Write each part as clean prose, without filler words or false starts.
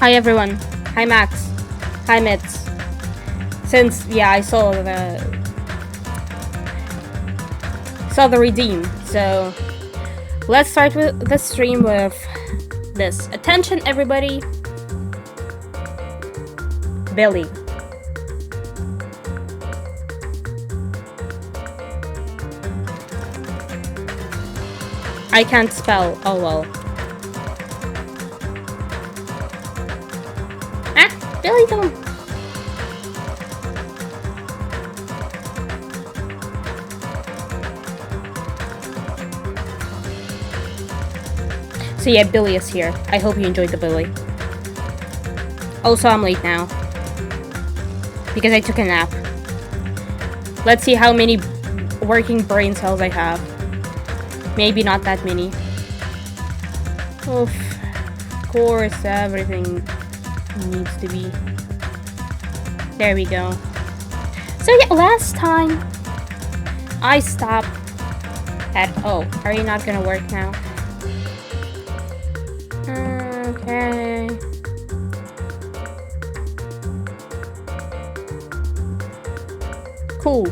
Hi everyone. Hi Max. Hi Mitz. Since I saw the redeem, so let's start with the stream with this. Attention everybody. Billy. I can't spell. Oh well. Billy don't. So yeah, Billy is here. I hope you enjoyed the Billy. Also, I'm late now because I took a nap. Let's see how many working brain cells I have. Maybe not that many. Oof. Of course, everything needs to be. There we go. So yeah, last time I stopped at. Oh, are you not gonna work now? Okay. Cool.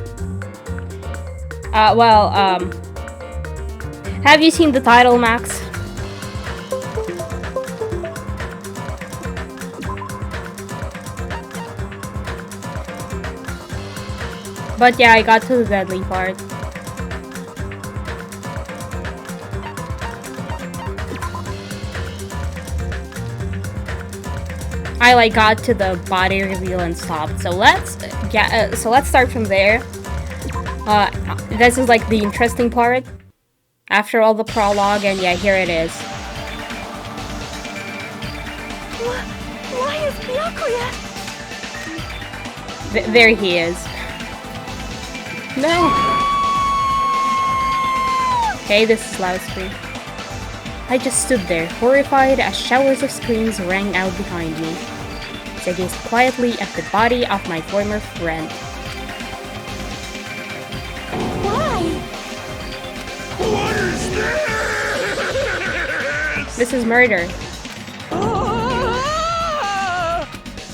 Have you seen the title, Max? But yeah, I got to the deadly part. I got to the body reveal and stopped. So let's start from there. This is like the interesting part after all the prologue, and yeah, here it is. Why is Byakuya? There he is. No. Okay, this is loud screen. I just stood there, horrified as showers of screams rang out behind me. As I gazed quietly at the body of my former friend. Why? What is this? This is murder.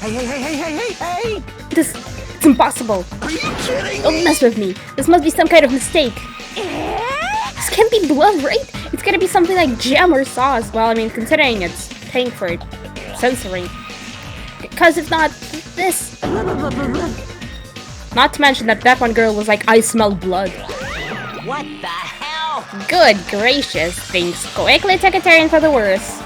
Hey! It's impossible. Are you kidding Don't me? mess with me. This must be some kind of mistake. This can't be blood, right? It's gotta be something like jam or sauce. Well, I mean, considering it's pink for censoring. Because if not, this. Not to mention that one girl was like, I smell blood. What the hell? Good gracious. Things quickly took a turn for the worse.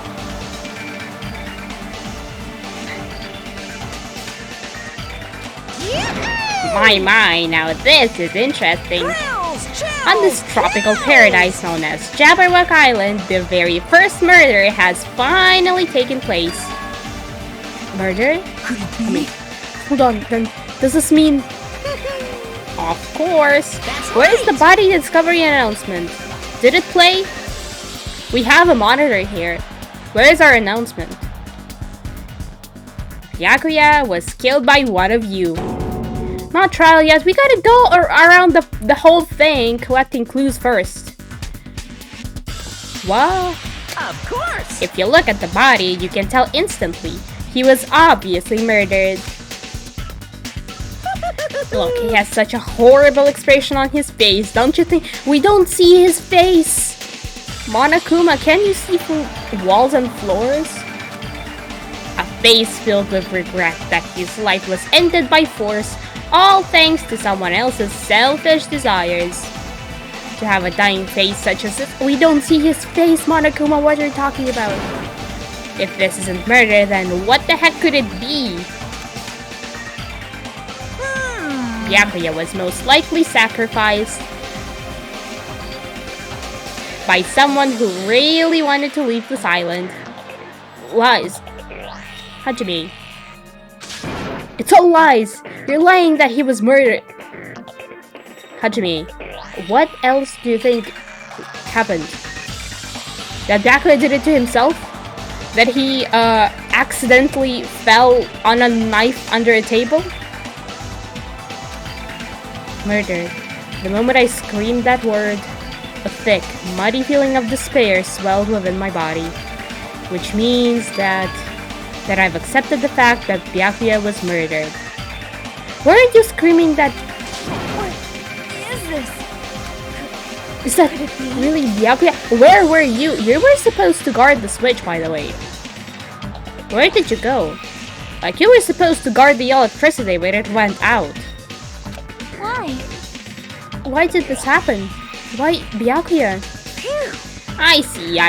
My, now this is interesting. On this tropical paradise known as Jabberwock Island, the very first murder has finally taken place. Murder? I mean, hold on, then does this mean... Of course! Where's the body discovery announcement? Did it play? We have a monitor here. Where is our announcement? Byakuya was killed by one of you. Not trial yet. We gotta go around the whole thing, collecting clues first. What? Of course! If you look at the body, you can tell instantly. He was obviously murdered. Look, he has such a horrible expression on his face, don't you think? We don't see his face! Monokuma, can you see through walls and floors? A face filled with regret that his life was ended by force, all thanks to someone else's selfish desires. To have a dying face such as this, we don't see his face, Monokuma, what are you talking about? If this isn't murder, then what the heck could it be? Byakuya was most likely sacrificed by someone who really wanted to leave this island. Lies. Hajime. It's all lies! You're lying that he was murdered. Hajime, what else do you think happened? That Byakuya did it to himself? That he accidentally fell on a knife under a table? Murdered. The moment I screamed that word, a thick, muddy feeling of despair swelled within my body. Which means that that I've accepted the fact that Byakuya was murdered. Weren't you screaming that? What is this? Is that really Byakuya? Where were you? You were supposed to guard the switch, by the way. Where did you go? Like, you were supposed to guard the electricity when it went out. Why? Why did this happen? Why Byakuya? Phew. I see.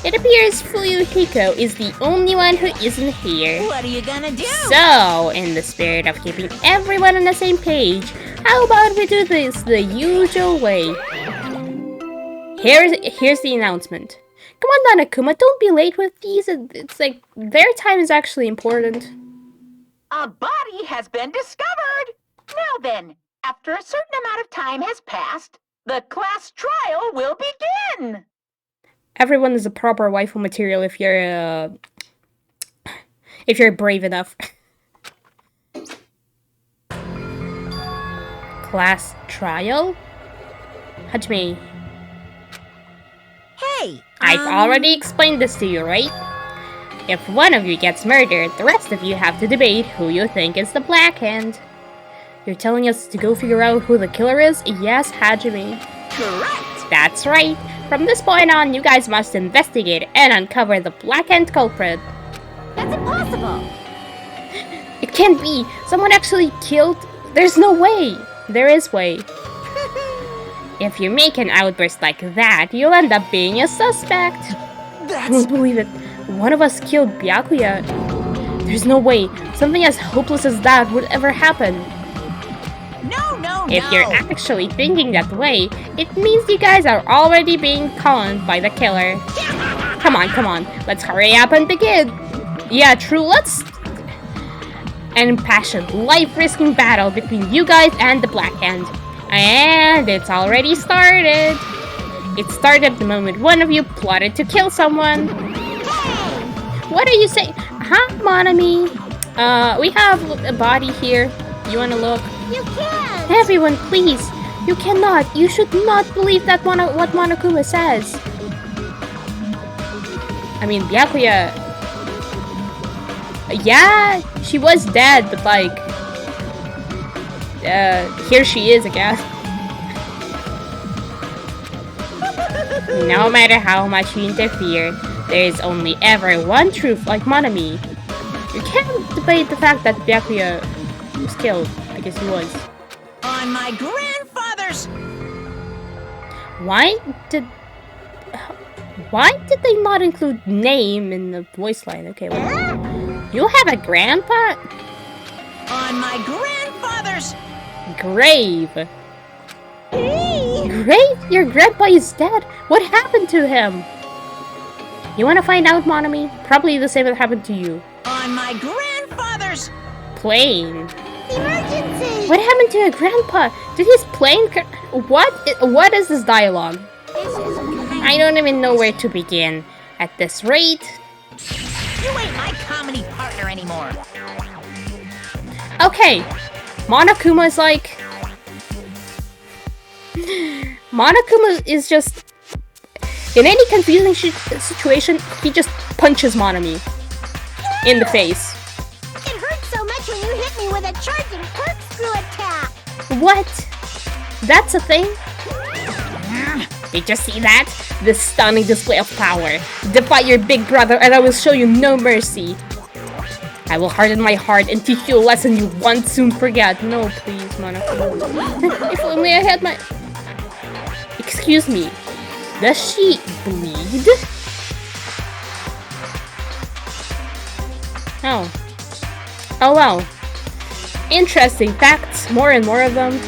It appears Fuyuhiko is the only one who isn't here. What are you gonna do? So, in the spirit of keeping everyone on the same page, how about we do this the usual way? Here's the announcement. Come on, Monokuma, don't be late with these. It's like, their time is actually important. A body has been discovered! Now then, after a certain amount of time has passed, the class trial will begin! Everyone is a proper waifu material if you're brave enough. Class trial? Hajime, Hey. I've already explained this to you, right? If one of you gets murdered, the rest of you have to debate who you think is the Black Hand. You're telling us to go figure out who the killer is? Yes, Hajime. Correct. That's right. From this point on, you guys must investigate and uncover the Black Hand culprit. That's impossible. It can't be. Someone actually killed. There's no way. There is way. If you make an outburst like that, you'll end up being a suspect. I won't believe it. One of us killed Byakuya. There's no way something as hopeless as that would ever happen. No. If you're actually thinking that way, it means you guys are already being conned by the killer. Come on. Let's hurry up and begin. Yeah, true, let's... An impassioned, life-risking battle between you guys and the Black Hand. And it's already started. It started the moment one of you plotted to kill someone. What are you saying? Huh, Monami? We have a body here. You wanna look? You can't. Everyone, please. You cannot. You should not believe that what Monokuma says. I mean, Byakuya... Yeah, she was dead, but like... here she is again. No matter how much you interfere, there is only ever one truth, like Monami. You can't debate the fact that Byakuya was killed, because he was. On my grandfather's. Why did they not include name in the voice line? Okay, well, you have a grandpa? On my grandfather's. Grave. Grave? Your grandpa is dead. What happened to him? You want to find out, Monami? Probably the same that happened to you. On my grandfather's. Plane. Emergency. What happened to your grandpa? Did his plane What is this dialogue? I don't even know where to begin. At this rate... You ain't my comedy partner anymore. Okay. Monokuma is like... Monokuma is just... In any confusing situation, he just punches Monami in the face. It hurt so much when you hit me with a charging corkscrew attack. What? That's a thing? Did you see that? The stunning display of power. Defy your big brother and I will show you no mercy. I will harden my heart and teach you a lesson you won't soon forget. No, please, Monokuma. If only I had my... Excuse me. Does she bleed? Oh. Oh wow. Interesting facts. More and more of them.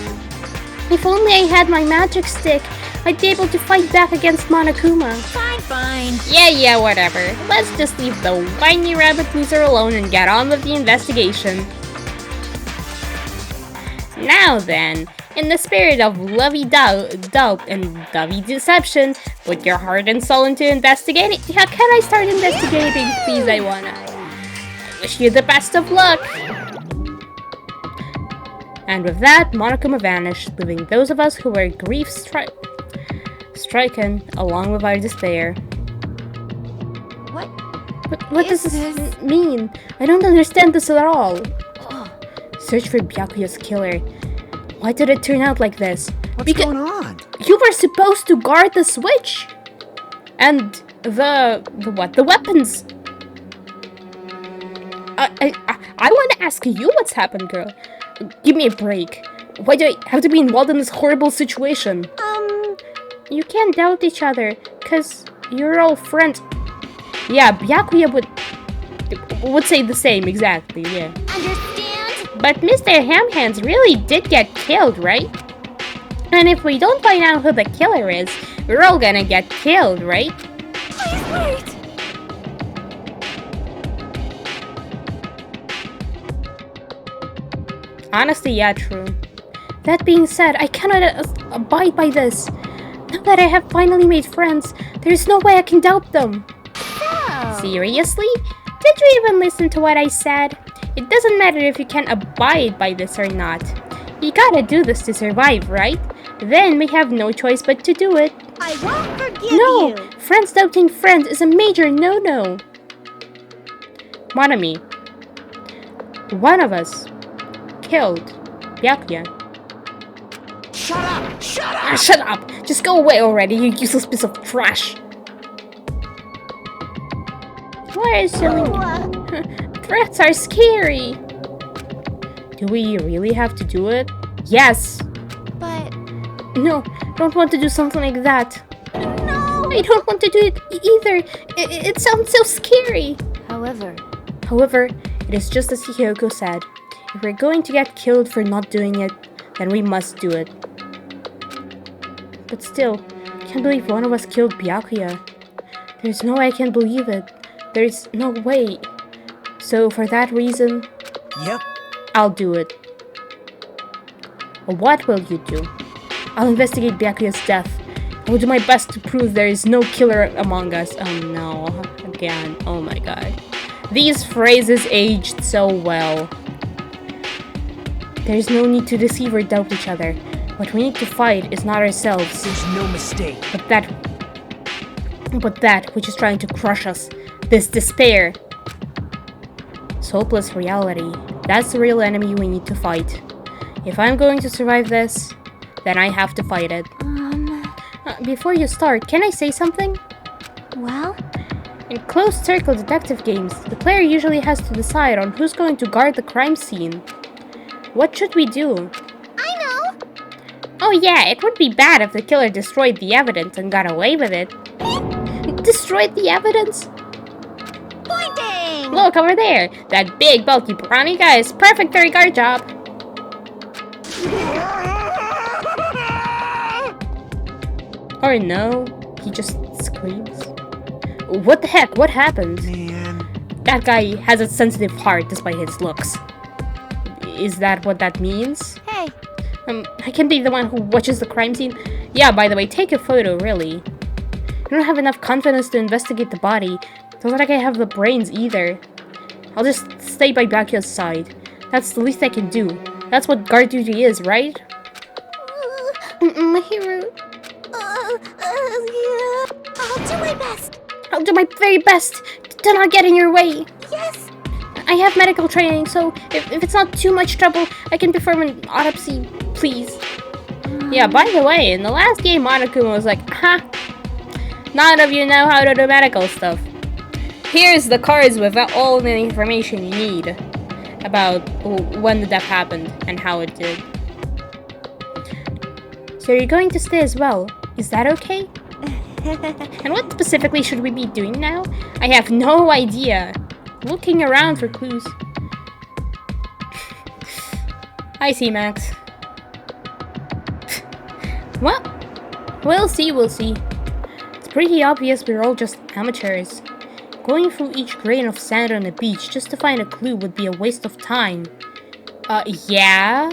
If only I had my magic stick, I'd be able to fight back against Monokuma. Fine. Yeah, whatever. Let's just leave the whiny rabbit loser alone and get on with the investigation. Now then, in the spirit of lovey-dove and dovey deception, put your heart and soul into investigating. How can I start investigating? Please, I wanna. I wish you the best of luck. And with that, Monokuma vanished, leaving those of us who were grief-stricken along with our despair. What But what does this mean? I don't understand this at all. Search for Byakuya's killer. Why did it turn out like this? What's going on? You were supposed to guard the switch! And the what? The weapons! I want to ask you what's happened, girl. Give me a break. Why do I have to be involved in this horrible situation? You can't doubt each other, cause you're all friends. Yeah, Byakuya would say the same, exactly, yeah. Understand? But Mr. Hamhands really did get killed, right? And if we don't find out who the killer is, we're all gonna get killed, right? Please wait. Honestly, yeah, true. That being said, I cannot abide by this. Now that I have finally made friends, there's no way I can doubt them. So, Seriously? Did you even listen to what I said? It doesn't matter if you can abide by this or not. You gotta do this to survive, right? Then we have no choice but to do it. I won't forgive No! you. Friends doubting friends is a major no-no. Monami. One of us killed Byakuya. Shut up! Shut up! Ah, shut up! Just go away already, you useless piece of trash! Why are so threats are scary! Do we really have to do it? Yes! But No, don't want to do something like that. no. I don't want to do it either. It sounds so scary. However, it is just as Hiyoko said. If we're going to get killed for not doing it, then we must do it. But still, I can't believe one of us killed Byakuya. There's no way I can believe it. There's no way. So for that reason, Yep. I'll do it. What will you do? I'll investigate Byakuya's death. I will do my best to prove there is no killer among us. Oh no, again, oh my god. These phrases aged so well. There's no need to deceive or doubt each other. What we need to fight is not ourselves, There's no mistake. but that which is trying to crush us. This despair. This hopeless reality. That's the real enemy we need to fight. If I'm going to survive this, then I have to fight it. Before you start, can I say something? Well, In closed circle detective games, the player usually has to decide on who's going to guard the crime scene. What should we do? I know. Oh yeah, it would be bad if the killer destroyed the evidence and got away with it. Destroyed the evidence? Pointing. Look over there! That big bulky brawny guy is perfect for a guard job! Or no, he just screams. What the heck? What happened? Man. That guy has a sensitive heart despite his looks. Is that what that means? Hey, I can be the one who watches the crime scene. Yeah, by the way, take a photo, really. I don't have enough confidence to investigate the body. Doesn't like I have the brains either. I'll just stay by Byakuya's side. That's the least I can do. That's what guard duty is, right? My hero. yeah. I'll do my best. I'll do my very best to not get in your way. Yes. I have medical training, so if it's not too much trouble, I can perform an autopsy, please. Yeah, by the way, in the last game, Monokuma was like, none of you know how to do medical stuff. Here's the cards with all the information you need about when the death happened and how it did. So you're going to stay as well. Is that okay? And what specifically should we be doing now? I have no idea. Looking around for clues. I see, Max. Well, we'll see. It's pretty obvious we're all just amateurs. Going through each grain of sand on the beach just to find a clue would be a waste of time. Yeah?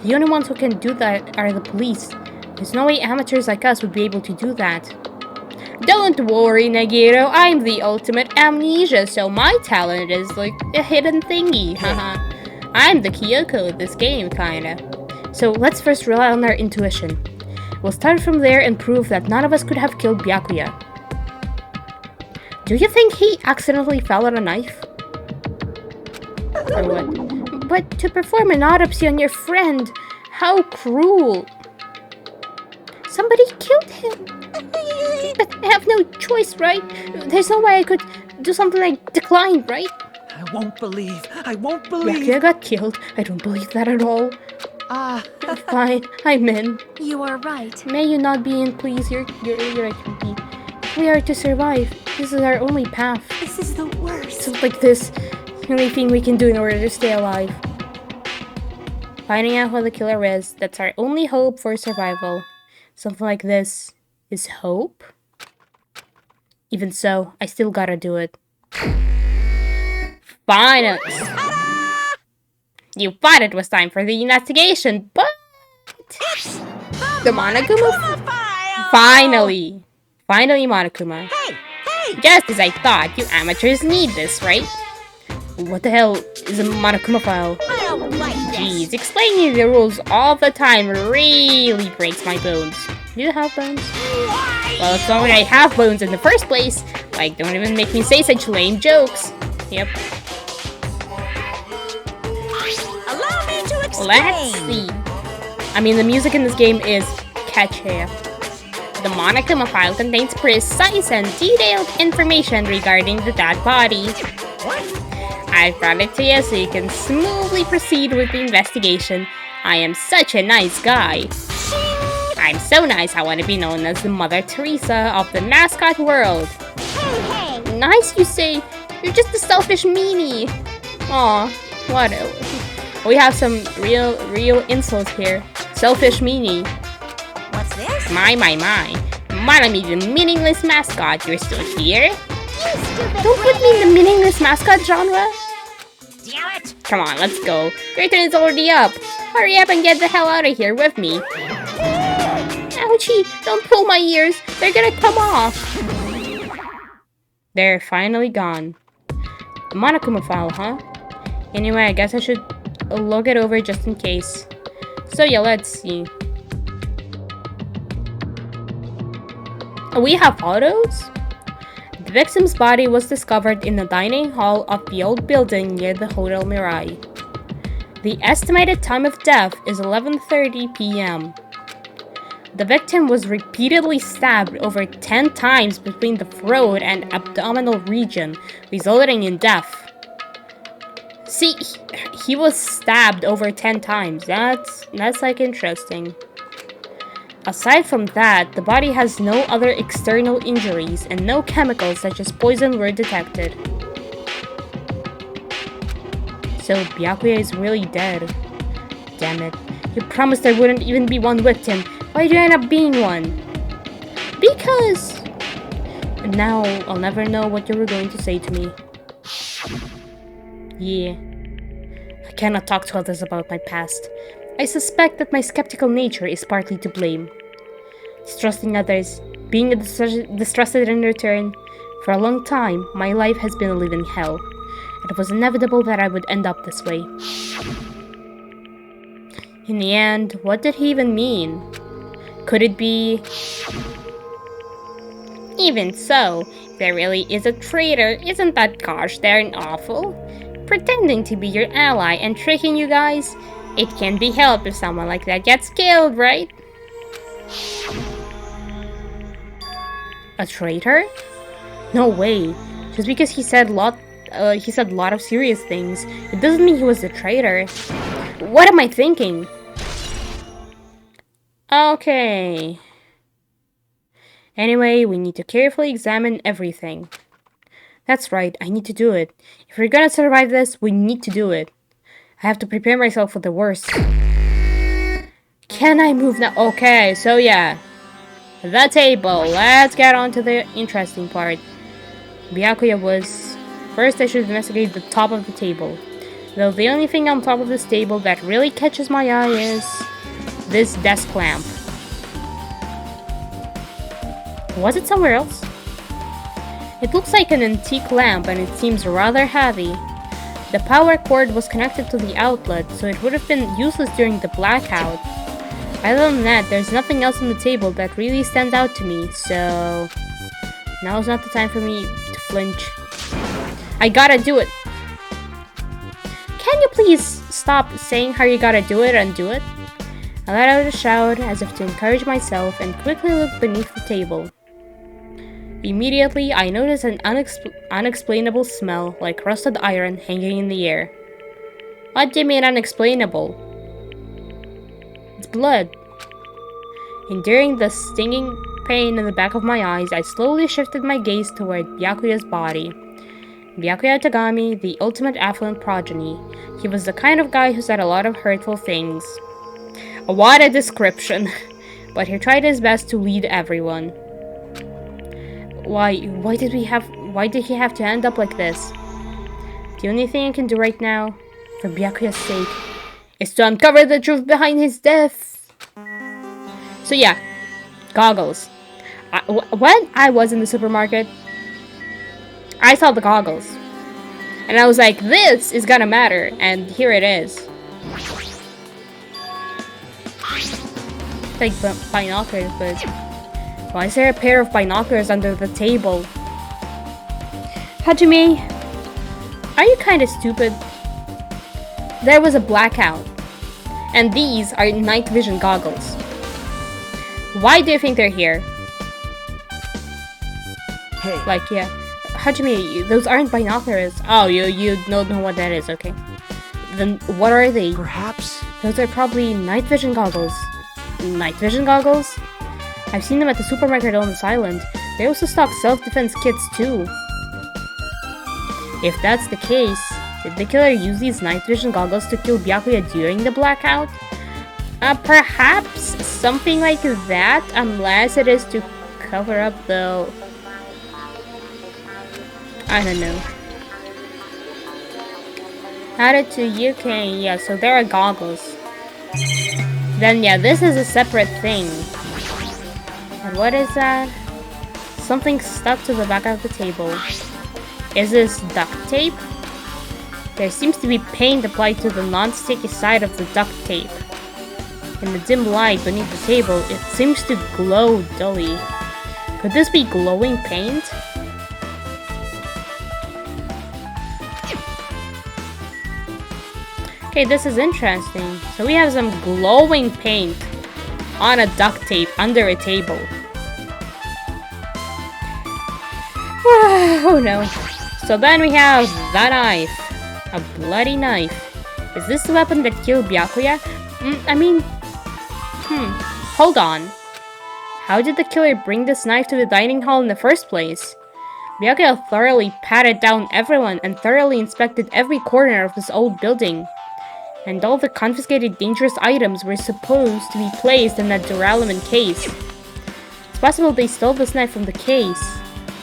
The only ones who can do that are the police. There's no way amateurs like us would be able to do that. Don't worry, Nagito, I'm the ultimate amnesia, so my talent is like a hidden thingy, haha. I'm the Kyoko of this game, kinda. So let's first rely on our intuition. We'll start from there and prove that none of us could have killed Byakuya. Do you think he accidentally fell on a knife? Or what? But to perform an autopsy on your friend, how cruel. Somebody killed him. But I have no choice, right? There's no way I could do something like decline, right? I won't believe. I won't believe. Byakuya got killed. I don't believe that at all. Fine, I'm in. You are right. May you not be in, please. You're right, Ruby. We are to survive. This is our only path. This is the worst. Something like this. The only thing we can do in order to stay alive. Finding out who the killer is, that's our only hope for survival. Something like this is hope? Even so, I still gotta do it. Finally! You thought it was time for the investigation, but... The Monokuma file! Finally! Finally, Monokuma. Hey! Just as I thought, you amateurs need this, right? What the hell is a Monokuma file? I don't like this. Jeez, explaining the rules all the time really breaks my bones. Do you have bones? Well, it's not that I have bones in the first place. Like, don't even make me say such lame jokes. Yep. Allow me to explain. Let's see. I mean, the music in this game is catchy. The Monokuma file contains precise and detailed information regarding the dead body. I brought it to you so you can smoothly proceed with the investigation. I am such a nice guy. I'm so nice I want to be known as the Mother Teresa of the mascot world. Hey, hey. Nice, you say? You're just a selfish meanie. Aw, what? We have some real insults here. Selfish meanie. What's this? My. Manami, the meaningless mascot, you're still here? You stupid Don't put me in the meaningless mascot genre. Damn it. Come on, let's go. Your turn is already up. Hurry up and get the hell out of here with me. Ouchie, don't pull my ears. They're gonna come off. They're finally gone. The Monokuma file, huh? Anyway, I guess I should look it over just in case. So yeah, let's see. We have photos? The victim's body was discovered in the dining hall of the old building near the Hotel Mirai. The estimated time of death is 11:30 p.m. The victim was repeatedly stabbed over 10 times between the throat and abdominal region, resulting in death. See, he was stabbed over 10 times. That's like interesting. Aside from that, the body has no other external injuries and no chemicals such as poison were detected. So Byakuya is really dead. Damn it. You promised there wouldn't even be one victim. Why did you end up being one? Because... And now I'll never know what you were going to say to me. Yeah. I cannot talk to others about my past. I suspect that my skeptical nature is partly to blame. Distrusting others, being distrusted in return. For a long time, my life has been a living hell. And it was inevitable that I would end up this way. In the end, what did he even mean? Could it be... Even so, if there really is a traitor, isn't that gosh darn awful? Pretending to be your ally and tricking you guys? It can be helped if someone like that gets killed, right? A traitor? No way. Just because he said a lot of serious things, it doesn't mean he was a traitor. What am I thinking? Okay. Anyway, we need to carefully examine everything. That's right, I need to do it. If we're gonna survive this, we need to do it. I have to prepare myself for the worst. Can I move now? Okay, so yeah. The table. Let's get on to the interesting part. Byakuya was... First, I should investigate the top of the table. Though the only thing on top of this table that really catches my eye is... this desk lamp. Was it somewhere else? It looks like an antique lamp and it seems rather heavy. The power cord was connected to the outlet, so it would have been useless during the blackout. Other than that, there's nothing else on the table that really stands out to me, so... Now's not the time for me to flinch. I gotta do it. Can you please stop saying how you gotta do it and do it? I let out a shout as if to encourage myself and quickly looked beneath the table. Immediately, I noticed an unexplainable smell like rusted iron hanging in the air. What do you mean unexplainable? It's blood. Enduring the stinging pain in the back of my eyes, I slowly shifted my gaze toward Byakuya's body. Byakuya Tagami, the ultimate affluent progeny. He was the kind of guy who said a lot of hurtful things. What a description! But he tried his best to lead everyone. Why did he have to end up like this? The only thing I can do right now, for Byakuya's sake, is to uncover the truth behind his death. So yeah, goggles. When I was in the supermarket, I saw the goggles. And I was like, this is gonna matter, and here it is. Like binoculars, but why is there a pair of binoculars under the table? Hajime, are you kinda stupid? There was a blackout, and these are night vision goggles. Why do you think they're here? Hey. Like, yeah. Hajime, those aren't binoculars. Oh, you don't know what that is, okay. Then what are they? Perhaps? Those are probably night vision goggles. Night vision goggles? I've seen them at the supermarket on this island. They also stock self-defense kits too. If that's the case, did the killer use these night vision goggles to kill Byakuya during the blackout? Perhaps something like that, unless it is to cover up the... I don't know. Added to UK, yeah, so there are goggles. Then yeah, this is a separate thing. And what is that? Something stuck to the back of the table. Is this duct tape? There seems to be paint applied to the non-sticky side of the duct tape. In the dim light beneath the table, it seems to glow dully. Could this be glowing paint? Okay, this is interesting. So we have some glowing paint on a duct tape under a table. Oh no. So then we have the knife. A bloody knife. Is this the weapon that killed Byakuya? Hold on. How did the killer bring this knife to the dining hall in the first place? Byakuya thoroughly patted down everyone and thoroughly inspected every corner of this old building. And all the confiscated dangerous items were supposed to be placed in that duralumin case. It's possible they stole this knife from the case,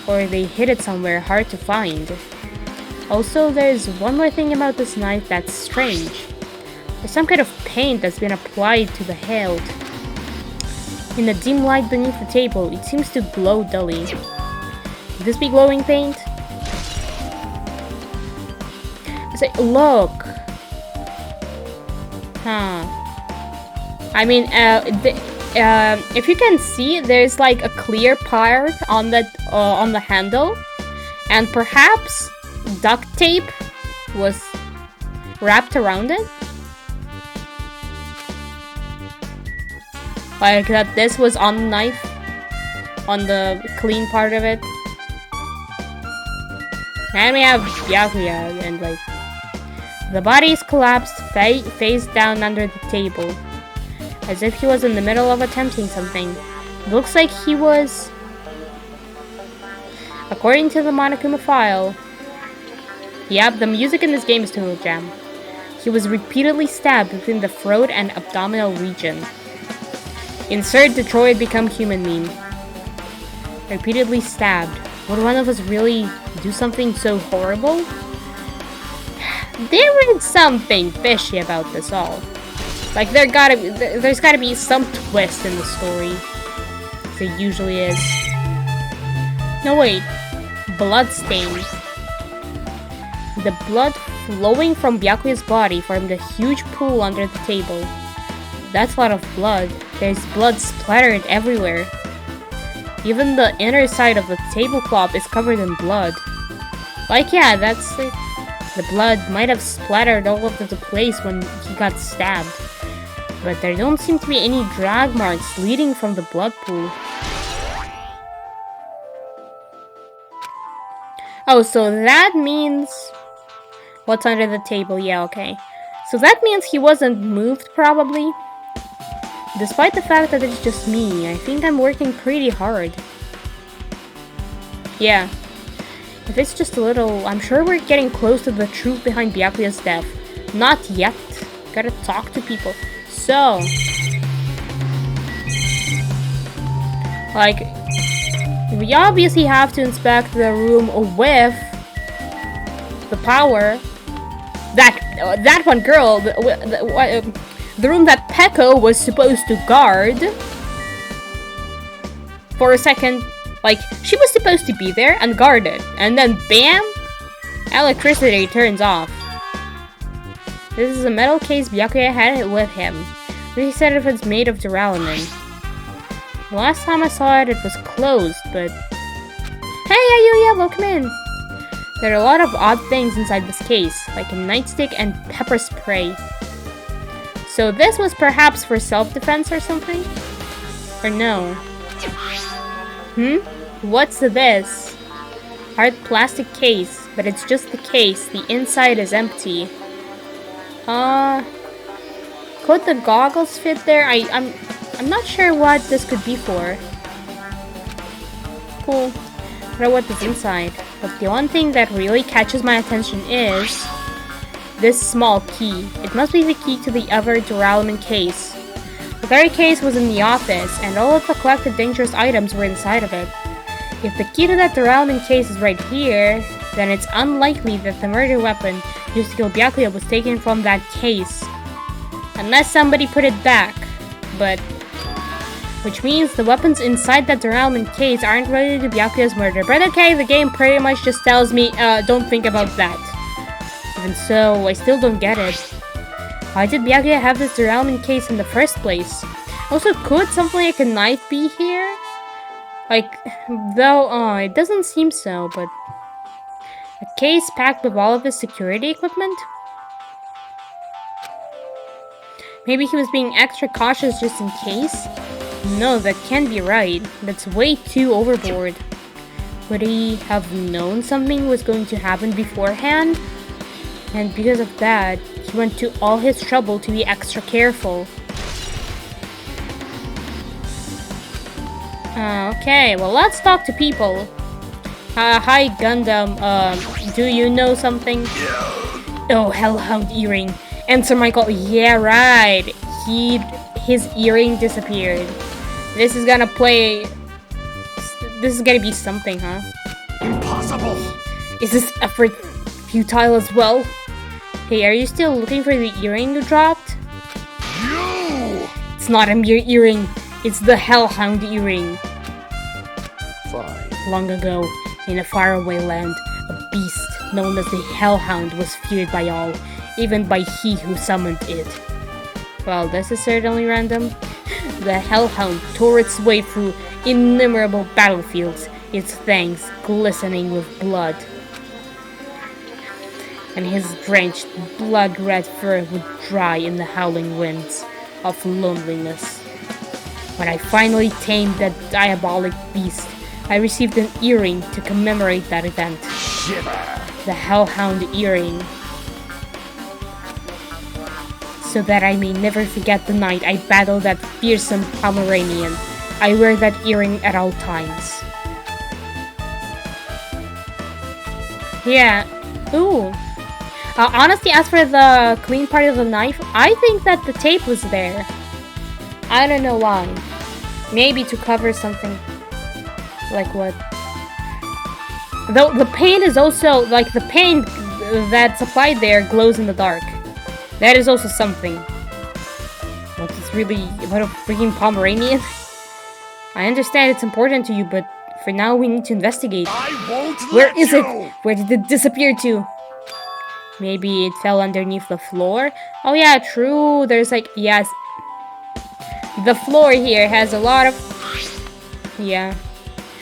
or they hid it somewhere hard to find. Also, there's one more thing about this knife that's strange. There's some kind of paint that's been applied to the hilt. In the dim light beneath the table, it seems to glow dully. Could this be glowing paint? Say, look! I mean, if you can see, there's like a clear part on the handle, and perhaps duct tape was wrapped around it. Like that this was on the knife, on the clean part of it. And we have Byakuya, and like the body is collapsed face down under the table, as if he was in the middle of attempting something. It looks like he was, according to the Monokuma file, yep, the music in this game is total jam. He was repeatedly stabbed within the throat and abdominal region. Insert Detroit Become Human meme. Repeatedly stabbed. Would one of us really do something so horrible? There is something fishy about this all. Like there's gotta be some twist in the story. There usually is. No wait, bloodstains. The blood flowing from Byakuya's body formed a huge pool under the table. That's a lot of blood. There's blood splattered everywhere. Even the inner side of the tablecloth is covered in blood. Like, yeah, that's it. The blood might have splattered all over the place when he got stabbed. But there don't seem to be any drag marks leading from the blood pool. Oh, so that means... What's under the table? Yeah, okay. So that means he wasn't moved, probably. Despite the fact that it's just me, I think I'm working pretty hard. Yeah. If it's just a little, I'm sure we're getting close to the truth behind Byakuya's death. Not yet. Gotta talk to people. So... Like... We obviously have to inspect the room with... the power... That one girl... The room that Peko was supposed to guard. For a second... Like, she was supposed to be there and guard it. And then, bam! Electricity turns off. This is a metal case Byakuya had it with him. He said it was made of duralumin. The last time I saw it, it was closed, but... Hey, Ayuya, welcome in! There are a lot of odd things inside this case, like a nightstick and pepper spray. So this was perhaps for self-defense or something? Or no? What's this? Hard plastic case, but it's just the case. The inside is empty. Could the goggles fit there? I'm not sure what this could be for. Cool. I don't know what is inside. But the one thing that really catches my attention is this small key. It must be the key to the other duralumin case. The very case was in the office, and all of the collected dangerous items were inside of it. If the key to that duralumin case is right here, then it's unlikely that the murder weapon used to kill Byakuya was taken from that case. Unless somebody put it back. But... Which means the weapons inside that duralumin case aren't related to Byakuya's murder. But okay, the game pretty much just tells me, don't think about that. Even so, I still don't get it. Why did Byakuya have this duralumin case in the first place? Also, could something like a knife be here? Like, though, it doesn't seem so, but... A case packed with all of his security equipment? Maybe he was being extra cautious just in case? No, that can't be right. That's way too overboard. Would he have known something was going to happen beforehand? And because of that, he went to all his trouble to be extra careful. Okay, well, let's talk to people. Hi, Gundam. Do you know something? Oh, Hellhound earring. Answer my call. Yeah, right. His earring disappeared. This is gonna play... This is gonna be something, huh? Impossible! Is this effort futile as well? Hey, are you still looking for the earring you dropped? You! It's not a mere earring. It's the Hellhound earring. Fine. Long ago, in a faraway land, a beast known as the Hellhound was feared by all, even by he who summoned it. Well, this is certainly random. The Hellhound tore its way through innumerable battlefields, its fangs glistening with blood. And his drenched, blood-red fur would dry in the howling winds of loneliness. When I finally tamed that diabolic beast, I received an earring to commemorate that event. Shiver. The Hellhound earring. So that I may never forget the night I battled that fearsome Pomeranian. I wear that earring at all times. Yeah. Ooh. Honestly, as for the clean part of the knife, I think that the tape was there. I don't know why. Maybe to cover something. Like what? Though the paint is also, like, the paint that's applied there glows in the dark. That is also something. What is really about a freaking Pomeranian? I understand it's important to you, but for now we need to investigate. Where is it? Where did it disappear to? Maybe it fell underneath the floor? Oh yeah, true. There's like, yes. The floor here has a lot of... Yeah.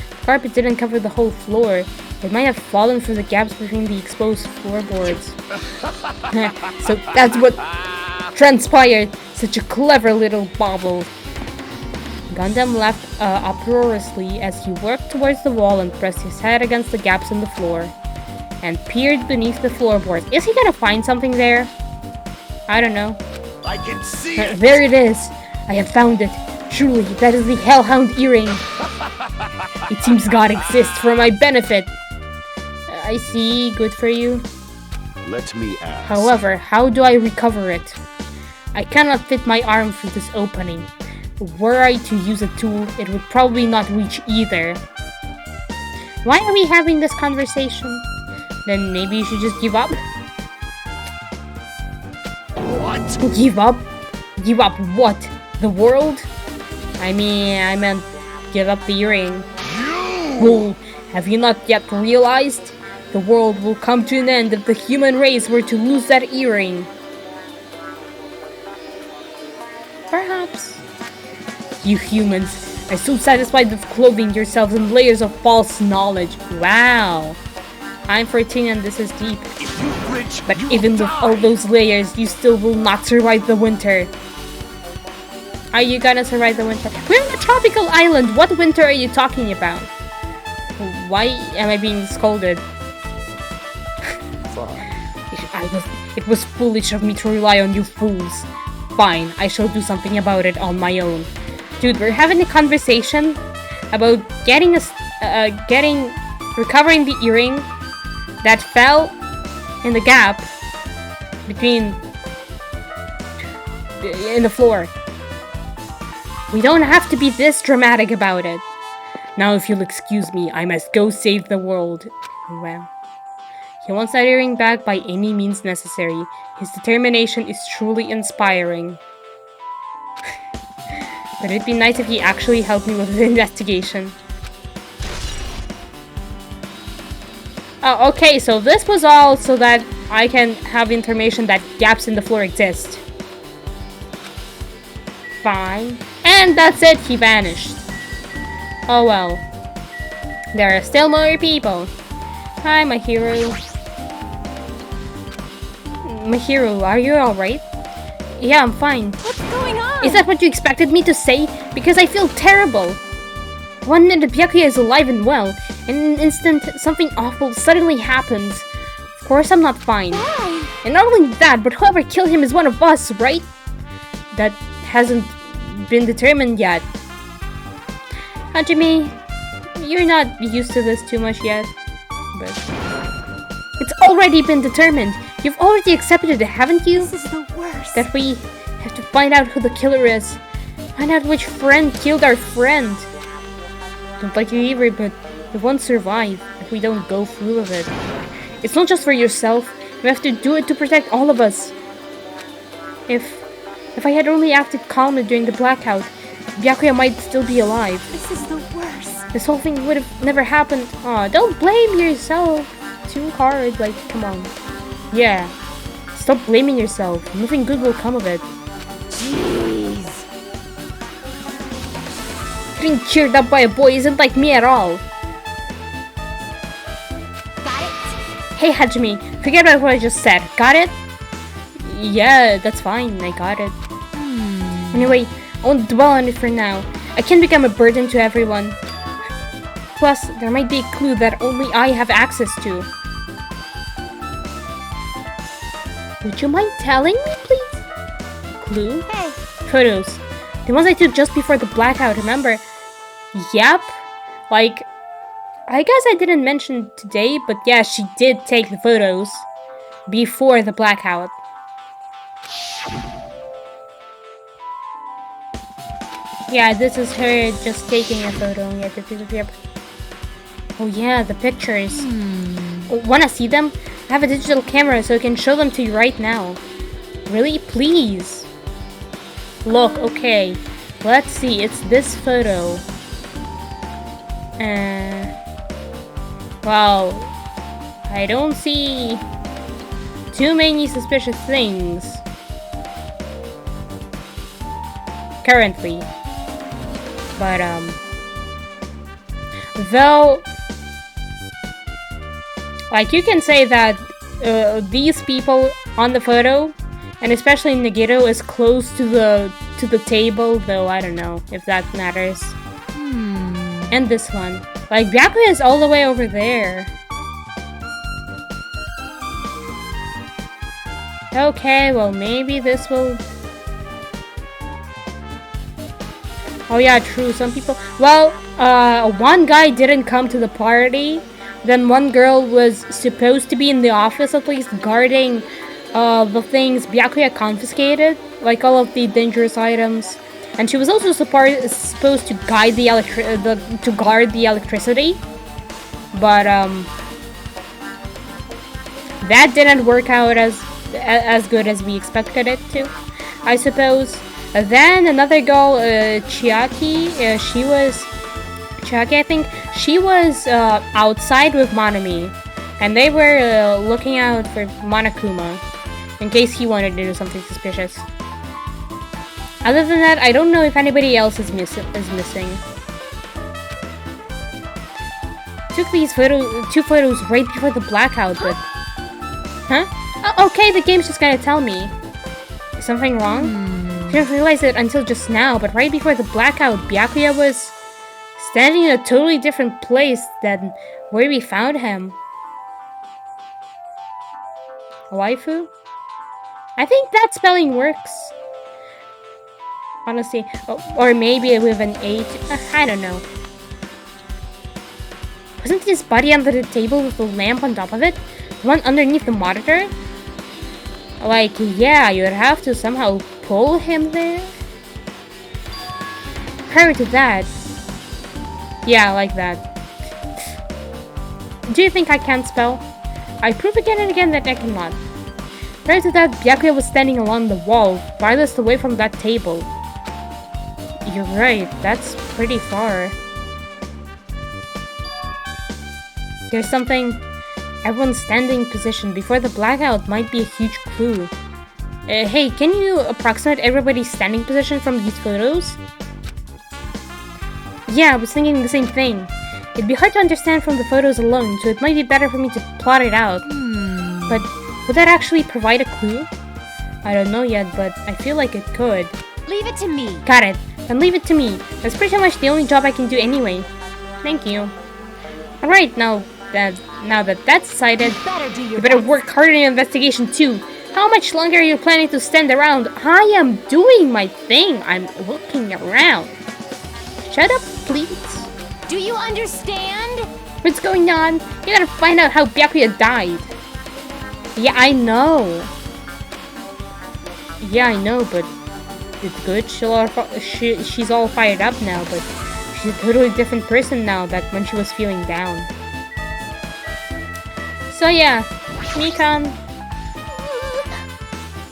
The carpet didn't cover the whole floor. It might have fallen through the gaps between the exposed floorboards. So that's what transpired. Such a clever little bauble. Gundam laughed uproariously as he worked towards the wall and pressed his head against the gaps in the floor and peered beneath the floorboards. Is he gonna find something there? I don't know. I can see it. There it is. I have found it. Truly, that is the Hellhound earring. It seems God exists for my benefit. I see. Good for you. Let me ask. However, how do I recover it? I cannot fit my arm through this opening. Were I to use a tool, it would probably not reach either. Why are we having this conversation? Then maybe you should just give up? What? Give up? Give up what? The world? I meant give up the earring. Fool, have you not yet realized? The world will come to an end if the human race were to lose that earring. Perhaps. You humans are so satisfied with clothing yourselves in layers of false knowledge. Wow. I'm 14 and this is deep. If you flinch, But you even will with die. all those layers, you still will not survive the winter. Are you gonna survive the winter? We're on a tropical island. What winter are you talking about? Why am I being scolded? Fine. It was foolish of me to rely on you fools. Fine, I shall do something about it on my own. Dude, we're having a conversation about recovering the earring that fell in the gap in the floor. We don't have to be this dramatic about it. Now, if you'll excuse me, I must go save the world. Well, he wants that earring back by any means necessary. His determination is truly inspiring. But it'd be nice if he actually helped me with the investigation. Oh, okay, so this was all so that I can have information that gaps in the floor exist. Fine. And that's it, he vanished. Oh well. There are still more people. Hi, my hero. My hero, are you alright? Yeah, I'm fine. What's going on? Is that what you expected me to say? Because I feel terrible. One minute Byakuya is alive and well, and in an instant, something awful suddenly happens. Of course I'm not fine. Why? And not only that, but whoever killed him is one of us, right? That hasn't been determined yet. Hajime, you're not used to this too much yet, but it's already been determined. You've already accepted it, haven't you? This is the worst. That we have to find out who the killer is. Find out which friend killed our friend. Don't like you either, but we won't survive if we don't go through with it. It's not just for yourself. We have to do it to protect all of us. If I had only acted calmly during the blackout, Byakuya might still be alive. This is the worst. This whole thing would have never happened. Aw, don't blame yourself too hard. Like, come on. Yeah. Stop blaming yourself. Nothing good will come of it. Jeez. Getting cheered up by a boy isn't like me at all. Got it? Hey Hajime, forget about what I just said. Got it? Yeah, that's fine. I got it. Anyway, I won't dwell on it for now. I can't become a burden to everyone. Plus, there might be a clue that only I have access to. Would you mind telling me, please? Clue? Hey. Photos. The ones I took just before the blackout, remember? Yep. Like, I guess I didn't mention today, but yeah, she did take the photos before the blackout. Yeah, this is her just taking a photo. Yep. Oh yeah, the pictures. Wanna see them? I have a digital camera so I can show them to you right now. Really? Please. Look, okay. Let's see, it's this photo. Well, I don't see too many suspicious things currently. But, though Like, you can say that these people on the photo, and especially Nagito, is close to the table, though I don't know if that matters. And this one. Like, Byakuya is all the way over there. Okay, well, maybe this will... Oh yeah, true, some people... Well, one guy didn't come to the party. Then one girl was supposed to be in the office at least, guarding the things Byakuya confiscated. Like all of the dangerous items. And she was also supposed to guide the to guard the electricity. But, that didn't work out as good as we expected it to, I suppose. Then another girl, Chiaki, Chiaki, I think, she was outside with Manami, and they were looking out for Monokuma in case he wanted to do something suspicious. Other than that, I don't know if anybody else is missing. Took these two photos right before the blackout, but... Huh? Oh, okay, the game's just gonna tell me. Is something wrong? Didn't realize it until just now, but right before the blackout, Byakuya was standing in a totally different place than where we found him. A waifu? I think that spelling works. Honestly, or maybe with an H. I don't know. Wasn't his body under the table with the lamp on top of it? The one underneath the monitor? Like, yeah, you'd have to somehow pull him there? Prior to that... Yeah, like that. Do you think I can't spell? I prove again and again that I cannot. Prior to that, Byakuya was standing along the wall, farthest away from that table. You're right, that's pretty far. There's something... Everyone's standing position before the blackout might be a huge clue. Hey, can you approximate everybody's standing position from these photos? Yeah, I was thinking the same thing. It'd be hard to understand from the photos alone, so it might be better for me to plot it out. But would that actually provide a clue? I don't know yet, but I feel like it could. Leave it to me. Got it. Then leave it to me. That's pretty much the only job I can do anyway. Thank you. Alright, now that that's decided, you better work harder in your investigation too. How much longer are you planning to stand around? I am doing my thing. I'm looking around. Shut up, please. Do you understand? What's going on? You gotta find out how Byakuya died. Yeah, I know. Yeah, I know, but it's good. She's all fired up now, but she's a totally different person now than when she was feeling down. So yeah, Mikan.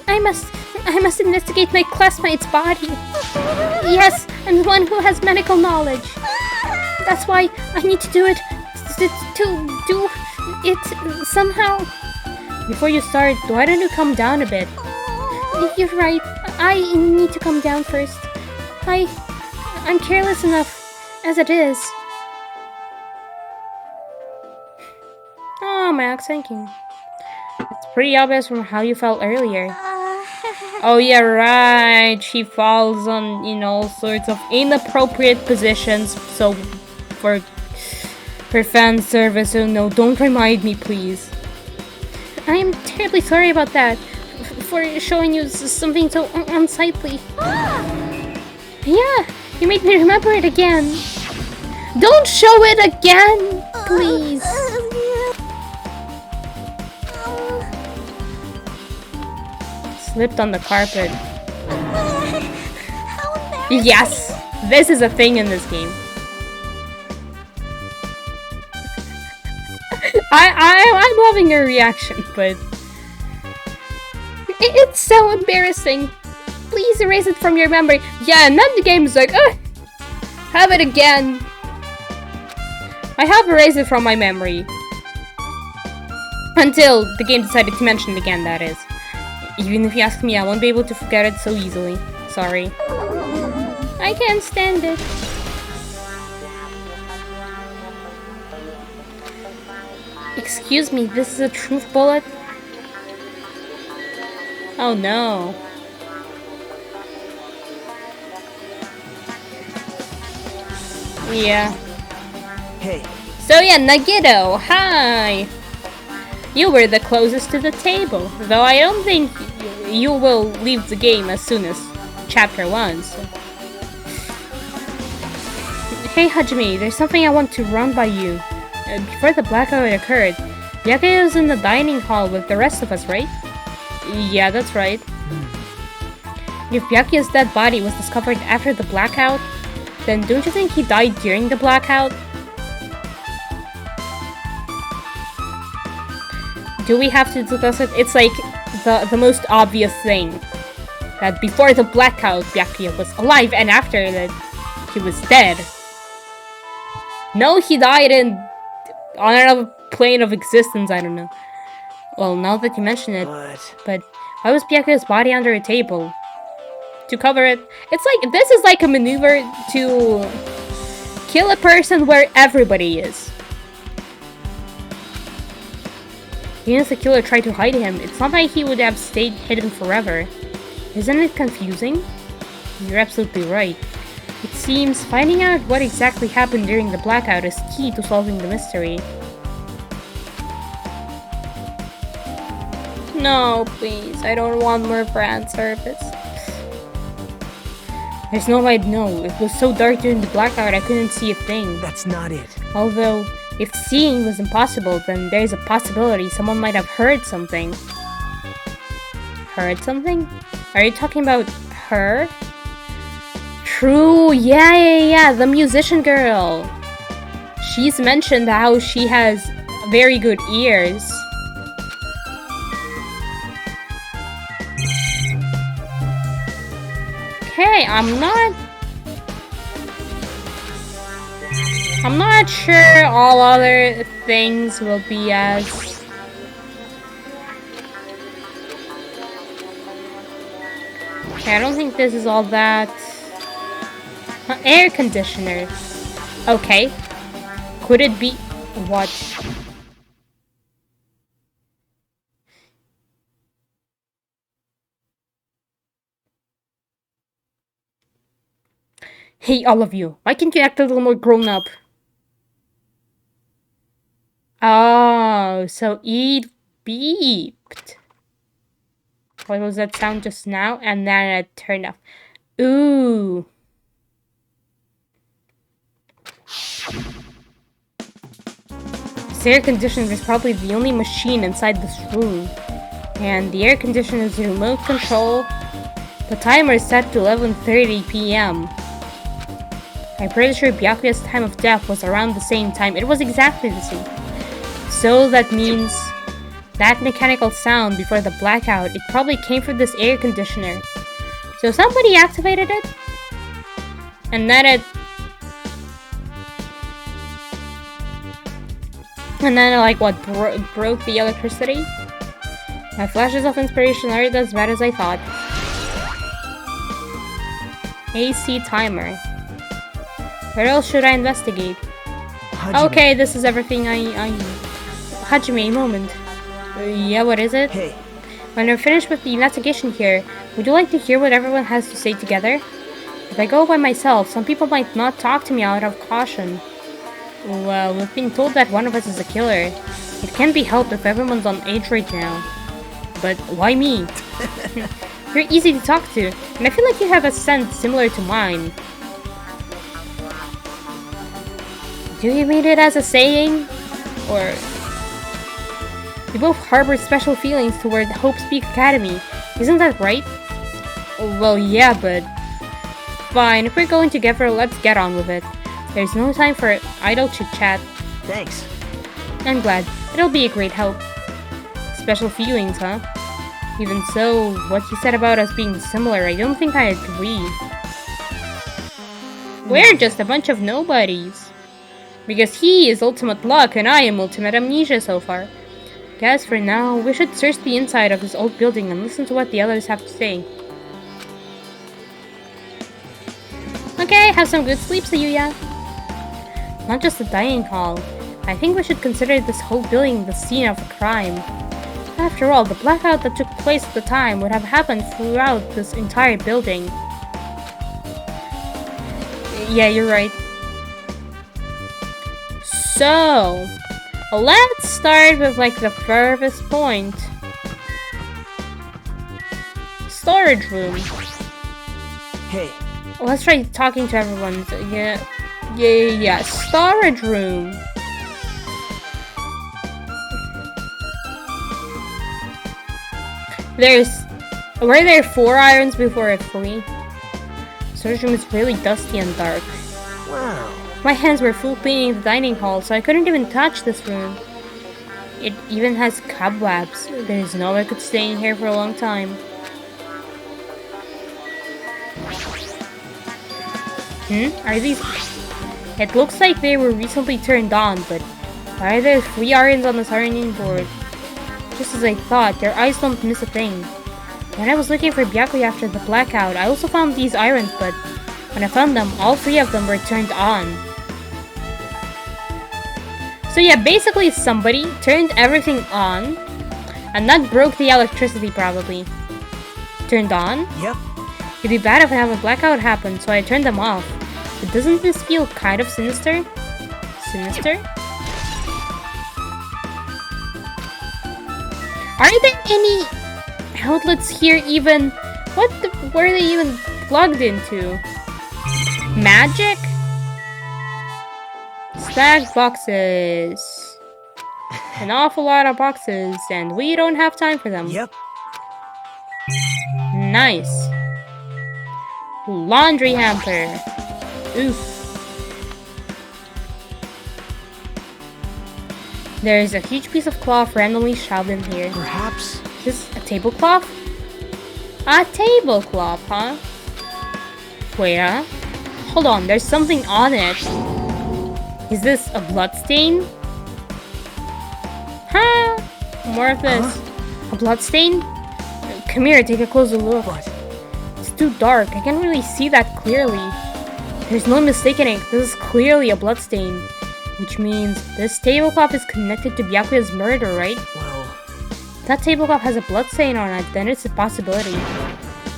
I must investigate my classmate's body. Yes, I'm the one who has medical knowledge. That's why I need to do it. To do it somehow. Before you start, why don't you calm down a bit? You're right. I need to calm down first. I'm careless enough as it is. Oh, Max, thank you. It's pretty obvious from how you felt earlier. Oh yeah, right. She falls on, all sorts of inappropriate positions. So, for fan service, so no, don't remind me, please. I am terribly sorry about that. For showing you something so unsightly. Yeah, you made me remember it again. Don't show it again, please. Slipped on the carpet. Yes, this is a thing in this game. I'm loving her reaction, but it's so embarrassing. Please erase it from your memory. Yeah, and then the game is like, have it again. I have erased it from my memory. Until the game decided to mention it again, that is. Even if you ask me, I won't be able to forget it so easily. Sorry. I can't stand it. Excuse me, this is a truth bullet? Oh no. Yeah. Hey. So yeah, Nagito, hi! You were the closest to the table, though I don't think you will leave the game as soon as Chapter 1, so. Hey Hajime, there's something I want to run by you. Before the blackout occurred, Byakuya was in the dining hall with the rest of us, right? Yeah, that's right. If Byakuya's dead body was discovered after the blackout, then don't you think he died during the blackout? Do we have to discuss it? It's like the most obvious thing. That before the blackout, Byakuya was alive, and after that, he was dead. No, he died on another plane of existence, I don't know. Well, now that you mention it, but why was Byakuya's body under a table? To cover it? It's like, this is like a maneuver to kill a person where everybody is. Even if the killer tried to hide him, it's not like he would have stayed hidden forever. Isn't it confusing? You're absolutely right. It seems finding out what exactly happened during the blackout is key to solving the mystery. No, please. I don't want more fan service. There's no way I'd know. It was so dark during the blackout I couldn't see a thing. That's not it. Although, if seeing was impossible, then there's a possibility someone might have heard something. Heard something? Are you talking about her? True, yeah, the musician girl. She's mentioned how she has very good ears. Okay, I'm not sure all other things will be as... Okay, I don't think this is all that... Air conditioner. Okay. Could it be... What? Hey, all of you. Why can't you act a little more grown up? Oh, so it beeped. What was that sound just now? And then it turned off. Ooh. This air conditioner is probably the only machine inside this room. And the air conditioner is remote control. The timer is set to 11:30 p.m. I'm pretty sure Byakuya's time of death was around the same time. It was exactly the same. So that means that mechanical sound before the blackout, it probably came from this air conditioner. So somebody activated it, and then it like what, broke the electricity? My flashes of inspiration aren't as bad as I thought. AC timer. Where else should I investigate? Hajime. Okay, this is everything I need. Hajime, a moment. Yeah, what is it? Hey. When we're finished with the investigation here, would you like to hear what everyone has to say together? If I go by myself, some people might not talk to me out of caution. Well, we've been told that one of us is a killer. It can't be helped if everyone's on edge right now. But why me? You're easy to talk to, and I feel like you have a sense similar to mine. Do you mean it as a saying? Or... We both harbor special feelings toward Hope Peak Academy. Isn't that right? Well, yeah, but... Fine, if we're going together, let's get on with it. There's no time for idle chit-chat. Thanks. I'm glad. It'll be a great help. Special feelings, huh? Even so, what you said about us being similar, I don't think I agree. We're just a bunch of nobodies. Because he is ultimate luck and I am ultimate amnesia so far. Guess for now, we should search the inside of this old building and listen to what the others have to say. Okay, have some good sleep, Sayuya. Not just the dining hall. I think we should consider this whole building the scene of a crime. After all, the blackout that took place at the time would have happened throughout this entire building. Yeah, you're right. So, let's start with like the furthest point. Storage room. Hey. Let's try talking to everyone. Yeah. Storage room. Were there 4 irons before 3? Storage room is really dusty and dark. Wow. My hands were full cleaning the dining hall, so I couldn't even touch this room. It even has cobwebs. There's no way I could stay in here for a long time. Are these... It looks like they were recently turned on, but why are there 3 irons on this ironing board? Just as I thought, their eyes don't miss a thing. When I was looking for Byakuya after the blackout, I also found these irons, but when I found them, all 3 of them were turned on. So yeah, basically somebody turned everything on, and that broke the electricity probably. Turned on? Yep. It'd be bad if I have a blackout happen, so I turned them off. But doesn't this feel kind of sinister? Sinister? Are there any outlets here even? Were they even plugged into? Magic? Stacked boxes. An awful lot of boxes, and we don't have time for them. Yep. Nice. Laundry hamper. Oof. There is a huge piece of cloth randomly shoved in here. Perhaps. Is this a tablecloth? A tablecloth, huh? Wait, hold on, there's something on it. Is this a bloodstain? Huh? More of this. A bloodstain? Come here, take a closer look. What? It's too dark. I can't really see that clearly. There's no mistaking it. This is clearly a bloodstain. Which means this tablecloth is connected to Byakuya's murder, right? Well... If that tablecloth has a bloodstain on it, then it's a possibility.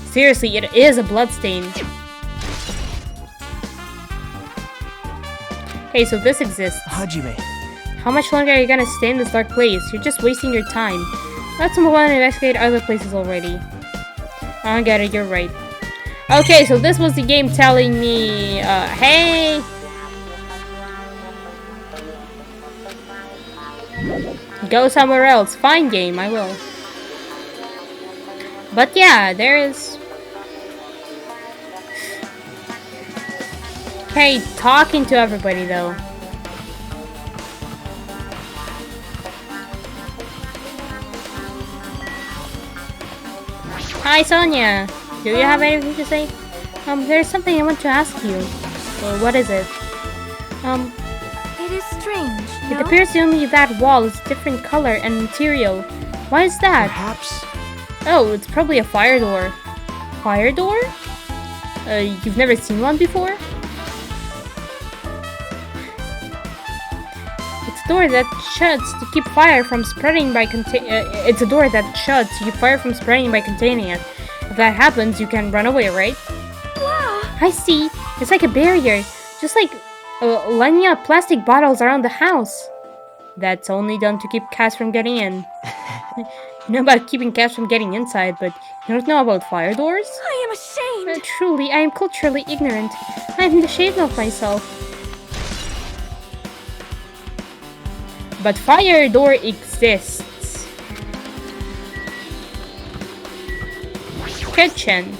Seriously, it is a bloodstain. Okay, so this exists. Hajime. How much longer are you gonna stay in this dark place? You're just wasting your time. Let's move on and investigate other places already. I get it, you're right. Okay, so this was the game telling me, hey! Go somewhere else. Fine game, I will. But yeah, there is... Okay, talking to everybody though. Hi Sonia! Do you have anything to say? There's something I want to ask you. Well, what is it? It is strange, It appears only that wall is a different color and material. Why is that? Perhaps. Oh, it's probably a fire door. Fire door? You've never seen one before? It's a door that shuts to keep fire from spreading by it's a door that shuts to keep fire from spreading by containing it. If that happens, you can run away, right? Wow! I see. It's like a barrier, just like lining up plastic bottles around the house. That's only done to keep cats from getting in. You know about keeping cats from getting inside, but you don't know about fire doors? I am ashamed! Truly, I am culturally ignorant. I am ashamed of myself. But fire door exists. Kitchen.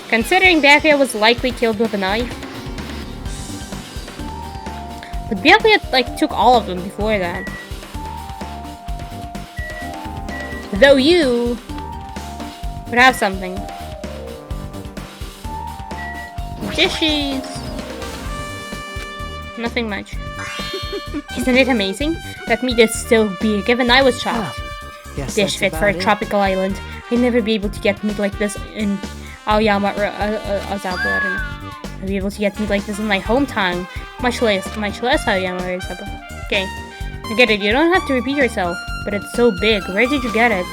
Considering Byakuya was likely killed with a knife. But Byakuya, like, took all of them before that. Though you would have something. Dishes. Nothing much. Isn't it amazing? That meat is still big, even I was shocked. Yes, Dish fit for a tropical island. I'd never be able to get meat like this in Aoyama or Ozawa, I don't know. I'd be able to get meat like this in my hometown. Much less Aoyama or Ozawa. Okay. I get it, you don't have to repeat yourself, but it's so big. Where did you get it?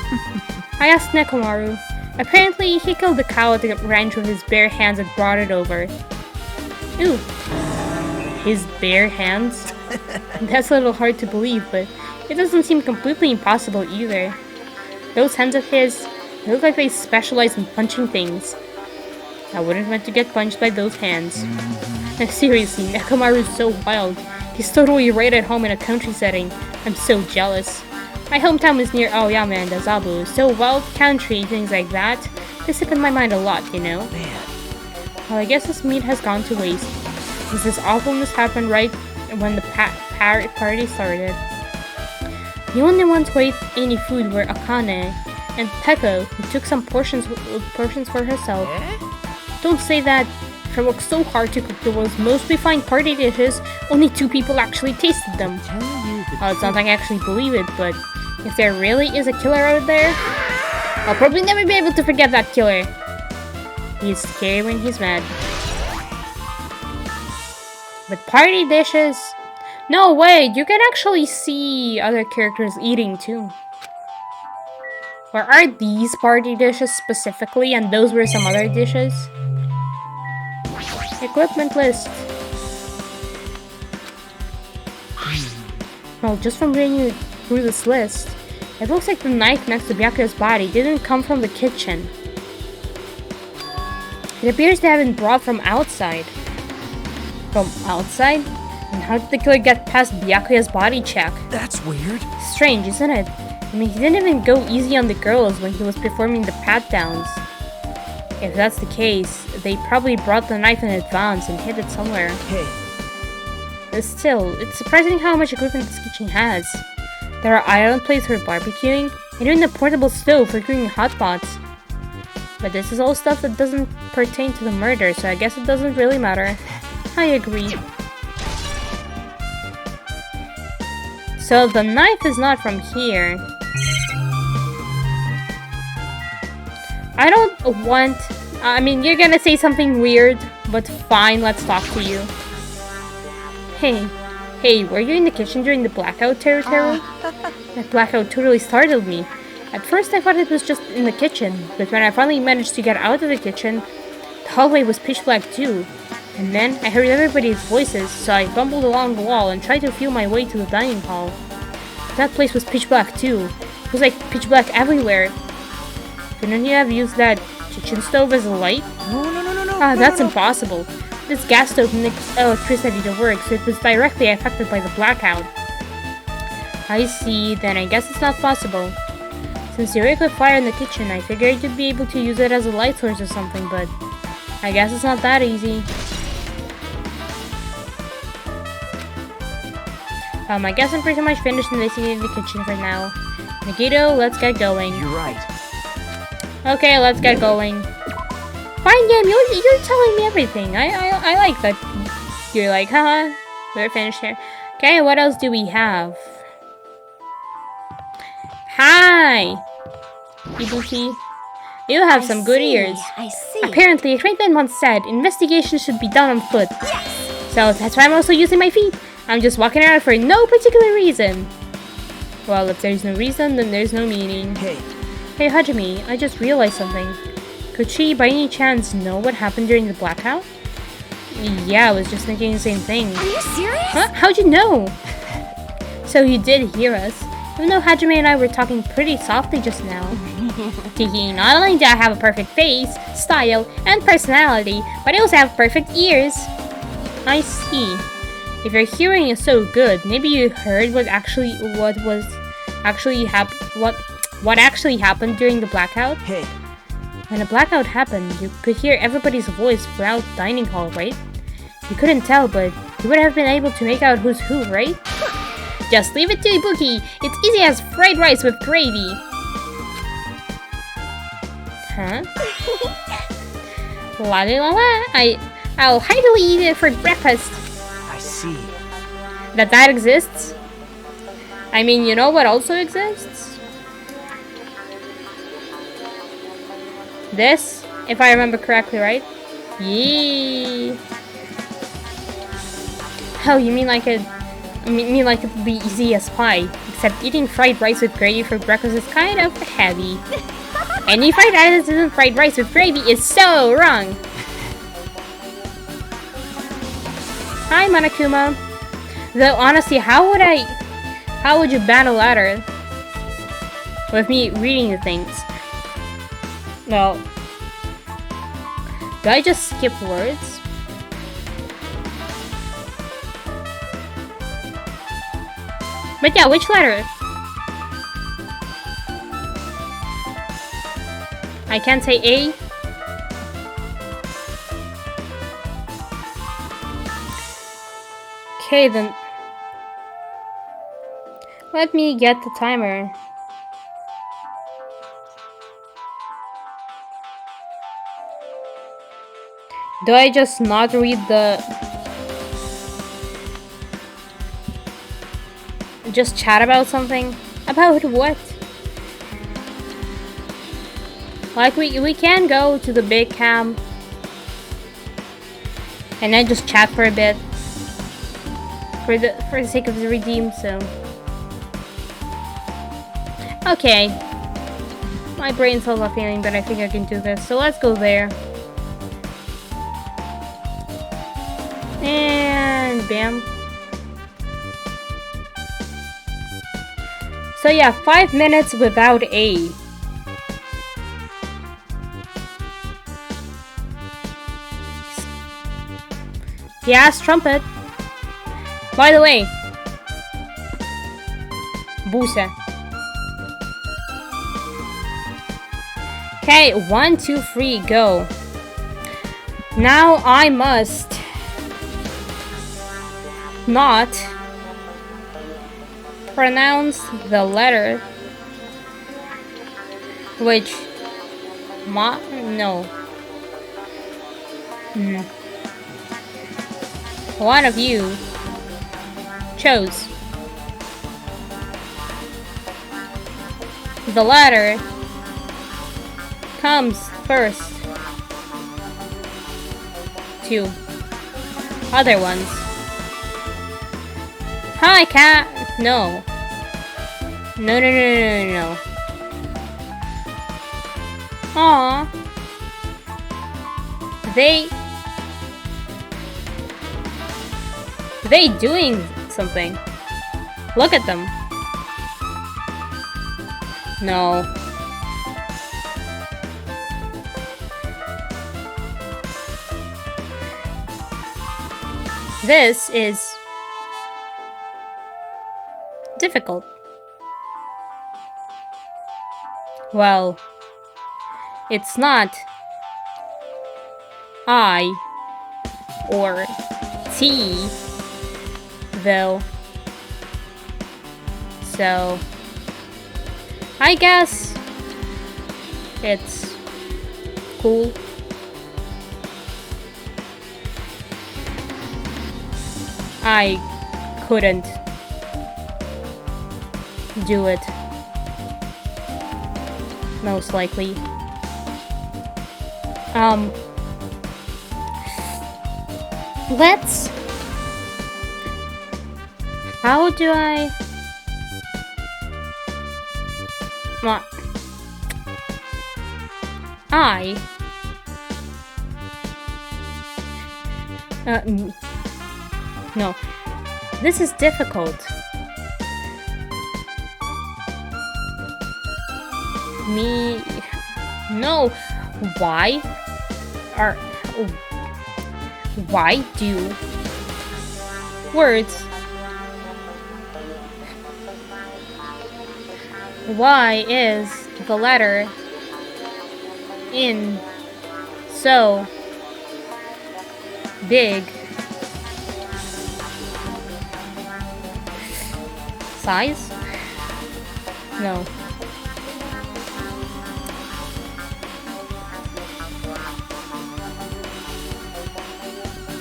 I asked Nekomaru. Apparently, he killed the cow at the ranch with his bare hands and brought it over. Ooh. His bare hands? That's a little hard to believe, but it doesn't seem completely impossible either. Those hands of his, they look like they specialize in punching things. I wouldn't want to get punched by those hands. Seriously, Nekomaru's so wild. He's totally right at home in a country setting. I'm so jealous. My hometown is near Aoyama and Azabu, so wild country, things like that, they slip in my mind a lot, you know? Man. Well, I guess this meat has gone to waste. Because this awfulness happened right when the party started. The only ones who ate any food were Akane and Peko, who took some portions for herself. Don't say that. If I worked so hard to cook the world's most refined party dishes, only 2 people actually tasted them. Well, it's not like I actually believe it, but if there really is a killer out there, I'll probably never be able to forget that killer. He's scary when he's mad. But party dishes? No way, you can actually see other characters eating too. Or are these party dishes specifically and those were some other dishes? Equipment list. Well, just from reading through this list, it looks like the knife next to Byakuya's body didn't come from the kitchen. It appears to have been brought from outside. From outside? And how did the killer get past Byakuya's body check? That's weird. Strange, isn't it? I mean, he didn't even go easy on the girls when he was performing the pat-downs. If that's the case, they probably brought the knife in advance and hid it somewhere. Hey. Still, it's surprising how much equipment this kitchen has. There are island plates for barbecuing, and even a portable stove for cooking hot pots. But this is all stuff that doesn't pertain to the murder, so I guess it doesn't really matter. I agree. So the knife is not from here. I don't want... I mean, you're gonna say something weird, but fine, let's talk to you. Hey, were you in the kitchen during the blackout, Teru? That blackout totally startled me. At first I thought it was just in the kitchen, but when I finally managed to get out of the kitchen, the hallway was pitch black too. And then I heard everybody's voices, so I fumbled along the wall and tried to feel my way to the dining hall. That place was pitch black too. It was like pitch black everywhere. Couldn't you have used that kitchen stove as a light? No. That's impossible. This gas stove needs electricity to work, so it was directly affected by the blackout. I see, then I guess it's not possible. Since you work with fire in the kitchen, I figured you'd be able to use it as a light source or something, but I guess it's not that easy. I guess I'm pretty much finished investigating the kitchen for now. Nagito, let's get going. You're right. Okay, let's get going. Fine game, you're telling me everything. I like that. You're like, haha, we're finished here. Okay, what else do we have? Hi! Ibuki. You have some good ears. I see. Apparently, a great man once said, investigation should be done on foot. Yes. So that's why I'm also using my feet. I'm just walking around for no particular reason. Well, if there's no reason, then there's no meaning. Hey, Hajime, I just realized something. Could she, by any chance, know what happened during the blackout? Yeah, I was just thinking the same thing. Are you serious? Huh? How'd you know? So you did hear us. Even though Hajime and I were talking pretty softly just now. Kiki, not only do I have a perfect face, style, and personality, but I also have perfect ears. I see. If your hearing is so good, maybe you heard what actually happened during the blackout? hey. When a blackout happened, you could hear everybody's voice throughout the dining hall, right? You couldn't tell, but you would have been able to make out who's who, right? Just leave it to Ibuki. It's easy as fried rice with gravy. Huh? La la la. I'll heartily eat it for breakfast. I see. That exists? I mean, you know what also exists? This, if I remember correctly, right? Yee. Oh, you mean like a mean like it would be easy as pie. Except eating fried rice with gravy for breakfast is kind of heavy. Any fried rice that isn't fried rice with gravy is so wrong! Hi, Monokuma. Though honestly, how would you ban a ladder? With me reading the things. No. Do I just skip words? But yeah, which letter? I can't say A. Okay then. Let me get the timer. Do I just not read the... Just chat about something? About what? Like we can go to the big camp and then just chat for a bit for the sake of the redeem, so okay. My brain cells are failing, but I think I can do this, so let's go there. And bam. So yeah, 5 minutes without A. Yes, trumpet. By the way, Busa. Okay, 1, 2, 3, go. Now I must not pronounce the letter which one of you chose. The letter comes first to other ones. Hi, cat. No. No. Aww. They doing something. Look at them. No. This is difficult. Well, it's not I or T though, so I guess it's cool. I couldn't do it, most likely. Let's... How do I... What? No. This is difficult. No. Why do words... Why is the letter in so big size? No.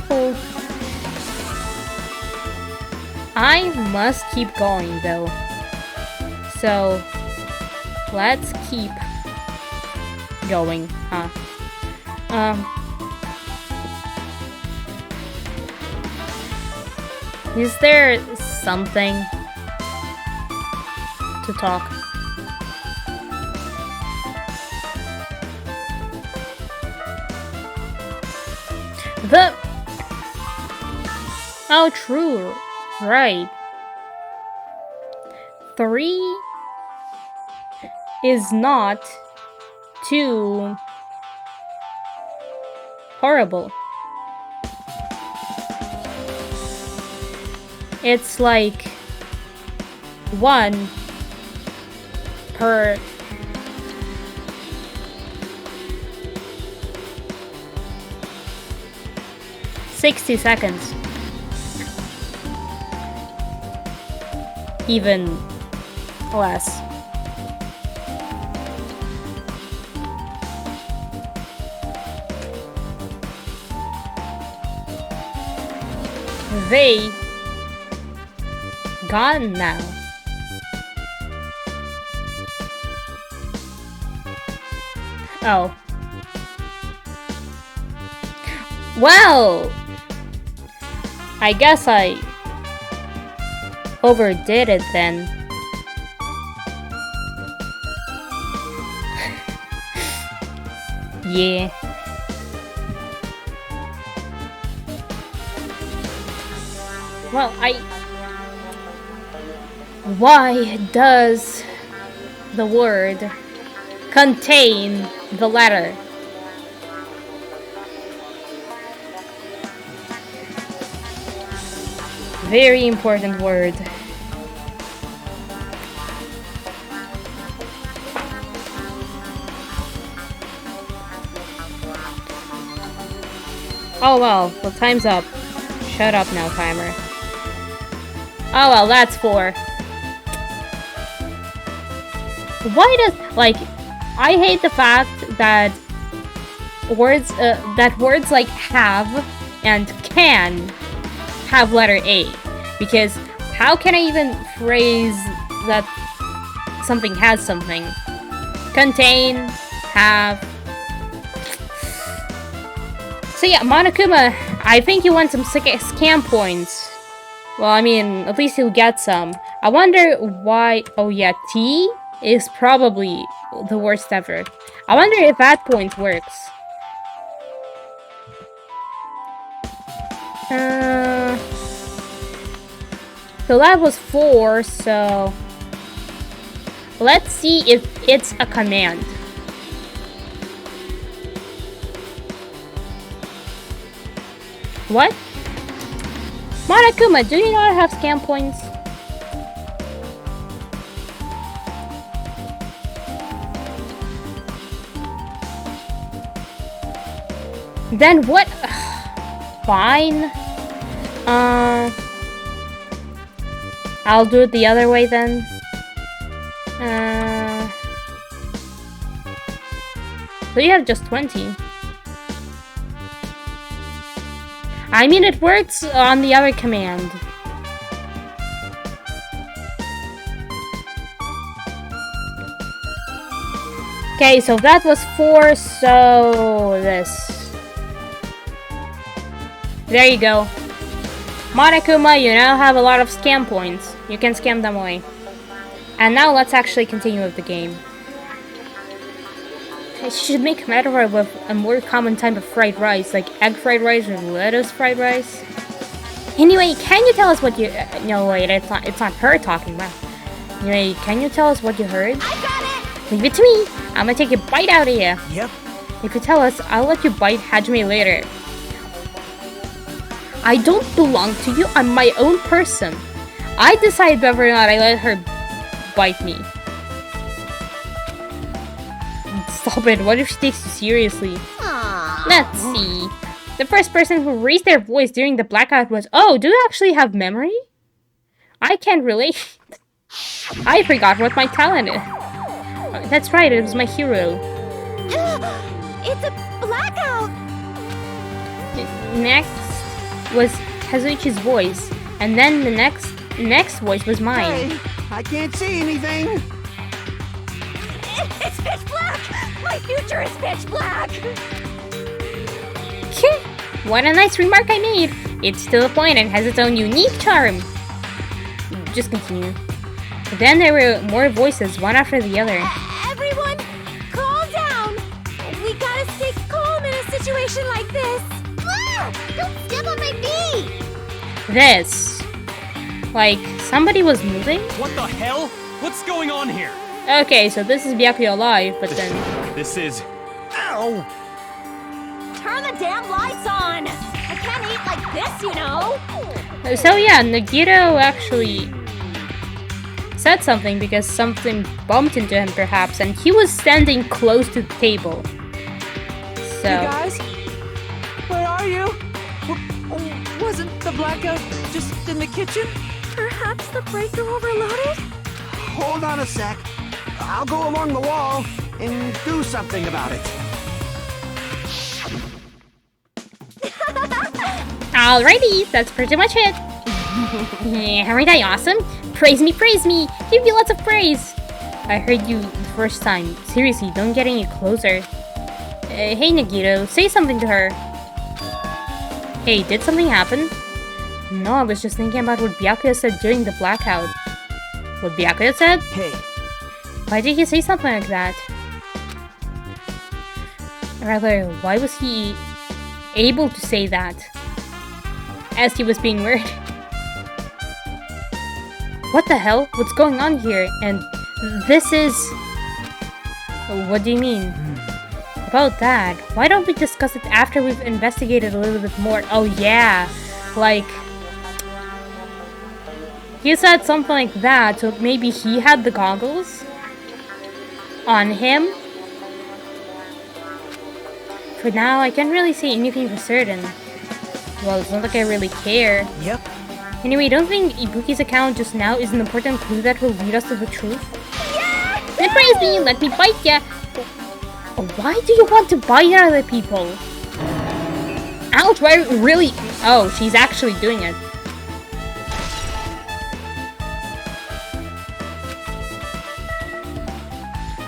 Oh. I must keep going though. So let's keep going, huh? Is there something to talk. Oh, true. Right. 3 is not too horrible. It's like 1 per 60 seconds. Even less. They gone now. Oh. Well, I guess I overdid it then. Yeah. Well, why does the word contain the letter? Very important word. Oh well, time's up. Shut up now, timer. Oh well, that's 4. Why does, like, I hate the fact that words like have and can have letter A, because how can I even phrase that something has something? Contain, have. So yeah, Monokuma, I think you want some scam points. Well, I mean, at least you'll get some. I wonder why. Oh yeah, T is probably the worst ever. I wonder if that point works. So that was 4, so let's see if it's a command. What? Monokuma, do you not have scam points? Then what? Fine. I'll do it the other way then. So you have just 20. I mean, it works on the other command. Okay, so that was 4, so this. There you go. Monokuma, you now have a lot of scam points. You can scam them away. And now let's actually continue with the game. I should make a metaphor with a more common type of fried rice, like egg fried rice or lettuce fried rice. Anyway, can you tell us what you... no, wait, it's not her talking about. Anyway, can you tell us what you heard? I got it! Leave it to me! I'm gonna take a bite out of you. Yep. If you tell us, I'll let you bite Hajime later. I don't belong to you, I'm my own person. I decide whether or not I let her bite me. Stop it, what if she takes you seriously? Aww. Let's see. The first person who raised their voice during the blackout was... Oh, do you actually have memory? I can't relate. I forgot what my talent is. That's right, it was my hero. It's a blackout! Next was Kazuichi's voice, and then the next voice was mine. Hey, I can't see anything. It's pitch black! My future is pitch black! What a nice remark I made! It's to the point and has its own unique charm. just continue. Then there were more voices, one after the other. Everyone, calm down. We gotta stay calm in a situation like this. Ah, don't step on my knee. This. Like, somebody was moving? What the hell? What's going on here? Okay, so this is Byakuya Live, but then... This is... Ow! Turn the damn lights on. I can't eat like this, you know. So yeah, Nagito actually said something because something bumped into him perhaps, and he was standing close to the table. So... You guys? Where are you? Wasn't the blackout just in the kitchen? Perhaps the breaker overloaded? Hold on a sec. I'll go along the wall and do something about it. Alrighty, that's pretty much it. Yeah, aren't I awesome? Praise me, give me lots of praise. I heard you the first time. Seriously, don't get any closer. Hey Nagito, say something to her. Hey, did something happen? No, I was just thinking about what Byakuya said during the blackout. What Byakuya said? Hey, Why did he say something like that? Rather, why was he able to say that? As he was being weird. What the hell? What's going on here? And this is... What do you mean? About that, why don't we discuss it after we've investigated a little bit more? Oh yeah, like... He said something like that, so maybe he had the goggles on him? For now, I can't really say anything for certain. Well, it's not like I really care. yep. Anyway, don't think Ibuki's account just now is an important clue that will lead us to the truth? Yeah! Then praise me, let me bite ya! Why do you want to bite other people? Ouch, why really? Oh, she's actually doing it.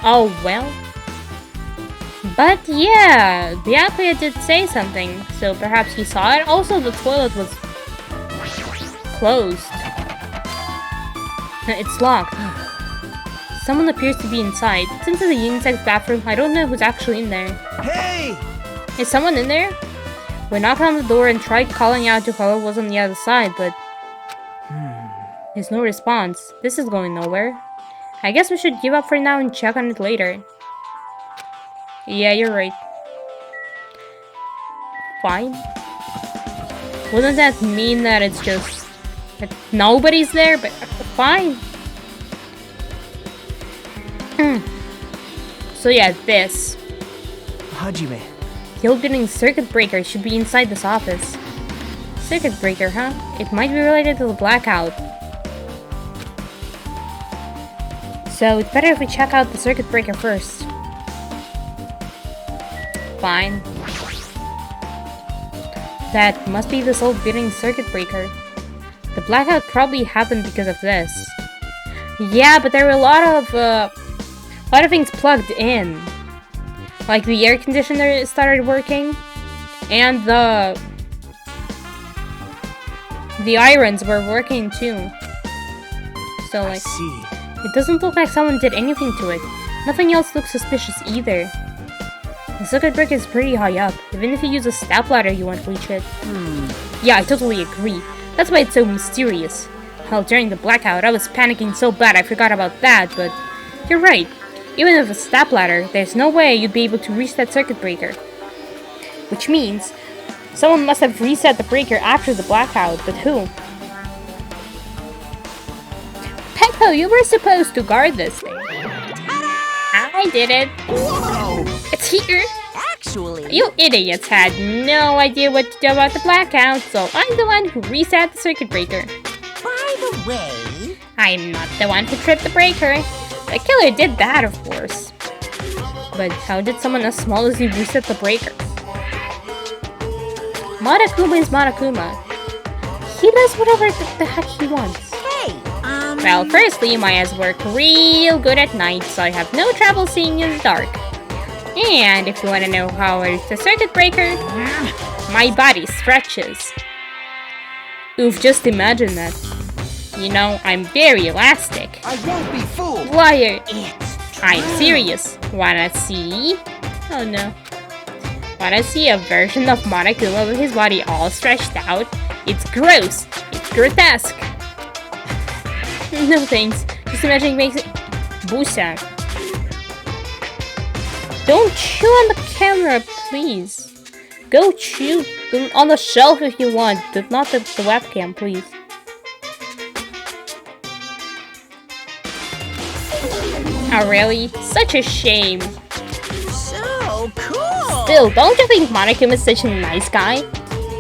Oh, well. But yeah, Byakuya did say something, so perhaps he saw it. Also, the toilet was closed. It's locked. Someone appears to be inside. Since it's a unisex bathroom, I don't know who's actually in there. Hey! Is someone in there? We knocked on the door and tried calling out to whoever was on the other side, but... There's no response. This is going nowhere. I guess we should give up for now and check on it later. Yeah, you're right. Fine. Wouldn't that mean that it's just... that nobody's there? But fine. So yeah, this. Hajime. The old building circuit breaker should be inside this office. Circuit breaker, huh? It might be related to the blackout. So it's better if we check out the circuit breaker first. Fine. That must be this old building circuit breaker. The blackout probably happened because of this. Yeah, but there were a lot of things plugged in. Like the air conditioner started working, and the irons were working too. So like, See. it doesn't look like someone did anything to it. Nothing else looks suspicious either. The circuit breaker is pretty high up. Even if you use a stepladder, you won't reach it. Yeah, I totally agree. That's why it's so mysterious. Well, during the blackout, I was panicking so bad I forgot about that, but you're right. Even with a stepladder, there's no way you'd be able to reach that circuit breaker. Which means, someone must have reset the breaker after the blackout, but who? Pekko, you were supposed to guard this thing. I did it. Whoa! It's here. Actually, You idiots had no idea what to do about the blackout, so I'm the one who reset the circuit breaker. by the way, I'm not the one who tripped the breaker. The killer did that, of course. But how did someone as small as you reset the breaker? Monokuma is Monokuma. He does whatever the heck he wants. hey, Well, firstly, my eyes work real good at night, so I have no trouble seeing in the dark. And if you want to know how I reach the circuit breaker, my body stretches. Oof, just imagine that. You know, I'm very elastic. I won't be fooled. Liar. I'm serious. Wanna see? Oh no. Wanna see a version of Monokuma with his body all stretched out? It's gross. It's grotesque. No thanks. Just imagining makes it... Busa. Don't chew on the camera, please. Go chew on the shelf if you want, but not the webcam, please. Oh really? Such a shame. So cool! Still, don't you think Monokuma is such a nice guy?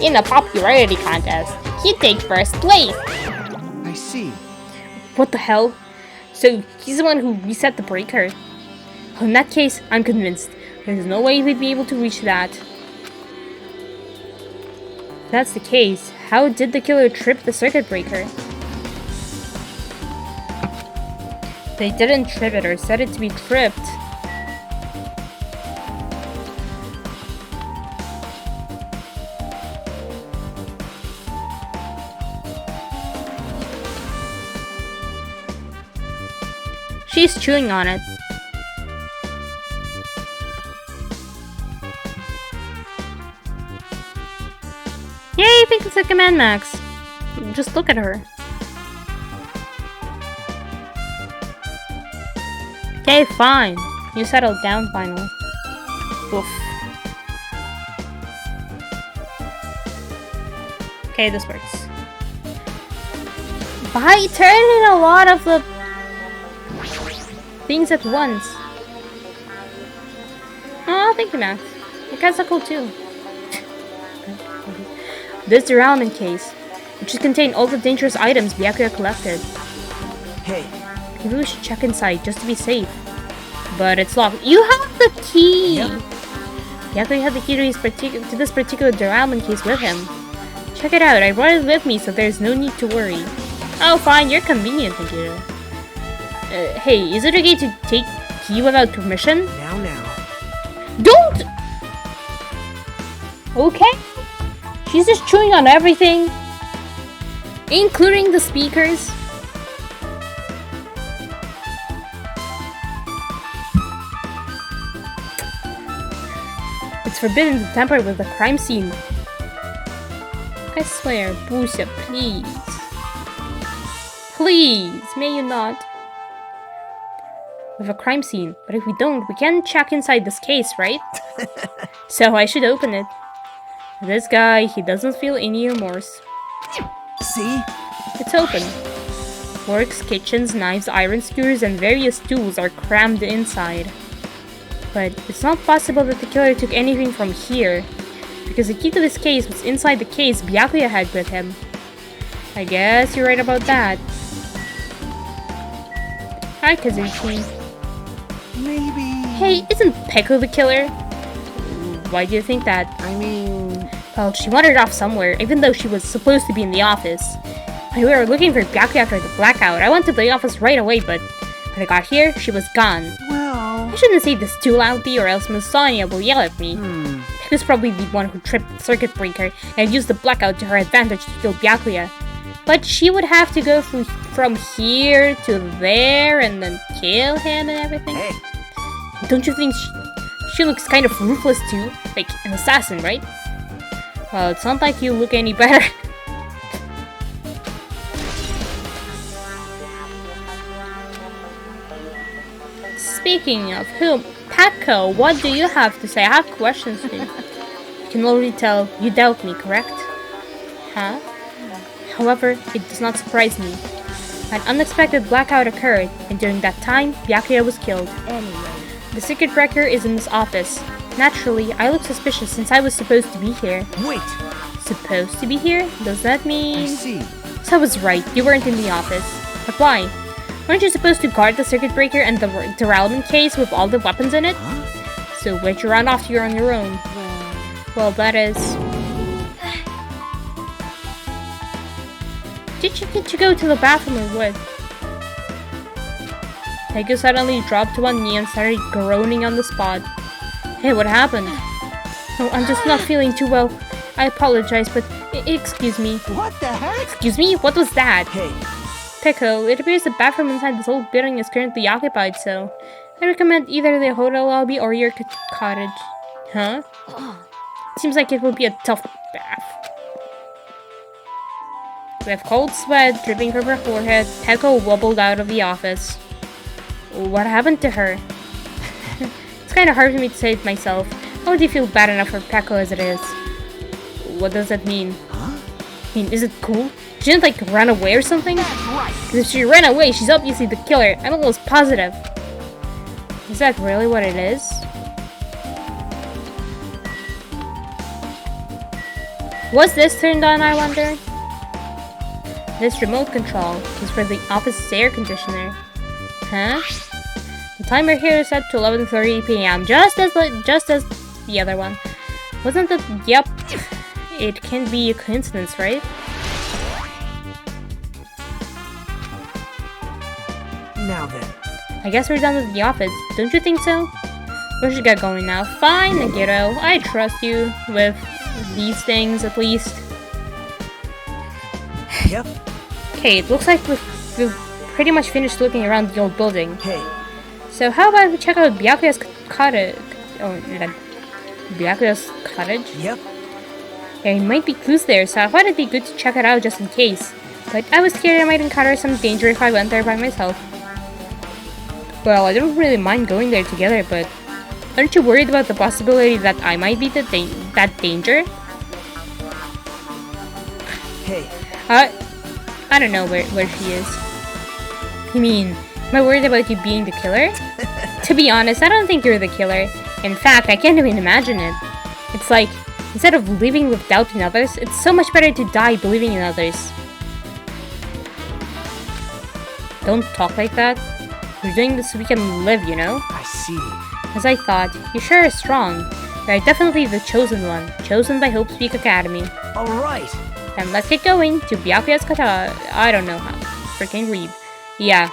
In a popularity contest, he'd take first place. I see. What the hell? So, he's the one who reset the breaker. In that case, I'm convinced. There's no way we'd be able to reach that. If that's the case, how did the killer trip the circuit breaker? They didn't trip it or set it to be tripped. She's chewing on it. Yay, I think it's a command max. Just look at her. Okay, fine. You settled down finally. Oof. Okay, this works. By turning a lot of the things at once. Oh, thank you, Max. Your guys are cool too. This is the ramen case, which should contain all the dangerous items Byakuya collected. Hey, Maybe we should check inside just to be safe. But it's locked. You have the key! Yep. Byakuya had the key to this particular ramen case with him. Check it out, I brought it with me so there's no need to worry. Oh fine, you're convenient, computer. Hey, is it okay to take key without permission? now. Don't! Okay. She's just chewing on everything. Including the speakers. It's forbidden to tamper with the crime scene. I swear, Busa, please. Please, may you not? With a crime scene, but if we don't, we can't check inside this case, right? So I should open it. This guy, he doesn't feel any remorse. See? It's open. Forks, kitchens, knives, iron skewers, and various tools are crammed inside. But it's not possible that the killer took anything from here, because the key to this case was inside the case Byakuya had with him. I guess you're right about that. Hi, Kazuchi. Maybe... Hey, isn't Peko the killer? Why do you think that? I mean... Well, she wandered off somewhere, even though she was supposed to be in the office. When we were looking for Byakuya after the blackout, I went to the office right away, but when I got here, she was gone. Well... I shouldn't say this too loudly, or else Miss Sonia will yell at me. Peku's probably the one who tripped the circuit breaker and used the blackout to her advantage to kill Byakuya. But she would have to go from here to there and then kill him and everything. Hey. Don't you think she looks kind of ruthless too? Like an assassin, right? Well, it's not like you look any better. Speaking of whom, Peko, what do you have to say? I have questions for you. I can already tell you doubt me, correct? Huh? However, it does not surprise me. An unexpected blackout occurred, and during that time, Byakuya was killed. Anyway, the circuit breaker is in this office. Naturally, I look suspicious since I was supposed to be here. Wait! Supposed to be here? Does that I mean... see. So I was right, you weren't in the office. But why? Weren't you supposed to guard the circuit breaker and the derailment case with all the weapons in it? Huh? So where'd you run off to on your own? Well, that is... Did you go to the bathroom or what? Pegu suddenly dropped to one knee and started groaning on the spot. Hey, what happened? Oh, I'm just not feeling too well. I apologize, but excuse me. What the heck? Excuse me? What was that? Hey, Pico, it appears the bathroom inside this old building is currently occupied, so I recommend either the hotel lobby or your cottage. Huh? Seems like it will be a tough bath. With cold sweat dripping from her forehead, Pico wobbled out of the office. What happened to her? It's kind of hard for me to say it myself. I already feel bad enough for Pico as it is. What does that mean? Huh? I mean, is it cool? She didn't, like, run away or something? That's right. Because if she ran away, she's obviously the killer. I'm almost positive. Is that really what it is? Was this turned on, I wonder? This remote control is for the office's air conditioner. Huh? The timer here is set to 11:30 p.m. just as the other one. Wasn't it? Yep. It can be a coincidence, right? Now then. I guess we're done with the office. Don't you think so? We should get going now. Fine, Nagito. I trust you with these things, at least. Yep. Okay, it looks like we've pretty much finished looking around the old building. Hey. So how about we check out Byakuya's cottage? Oh, Byakuya's cottage? Yep. There might be clues there, so I thought it'd be good to check it out just in case. But I was scared I might encounter some danger if I went there by myself. Well, I don't really mind going there together, but aren't you worried about the possibility that I might be that danger? Hey. I don't know where she is. You mean, am I worried about you being the killer? To be honest, I don't think you're the killer. In fact, I can't even imagine it. It's like, instead of living with doubt in others, it's so much better to die believing in others. Don't talk like that. We're doing this so we can live, you know? I see. As I thought, you sure are strong. You're definitely the chosen one, chosen by Hope Speak Academy. Alright. And let's get going to Byakuya's kata. I don't know how. Freaking read. Yeah.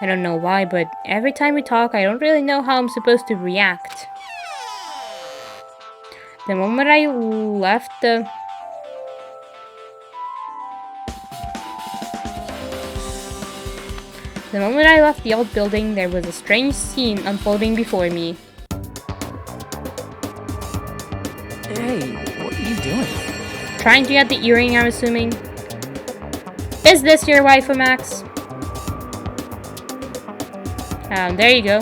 I don't know why, but every time we talk, I don't really know how I'm supposed to react. The moment I left the... The moment I left the old building, there was a strange scene unfolding before me. Hey, what are you doing? Trying to get the earring, I'm assuming. Is this your waifu, Max? There you go.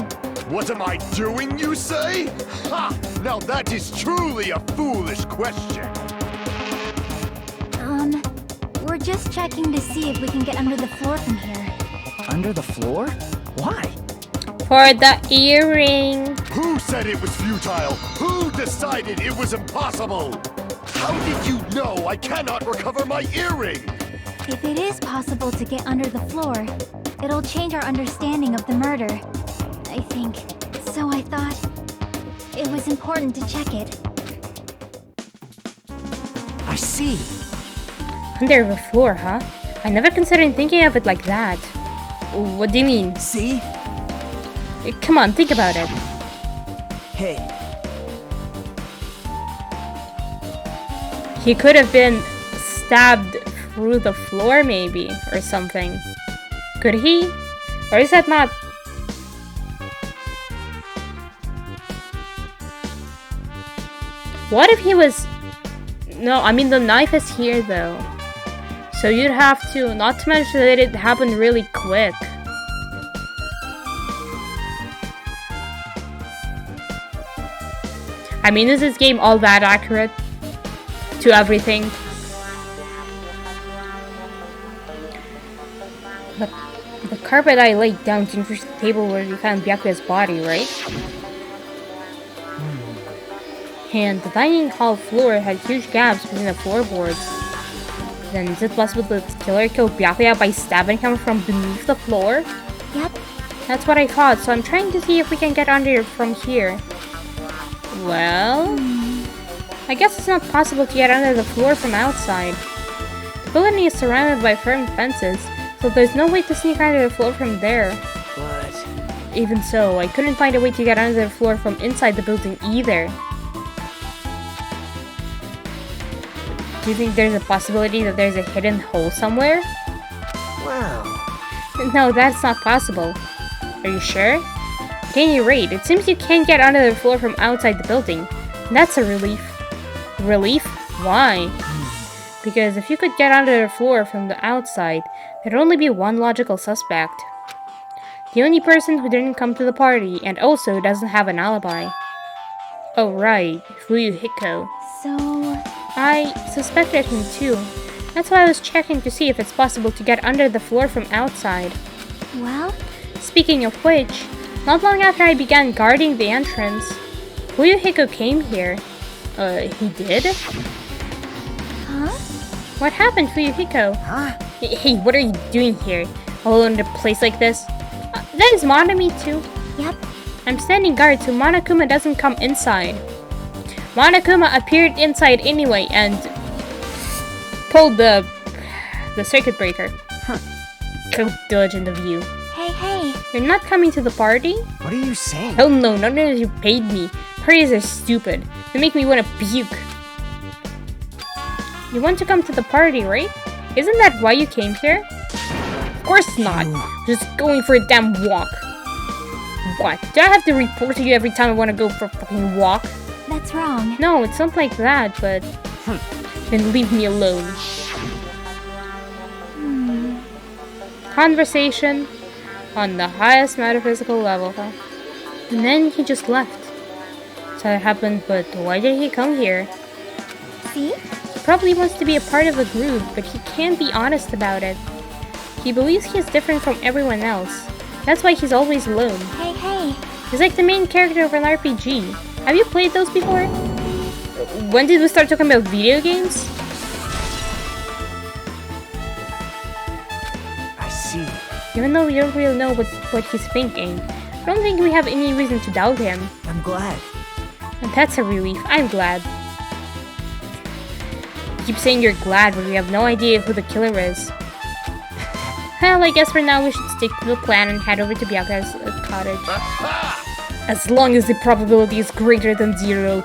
What am I doing, you say? Ha! Now that is truly a foolish question. We're just checking to see if we can get under the floor from here. Under the floor? Why? For the earring. Who said it was futile? Who decided it was impossible? How did you know I cannot recover my earring? If it is possible to get under the floor, it'll change our understanding of the murder, I think. So I thought it was important to check it. I see. Under the floor, huh? I never considered thinking of it like that. What do you mean? See? Come on, think about it. Hey. He could have been stabbed through the floor, maybe, or something. Could he? Or is that not? What if he was... No, I mean the knife is here though. So you'd have to, not to mention that it happened really quick. I mean, is this game all that accurate to everything? But the carpet I laid down to reach the table where we found Byakuya's body, right? And the dining hall floor had huge gaps between the floorboards. Then is it possible that the killer killed Byakuya by stabbing him from beneath the floor? Yep. That's what I thought, so I'm trying to see if we can get under from here. Well, I guess it's not possible to get under the floor from outside. The building is surrounded by firm fences, so there's no way to sneak under the floor from there. But... Even so, I couldn't find a way to get under the floor from inside the building either. Do you think there's a possibility that there's a hidden hole somewhere? Well... No, that's not possible. Are you sure? At any rate, it seems you can't get onto the floor from outside the building. That's a relief. Relief? Why? Because if you could get onto the floor from the outside, there'd only be one logical suspect. The only person who didn't come to the party and also doesn't have an alibi. Oh right, Fuyuhiko. So... I suspected him too. That's why I was checking to see if it's possible to get under the floor from outside. well, Speaking of which, not long after I began guarding the entrance, Fuyuhiko came here. He did? huh? What happened, Fuyuhiko? Huh? Hey, what are you doing here? Alone in a place like this? That is Monami too. Yep. I'm standing guard so Monokuma doesn't come inside. Monokuma appeared inside anyway and pulled the circuit breaker. Huh. How diligent of you. Hey. You're not coming to the party? What are you saying? Hell no, not unless you paid me. Parties are stupid. They make me want to puke. You want to come to the party, right? Isn't that why you came here? Of course not. Just going for a damn walk. What? Do I have to report to you every time I want to go for a fucking walk? That's wrong. No, it's not like that, but... Then leave me alone. Conversation on the highest metaphysical level, huh? And then he just left. So that happened, but why did he come here? See? He probably wants to be a part of a group, but he can't be honest about it. He believes he's different from everyone else. That's why he's always alone. Hey. He's like the main character of an RPG. Have you played those before? When did we start talking about video games? I see. Even though we don't really know what he's thinking, I don't think we have any reason to doubt him. I'm glad. And that's a relief. I'm glad. You keep saying you're glad, but we have no idea who the killer is. Well, I guess for now we should stick to the plan and head over to Byakuya's cottage. As long as the probability is greater than 0,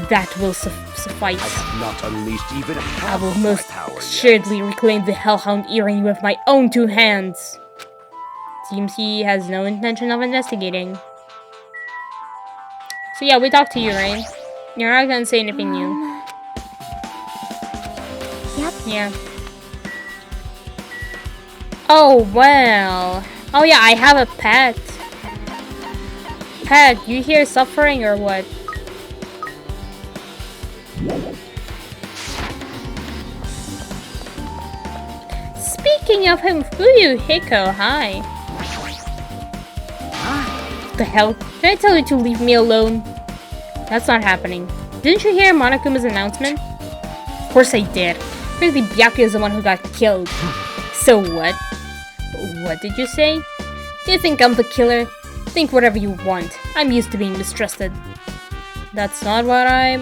that will suffice. I have not unleashed even I half will of my most power yet. assuredly reclaim the Hellhound earring with my own 2 hands. Seems he has no intention of investigating. So yeah, we talked to you, right? You're not gonna say anything new. Yep. Yeah. Oh, well. Oh yeah, I have a pet. Pet, you here suffering or what? Speaking of him, Fuyuhiko, hi. What the hell? Did I tell you to leave me alone? That's not happening. Didn't you hear Monokuma's announcement? Of course I did. Really, Byakuya is the one who got killed. So what? What did you say? Do you think I'm the killer? Think whatever you want. I'm used to being mistrusted. That's not what I'm...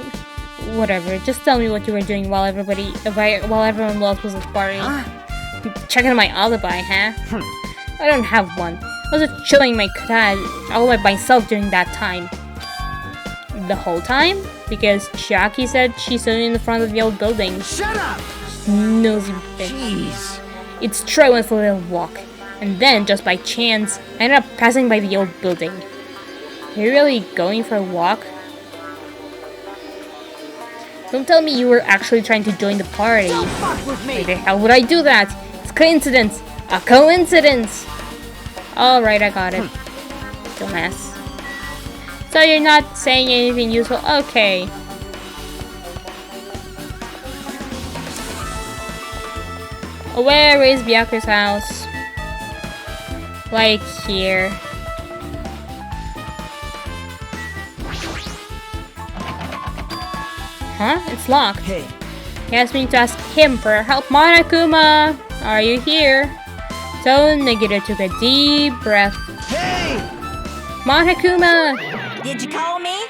Whatever, just tell me what you were doing while everyone else was at the party. Checking my alibi, huh? I don't have one. I was just chilling my cottage all by myself during that time. The whole time? Because Chiaki said she saw you in the front of the old building. Shut up! Nosy bitch. Jeez. It's true, I went for a little walk. And then, just by chance, I ended up passing by the old building. You're really going for a walk? Don't tell me you were actually trying to join the party. Don't fuck with Why me! the hell would I do that? It's coincidence! A coincidence! Alright, I got it. Dumbass. So you're not saying anything useful? Okay. Where is Byakuya's house? Like here. Huh? It's locked. Hey, He asked me to ask him for help. Monokuma! Are you here? So Nagito took a deep breath. hey! Monokuma! Did you call me?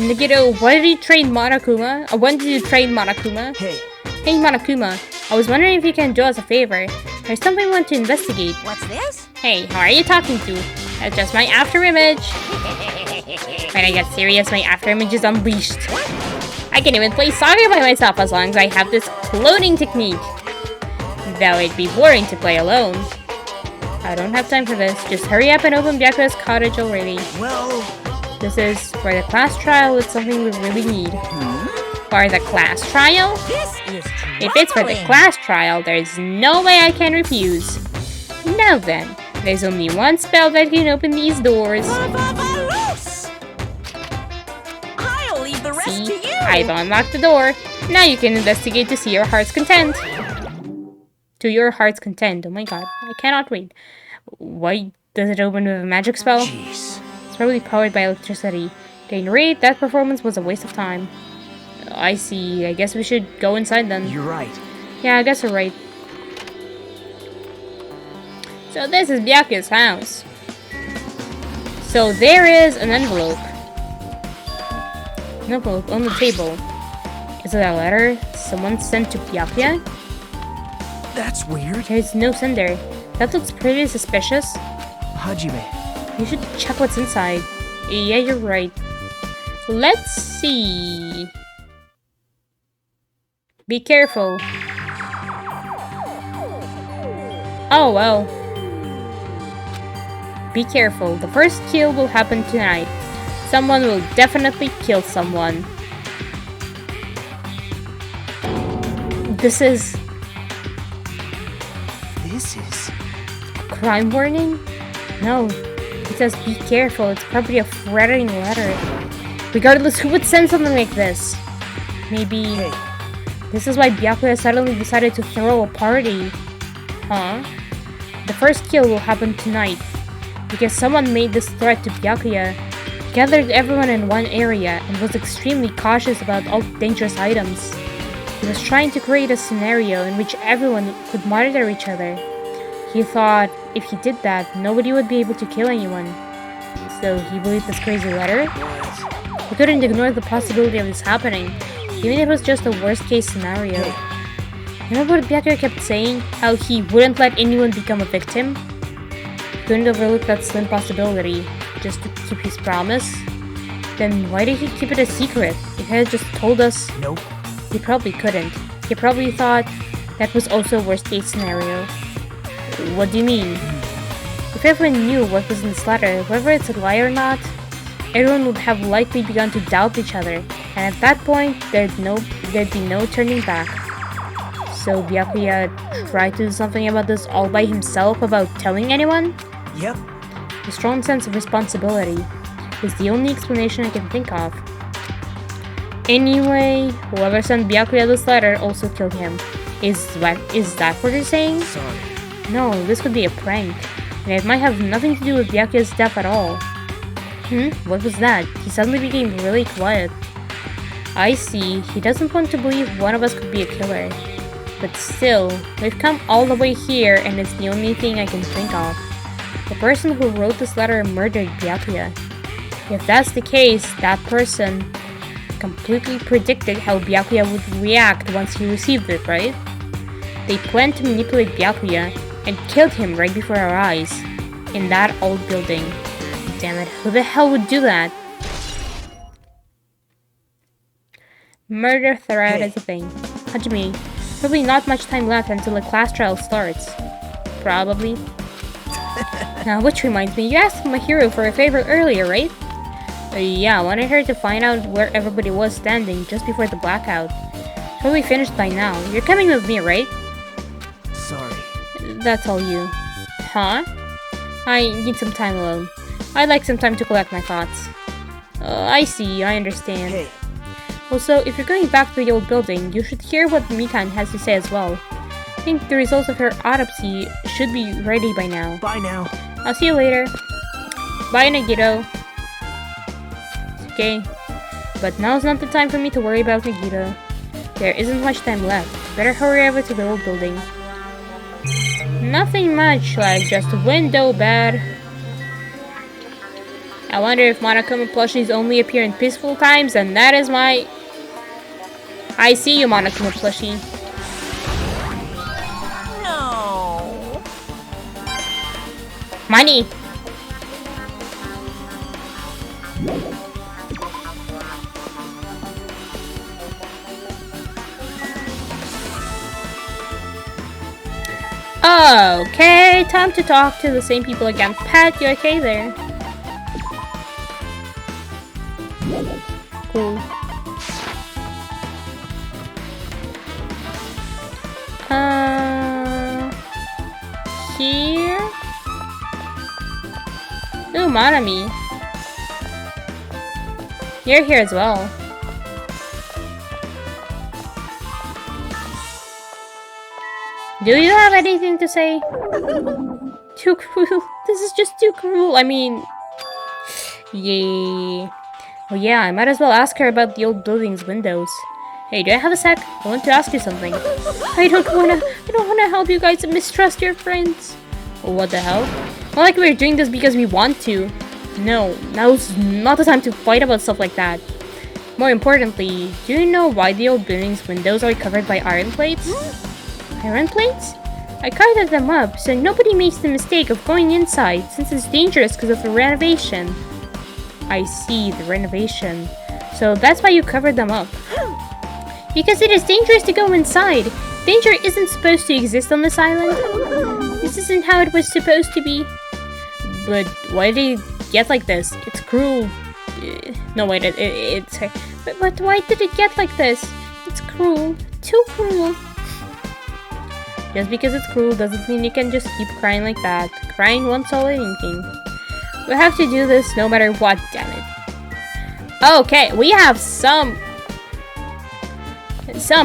Nagito, why did you trade Monokuma? When did you trade Monokuma? Hey, Hey Monokuma, I was wondering if you can do us a favor. There's something I want to investigate. What's this? Hey, who are you talking to? That's just my after image. When I get serious, my after image is unleashed. I can even play soccer by myself as long as I have this cloning technique. Though it'd be boring to play alone. I don't have time for this. Just hurry up and open Byakuya's cottage already. Well, This is for the class trial. It's something we really need. For the class trial? If it's for the class trial, there's no way I can refuse. Now then, there's only one spell that can open these doors. I'll leave the rest See, to you. I've unlocked the door. Now you can investigate to see your heart's content. To your heart's content. Oh my god, I cannot read. Why does it open with a magic spell? jeez. It's probably powered by electricity. Didn't read, that performance was a waste of time. I see. I guess we should go inside then. You're right. Yeah, I guess you're right. So this is Byakuya's house. So there is an envelope. An envelope on the table. Is it a letter someone sent to Byakuya? That's weird. There's no sender. That looks pretty suspicious. Hajime. You should check what's inside. Yeah, you're right. Let's see. Be careful. Oh well. Be careful. The first kill will happen tonight. Someone will definitely kill someone. This is a crime warning? No. It says be careful. It's probably a threatening letter. Regardless, who would send something like this? Maybe this is why Byakuya suddenly decided to throw a party. Huh? The first kill will happen tonight. Because someone made this threat to Byakuya, gathered everyone in one area, and was extremely cautious about all dangerous items. He was trying to create a scenario in which everyone could monitor each other. He thought if he did that, nobody would be able to kill anyone. So he believed this crazy letter? He couldn't ignore the possibility of this happening, even if it was just a worst-case scenario. Remember what Byakuya kept saying? How he wouldn't let anyone become a victim? He couldn't overlook that slim possibility, just to keep his promise? Then why did he keep it a secret? If he had just told us... Nope. He probably couldn't. He probably thought that was also a worst-case scenario. What do you mean? If everyone knew what was in this letter, whether it's a lie or not, everyone would have likely begun to doubt each other, and at that point, there'd be no turning back. So Byakuya tried to do something about this all by himself without telling anyone? Yep. A strong sense of responsibility is the only explanation I can think of. Anyway, whoever sent Byakuya this letter also killed him. Is that what you're saying? Sorry. No, this could be a prank, and it might have nothing to do with Byakuya's death at all. What was that? He suddenly became really quiet. I see, he doesn't want to believe one of us could be a killer. But still, we've come all the way here, and it's the only thing I can think of. The person who wrote this letter murdered Byakuya. If that's the case, that person completely predicted how Byakuya would react once he received it, right? They planned to manipulate Byakuya and killed him right before our eyes, in that old building. Damn it, who the hell would do that? Murder threat is a thing. Hajime, probably not much time left until the class trial starts. Probably. Which reminds me, you asked my hero for a favor earlier, right? Yeah, I wanted her to find out where everybody was standing just before the blackout. Probably finished by now. You're coming with me, right? Sorry. That's all you. Huh? I need some time alone. I'd like some time to collect my thoughts. I see, I understand. Hey. Also, if you're going back to the old building, you should hear what Mikan has to say as well. I think the results of her autopsy should be ready by now. Bye now. I'll see you later. Bye, Nagito. Okay, but now's not the time for me to worry about Nagito. There isn't much time left. Better hurry over to the old building. Nothing much, like just window bed. I wonder if Monokuma plushies only appear in peaceful times, and that is my... I see you, Monokuma plushie. No. Money! Okay, time to talk to the same people again. Pat, you okay there? Cool. Here? Ooh, Manami. You're here as well. Do you have anything to say? Too cruel. This is just too cruel. I mean... Yeah. Well, yeah, I might as well ask her about the old building's windows. Hey, do I have a sec? I want to ask you something. I don't wanna help you guys mistrust your friends. Well, what the hell? Not like we're doing this because we want to. No, now's not the time to fight about stuff like that. More importantly, do you know why the old building's windows are covered by iron plates? Iron plates? I covered them up so nobody makes the mistake of going inside since it's dangerous because of the renovation. I see, the renovation. So that's why you covered them up. Because it is dangerous to go inside. Danger isn't supposed to exist on this island. This isn't how it was supposed to be. But why did it get like this? It's cruel. No, wait, it's... But why did it get like this? It's cruel. Too cruel. Just because it's cruel doesn't mean you can just keep crying like that. Crying won't solve anything. We have to do this no matter what, damn it. Okay, we have some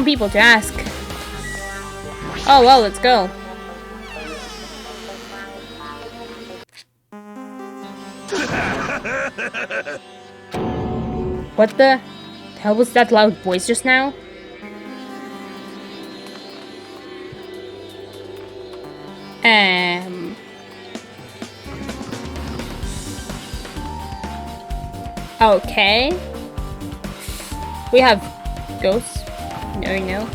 people to ask. Oh well, let's go. What the hell was that loud voice just now? Okay. We have ghosts. No.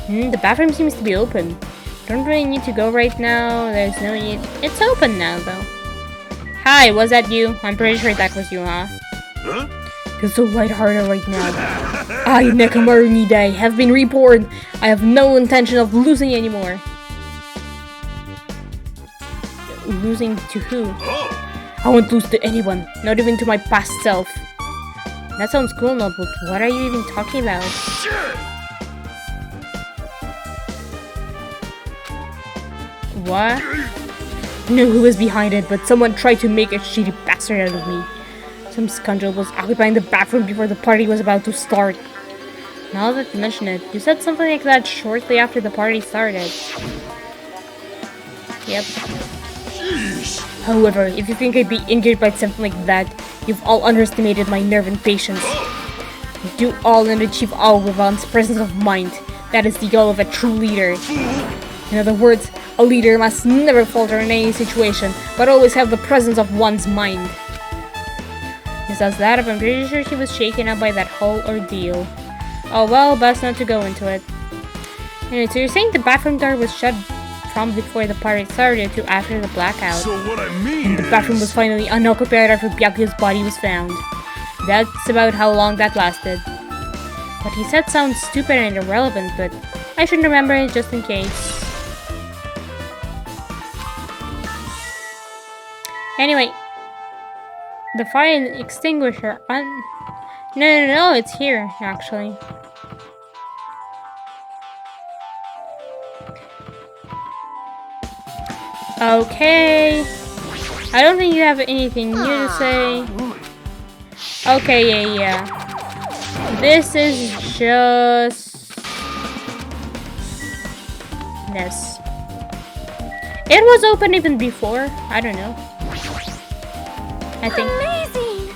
The bathroom seems to be open. Don't really need to go right now. There's no need. It's open now, though. Hi, was that you? I'm pretty sure that was you, huh? You're so lighthearted right now. I, Nekamaru Nidai, have been reborn. I have no intention of losing anymore. Losing to who? I won't lose to anyone, not even to my past self. That sounds cool, no, but what are you even talking about? What? I knew who was behind it, but someone tried to make a shitty bastard out of me. Some scoundrel was occupying the bathroom before the party was about to start. Now that you mention it, you said something like that shortly after the party started. Yep. However, if you think I'd be injured by something like that, you've all underestimated my nerve and patience. Do all and achieve all with one's presence of mind. That is the goal of a true leader. In other words, a leader must never falter in any situation, but always have the presence of one's mind. Besides that, I'm pretty sure she was shaken up by that whole ordeal. Oh well, best not to go into it. Anyway, so you're saying the bathroom door was shut from before the party started to after the blackout. So what I mean And the bathroom was finally unoccupied after Byakuya's body was found. That's about how long that lasted. What he said sounds stupid and irrelevant, but I should remember it just in case. Anyway, the fire extinguisher on... No, it's here, actually. Okay. I don't think you have anything new to say. Okay, yeah. This is just... this. It was open even before. I don't know. I think. Amazing!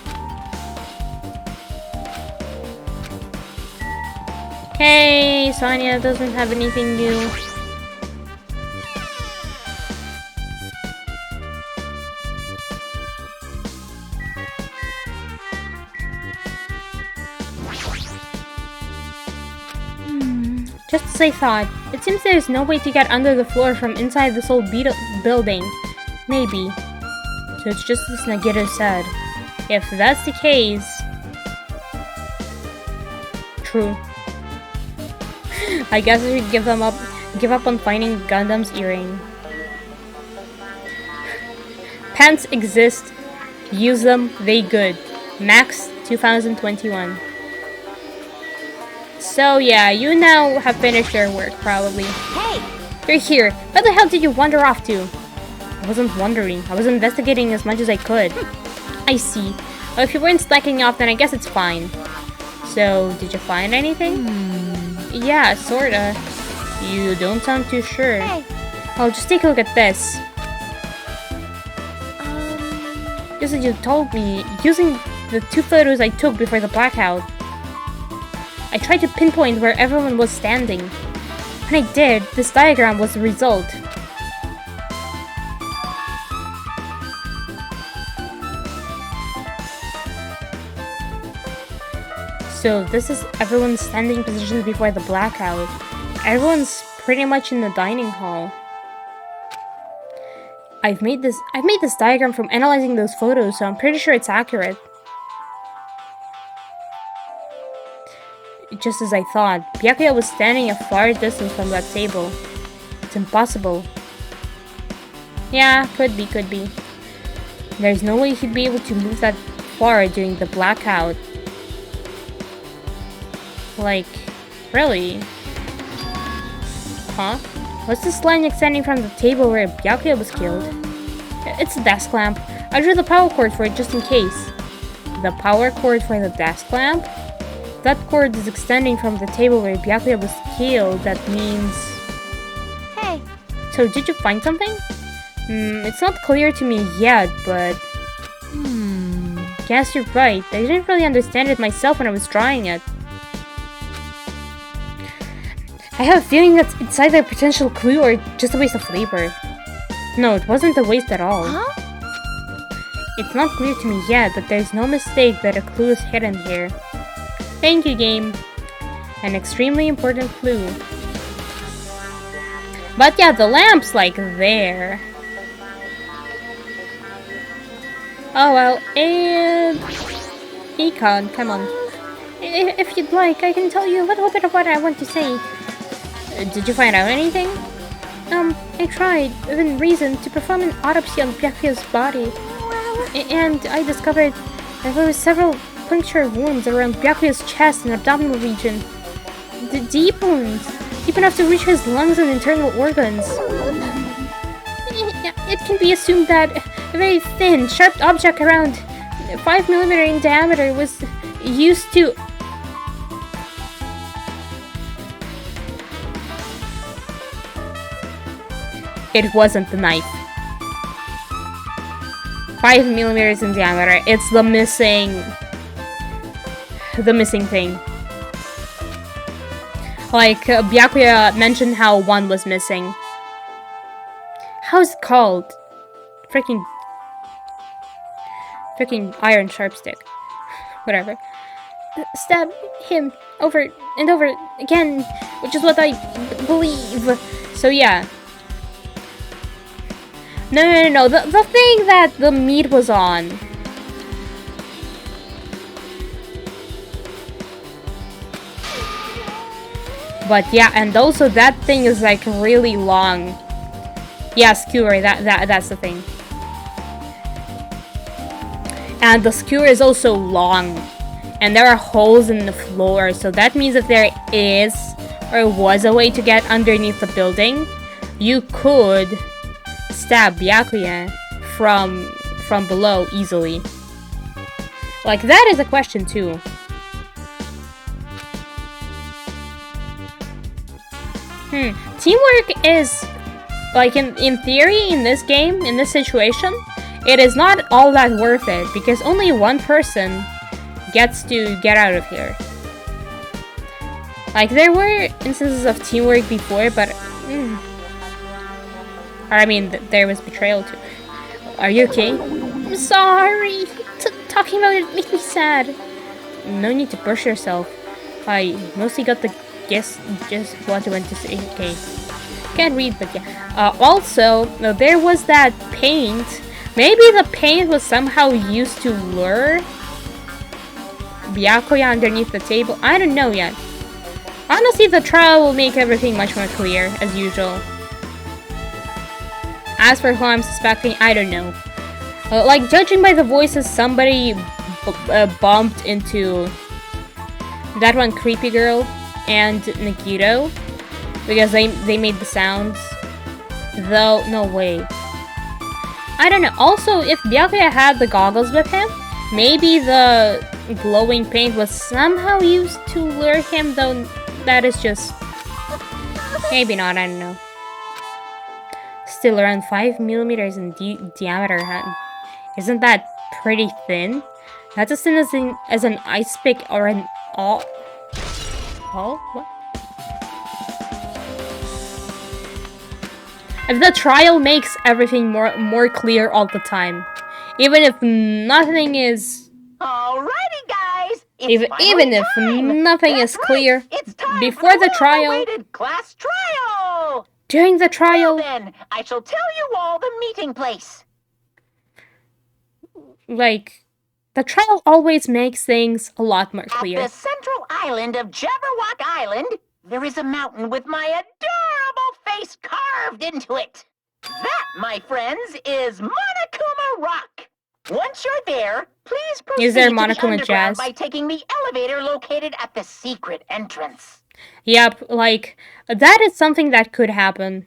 Okay, Sonia doesn't have anything new. Just as I thought, it seems there's no way to get under the floor from inside this old building. Maybe. So it's just as Nagito said. If that's the case... True. I guess I should give them up Give up on finding Gundam's earring. Pants exist. Use them, they good. Max 2021. So yeah, you now have finished your work, probably. Hey! You're here. Where the hell did you wander off to? I wasn't wandering. I was investigating as much as I could. I see. Well, if you weren't slacking off, then I guess it's fine. So, did you find anything? Yeah, sorta. You don't sound too sure. Hey! Oh, just take a look at this. Just as you told me, using the 2 photos I took before the blackout, I tried to pinpoint where everyone was standing. When I did, this diagram was the result. So this is everyone's standing positions before the blackout. Everyone's pretty much in the dining hall. I've made this diagram from analyzing those photos, so I'm pretty sure it's accurate. Just as I thought, Byakuya was standing a far distance from that table. It's impossible. Yeah, could be. There's no way he'd be able to move that far during the blackout. Like, really? Huh? What's this line extending from the table where Byakuya was killed? It's a desk lamp. I drew the power cord for it just in case. The power cord for the desk lamp? That cord is extending from the table where Byakuya was killed. That means... Hey! So, did you find something? It's not clear to me yet, but... Guess you're right. I didn't really understand it myself when I was drawing it. I have a feeling that it's either a potential clue or just a waste of labor. No, it wasn't a waste at all. Huh? It's not clear to me yet, but there's no mistake that a clue is hidden here. Thank you, game. An extremely important clue. But yeah, the lamp's like there. Oh well, and... Econ, come on. If you'd like, I can tell you a little bit of what I want to say. Did you find out anything? I tried, within reason, to perform an autopsy on Byakuya's body. And I discovered that there were several puncture wounds around Byakuya's chest and abdominal region. The deep wounds, deep enough to reach his lungs and internal organs. It can be assumed that a very thin, sharp object around 5mm in diameter was used to... It wasn't the knife. 5mm in diameter. It's the missing thing. Like, Byakuya mentioned how one was missing. How's it called? Freaking iron sharp stick. Whatever. Stab him over and over again, which is what I believe. So yeah. No. The thing that the meat was on. But yeah, and also that thing is like really long. Yeah, skewer, that's the thing. And the skewer is also long. And there are holes in the floor, so that means if there is or was a way to get underneath the building, you could stab Byakuya from below easily. Like, that is a question too. Teamwork is, like, in theory, in this game, in this situation, it is not all that worth it, because only one person gets to get out of here. Like, there were instances of teamwork before, but... I mean, there was betrayal too. Are you okay? I'm sorry! Talking about it makes me sad. No need to push yourself. I mostly got the guess just what I went to say. Okay. Can't read, but yeah. Also, there was that paint. Maybe the paint was somehow used to lure Byakuya underneath the table. I don't know yet. Honestly, the trial will make everything much more clear, as usual. As for who I'm suspecting, I don't know. Like, judging by the voices, somebody bumped into that one creepy girl and Nagito. Because they made the sounds. Though, no way. I don't know. Also, if Byakuya had the goggles with him, maybe the glowing paint was somehow used to lure him, though that is just... maybe not, I don't know. Still around 5 millimeters in diameter, huh? Isn't that pretty thin? That's as thin as an ice pick or an... Oh? What? The trial makes everything more clear all the time. Even if nothing is... Alrighty, guys. Even if nothing is clear, it's time before for the trial... long-awaited class trial! During the trial... Well, then, I shall tell you all the meeting place. Like, the trial always makes things a lot more clear. At the central island of Jabberwock Island, there is a mountain with my adorable face carved into it. That, my friends, is Monokuma Rock. Once you're there, please proceed Is there to the Monokuma underground Jazz? by taking the elevator located at the secret entrance. Yep, like, that is something that could happen.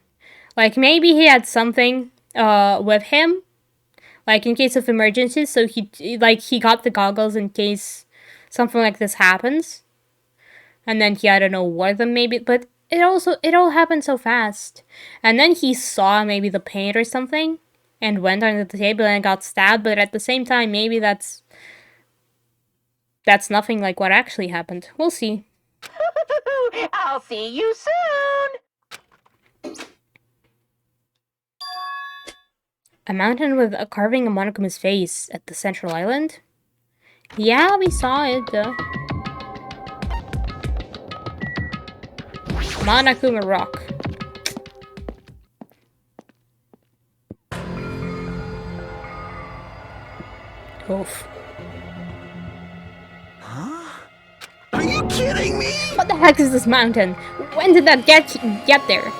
Like, maybe he had something, with him. Like, in case of emergencies, so he got the goggles in case something like this happens. And then I don't know, wore them maybe, but it all happened so fast. And then he saw maybe the paint or something, and went under the table and got stabbed, but at the same time, maybe that's nothing like what actually happened. We'll see. I'll see you soon! A mountain with a carving of Monokuma's face at the central island? Yeah, we saw it, though. Monokuma Rock. Oof. Are you kidding me? What the heck is this mountain? When did that get there?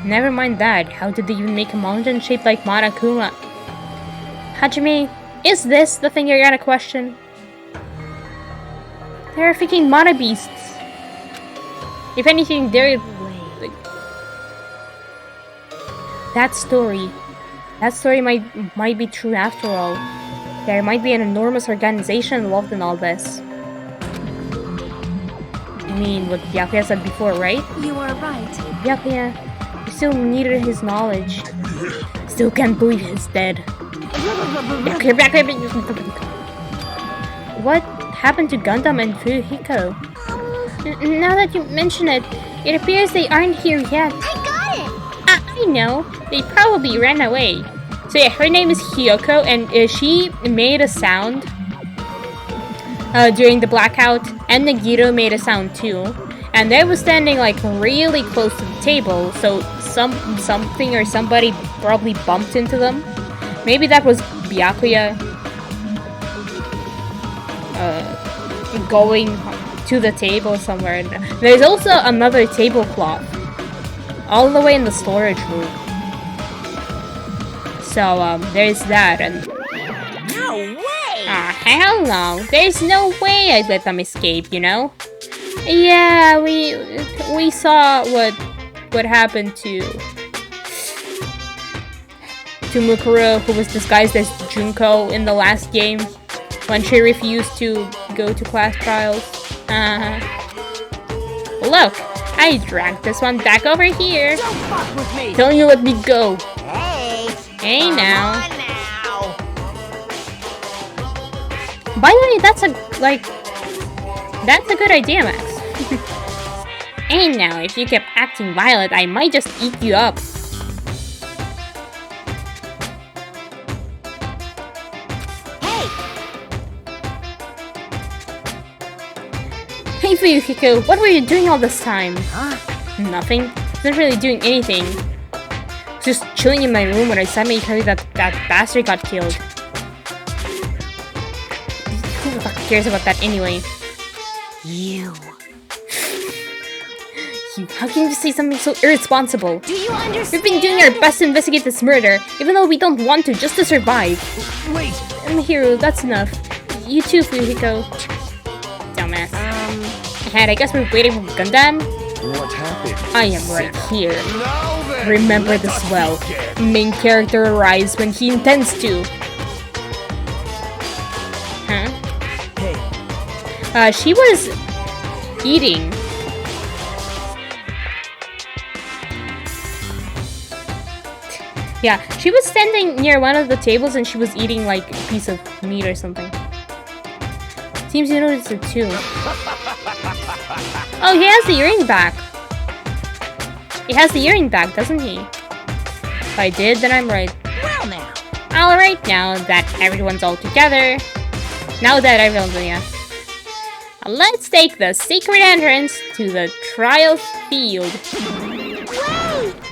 Never mind that. How did they even make a mountain shaped like Monokuma? Hajime, is this the thing you're gonna question? They're freaking Mono Beasts. If anything, they're like, that story might be true after all. There might be an enormous organization involved in all this. I mean, what Byakuya said before, right? You are right. Byakuya, you still needed his knowledge. Still can't believe he's dead. What happened to Gundam and Fuhiko? Now that you mention it, it appears they aren't here yet. I got it! I know. They probably ran away. So yeah, her name is Hiyoko, and she made a sound during the blackout, and Nagito made a sound too. And they were standing like really close to the table, so something or somebody probably bumped into them. Maybe that was Byakuya going to the table somewhere. There's also another tablecloth all the way in the storage room. So there's that, and No way! hell no. There's no way I'd let them escape, you know? Yeah, we saw what happened to Mukuro, who was disguised as Junko in the last game when she refused to go to class trials. Look, I dragged this one back over here. Don't fuck with me! Don't you let me go. Hey, Now. come on now! By the way, that's a good idea, Max. Hey now, if you kept acting violent, I might just eat you up. Hey Fuyuhiko, what were you doing all this time? Huh? Nothing. Not really doing anything. Just chilling in my room when I suddenly heard that bastard got killed. Who the fuck cares about that anyway? You. How can you say something so irresponsible? Do you understand? We've been doing our best to investigate this murder, even though we don't want to, just to survive. Wait! Hiro, that's enough. You too, Fujiko. Dumbass. And I guess we're waiting for Gundam? What happened? I am right here. Now then, Remember let this us well. begin. Main character arrives when he intends to. Huh? Hey, She was eating. Yeah, she was standing near one of the tables and she was eating like a piece of meat or something. Seems you noticed it too. Oh, he has the earring back. He has the earring back, doesn't he? If I did, then I'm right. Well now. Alright, now that everyone's all together. Now that everyone's, yeah. Let's take the secret entrance to the trial field. Wait!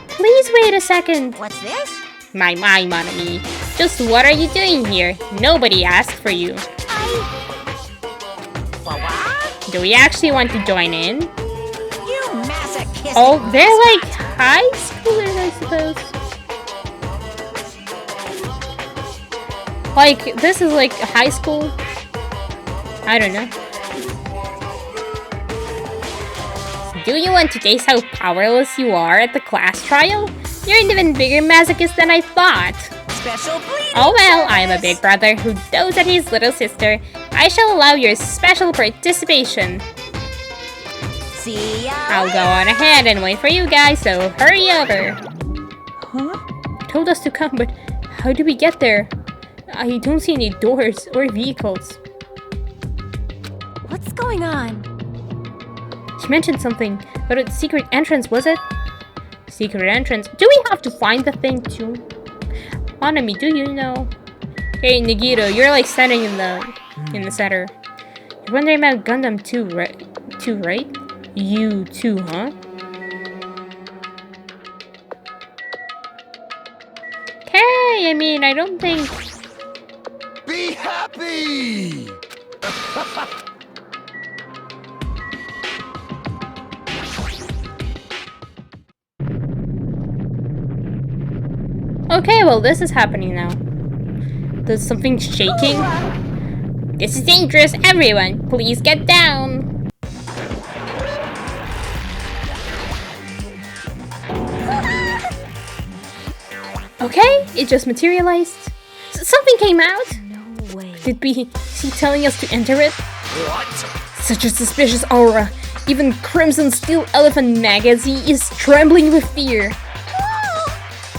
Please wait a second. What's this? My, mon ami. Just what are you doing here? Nobody asked for you. What? Do we actually want to join in? You masochistic. Oh, they're like high schoolers, I suppose. Like, this is like high school. I don't know. Do you want to taste how powerless you are at the class trial? You're an even bigger masochist than I thought. Special pleading. Oh well, I am a big brother who dotes at his little sister. I shall allow your special participation. See ya. I'll go on ahead and wait for you guys, so hurry over. Huh? You told us to come, but how do we get there? I don't see any doors or vehicles. What's going on? She mentioned something about a secret entrance, was it? Secret entrance? Do we have to find the thing too? Hanami, do you know? Hey, Nagito, you're like standing in the center. You're wondering about Gundam too, right? You too, huh? Okay, I mean, I don't think... Be happy! Okay, well, this is happening now. There's something shaking. This is dangerous, everyone! Please get down! Okay, it just materialized. Something came out! No way. Is he telling us to enter it? What? Such a suspicious aura. Even Crimson Steel Elephant Magazine is trembling with fear.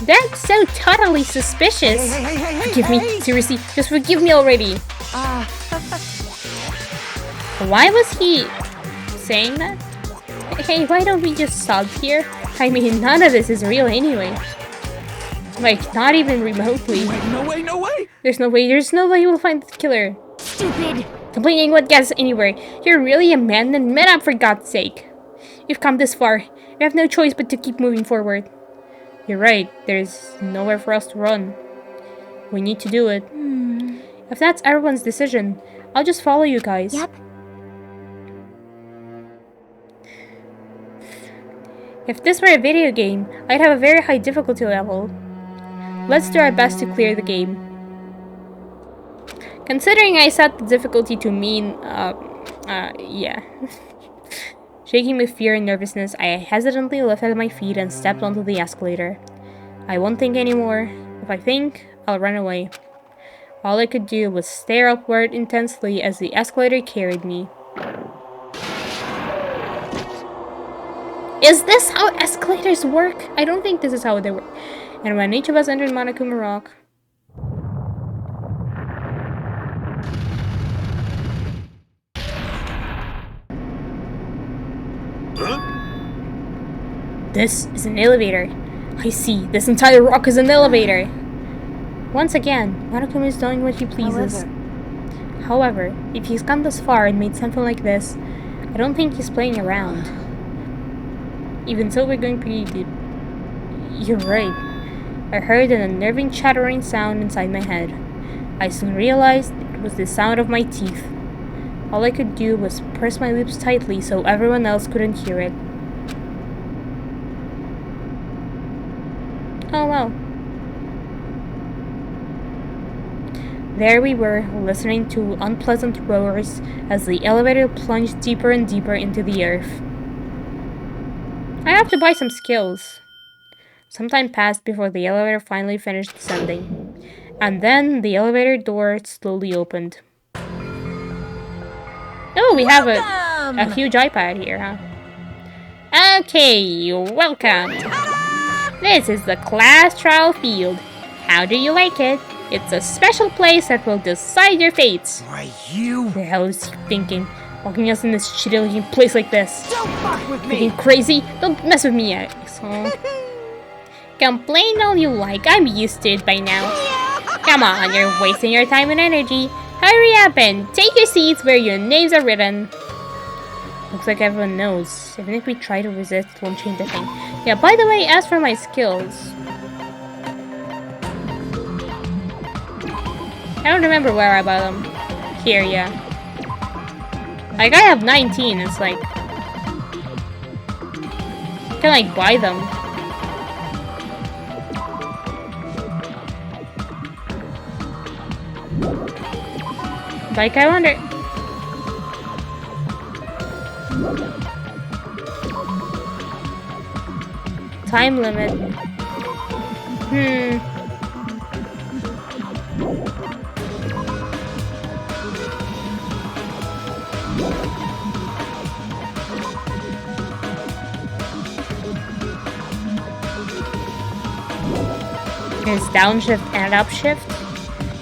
That's so totally suspicious. Forgive me, seriously, just forgive me already. Why was he saying that? Hey, why don't we just stop here? I mean, none of this is real anyway. Like, not even remotely. no way, no way! There's no way we'll find the killer. Stupid. Complaining what gets anywhere. You're really a man, then man up for God's sake. You've come this far. You have no choice but to keep moving forward. You're right, there's nowhere for us to run. We need to do it. If that's everyone's decision, I'll just follow you guys. Yep. If this were a video game, I'd have a very high difficulty level. Let's do our best to clear the game. Considering I set the difficulty to mean, yeah. Shaking with fear and nervousness, I hesitantly lifted my feet and stepped onto the escalator. I won't think anymore. If I think, I'll run away. All I could do was stare upward intensely as the escalator carried me. Is this how escalators work? I don't think this is how they work. And when each of us entered Monokuma Rock... This is an elevator. I see. This entire rock is an elevator. Once again, Monokuma is doing what he pleases. However, if he's come this far and made something like this, I don't think he's playing around. Even so, we're going pretty deep. You're right. I heard an unnerving chattering sound inside my head. I soon realized it was the sound of my teeth. All I could do was press my lips tightly so everyone else couldn't hear it. Oh well. There we were, listening to unpleasant roars as the elevator plunged deeper and deeper into the earth. I have to buy some skills. Some time passed before the elevator finally finished descending. And then the elevator door slowly opened. Oh, we have a huge iPad here, huh? Okay, welcome. This is the class trial field. How do you like it? It's a special place that will decide your fates. Why, you... What the hell is he thinking? Walking us in this shitty looking place like this. Don't fuck with me! Freaking crazy? Don't mess with me, asshole. Complain all you like, I'm used to it by now. Come on, you're wasting your time and energy. Hurry up and take your seats where your names are written. Looks like everyone knows. Even if we try to resist, it won't change a thing. Yeah, by the way, as for my skills... I don't remember where I bought them. Here, yeah. Like, I have 19, it's like... I can, like, buy them. Like, I wonder... Time limit. There's downshift and upshift.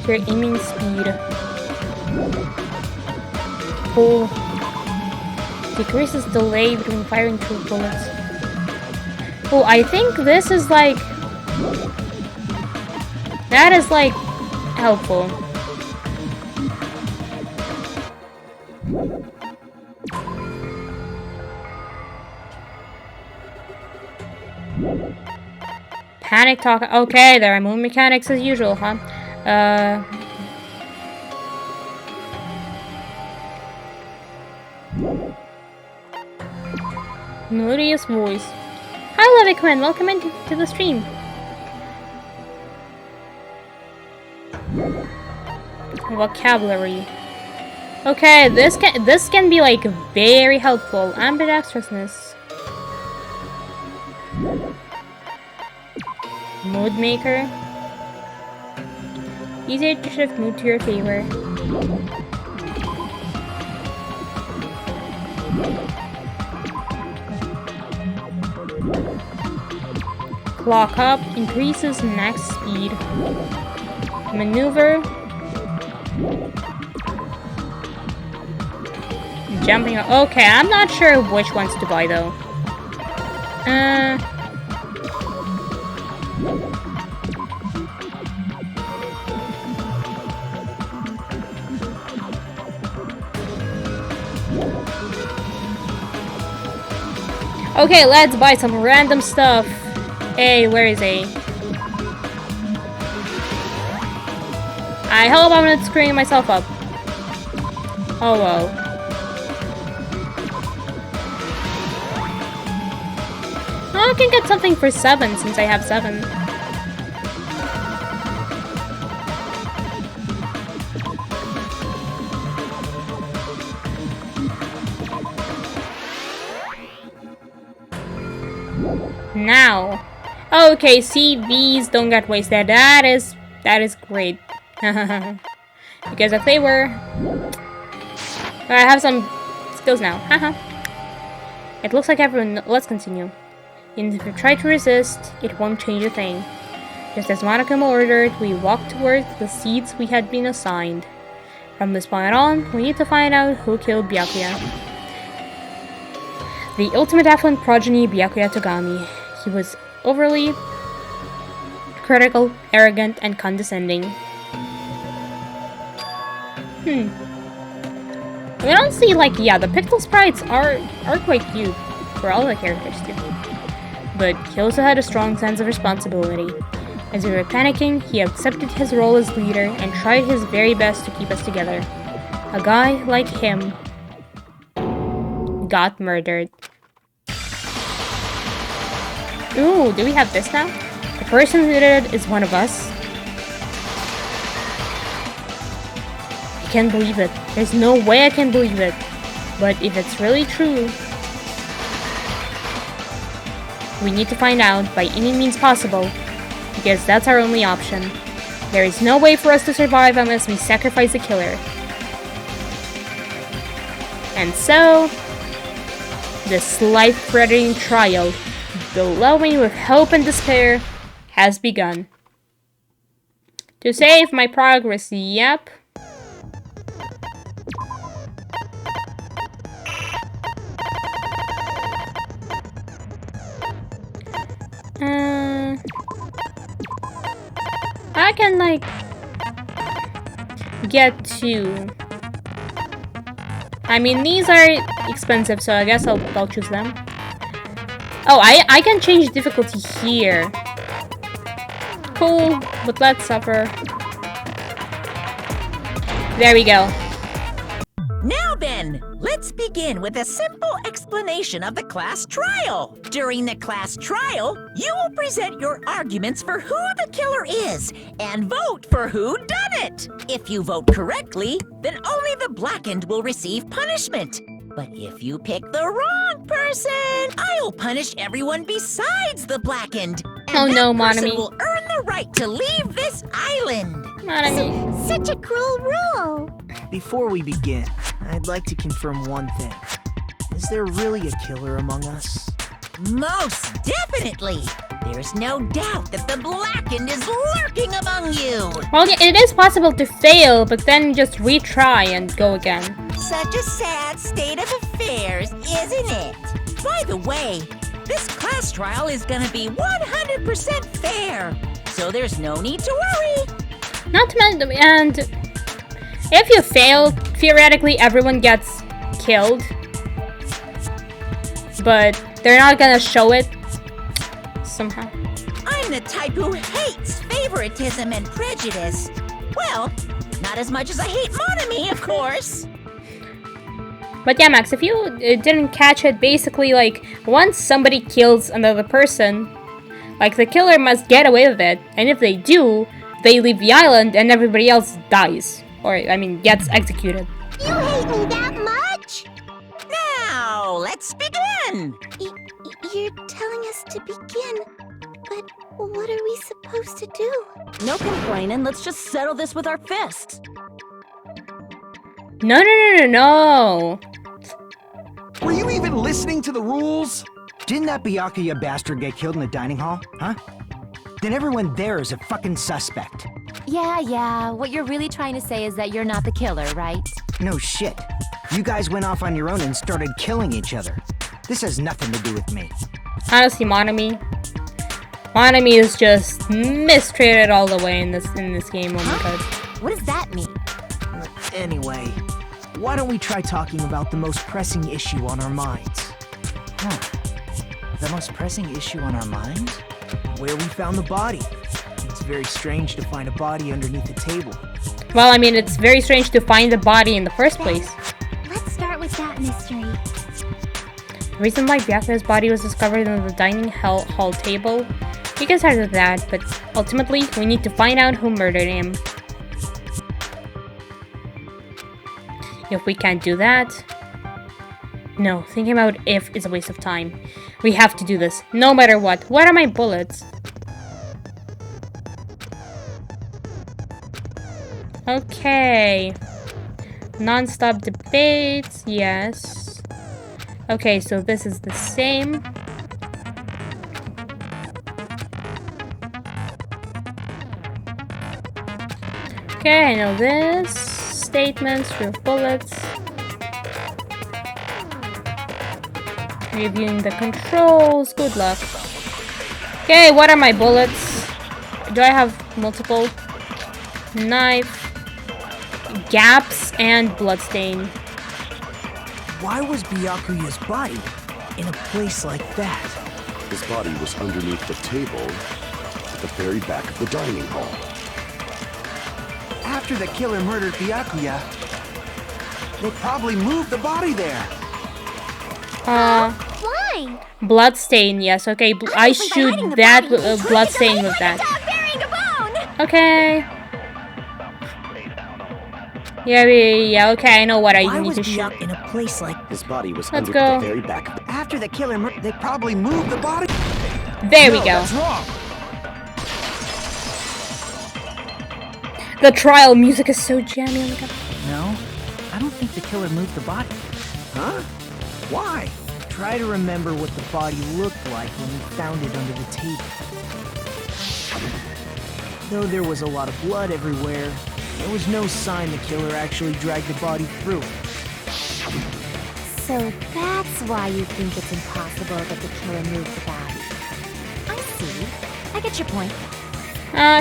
Your aiming speed. Pull. Decreases delay between firing 2 bullets. Oh, I think this is like... That is like... helpful. Panic talk. Okay, there are movement mechanics as usual, huh? Melodious voice. Hi, Leviquin. Welcome into the stream. Vocabulary. Okay, this can be like very helpful. Ambidextrousness. Mood maker. Easier to shift mood to your favor. Clock up increases max speed. Maneuver. Jumping up. Okay, I'm not sure which ones to buy though. Okay, let's buy some random stuff. Hey, where is A? I hope I'm not screwing myself up. Oh well. Oh, I can get something for 7 since I have 7. Now. Okay, see, these don't get wasted. That is great. Because if they were... I have some skills now. Haha. It looks like everyone... Let's continue. And if you try to resist, it won't change a thing. Just as Monokuma ordered, we walked towards the seats we had been assigned. From this point on, we need to find out who killed Byakuya. The ultimate affluent progeny, Byakuya Togami. He was overly critical, arrogant, and condescending. We don't see, like, yeah, the pixel sprites are quite cute for all the characters too. But he also had a strong sense of responsibility. As we were panicking, he accepted his role as leader and tried his very best to keep us together. A guy like him got murdered. Ooh, do we have this now? The person who did it is one of us. I can't believe it. There's no way I can believe it. But if it's really true, we need to find out by any means possible, because that's our only option. There is no way for us to survive unless we sacrifice the killer. And so, this life-threatening trial, glowing with hope and despair, has begun. To save my progress, yep. I can, like, get to... I mean, these are expensive, so I guess I'll choose them. Oh, I can change difficulty here. Cool, but let's suffer. There we go. Now then, let's begin with a simple explanation of the class trial. During the class trial, you will present your arguments for who the killer is and vote for who done it. If you vote correctly, then only the blackened will receive punishment. But if you pick the wrong person, I'll punish everyone besides the blackened. And oh no, that person Monami. will earn the right to leave this island. Monami. Such a cruel rule. Before we begin, I'd like to confirm one thing. Is there really a killer among us? Most definitely. There's no doubt that the blackened is lurking among you. Well, yeah, it is possible to fail, but then just retry and go again. Such a sad state of affairs, isn't it? By the way, this class trial is gonna be 100% fair, so there's no need to worry. Not to mention, and if you fail, theoretically everyone gets killed. But they're not gonna show it somehow. I'm the type who hates favoritism and prejudice. Well, not as much as I hate Monami, of course. But yeah, Max, if you didn't catch it, basically, like, once somebody kills another person, like, the killer must get away with it, and if they do, they leave the island and everybody else dies. Or, I mean, gets executed. You hate me that much? Now, let's begin. You're telling us to begin, but what are we supposed to do? No complaining, let's just settle this with our fists. No. Were you even listening to the rules? Didn't that Byakuya bastard get killed in the dining hall? Huh? Then everyone there is a fucking suspect. Yeah, what you're really trying to say is that you're not the killer, right? No shit. You guys went off on your own and started killing each other. This has nothing to do with me. Honestly, Monami is just mistreated all the way in this game. Oh my god. What does that mean? Anyway, why don't we try talking about the most pressing issue on our minds? The most pressing issue on our minds? Where we found the body. It's very strange to find a body underneath the table. Well, I mean, it's very strange to find the body in the first place. Let's start with that mystery. The reason why Byakuya's body was discovered in the dining hall table, you can start with that, but ultimately, we need to find out who murdered him. If we can't do that... No, thinking about if is a waste of time. We have to do this, no matter what. What are my bullets? Okay. Non-stop debates, yes. Okay, so this is the same. Okay, I know this. Statements for bullets. Reviewing the controls. Good luck. Okay, what are my bullets? Do I have multiple? Knife. Gaps and bloodstain. Why was Byakuya's body in a place like that? His body was underneath the table at the very back of the dining hall. After the killer murdered Byakuya, They probably moved the body there. Why? Bloodstain, yes, okay. I shoot that bloodstain with that. Okay. Yeah, okay, I know what I need to shoot. In a place like His body was Let's under go. the very back of the... after the killer, they probably moved the body. There we go. That's wrong. The trial music is so jammy. Oh my God. No, I don't think the killer moved the body. Huh? Why? Try to remember what the body looked like when we found it under the table. Though there was a lot of blood everywhere, there was no sign the killer actually dragged the body through it. So that's why you think it's impossible that the killer moved the body. I see. I get your point.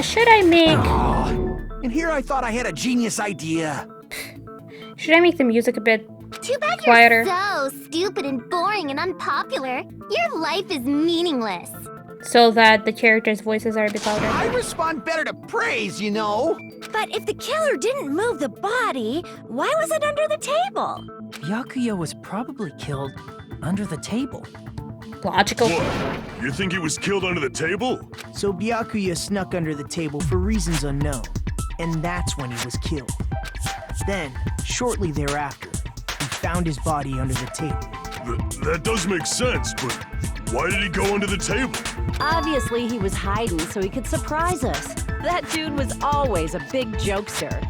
Should I make... And here I thought I had a genius idea. Should I make the music a bit Too bad quieter? you're so stupid and boring and unpopular. Your life is meaningless. So that the characters' voices are a bit louder? I respond better to praise, you know. But if the killer didn't move the body, why was it under the table? Byakuya was probably killed under the table. Logical. What? You think he was killed under the table? So Byakuya snuck under the table for reasons unknown, and that's when he was killed. Then, shortly thereafter, we found his body under the table. That does make sense, but why did he go under the table? Obviously, he was hiding so he could surprise us. That dude was always a big jokester.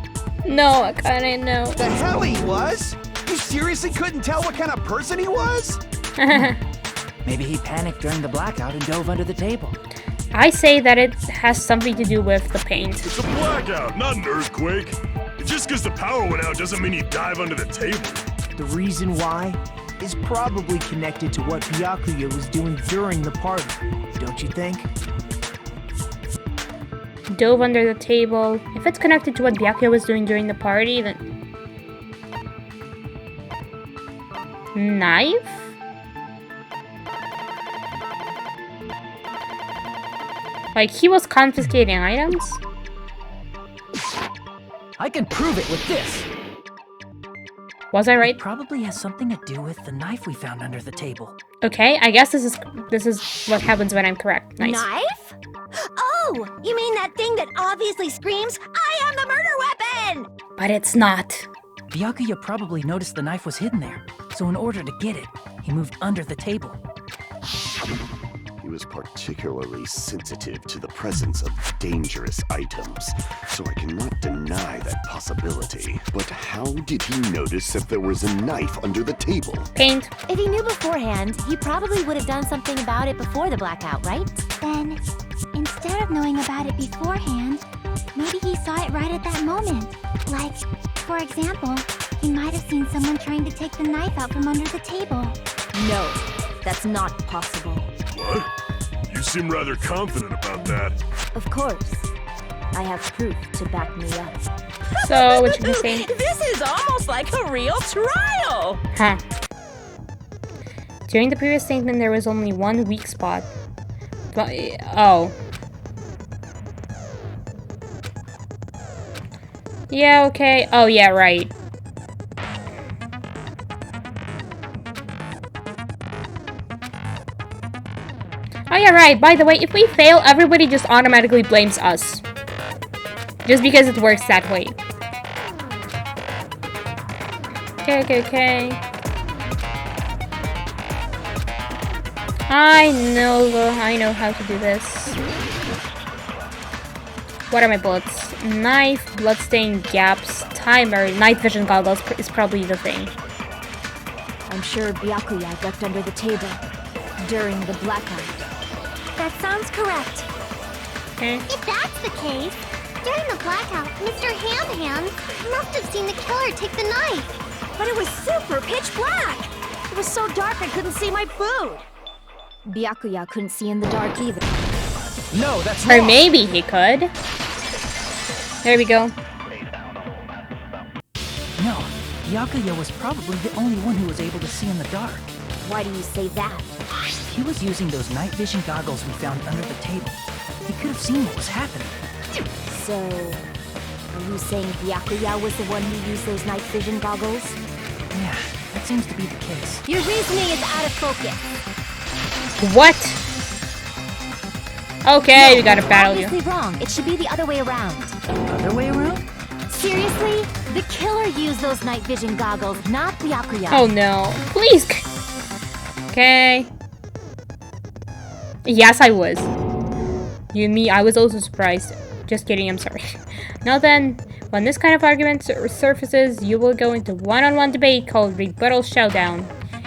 No, I kinda know. The hell he was? You seriously couldn't tell what kind of person he was? Maybe he panicked during the blackout and dove under the table. I say that it has something to do with the paint. It's a blackout, not an earthquake. Just because the power went out doesn't mean he'd dive under the table. The reason why is probably connected to what Byakuya was doing during the party, don't you think? Dove under the table. If it's connected to what Byakuya was doing during the party, then... Knife? Like, he was confiscating items? I can prove it with this. Was I right? It probably has something to do with the knife we found under the table. Okay, I guess this is what happens when I'm correct. Nice. Knife? Oh, you mean that thing that obviously screams, "I am the murder weapon!" But it's not. Byakuya probably noticed the knife was hidden there, so in order to get it, he moved under the table. He was particularly sensitive to the presence of dangerous items, so I cannot deny that possibility. But how did he notice if there was a knife under the table? Paint. If he knew beforehand, he probably would have done something about it before the blackout, right? Then, instead of knowing about it beforehand, maybe he saw it right at that moment. Like, for example, he might have seen someone trying to take the knife out from under the table. No, that's not possible. What? You seem rather confident about that. Of course. I have proof to back me up. So, what should we say? This is almost like a real trial! Huh. During the previous statement, there was only one weak spot. But, oh. Yeah, okay. Oh, yeah, right. Oh, yeah, right. By the way, if we fail, everybody just automatically blames us. Just because it works that way. Okay. I know how to do this. What are my bullets? Knife, bloodstain, gaps, timer, night vision goggles is probably the thing. I'm sure Byakuya ducked under the table during the blackout. That sounds correct. Okay. If that's the case, during the blackout, Mr. Ham Hands must have seen the killer take the knife. But it was super pitch black! It was so dark I couldn't see my food. Byakuya couldn't see in the dark either. No, that's wrong. Or maybe he could. There we go. No, Byakuya was probably the only one who was able to see in the dark. Why do you say that? He was using those night vision goggles we found under the table. He could have seen what was happening. So, are you saying Byakuya was the one who used those night vision goggles? Yeah, that seems to be the case. Your reasoning is out of focus. What? Okay, we gotta battle you. Obviously wrong. It should be the other way around. Other way around? Seriously? The killer used those night vision goggles, not Byakuya. Oh no. Please. Okay. Yes, I was. You and me, I was also surprised. Just kidding, I'm sorry. Now then, when this kind of argument surfaces, you will go into one-on-one debate called Rebuttal Showdown.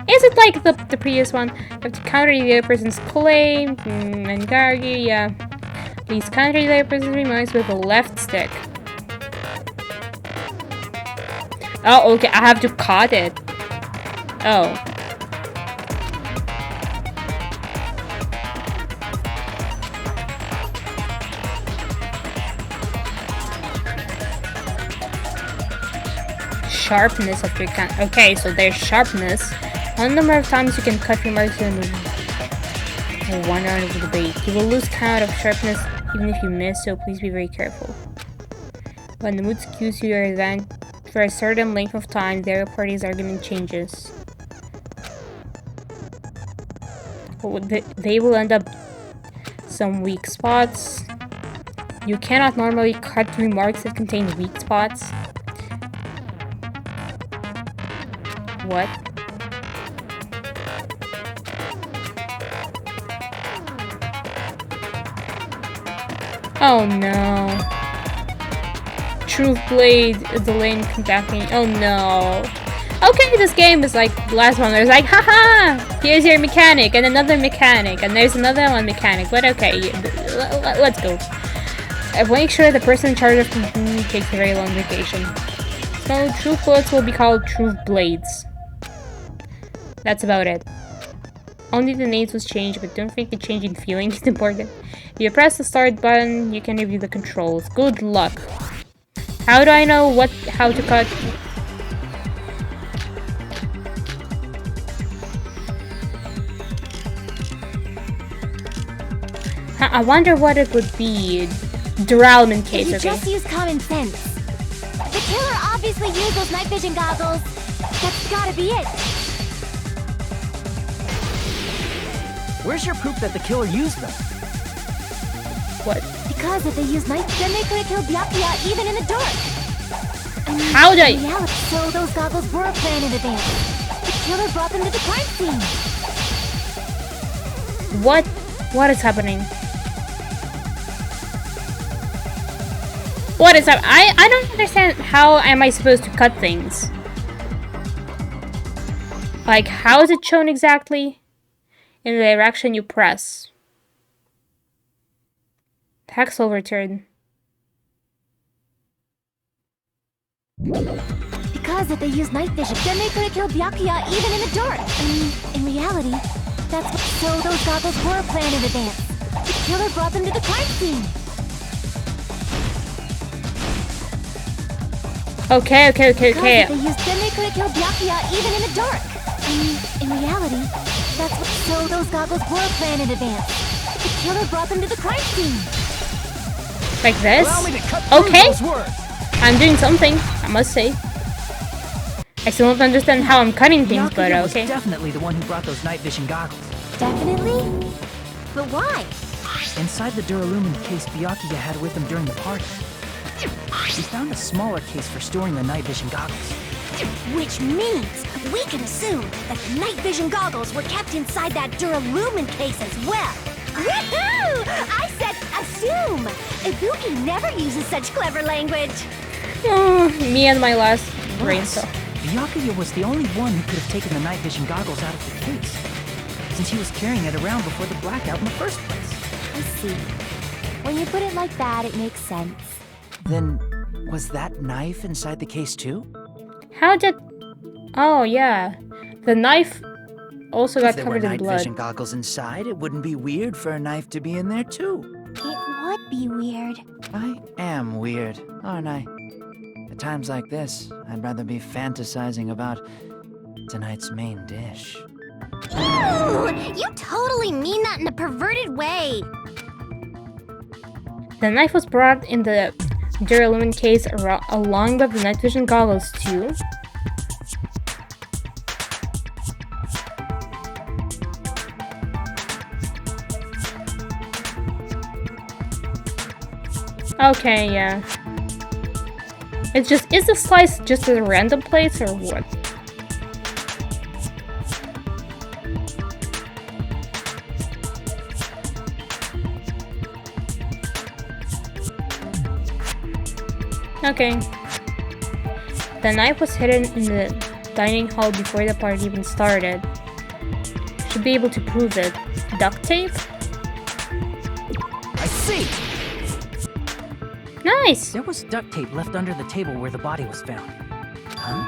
Is it like the previous one? You have to counter the other person's claim and argue, yeah. Please counter the other person's remarks with a left stick. Oh, okay, I have to cut it. Oh. Sharpness of your count. Okay, so there's sharpness. On the number of times you can cut remarks in one round of the debate. You will lose count of sharpness even if you miss, so please be very careful. When the mood cues your event for a certain length of time, their party's argument changes. They will end up some weak spots. You cannot normally cut remarks that contain weak spots. What? Oh no. Truth Blade is delaying comebacking. Oh no. Okay, this game is like the last one. There's like, haha! Here's your mechanic, and another mechanic, and there's another one mechanic. But okay, let's go. Make sure the person in charge of continuing takes a very long vacation. So, Truth Bullets will be called Truth Blades. That's about it. Only the names was changed, but don't think the change in feeling is important. If you press the start button, you can review the controls. Good luck. How do I know how to cut? I wonder what it would be. Derailment case, you okay. Just use common sense. The killer obviously used those night vision goggles. That's gotta be it. Where's your proof that the killer used them? What? Because if they used night, then they could have killed Byakuya even in the dark. I mean, how did I? Reality, so those goggles were planned in advance. The killer brought them to the crime scene. What? What is happening? What is up? I don't understand. How am I supposed to cut things? Like, how is it shown exactly? In the direction you press. Text will return. Because if they used night vision, then they could have killed Byakuya even in the dark. I mean, in reality, that's what. So those goggles were planned in advance. The killer brought them to the crime scene. Okay. Because if they used, then they could have killed Byakuya even in the dark. I mean, in reality, that's what. So those goggles were planned in advance. The killer brought them to the crime scene. Like this? Allow me to cut through Okay. those words. I'm doing something, I must say. I still don't understand how I'm cutting things, Byakuya but was okay. definitely the one who brought those night vision goggles. Definitely? But why? Inside the Duralumin case Byakuya had with him during the party, we found a smaller case for storing the night vision goggles. Which means we can assume that the night vision goggles were kept inside that Duralumin case as well. Woohoo! I said assume! Ibuki never uses such clever language. Oh, me and my last brain cell. Byakuya was the only one who could have taken the night vision goggles out of the case, since he was carrying it around before the blackout in the first place. I see. When you put it like that, it makes sense. Then, was that knife inside the case too? How did... Oh, yeah. The knife also got If there were covered in night blood. vision goggles inside, it wouldn't be weird for a knife to be in there too. It would be weird. I am weird, aren't I? At times like this, I'd rather be fantasizing about tonight's main dish. Ooh, you totally mean that in a perverted way. The knife was brought in the Duralumin case along with the night vision goggles too. Okay, yeah. It's just, is the slice just a random place or what? Okay. The knife was hidden in the dining hall before the party even started. Should be able to prove it. Duct tape? I see! Nice! There was duct tape left under the table where the body was found. Huh?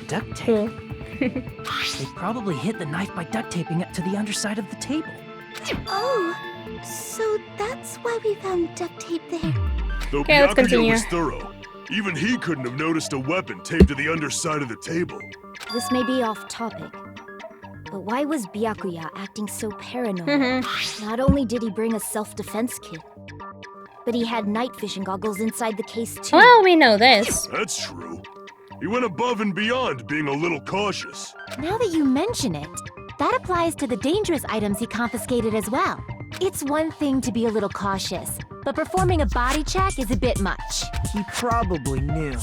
Duct tape? Cool. They probably hid the knife by duct taping it to the underside of the table. Oh, so that's why we found duct tape there. Though Okay, let's Byakuya continue. was thorough, even he couldn't have noticed a weapon taped to the underside of the table. This may be off topic, but why was Byakuya acting so paranoid? Not only did he bring a self-defense kit, but he had night vision goggles inside the case too. Well, we know this. That's true. He went above and beyond being a little cautious. Now that you mention it, that applies to the dangerous items he confiscated as well. It's one thing to be a little cautious, but performing a body check is a bit much. He probably knew.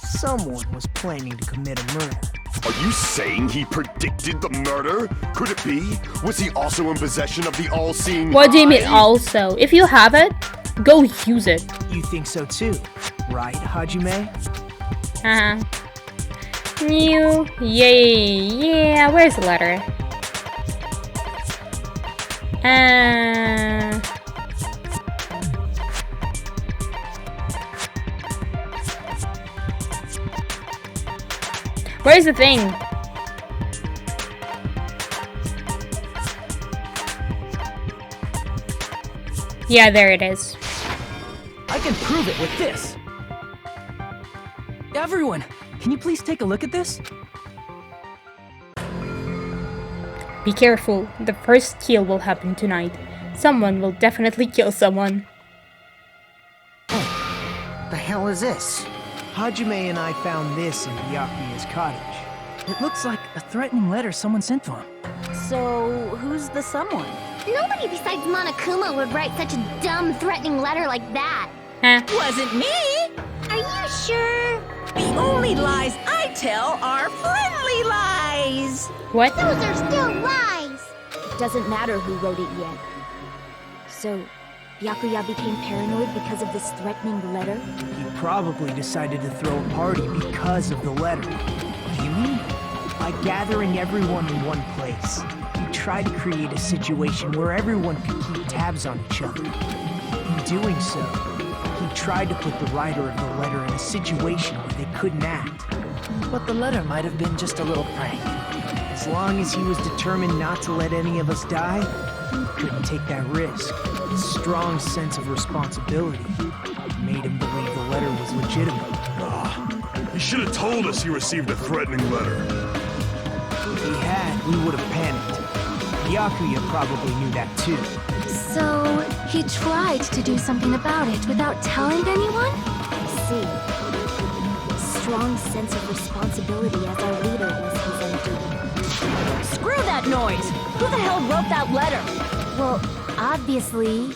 Someone was planning to commit a murder. Are you saying he predicted the murder? Could it be? Was he also in possession of the all-seeing What do you mean eye? also? If you have it, go use it. You think so too, right, Hajime? New. Yay. Yeah, where's the letter? Where's the thing? Yeah, there it is. I can prove it with this. Everyone, can you please take a look at this? Be careful, the first kill will happen tonight. Someone will definitely kill someone. The hell is this? Hajime and I found this in Byakuya's cottage. It looks like a threatening letter someone sent to him. So, who's the someone? Nobody besides Monokuma would write such a dumb, threatening letter like that. Huh? Wasn't me! Are you sure? The only lies I tell are friendly lies! What? Those are still lies. It doesn't matter who wrote it yet. So, Byakuya became paranoid because of this threatening letter? He probably decided to throw a party because of the letter. What do you mean? By gathering everyone in one place, he tried to create a situation where everyone could keep tabs on each other. In doing so, he tried to put the writer of the letter in a situation where they couldn't act. But the letter might have been just a little prank. As long as he was determined not to let any of us die, he couldn't take that risk. His strong sense of responsibility made him believe the letter was legitimate. He should have told us he received a threatening letter. If he had, we would have panicked. Byakuya probably knew that too. So, he tried to do something about it without telling anyone? I see. Strong sense of responsibility as our leader was his undoing. Screw that noise! Who the hell wrote that letter? Well, obviously,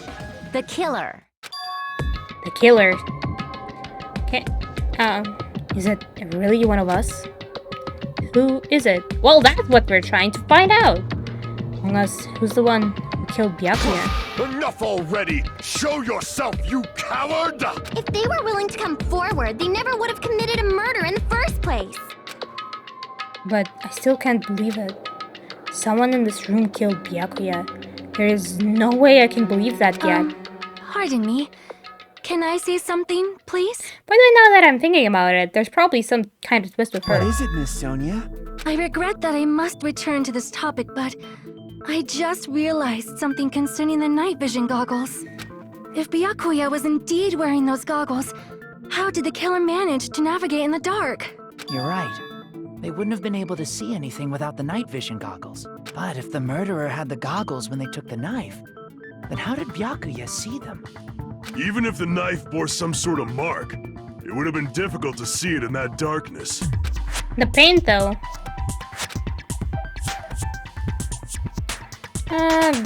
the killer. The killer. Okay. Is it really one of us? Who is it? Well, that's what we're trying to find out. Among us, who's the one who killed Byakuya? Enough already! Show yourself, you coward! If they were willing to come forward, they never would have committed a murder in the first place. But I still can't believe it. Someone in this room killed Byakuya. There is no way I can believe that yet. Pardon me. Can I say something, please? By the way, now that I'm thinking about it, there's probably some kind of twist with her. What is it, Miss Sonia? I regret that I must return to this topic, but I just realized something concerning the night vision goggles. If Byakuya was indeed wearing those goggles, how did the killer manage to navigate in the dark? You're right. They wouldn't have been able to see anything without the night vision goggles. But if the murderer had the goggles when they took the knife, then how did Byakuya see them? Even if the knife bore some sort of mark, it would have been difficult to see it in that darkness. The paint, though.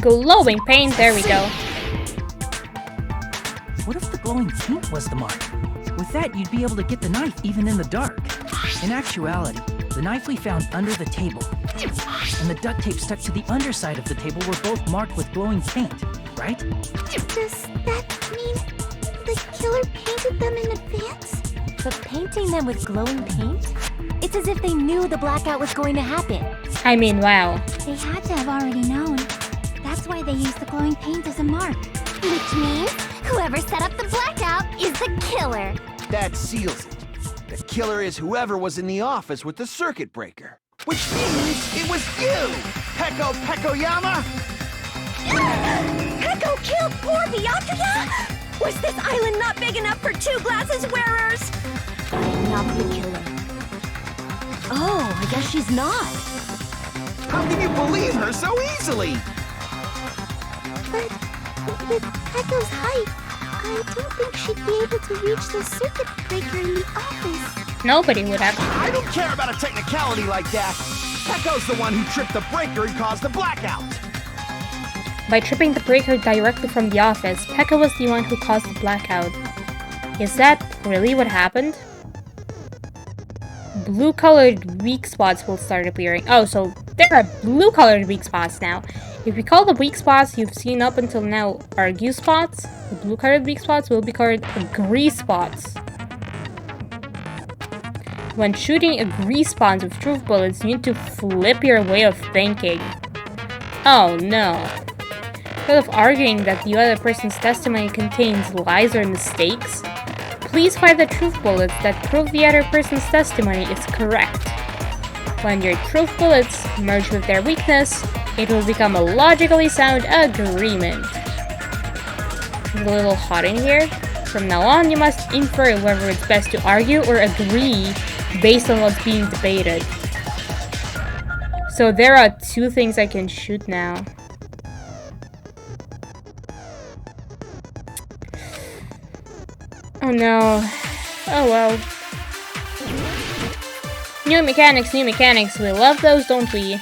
Glowing paint, there we go. What if the glowing paint was the mark. With that, you'd be able to get the knife even in the dark. In actuality, the knife we found under the table and the duct tape stuck to the underside of the table were both marked with glowing paint, right? Does that mean the killer painted them in advance? But painting them with glowing paint? It's as if they knew the blackout was going to happen. I mean, wow. They had to have already known. That's why they used the glowing paint as a mark. Which means whoever set up the blackout is the killer. That seals it. The killer is whoever was in the office with the circuit breaker. Which means it was you, Peko Pekoyama! Peko killed poor Byakuya? Was this island not big enough for 2 glasses wearers? I'm not the killer. Oh, I guess she's not. How can you believe her so easily? But with Peko's height, I don't think she'd be able to reach the circuit breaker in the office. Nobody would have. I don't care about a technicality like that. Peko's the one who tripped the breaker and caused the blackout. By tripping the breaker directly from the office, Pekka was the one who caused the blackout. Is that really what happened? Blue-colored weak spots will start appearing. Oh, so there are blue-colored weak spots now. If we call the weak spots you've seen up until now argue spots, the blue-colored weak spots will be called agree spots. When shooting agree spots with truth bullets, you need to flip your way of thinking. Oh no. Instead of arguing that the other person's testimony contains lies or mistakes, please fire the truth bullets that prove the other person's testimony is correct. When your truth bullets merge with their weakness, it will become a logically sound agreement. It's a little hot in here. From now on, you must infer whether it's best to argue or agree based on what's being debated. So there are 2 things I can shoot now. Oh no. Oh well. New mechanics, new mechanics. We love those, don't we?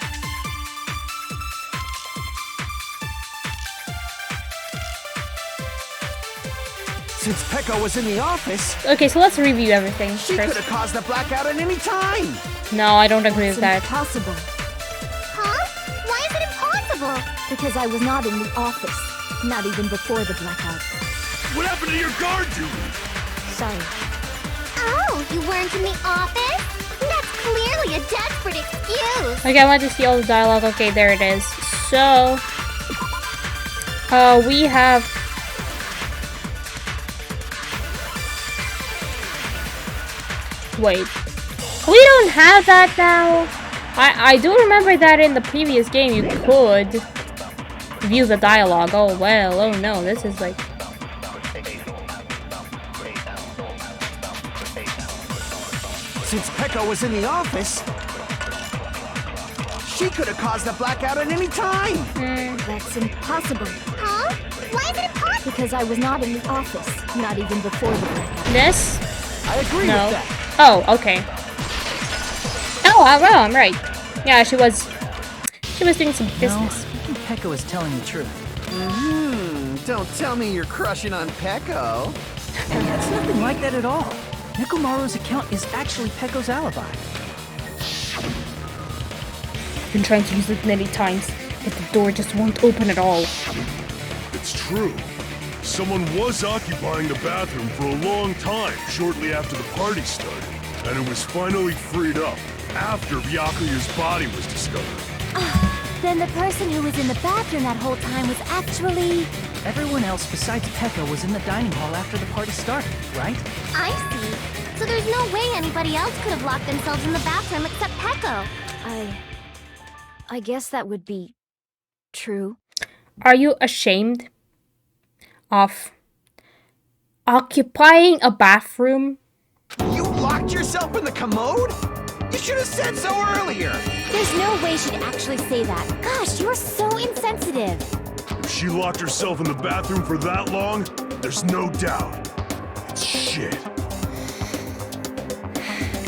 Since Peko was in the office... Okay, so let's review everything She first. could have caused the blackout at any time! No, I don't agree with that. Impossible. Huh? Why is it impossible? Because I was not in the office. Not even before the blackout. What happened to your guard duty? Sorry. Oh, you weren't in the office? That's clearly a desperate excuse. Okay, I want to see all the dialogue. Okay, there it is. So, we have... Wait. We don't have that now? I do remember that in the previous game you could view the dialogue. Oh well, oh no, this is like... Since Peko was in the office, she could have caused the blackout at any time! That's impossible. Huh? Why is it impossible? Because I was not in the office. Not even before the blackout. This? I agree No. with that. Oh, okay. Oh, well, I'm right. Yeah, she was doing some business. No, I think Peko is telling the truth. Don't tell me you're crushing on Peko. It's nothing like that at all. Nekomaru's account is actually Peko's alibi. I've been trying to use it many times, but the door just won't open at all. It's true. Someone was occupying the bathroom for a long time shortly after the party started, and it was finally freed up after Byakuya's body was discovered. Then the person who was in the bathroom that whole time was actually... Everyone else besides Peko was in the dining hall after the party started, right? I see. So there's no way anybody else could have locked themselves in the bathroom except Peko. I guess that would be... true. Are you ashamed of occupying a bathroom? You locked yourself in the commode? You should have said so earlier! There's no way she'd actually say that. Gosh, you're so insensitive. If she locked herself in the bathroom for that long, there's no doubt. It's shit.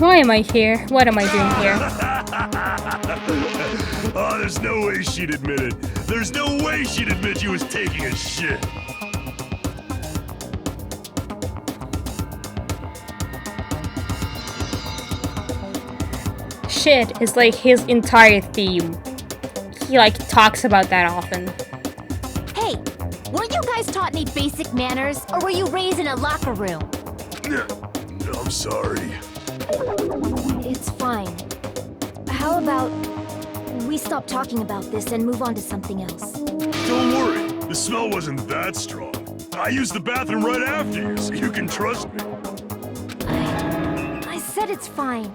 Why am I here? What am I doing here? Oh, there's no way she'd admit it. There's no way she'd admit she was taking a shit. shit is like his entire theme. He like talks about that often. Hey, weren't you guys taught any basic manners, or were you raised in a locker room? I'm sorry. It's fine. How about we stop talking about this and move on to something else? Don't worry, the smell wasn't that strong. I used the bathroom right after you, so you can trust me. I said it's fine.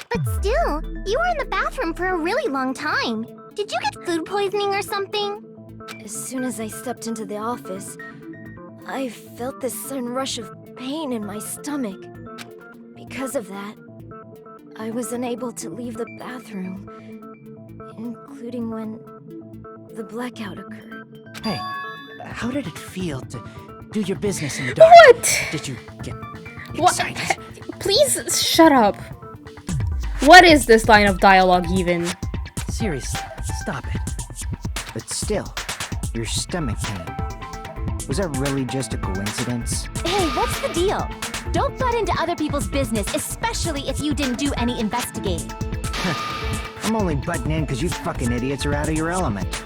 But still, you were in the bathroom for a really long time. Did you get food poisoning or something? As soon as I stepped into the office, I felt this sudden rush of pain in my stomach. Because of that, I was unable to leave the bathroom, including when the blackout occurred. Hey, how did it feel to do your business in the dark? What? Did you get excited? What? Please shut up. What is this line of dialogue even? Seriously, stop it. But still, your stomach pain. Was that really just a coincidence? Hey, what's the deal? Don't butt into other people's business, especially if you didn't do any investigating. I'm only butting in because you fucking idiots are out of your element.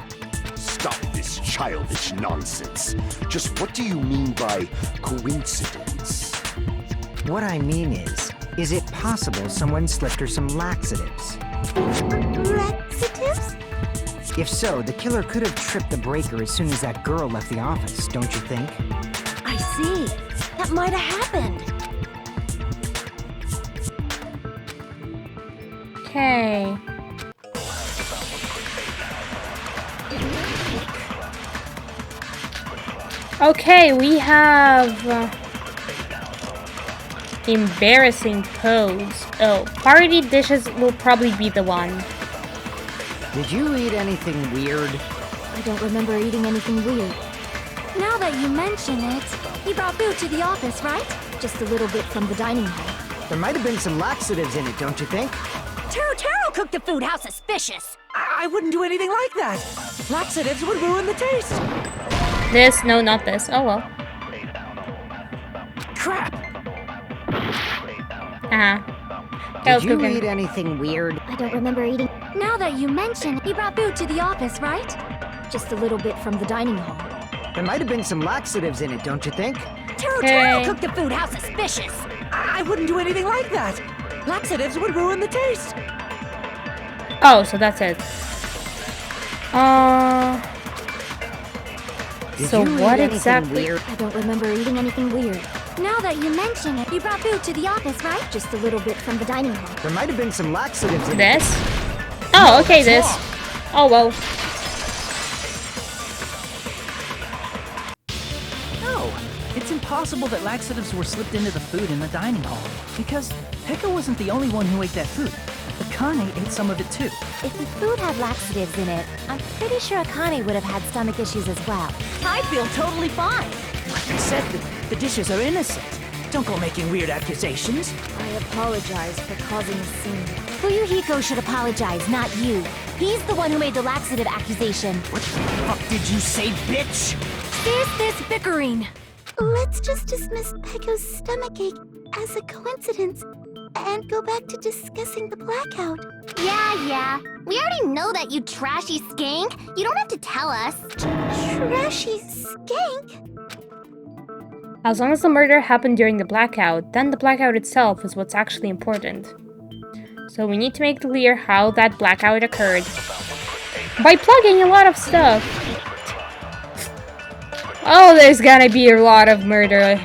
Stop this childish nonsense. Just what do you mean by coincidence? What I mean is it possible someone slipped her some laxatives? Laxatives? If so, the killer could have tripped the breaker as soon as that girl left the office, don't you think? I see. That might have happened. Okay. Okay, we have embarrassing pose. Oh, party dishes will probably be the one. Did you eat anything weird? I don't remember eating anything weird. Now that you mention it, you brought food to the office, right? Just a little bit from the dining hall. There might have been some laxatives in it, don't you think? Taro cooked the food. How suspicious! I wouldn't do anything like that. Laxatives would ruin the taste. This? No, not this. Oh well. Crap! Did you eat anything weird? I don't remember eating. Now that you mention it, you brought food to the office, right? Just a little bit from the dining hall. There might have been some laxatives in it, don't you think? Taro cooked the food. How suspicious! I wouldn't do anything like that. Laxatives would ruin the taste. Oh, so that's it. So what exactly? Weird? I don't remember eating anything weird. Now that you mention it, you brought food to the office, right? Just a little bit from the dining hall. There might have been some laxatives in this? it. Oh, okay, this. Oh, well. No, it's impossible that laxatives were slipped into the food in the dining hall, because Pekka wasn't the only one who ate that food. Akane ate some of it too. If the food had laxatives in it, I'm pretty sure Akane would have had stomach issues as well. I feel totally fine. Like I said, the dishes are innocent. Don't go making weird accusations. I apologize for causing a scene. Fuyuhiko should apologize, not you. He's the one who made the laxative accusation. What the fuck did you say, bitch? There's this bickering. Let's just dismiss Pekko's stomachache as a coincidence and go back to discussing the blackout. Yeah. We already know that, you trashy skank. You don't have to tell us. Trashy skank? As long as the murder happened during the blackout, then the blackout itself is what's actually important. So we need to make clear how that blackout occurred. By plugging a lot of stuff. Oh, there's gonna be a lot of murder.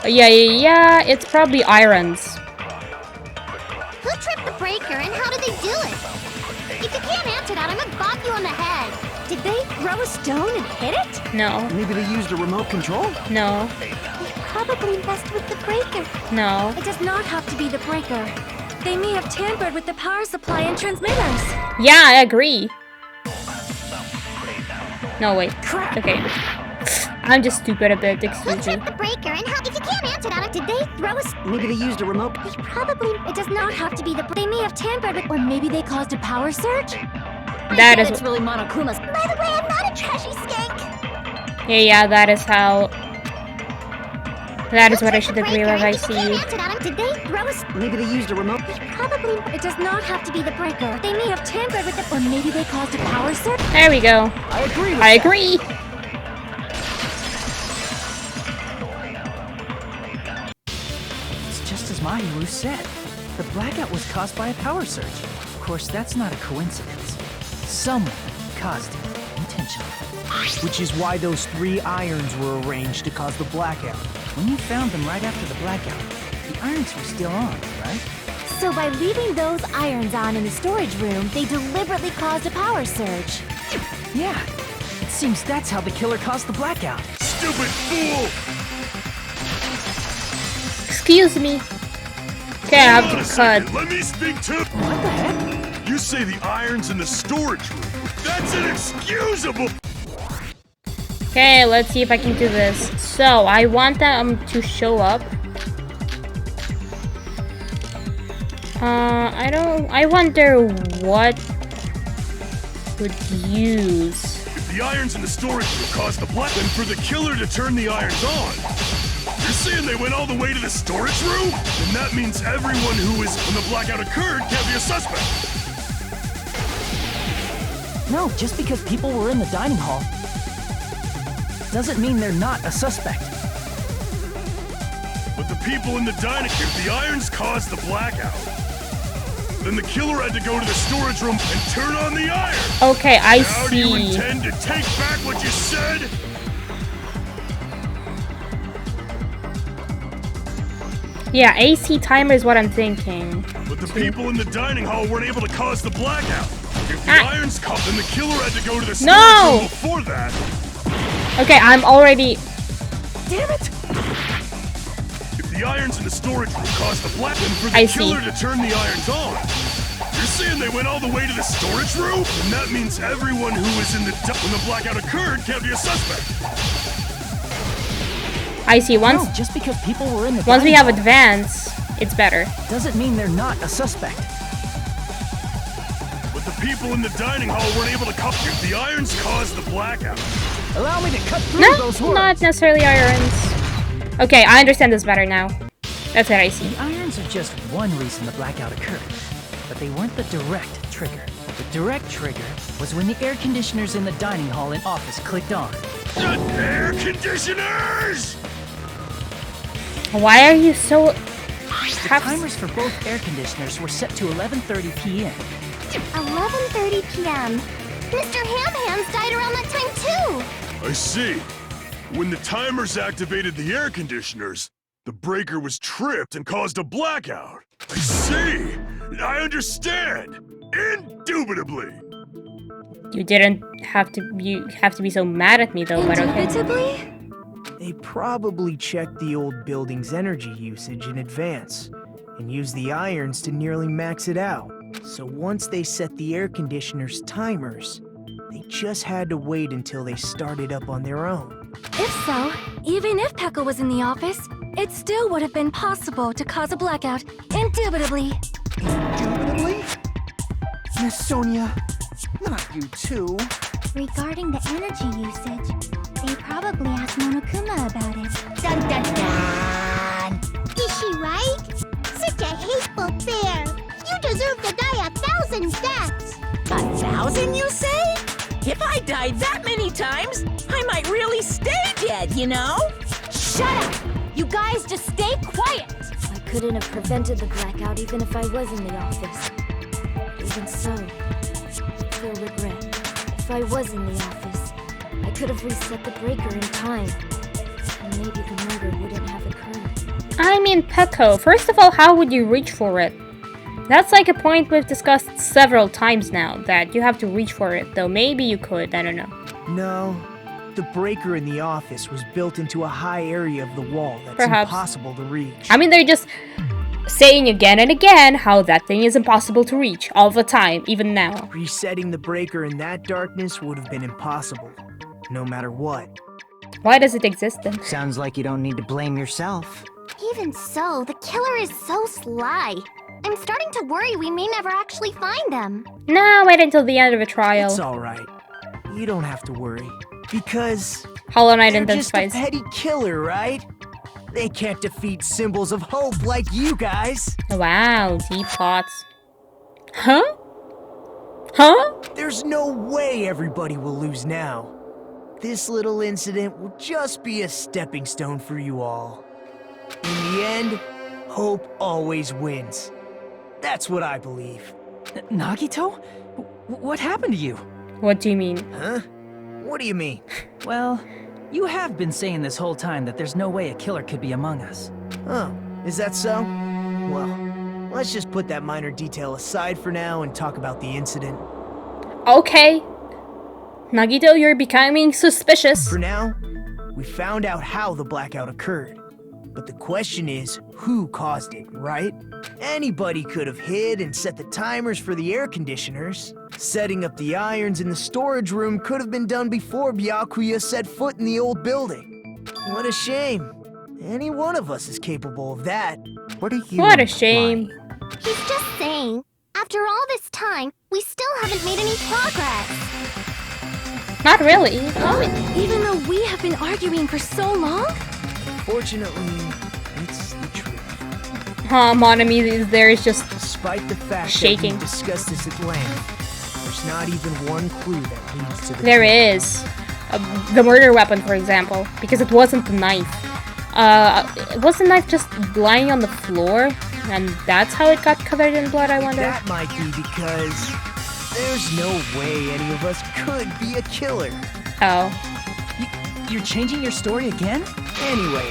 Yeah, it's probably irons. Who tripped the breaker and how did they do it? If you can't answer that, I'm gonna bop you on the head. Did they throw a stone and hit it? No. Maybe they used a remote control? No. They probably messed with the breaker. No. It does not have to be the breaker. They may have tampered with the power supply and transmitters. Yeah, I agree. No, wait. Crap. Okay. I'm just stupid a bit, excuse me. Who tripped the breaker and how? If you can't answer that, did they throw a... Maybe they used a remote... They probably... It does not have to be the... They may have tampered with... Or maybe they caused a power surge? That is... It's really Monokuma's... By the way, I'm not a trashy skank. Yeah, that is how... That is what I should agree with, I see. Did they throw us? Maybe they used a remote. Probably. It does not have to be the breaker. They may have tampered with it, or maybe they caused a power surge. There we go. I agree with I agree. It's just as Mahiru said. The blackout was caused by a power surge. Of course, that's not a coincidence. Someone caused it intentionally. Which is why those 3 irons were arranged to cause the blackout. When you found them right after the blackout, the irons were still on, right? So by leaving those irons on in the storage room, they deliberately caused a power surge. Yeah. It seems that's how the killer caused the blackout. Stupid fool! Excuse me. Okay, I have Hold on to a second, cut. let me speak to... What the heck? You say the iron's in the storage room. That's inexcusable! Okay, let's see if I can do this. So, I want them to show up. I wonder what would use. If the irons in the storage room caused the black, then for the killer to turn the irons on. You're saying they went all the way to the storage room? Then that means everyone who was when the blackout occurred can't be a suspect. No, just because people were in the dining hall doesn't mean they're not a suspect. But the people in the dining, if the irons caused the blackout, then the killer had to go to the storage room and turn on the iron. Okay, I How see. do you intend to take back what you said? Yeah, AC timer is what I'm thinking. But the people in the dining hall weren't able to cause the blackout. If the irons caught, then the killer had to go to the storage room before that. Okay, I'm already... Damn it! If the irons in the storage room caused the black, then for the I see. killer to turn the irons on. You're saying they went all the way to the storage room? And that means everyone who was in the when the blackout occurred can't be a suspect. I see. Once, No, just because people were in the once we dining have hall advance, it's better. doesn't mean they're not a suspect. But the people in the dining hall weren't able to cut if the irons caused the blackout. Allow me to cut through No, those words. not necessarily irons. Okay, I understand this better now. That's what I see. The irons are just one reason the blackout occurred, but they weren't the direct trigger. The direct trigger was when the air conditioners in the dining hall and office clicked on. The air conditioners! Why are you so... The timers for both air conditioners were set to 11:30 p.m. 11:30 p.m. Mr. Ham Hams died around that time too. I see. When the timers activated the air conditioners, the breaker was tripped and caused a blackout. I see. I understand. Indubitably. You didn't have to... You have to be so mad at me, though, but okay. Indubitably? They probably checked the old building's energy usage in advance and used the irons to nearly max it out. So once they set the air conditioner's timers, they just had to wait until they started up on their own. If so, even if Pekka was in the office, it still would have been possible to cause a blackout, indubitably. Indubitably? Miss Sonia, not you too. Regarding the energy usage, they probably asked Monokuma about it. Dun dun dun. Is she right? Such a hateful bear. You deserve to die 1,000 deaths. 1,000, you say? If I died that many times, I might really stay dead, you know? Shut up! You guys just stay quiet! I couldn't have prevented the blackout even if I was in the office. Even so, I feel regret. If I was in the office, I could have reset the breaker in time. And maybe the murder wouldn't have occurred. I mean, Peko, first of all, how would you reach for it? That's like a point we've discussed several times now, that you have to reach for it, though maybe you could, I don't know. No, the breaker in the office was built into a high area of the wall that's Perhaps. impossible to reach. I mean, they're just saying again and again how that thing is impossible to reach, all the time, even now. Resetting the breaker in that darkness would have been impossible, no matter what. Why does it exist then? Sounds like you don't need to blame yourself. Even so, the killer is so sly. I'm starting to worry we may never actually find them. No, wait until the end of a trial. It's alright. You don't have to worry. Because Hollow Knight they're just a intensifies. petty killer, right? They can't defeat symbols of hope like you guys. Wow, deep thoughts. Huh? Huh? There's no way everybody will lose now. This little incident will just be a stepping stone for you all. In the end, hope always wins. That's what I believe. Nagito? What happened to you? What do you mean? Huh? What do you mean? Well, you have been saying this whole time that there's no way a killer could be among us. Oh, is that so? Well, let's just put that minor detail aside for now and talk about the incident. Okay. Nagito, you're becoming suspicious. For now, we found out how the blackout occurred. But the question is, who caused it, right? Anybody could have hid and set the timers for the air conditioners. Setting up the irons in the storage room could have been done before Byakuya set foot in the old building. What a shame. Any one of us is capable of that. What are you What a shame. He's just saying, after all this time, we still haven't made any progress. Not really. Even though we have been arguing for so long? Fortunately, it's the truth. Monami is there is just Despite the fact shaking. that we discussed this at length, there's not even one clue that leads to the There truth. is. The murder weapon, for example. Because it wasn't the knife. Was the knife just lying on the floor? And that's how it got covered in blood, I wonder? That might be because there's no way any of us could be a killer. Oh. You're changing your story again? Anyway,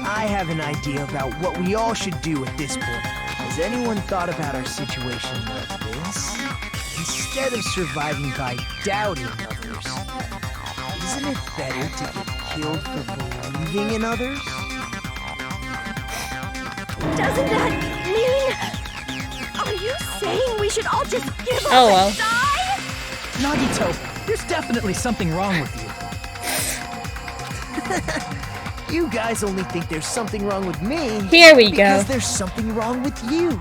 I have an idea about what we all should do at this point. Has anyone thought about our situation like this? Instead of surviving by doubting others, isn't it better to get killed for believing in others? Doesn't that mean... Are you saying we should all just give up Oh, well. and die? Nagito, there's definitely something wrong with you. You guys only think there's something wrong with me. Here we go. Because there's something wrong with you.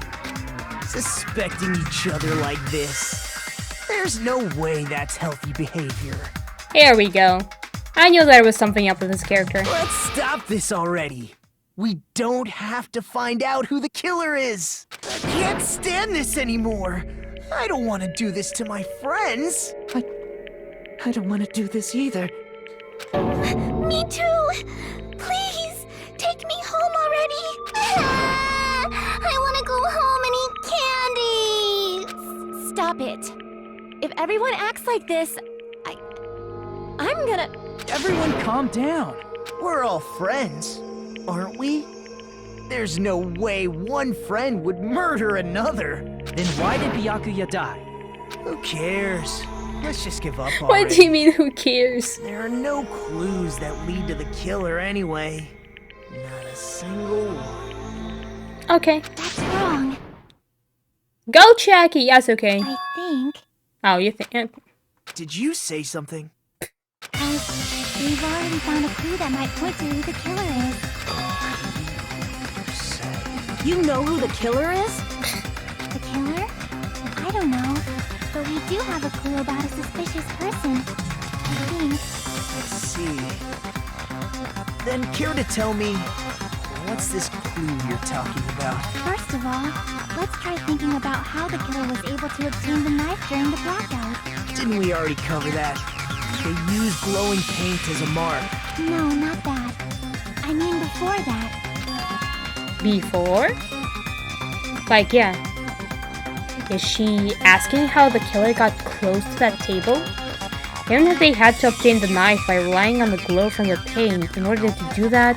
Suspecting each other like this. There's no way that's healthy behavior. Here we go. I knew there was something up with this character. Let's stop this already. We don't have to find out who the killer is. I can't stand this anymore. I don't want to do this to my friends. I don't want to do this either. Me too! Please, take me home already! I want to go home and eat candy! Stop it. If everyone acts like this, I'm gonna... Everyone calm down. We're all friends, aren't we? There's no way one friend would murder another. Then why did Byakuya die? Who cares? Let's just give up already. What do you mean, who cares? There are no clues that lead to the killer anyway. Not a single one. Okay. That's wrong. Go check it. Yes, okay. I think. Oh, you think? Did you say something? We've already found a clue that might point to who the killer is. You know who the killer is? The killer? I don't know. But we do have a clue about a suspicious person. I think. Let's see. Then care to tell me, what's this clue you're talking about? First of all, let's try thinking about how the killer was able to obtain the knife during the blackout. Didn't we already cover that? They used glowing paint as a mark. No, not that. I mean before that. Before? Like, yeah. Is she asking how the killer got close to that table? Given that they had to obtain the knife by relying on the glow from the paint, in order to do that,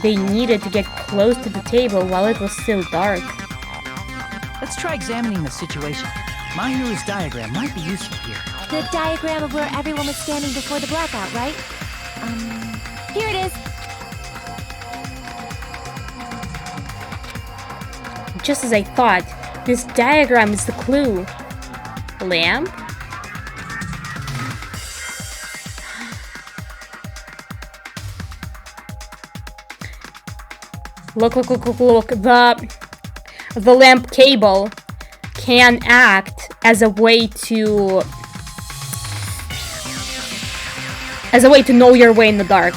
they needed to get close to the table while it was still dark. Let's try examining the situation. Mahiru's diagram might be useful here. The diagram of where everyone was standing before the blackout, right? Here it is. Just as I thought, this diagram is the clue. Lamp? Look. The lamp cable can act as a way to know your way in the dark.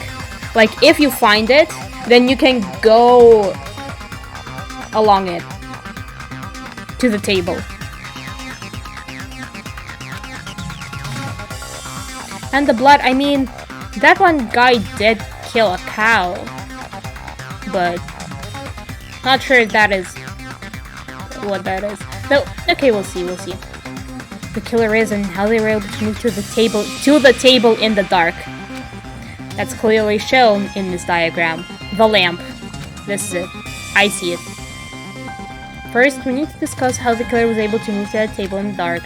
Like, if you find it, then you can go along it to the table. And the blood, I mean, that one guy did kill a cow, but not sure if that is what that is. No, okay, we'll see. The killer is and how they were able to move to the table in the dark. That's clearly shown in this diagram. The lamp. This is it. I see it. First, we need to discuss how the killer was able to move to that table in the dark.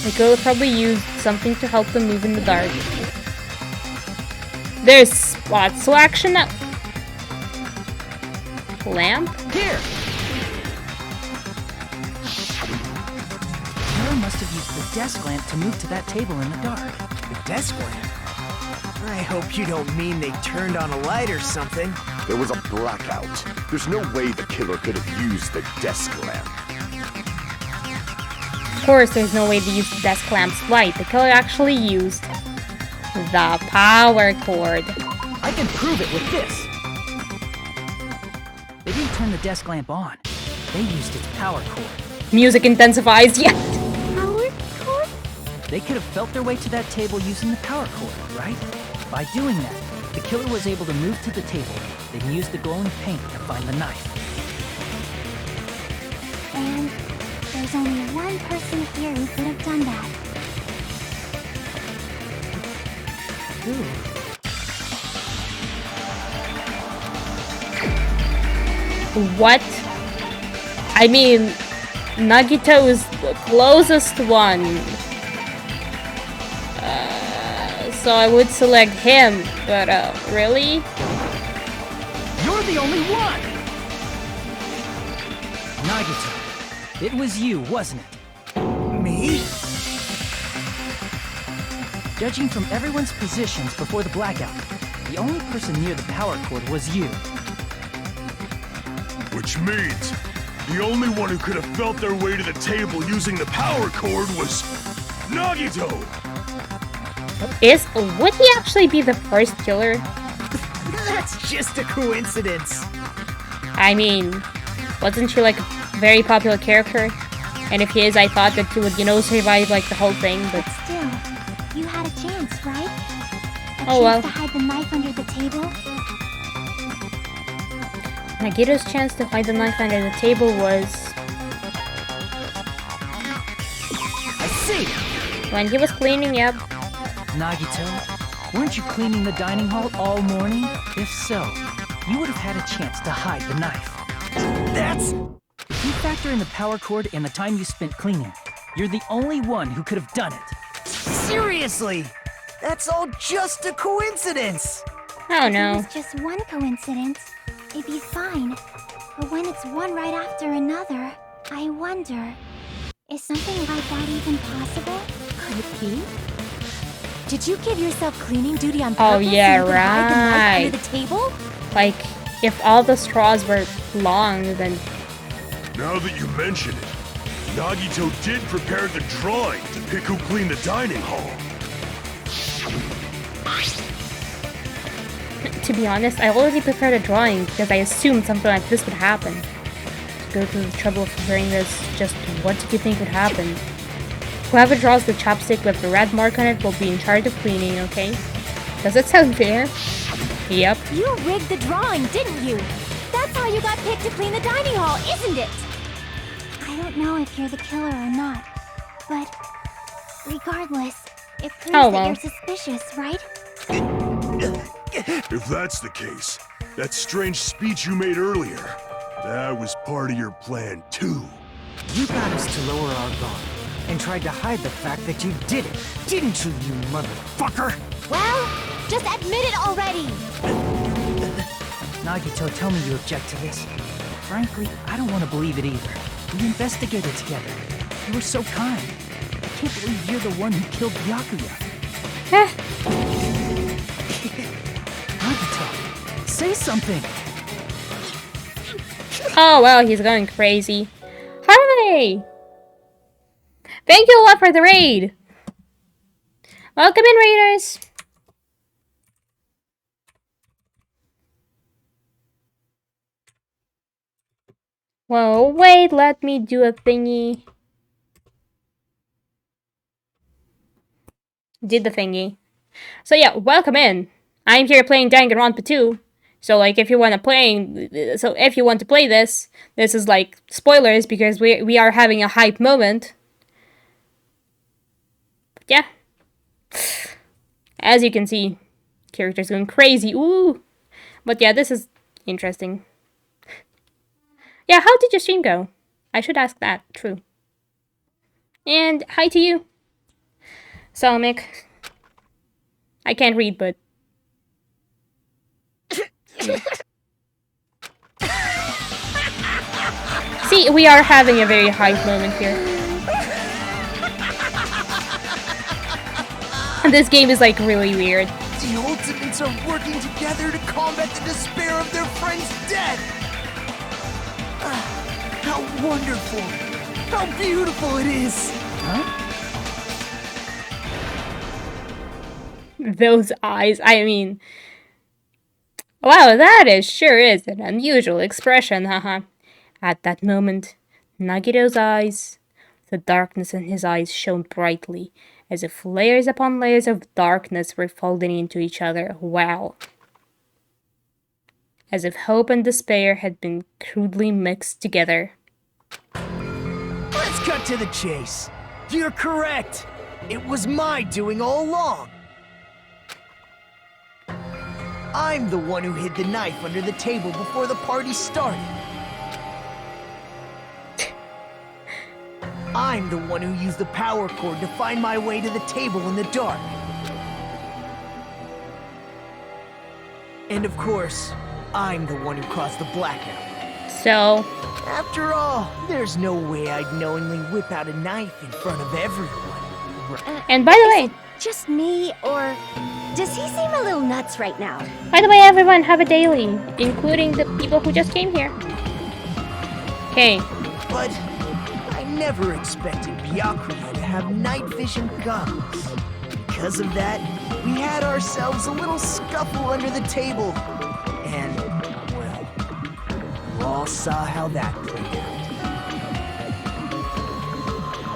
The killer probably used something to help them move in the dark. There's spots to action now. Lamp? Here! Killer must have used the desk lamp to move to that table in the dark. The desk lamp? I hope you don't mean they turned on a light or something. There was a blackout. There's no way the killer could have used the desk lamp. Of course, there's no way to use the desk lamp's light. The killer actually used the power cord. I can prove it with this. They didn't turn the desk lamp on. They used its power cord. Music intensifies, yes! Power cord? They could have felt their way to that table using the power cord, right? By doing that, the killer was able to move to the table, then use the glowing paint to find the knife. And there's only one person here who could have done that. Who? What? I mean, Nagito is the closest one. So I would select him, but really? You're the only one! Nagito, it was you, wasn't it? Me? Judging from everyone's positions before the blackout, the only person near the power cord was you. Which means the only one who could have felt their way to the table using the power cord was Nagito! Would he actually be the first killer? That's just a coincidence. I mean, wasn't she like a very popular character? And if he is, I thought that he would, you know, survive like the whole thing, but... Still, you had a chance, right? Oh well. To hide the knife under the table? Nagito's chance to hide the knife under the table was... I see! when he was cleaning up. Nagito, weren't you cleaning the dining hall all morning? If so, you would have had a chance to hide the knife. That's... If you factor in the power cord and the time you spent cleaning, you're the only one who could have done it. Seriously! That's all just a coincidence! Oh If no. it was just one coincidence, it'd be fine. But when it's one right after another, I wonder, is something like that even possible? Could it be? Did you give yourself cleaning duty on Oh, purpose yeah, so you could hide the knife right. under the table? Like, if all the straws were long, then... Now that you mention it, Nagito did prepare the drawing to pick who cleaned the dining hall. To be honest, I already prepared a drawing because I assumed something like this would happen. To go through the trouble of preparing this, just what do you think would happen? Whoever draws the chopstick with the red mark on it will be in charge of cleaning, okay? Does that sound fair? Yep. You rigged the drawing, didn't you? That's how you got picked to clean the dining hall, isn't it? I don't know if you're the killer or not, but regardless, it proves Oh, that well. you're suspicious, right? If that's the case, that strange speech you made earlier, that was part of your plan too. You got us to lower our guard and tried to hide the fact that you did it, didn't you, you motherfucker? Well, just admit it already! Nagito, tell me you object to this. Frankly, I don't want to believe it either. We investigated together. You were so kind. I can't believe you're the one who killed Byakuya. Nagito, say something! Oh, well, he's going crazy. Harmony! Thank you a lot for the raid! Welcome in, raiders! Well, wait, let me do a thingy. Did the thingy. So yeah, welcome in. I'm here playing Danganronpa 2. So like, if you want to play this, this is like spoilers because we are having a hype moment. Yeah. As you can see, characters going crazy. Ooh. But yeah, this is interesting. Yeah, how did your stream go? I should ask that. True. And hi to you, Salmic. I can't read, but... See, we are having a very hype moment here. And this game is like really weird. The Ultimates are working together to combat the despair of their friend's death! How wonderful! How beautiful it is! Huh? Those eyes, I mean... Wow, that sure is an unusual expression, haha. At that moment, Nagito's eyes, the darkness in his eyes shone brightly, as if layers upon layers of darkness were folding into each other. Wow. As if hope and despair had been crudely mixed together. Let's cut to the chase. You're correct. It was my doing all along. I'm the one who hid the knife under the table before the party started. I'm the one who used the power cord to find my way to the table in the dark. And of course, I'm the one who caused the blackout. So... After all, there's no way I'd knowingly whip out a knife in front of everyone. And by the way... Just me, or does he seem a little nuts right now? By the way, everyone, have a daily, including the people who just came here. Okay. But I never expected Byakuya to have night vision goggles. Because of that, we had ourselves a little scuffle under the table. And, well, you all saw how that played out.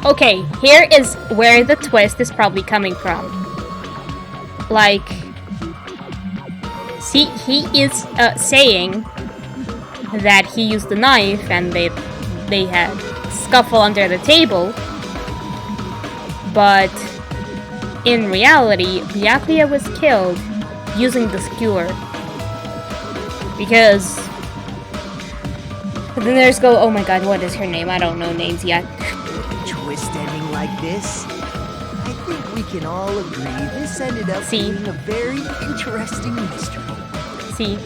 Okay, here is where the twist is probably coming from. Like, see, he is saying that he used the knife and they had scuffle under the table, but in reality, Byakuya was killed using the skewer. Because the nurse go, oh my god, what is her name? I don't know names yet. Twist ending like this, I think we can all agree this ended up being a very interesting mystery. See?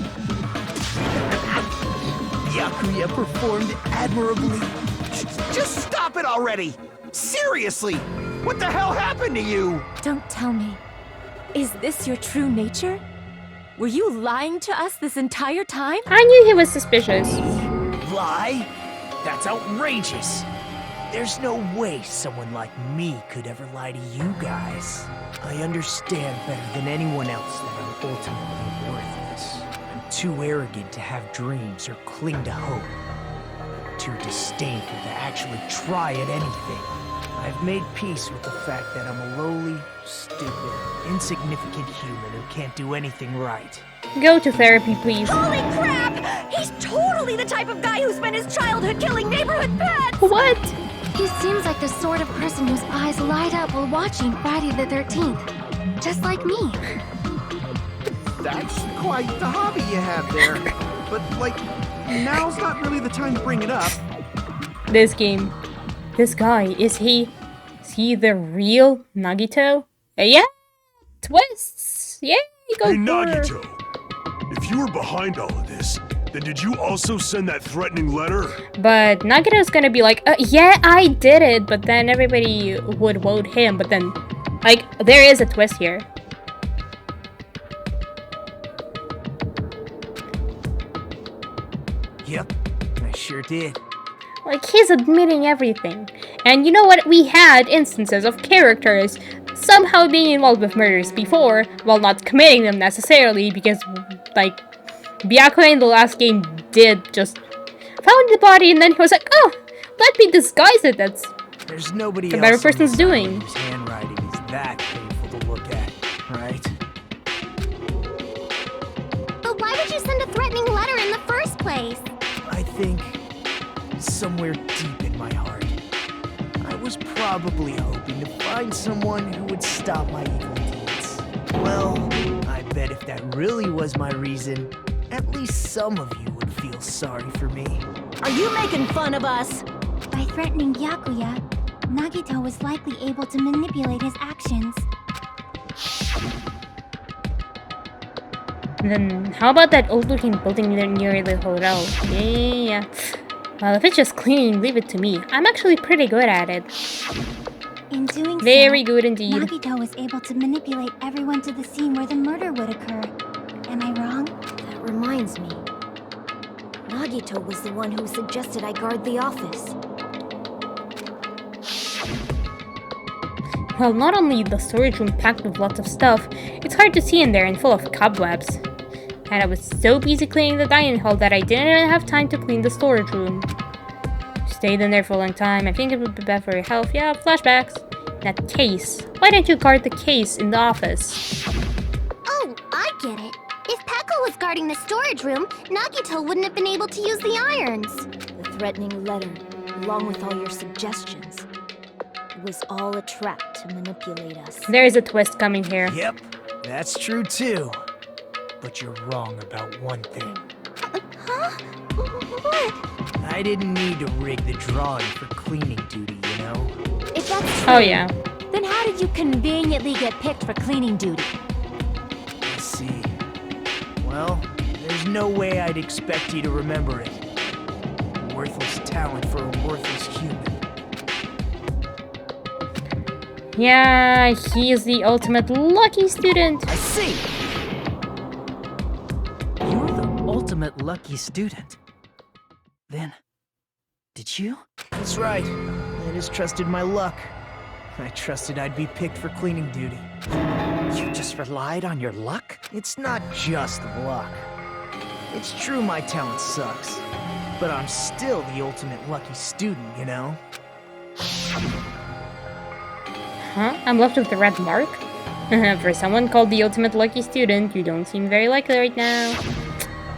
Byakuya performed admirably. Just stop it already! Seriously! What the hell happened to you? Don't tell me. Is this your true nature? Were you lying to us this entire time? I knew he was suspicious. Lie? That's outrageous! There's no way someone like me could ever lie to you guys. I understand better than anyone else that I'm ultimately worthless. I'm too arrogant to have dreams or cling to hope. Too disdainful to actually try at anything. I've made peace with the fact that I'm a lowly, stupid, insignificant human who can't do anything right. Go to therapy, please. Holy crap! He's totally the type of guy who spent his childhood killing neighborhood pets! What? He seems like the sort of person whose eyes light up while watching Friday the 13th. Just like me. That's quite the hobby you have there. But, like, now's not really the time to bring it up. This game. This guy, is he the real Nagito? Yeah! Twists! Yay! Go Hey, for Nagito! If you were behind all of this, then did you also send that threatening letter? But Nagito's gonna be like, yeah, I did it, but then everybody would vote him, but then, like, there is a twist here. Yep, I sure did. Like, he's admitting everything. And you know what? We had instances of characters somehow being involved with murders before, while not committing them necessarily, because, like, Byakuya in the last game did just found the body and then he was like, oh, let me disguise it. That's There's nobody the else better on person's this doing. island whose handwriting is that painful to look at, right? But why would you send a threatening letter in the first place? I think somewhere deep in my heart, I was probably hoping to find someone who would stop my evil deeds. Well, I bet if that really was my reason, at least some of you would feel sorry for me. Are you making fun of us? By threatening Byakuya, Nagito was likely able to manipulate his actions. And then, how about that old-looking building near the hotel? Yeah. Well, if it's just cleaning, leave it to me. I'm actually pretty good at it. In doing Very so, good indeed. Nagito was able to manipulate everyone to the scene where the murder would occur. Am I wrong? That reminds me. Nagito was the one who suggested I guard the office. Well, not only the storage room packed with lots of stuff, it's hard to see in there and full of cobwebs. And I was so busy cleaning the dining hall that I didn't have time to clean the storage room. Stayed in there for a long time. I think it would be bad for your health. Yeah, flashbacks. That case. Why don't you guard the case in the office? Oh, I get it. If Peko was guarding the storage room, Nagito wouldn't have been able to use the irons. The threatening letter, along with all your suggestions, it was all a trap to manipulate us. There is a twist coming here. Yep, that's true too. But you're wrong about one thing. Huh? What? I didn't need to rig the drawing for cleaning duty, you know? If that's true, Oh yeah. then how did you conveniently get picked for cleaning duty? Let's see. Well, there's no way I'd expect you to remember it. Worthless talent for a worthless human. Yeah, he is the ultimate lucky student. I see! You're the ultimate lucky student. Then, did you? That's right. I just trusted my luck. I trusted I'd be picked for cleaning duty. You just relied on your luck? It's not just luck. It's true my talent sucks, but I'm still the ultimate lucky student, you know? Huh? I'm left with the red mark? For someone called the ultimate lucky student, you don't seem very lucky right now.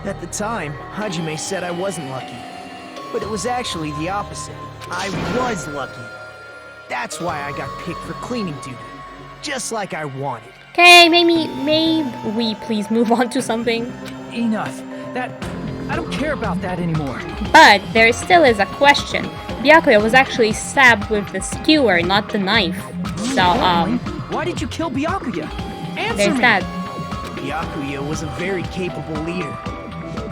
At the time, Hajime said I wasn't lucky. But it was actually the opposite. I was lucky. That's why I got picked for cleaning duty. Just like I wanted. Okay, maybe we please move on to something. Enough. I don't care about that anymore. But there still is a question. Byakuya was actually stabbed with the skewer, not the knife. So, why did you kill Byakuya? Answer there's me. that. Byakuya was a very capable leader.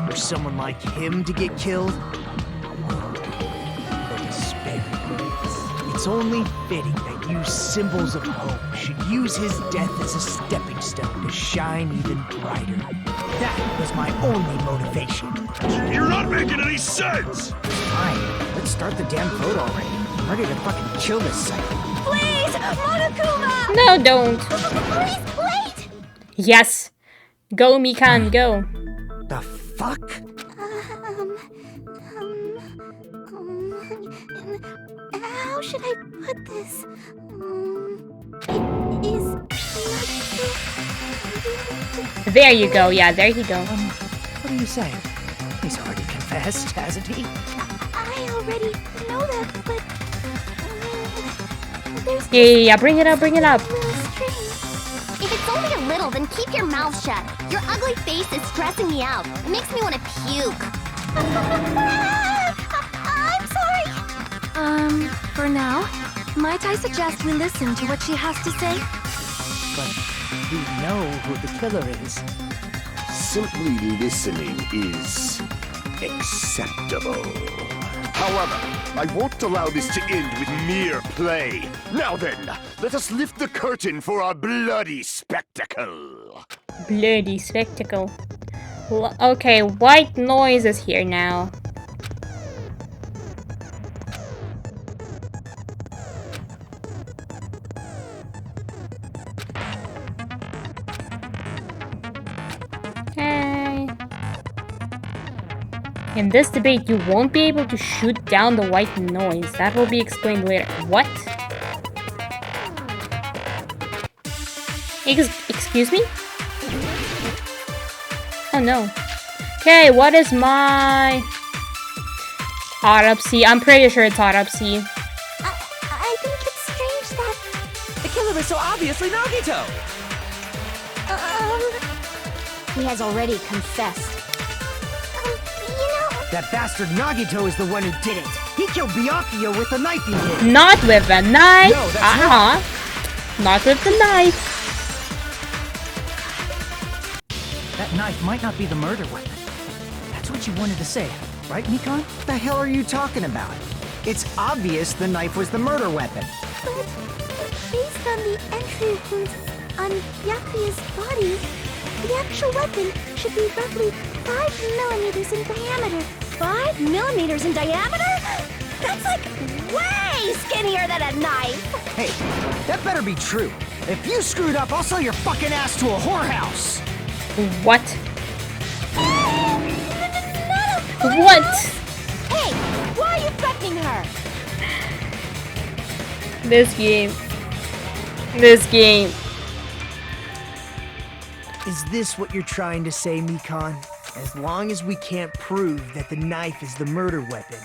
For someone like him to get killed, it's only fitting that you symbols of hope should use his death as a stepping stone to shine even brighter. That was my only motivation. You're not making any sense! Fine, let's start the damn vote already. I'm ready to fucking kill this site. Please, Monokuma! No, don't. Please, wait! Yes. Go, Mikan, go. The fuck? How should I put this? It is not There you go. Yeah, there you go. What are you saying? He's already confessed, hasn't he? I already know that, but there's Yeah, bring it up, bring it up. If it's only a little, then keep your mouth shut. Your ugly face is stressing me out. It makes me want to puke. I'm sorry. For now, might I suggest we listen to what she has to say? But we know who the killer is. Simply listening is acceptable. However, I won't allow this to end with mere play. Now then, let us lift the curtain for our bloody spectacle. Bloody spectacle. Okay, white noise is here now. In this debate, you won't be able to shoot down the white noise. That will be explained later. What? Excuse me? Oh no. Okay, what is my autopsy? I'm pretty sure it's autopsy. I think it's strange that... The killer is so obviously Nagito! He has already confessed. That bastard Nagito is the one who did it. He killed Byakuya with the knife he hid. Not with a knife. No, that's not with the knife. That knife might not be the murder weapon. That's what you wanted to say, right, Mikon? What the hell are you talking about? It's obvious the knife was the murder weapon. But based on the entry wounds on Byakuya's body, the actual weapon should be roughly 5 millimeters in diameter. 5 millimeters in diameter? That's like way skinnier than a knife! Hey, that better be true. If you screwed up, I'll sell your fucking ass to a whorehouse. What? What? Hey, why are you threatening her? This game. This game. Is this what you're trying to say, Mikon? As long as we can't prove that the knife is the murder weapon,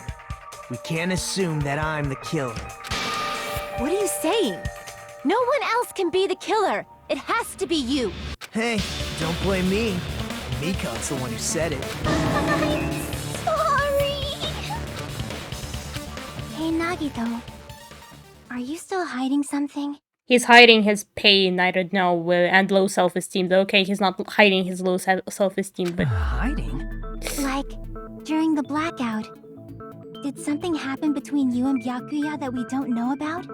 we can't assume that I'm the killer. What are you saying? No one else can be the killer. It has to be you. Hey, don't blame me. Mikon's the one who said it. I'm sorry. Hey, Nagito. Are you still hiding something? He's hiding his pain, I don't know, and low self-esteem. Okay, he's not hiding his low self-esteem, but... Hiding? Like, during the blackout, did something happen between you and Byakuya that we don't know about?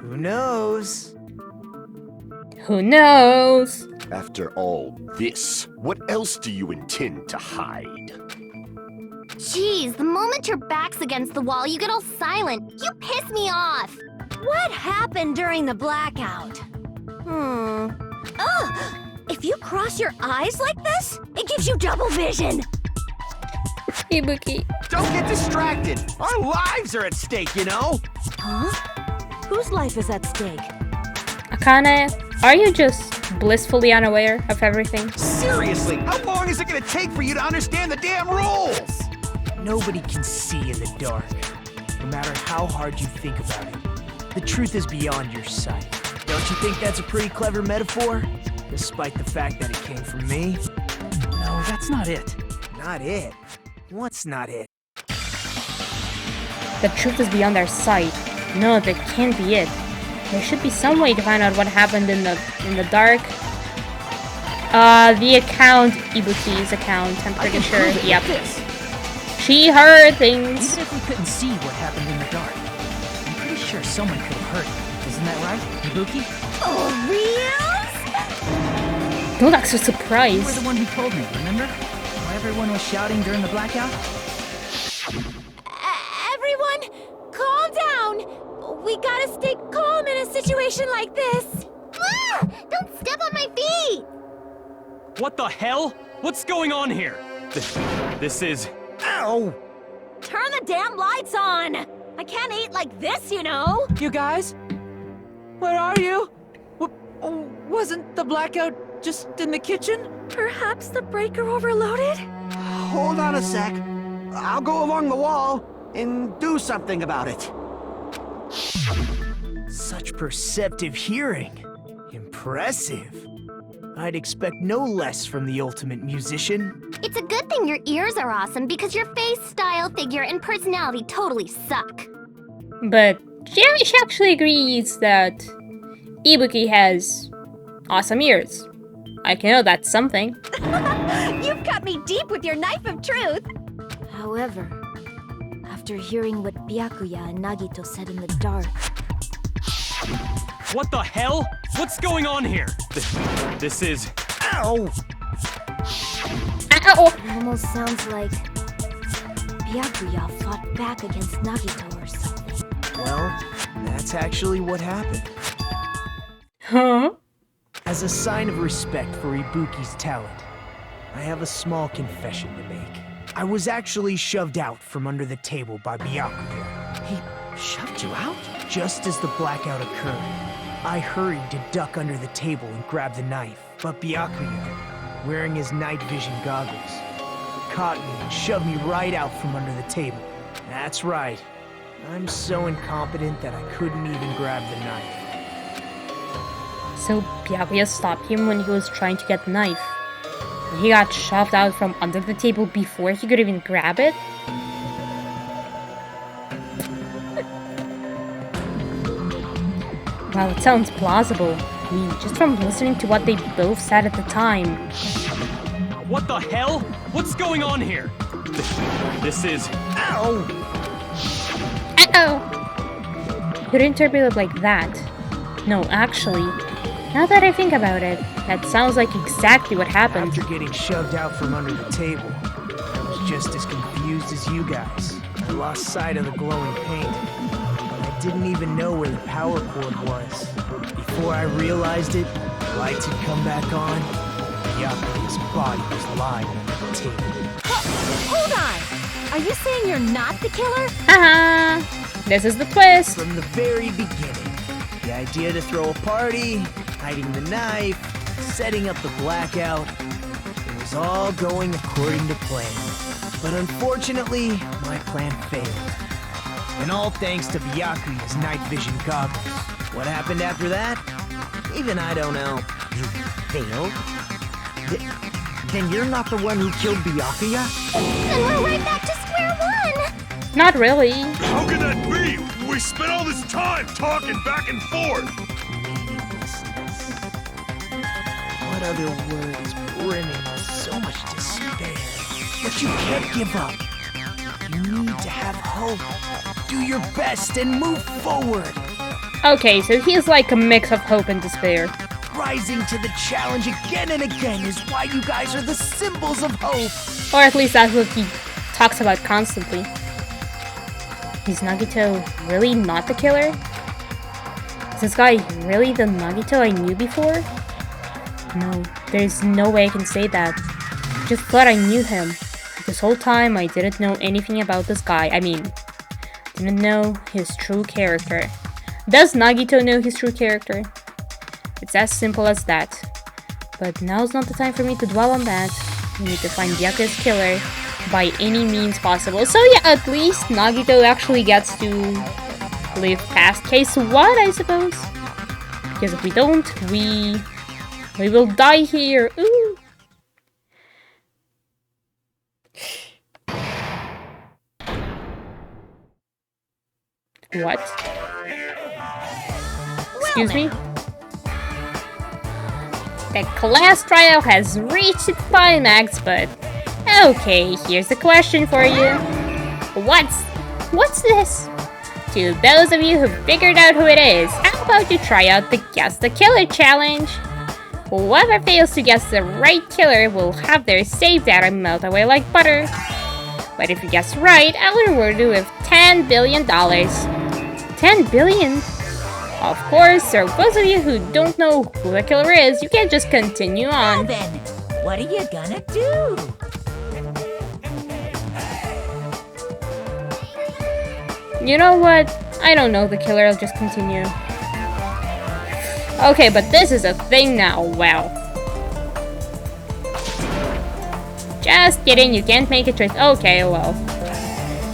Who knows? Who knows? After all this, what else do you intend to hide? Jeez, the moment your back's against the wall, you get all silent. You piss me off. What happened during the blackout? Ugh! If you cross your eyes like this, it gives you double vision! Ibuki. Don't get distracted! Our lives are at stake, you know? Huh? Whose life is at stake? Akane, are you just blissfully unaware of everything? Seriously, how long is it gonna take for you to understand the damn rules? Nobody can see in the dark, no matter how hard you think about it. The truth is beyond your sight. Don't you think that's a pretty clever metaphor? Despite the fact that it came from me? No, that's not it. Not it? What's not it? The truth is beyond our sight. No, that can't be it. There should be some way to find out what happened in the dark. The account, Ibuki's account, I'm pretty sure. Yep. She heard things. Even if we couldn't see what happened in the dark, I'm pretty sure someone could have heard it. Isn't that right, Ibuki? Oh, reals? Don't act so You surprised. were the one who told me, remember? How everyone was shouting during the blackout? Everyone, calm down. We gotta stay calm in a situation like this. Ah! Don't step on my feet! What the hell? What's going on here? This is... Ow! Turn the damn lights on. I can't eat like this, you know. You guys? Where are you? Wasn't the blackout just in the kitchen? Perhaps the breaker overloaded? Hold on a sec. I'll go along the wall and do something about it. Such perceptive hearing. Impressive. I'd expect no less from the ultimate musician. It's a good thing your ears are awesome because your face, style, figure, and personality totally suck. But she actually agrees that Ibuki has awesome ears. I can know that's something. You've cut me deep with your knife of truth. However, after hearing what Byakuya and Nagito said in the dark... What the hell? What's going on here? This is... Ow! Ow! It almost sounds like Byakuya fought back against Nagito or something. Well, that's actually what happened. Huh? As a sign of respect for Ibuki's talent, I have a small confession to make. I was actually shoved out from under the table by Byakuya. He shoved you out? Just as the blackout occurred, I hurried to duck under the table and grab the knife. But Byakuya, wearing his night vision goggles, caught me and shoved me right out from under the table. That's right. I'm so incompetent that I couldn't even grab the knife. So Byakuya stopped him when he was trying to get the knife. He got shoved out from under the table before he could even grab it? Well, it sounds plausible. I mean, just from listening to what they both said at the time. What the hell? What's going on here? This is... Ow! Uh-oh! You could interpret it like that. No, actually, now that I think about it, that sounds like exactly what happened. After getting shoved out from under the table, I was just as confused as you guys. I lost sight of the glowing paint. I didn't even know where the power cord was. Before I realized it, the lights had come back on. Byakuya's body was lying under the table. Hold on! Are you saying you're not the killer? Haha! This is the twist! From the very beginning, the idea to throw a party, hiding the knife, setting up the blackout, it was all going according to plan. But unfortunately, my plan failed. And all thanks to Byakuya's night vision goggles. What happened after that? Even I don't know. You failed? Then you're not the one who killed Byakuya? And we're right back to square one! Not really. How can that be? We spent all this time talking back and forth! What other words brimming with so much despair? But you can't give up. You need to have hope. Do your best and move forward. Okay, so he's like a mix of hope and despair. Rising to the challenge again and again is why you guys are the symbols of hope. Or at least that's what he talks about constantly. Is Nagito really not the killer? Is this guy really the Nagito I knew before? No, there's no way I can say that. I just thought I knew him. This whole time I didn't know anything about this guy. I mean, didn't know his true character. Does Nagito know his true character? It's as simple as that. But now's not the time for me to dwell on that. We need to find Byakuya's killer by any means possible. So yeah, at least Nagito actually gets to live past case 1, I suppose. Because if we don't, we will die here. Ooh. What? Excuse me? The class trial has reached its climax, but... Okay, here's a question for you. What's this? To those of you who figured out who it is, how about you try out the Guess the Killer challenge? Whoever fails to guess the right killer will have their save data melt away like butter. But if you guess right, I'll reward you with $10 billion. 10 billion? Of course, so those of you who don't know who the killer is, you can just continue on. Well then, what are you gonna do? You know what? I don't know the killer, I'll just continue. Okay, but this is a thing now, wow. Just kidding, you can't make a choice. Okay, well.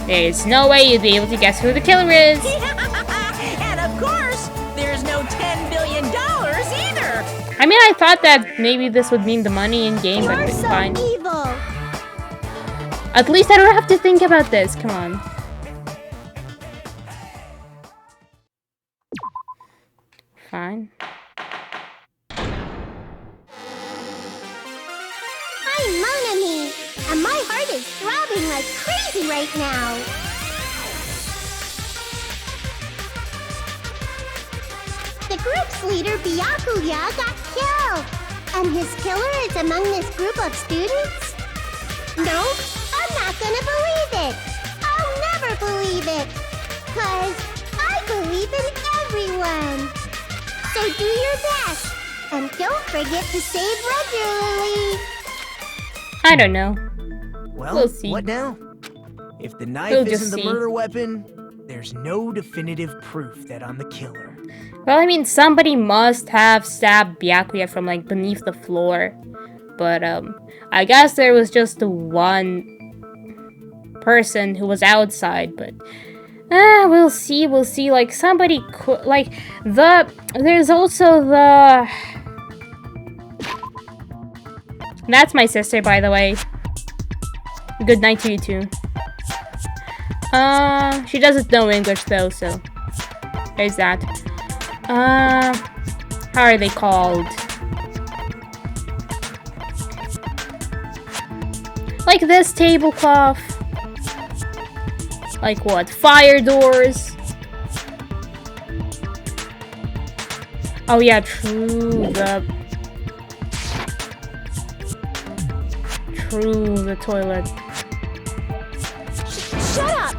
There's no way you'd be able to guess who the killer is. And of course, there's no $10 billion either. I mean, I thought that maybe this would mean the money in game, but it's fine. Evil. At least I don't have to think about this. Come on. Fine. I'm Monami, and my heart is throbbing like crazy right now. The group's leader, Byakuya, got killed, and his killer is among this group of students? No, I'm not gonna believe it. I'll never believe it, 'cause I believe in everyone. So do your best, and don't forget to save regularly. I don't know. Well, We'll see. what now? If the knife We'll just isn't the see. murder weapon, there's no definitive proof that I'm the killer. Well, I mean, somebody must have stabbed Byakuya from like beneath the floor. But I guess there was just the one person who was outside, but we'll see, like somebody could, like, there's also the, that's my sister, by the way. Good night to you too. She doesn't know English though, so there's that. How are they called? Like this tablecloth. Like what? Fire doors. Oh yeah, true. The toilet. Shut up!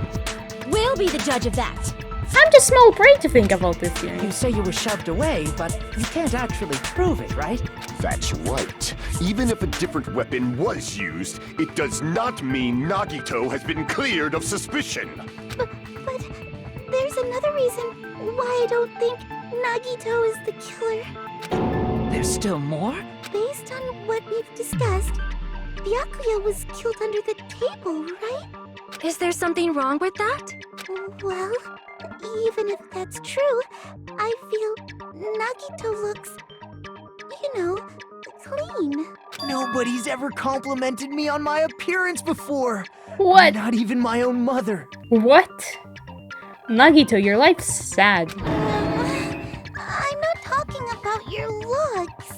We'll be the judge of that. I'm just small brain to think about this here. You say you were shoved away, but you can't actually prove it, right? That's right. Even if a different weapon was used, it does not mean Nagito has been cleared of suspicion. But there's another reason why I don't think Nagito is the killer. There's still more? Based on what we've discussed, Byakuya was killed under the table, right? Is there something wrong with that? Well, even if that's true, I feel Nagito looks, clean. Nobody's ever complimented me on my appearance before. What? Not even my own mother. What? Nagito, your life's sad. I'm not talking about your looks.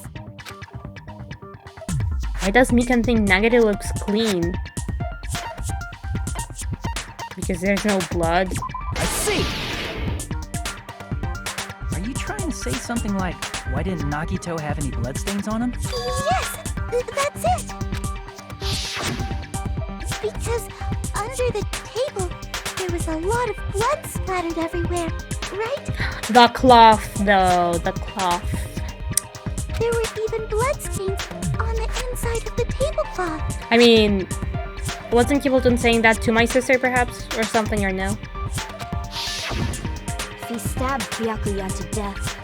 Why does Mikan think Nagito looks clean? Because there's no blood. I see! Are you trying to say something like, why didn't Nagito have any bloodstains on him? Yes, that's it. Because under the table, there was a lot of blood splattered everywhere, right? The cloth, though. The cloth. There were even bloodstains on the inside of the tablecloth. I mean, wasn't Kibleton saying that to my sister, perhaps? Or something, or no? He stabbed Byakuya to death.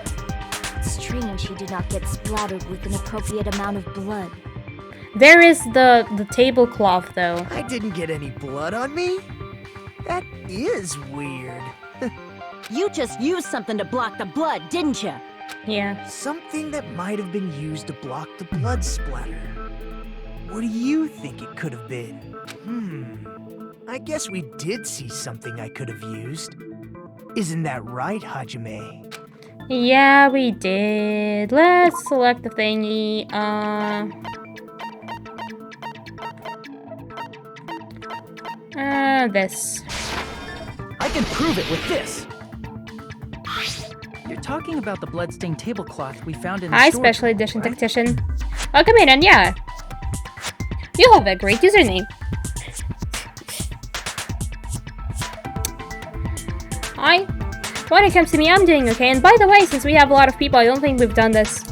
It's strange he did not get splattered with an appropriate amount of blood. There is the tablecloth, though. I didn't get any blood on me? That is weird. You just used something to block the blood, didn't you? Yeah. Something that might have been used to block the blood splatter. What do you think it could have been? I guess we did see something I could have used. Isn't that right, Hajime? Yeah, we did. Let's select the thingy. This. I can prove it with this! You're talking about the bloodstained tablecloth we found in the Hi, storage Special room, Edition right? Tactician. Welcome in, and yeah. You have a great username. When it comes to me, I'm doing okay. And by the way, since we have a lot of people, I don't think we've done this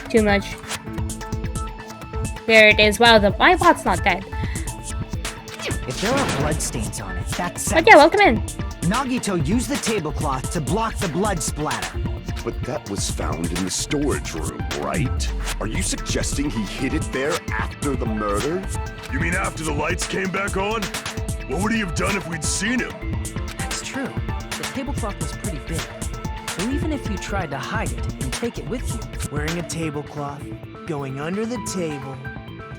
too much. There it is. Wow, my bot's not dead. If there are bloodstains on it, that's But yeah, welcome in. Nagito used the tablecloth to block the blood splatter. But that was found in the storage room, right? Are you suggesting he hid it there after the murder? You mean after the lights came back on? What would he have done if we'd seen him? That's true. The tablecloth was pretty big. So even if you tried to hide it and take it with you... Wearing a tablecloth, going under the table,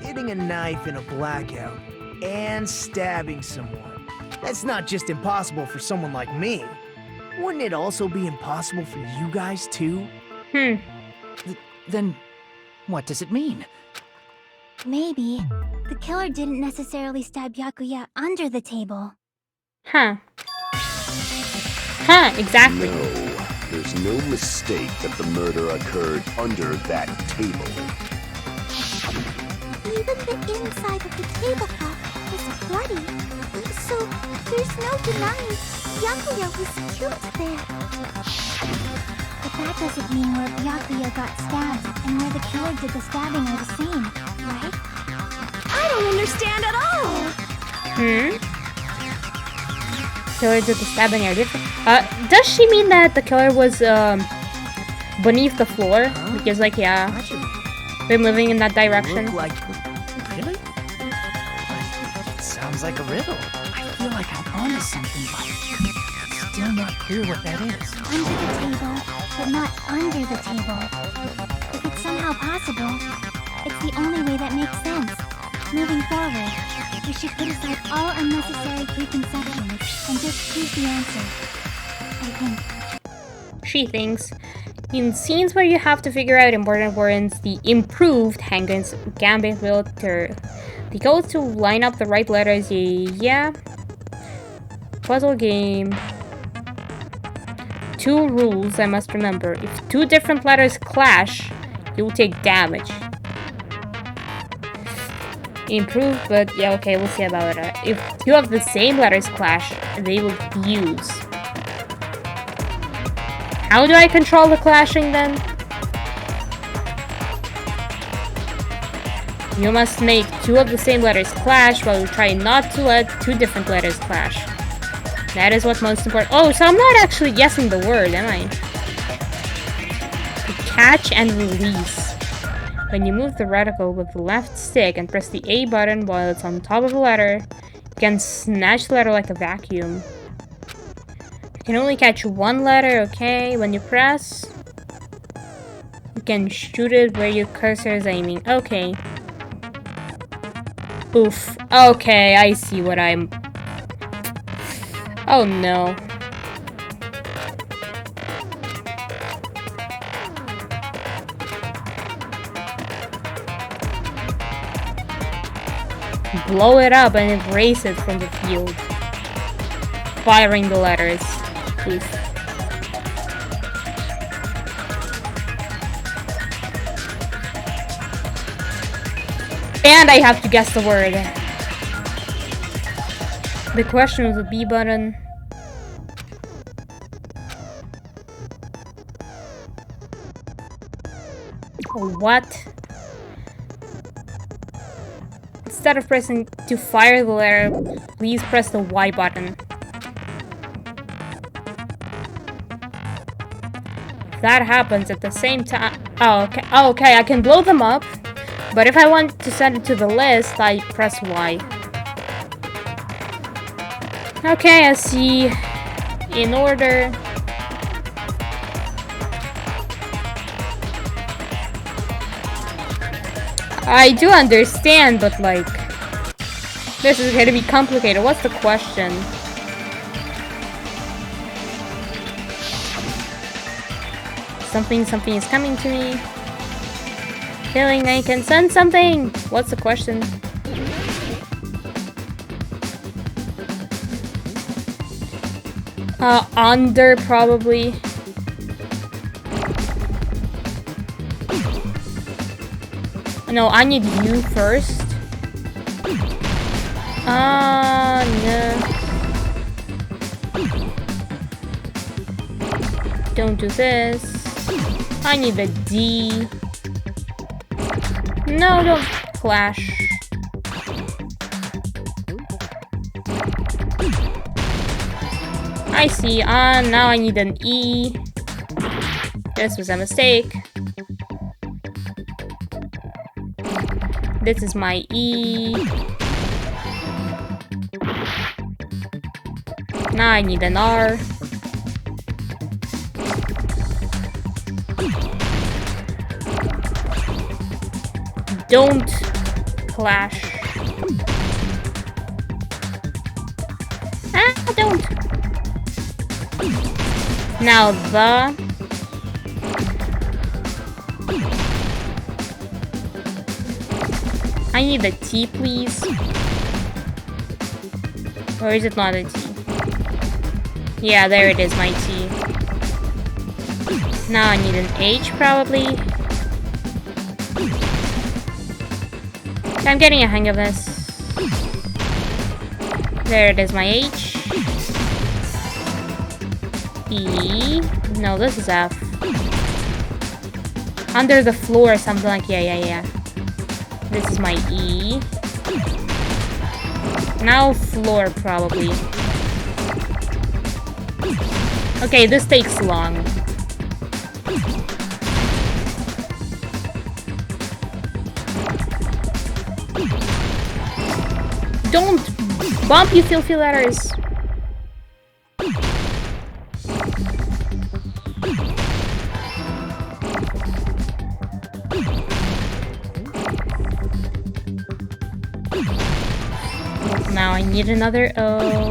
getting a knife in a blackout, and stabbing someone. That's not just impossible for someone like me. Wouldn't it also be impossible for you guys too? Then, what does it mean? Maybe the killer didn't necessarily stab Byakuya under the table. Huh, exactly. No, there's no mistake that the murder occurred under that table. Even the inside of the tablecloth was bloody, so there's no denying Byakuya was killed there. But that doesn't mean where Byakuya got stabbed and where the killer did the stabbing are the same, right? I don't understand at all. Killer did the stabbing area. Does she mean that the killer was beneath the floor? Because like yeah, been moving in that direction. Really? It sounds like a riddle. I feel like I'm onto something, but still not clear what that is. Under the table, but not under the table. If it's somehow possible, it's the only way that makes sense. Moving forward, we should put aside all unnecessary preconceptions and just choose the answer. I think. She thinks. In scenes where you have to figure out important words, the improved Hangen's Gambit will occur. The goal is to line up the right letters. Yeah. Puzzle game. 2 rules I must remember. If 2 different letters clash, you'll take damage. Improved, but yeah, okay, we'll see about it. If 2 of the same letters clash, they will fuse. How do I control the clashing then? You must make 2 of the same letters clash while you try not to let 2 different letters clash. That is what's most important. Oh, so I'm not actually guessing the word, am I? Catch and release. When you move the reticle with the left stick and press the A button while it's on top of the letter, you can snatch the letter like a vacuum. You can only catch 1 letter, okay? When you press, you can shoot it where your cursor is aiming. Okay. Oof. Okay, I see what I'm... Oh no. Blow it up and erase it from the field. Firing the letters. Oof. And I have to guess the word. The question was the B button. What? Instead of pressing to fire the letter, please press the Y button. That happens at the same time. Oh, okay. Oh, okay, I can blow them up. But if I want to send it to the list, I press Y. Okay, I see. In order. I do understand, but like... This is going to be complicated. What's the question? Something is coming to me. Feeling I can send something! What's the question? Under, probably. No, I need you first. No. Don't do this. I need the D. No, don't clash. I see. Now I need an E. This was a mistake. This is my E. Now I need an R. Don't clash. Don't. Now the. I need a T, please. Or is it not a T? Yeah, there it is, my T. Now I need an H, probably. I'm getting a hang of this. There it is, my H. E. No, this is F. Under the floor, something like, yeah. This is my E. Now floor, probably. Okay, this takes long. Don't bump, you filthy letters. Now I need another O.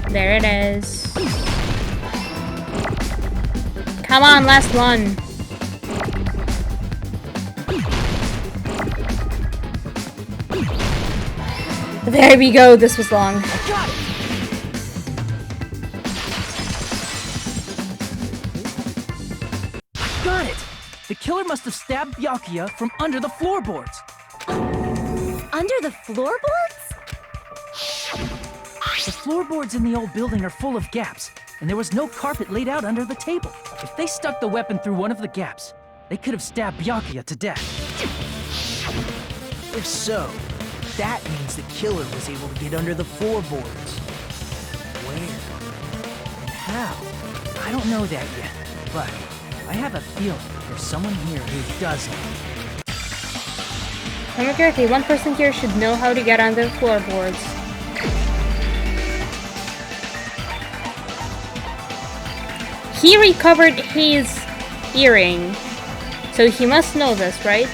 There it is. Come on, last one. There we go, this was long. Got it! Got it! The killer must have stabbed Byakuya from under the floorboards. Under the floorboards? The floorboards in the old building are full of gaps, and there was no carpet laid out under the table. If they stuck the weapon through one of the gaps, they could have stabbed Byakuya to death. If so, that means the killer was able to get under the floorboards. Where? And how? I don't know that yet, but I have a feeling there's someone here who does know. Okay, one person here should know how to get under the floorboards. He recovered his earring, so he must know this, right?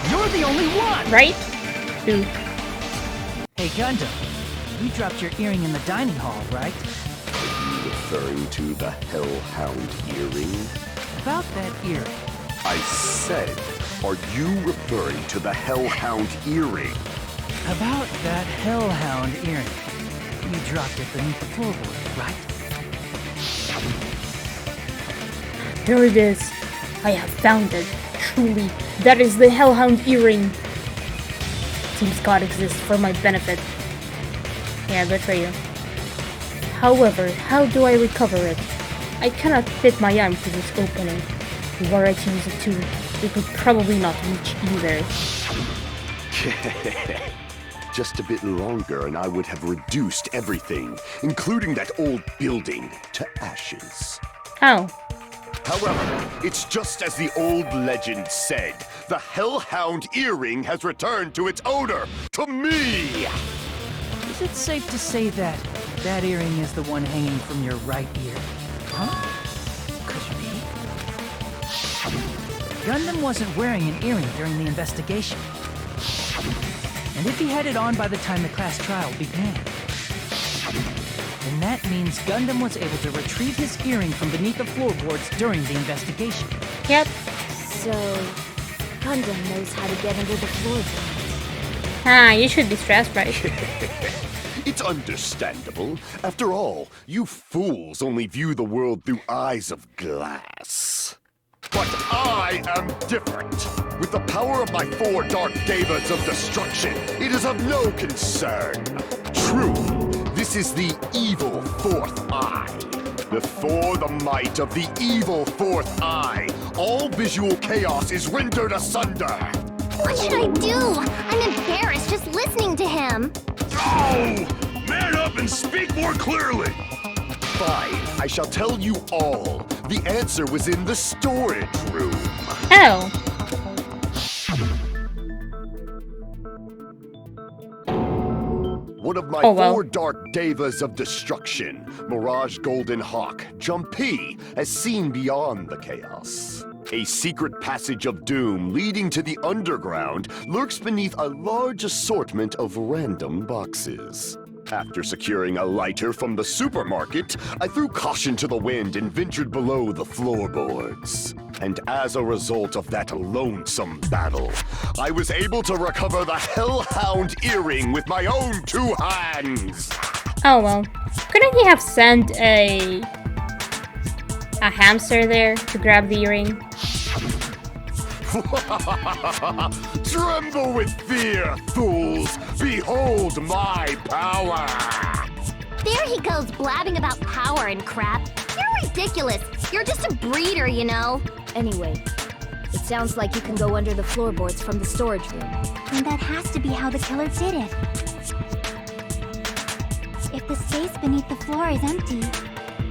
You're the only one! Right? Ooh. Hey, Gundam, you dropped your earring in the dining hall, right? Are you referring to the Hellhound earring? About that earring. I said, are you referring to the Hellhound earring? About that Hellhound earring. You dropped it beneath the floorboard, right? Here it is. I have found it. Truly, that is the Hellhound earring. Seems God exists for my benefit. Yeah, good for you. However, how do I recover it? I cannot fit my arm through this opening. Were I to use a tool, it would probably not reach either. Just a bit longer and I would have reduced everything, including that old building, to ashes. How? However, it's just as the old legend said. The Hellhound earring has returned to its owner, to me! Is it safe to say that that earring is the one hanging from your right ear? Huh? Could be. Gundam wasn't wearing an earring during the investigation. And if he had it on by the time the class trial began, then that means Gundam was able to retrieve his earring from beneath the floorboards during the investigation. Yep. So, Gundam knows how to get under the floorboards. Ah, you should be stressed, right? It's understandable. After all, you fools only view the world through eyes of glass. But I am different. With the power of my 4 dark devas of destruction, it is of no concern. True, this is the evil 4th eye. Before the might of the evil 4th eye, all visual chaos is rendered asunder. What should I do? I'm embarrassed just listening to him. Oh! Man up and speak more clearly! Fine, I shall tell you all. The answer was in the storage room. Oh. One of my 4 dark devas of destruction, Mirage Golden Hawk, Jumpy, has seen beyond the chaos. A secret passage of doom leading to the underground lurks beneath a large assortment of random boxes. After securing a lighter from the supermarket, I threw caution to the wind and ventured below the floorboards. And as a result of that lonesome battle, I was able to recover the Hellhound earring with my own 2 hands! Oh well. Couldn't he have sent a hamster there to grab the earring? Tremble with fear, fools! Behold my power! There he goes blabbing about power and crap. You're ridiculous. You're just a breeder, you know. Anyway, It sounds like you can go under the floorboards from the storage room. And that has to be how the killer did it. If the space beneath the floor is empty,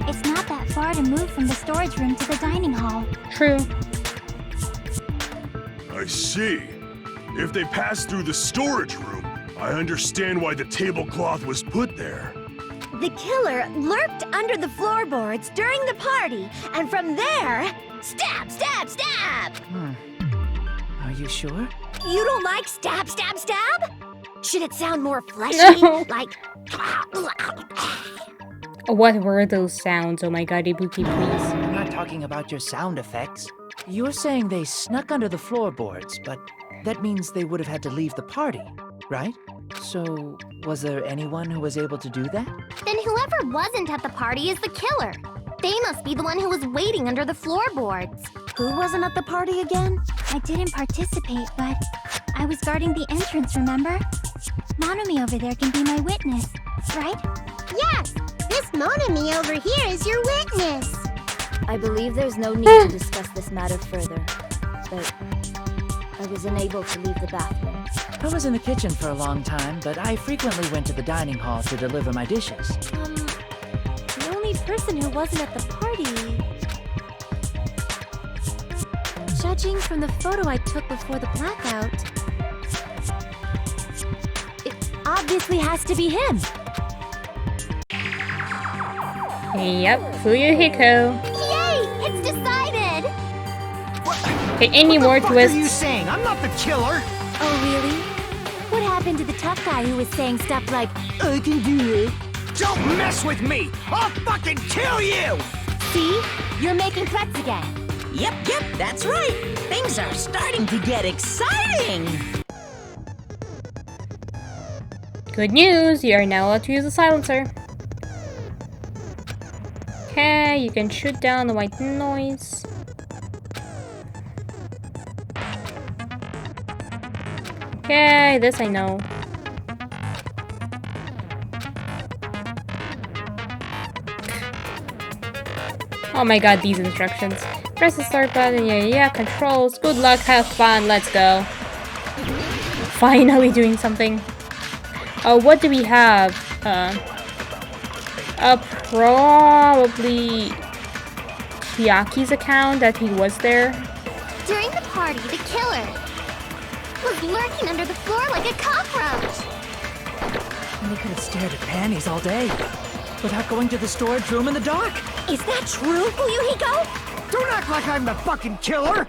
it's not that far to move from the storage room to the dining hall. True. I see. If they passed through the storage room, I understand why the tablecloth was put there. The killer lurked under the floorboards during the party, and from there, stab, stab, stab! Are you sure? You don't like stab, stab, stab? Should it sound more fleshy? No. Like... What were those sounds? Oh my god, Ibuki, please. I'm not talking about your sound effects. You're saying they snuck under the floorboards, but that means they would have had to leave the party, right? So, was there anyone who was able to do that? Then whoever wasn't at the party is the killer. They must be the one who was waiting under the floorboards. Who wasn't at the party again? I didn't participate, but I was guarding the entrance, remember? Monami over there can be my witness, right? Yes! This Monami over here is your witness! I believe there's no need to discuss this matter further, but I was unable to leave the bathroom. I was in the kitchen for a long time, but I frequently went to the dining hall to deliver my dishes. The only person who wasn't at the party... Judging from the photo I took before the blackout... It obviously has to be him! Yep, Fuyuhiko. Yay! It's decided! Okay, any more What twists? are you saying? I'm not the killer! Oh, really? What happened to the tough guy who was saying stuff like, I can do it. Don't mess with me! I'll fucking kill you! see? You're making threats again. Yep, that's right. Things are starting to get exciting. Good news, you are now allowed to use a silencer. Okay, you can shoot down the white noise. Okay, this I know. Oh my god, these instructions. Press the start button, yeah, controls. Good luck, have fun, let's go. Finally doing something. What do we have? Probably Chiaki's account that he was there. During the party, the killer was lurking under the floor like a cockroach. And they could have stared at panties all day without going to the storage room in the dark. Is that true, Fuyuhiko? Don't act like I'm the fucking killer!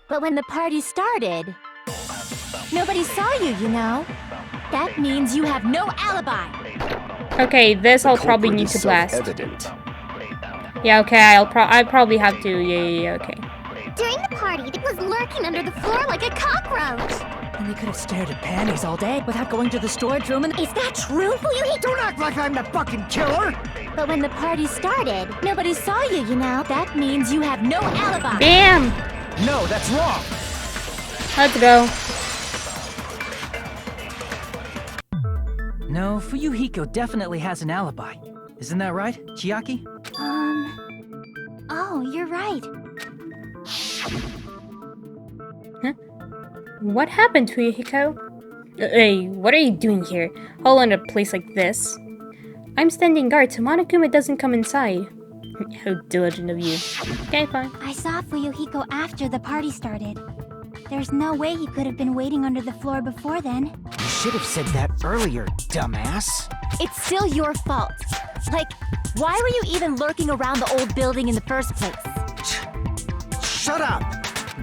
But when the party started, nobody saw you, you know? That means you have no alibi. Okay, this I'll probably need to blast. Yeah, okay, I probably have to. Yeah, okay. During the party, it was lurking under the floor like a cockroach. And they could have stared at panties all day without going to the storage room and... Is that true, Fuyuhiko? Don't act like I'm the fucking killer! But when the party started, nobody saw you, you know? That means you have no alibi. Damn! No, that's wrong! Let's go. No, Fuyuhiko definitely has an alibi. Isn't that right, Chiaki? Oh, you're right. Huh? What happened, Fuyuhiko? Hey, what are you doing here? All in a place like this? I'm standing guard so Monokuma doesn't come inside. How diligent of you. Okay, fine. I saw Fuyuhiko after the party started. There's no way he could have been waiting under the floor before then. You should have said that earlier, dumbass. It's still your fault. Like, why were you even lurking around the old building in the first place? Shut up!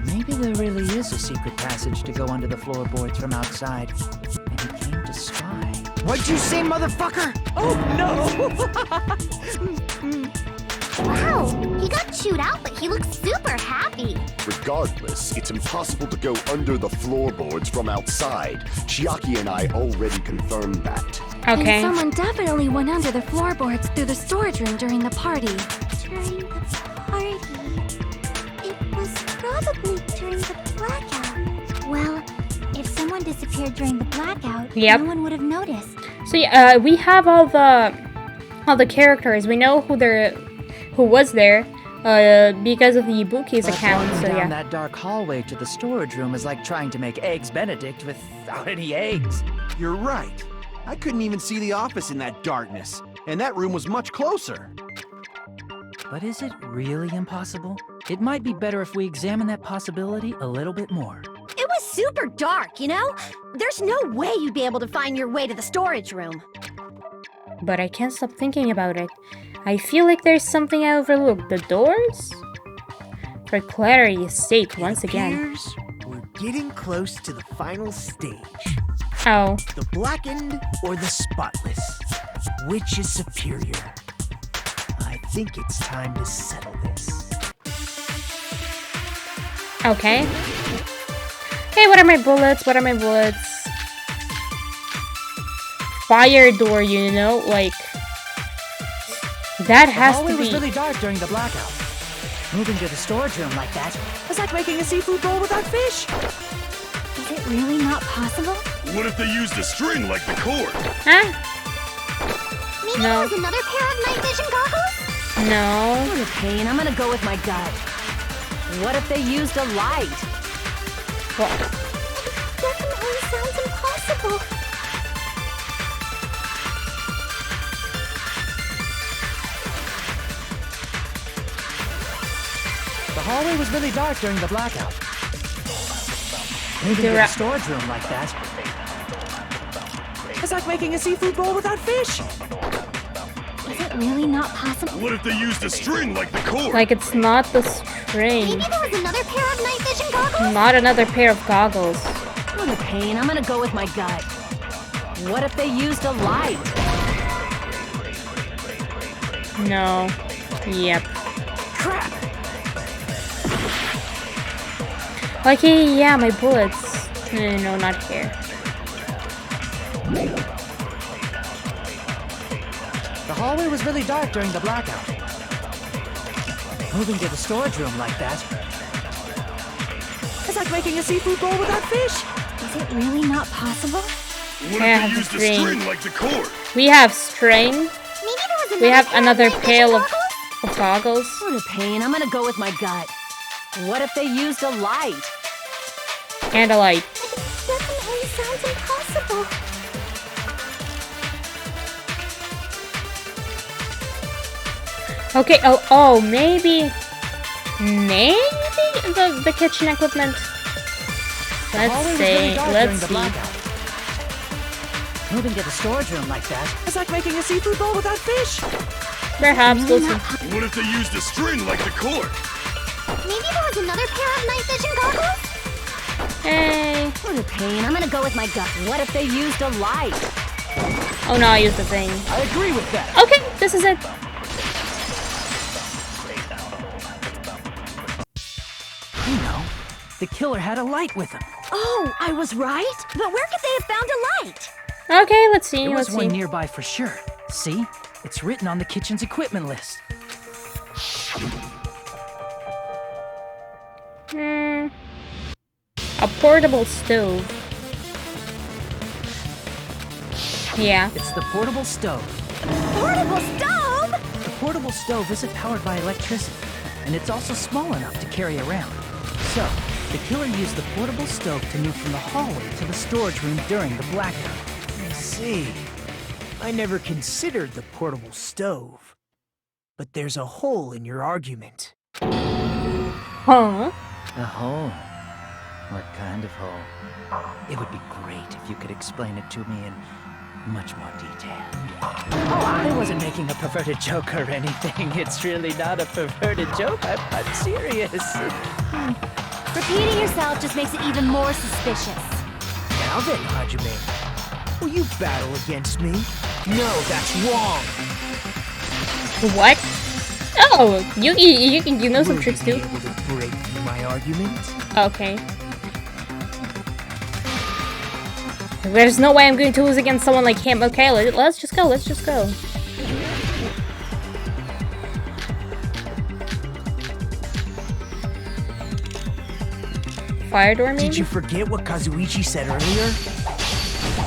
Maybe there really is a secret passage to go under the floorboards from outside, and he came to spy. What'd you say, motherfucker? Oh no! Wow, he got chewed out, but he looks super happy. Regardless, it's impossible to go under the floorboards from outside. Chiaki and I already confirmed that. Okay. And someone definitely went under the floorboards through the storage room during the party. During the party. It was probably during the blackout. Well, if someone disappeared during the blackout, Yep. no one would have noticed. So yeah, we have all the characters. We know who was there. Because of the Ibuki's account, walking so down yeah. that dark hallway to the storage room is like trying to make eggs Benedict without any eggs. You're right. I couldn't even see the office in that darkness, and that room was much closer. But is it really impossible? It might be better if we examine that possibility a little bit more. It was super dark, you know? There's no way you'd be able to find your way to the storage room. But I can't stop thinking about it. I feel like there's something I overlooked. The doors? For clarity's sake, once again. We're getting close to the final stage. Oh. The blackened or the spotless? Which is superior? I think it's time to settle this. Okay. Hey, what are my bullets? What are my bullets? Fire door, you know? Like... That has to be... The hallway was really dark during the blackout. Moving to the storage room like that was like making a seafood bowl without fish. Is it really not possible? What if they used a string like the cord? Huh? Maybe No. there was another pair of night vision goggles? No. What a pain. I'm gonna go with my gut. What if they used a light? What? Definitely sounds impossible. The hallway was really dark during the blackout. Moving to the storage room like that it's like making a seafood bowl without fish. Is it really not possible? What if they used a string like the cord? Like it's not the string. Maybe there was another pair of night vision goggles? Not another pair of goggles. What a pain. I'm gonna go with my gut. What if they used a light? No. Yep. Crap. Okay, yeah, my bullets. No, not here. The hallway was really dark during the blackout. Moving to the storage room like that it's like making a seafood bowl without fish. Is it really not possible? What I if have they used a string. string like the cord? We have string. Maybe there was We have another another pair pair of of goggles. What a pain. I'm gonna go with my gut. What if they used a light? And a light. Definitely sounds impossible. Okay, oh, maybe the kitchen equipment. Let's see, let's see. Moving to the storage room like that it's like making a seafood bowl without fish. Perhaps we'll see. What if they used a string like the cord? Maybe there was another pair of night vision goggles? Hey. What a pain. I'm gonna go with my gut. What if they used a light? Oh no, I used the thing. I agree with that. Okay, this is it. You know, the killer had a light with him. Oh, I was right? But where could they have found a light? Okay, let's see, There was let's one see. nearby for sure. See? It's written on the kitchen's equipment list. A portable stove. Yeah. It's the portable stove. Portable stove? The portable stove isn't powered by electricity, and it's also small enough to carry around. So, the killer used the portable stove to move from the hallway to the storage room during the blackout. I see. I never considered the portable stove. But there's a hole in your argument. Huh? A hole? What kind of hole? It would be great if you could explain it to me in much more detail. Oh, I wasn't making a perverted joke or anything. It's really not a perverted joke. I'm serious. Repeating yourself just makes it even more suspicious. Now then, Hajime, will you battle against me? No, that's wrong. What? Oh, you know some tricks too. Will you be able to break through my argument? Okay. There's no way I'm going to lose against someone like him. Okay, let's just go. Let's just go. Fire door, maybe? Did you forget what Kazuichi said earlier?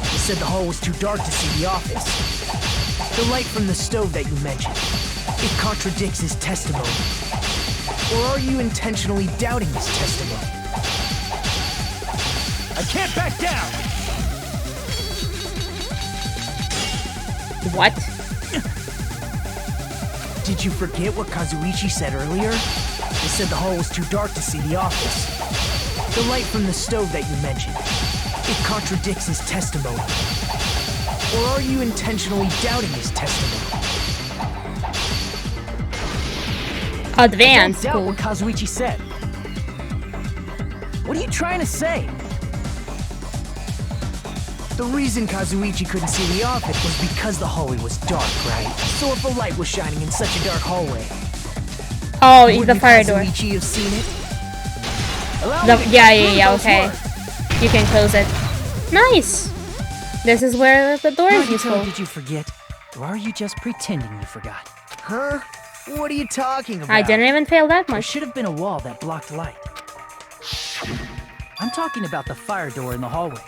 He said the hall was too dark to see the office. The light from the stove that you mentioned. It contradicts his testimony. Or are you intentionally doubting his testimony? I can't back down! What? Did you forget what Kazuichi said earlier? He said the hall was too dark to see the office. The light from the stove that you mentioned. It contradicts his testimony. Or are you intentionally doubting his testimony? Advanced. I don't doubt what Kazuichi said. What are you trying to say? The reason Kazuichi couldn't see the office was because the hallway was dark, right? So if a light was shining in such a dark hallway, oh, wouldn't the fire door. Kazuichi have seen it? Yeah, okay. You can close it. Nice! This is where the door is useful. Did you forget? Or are you just pretending you forgot? Huh? What are you talking about? I didn't even fail that There much. should have been a wall that blocked light. I'm talking about the fire door in the hallway.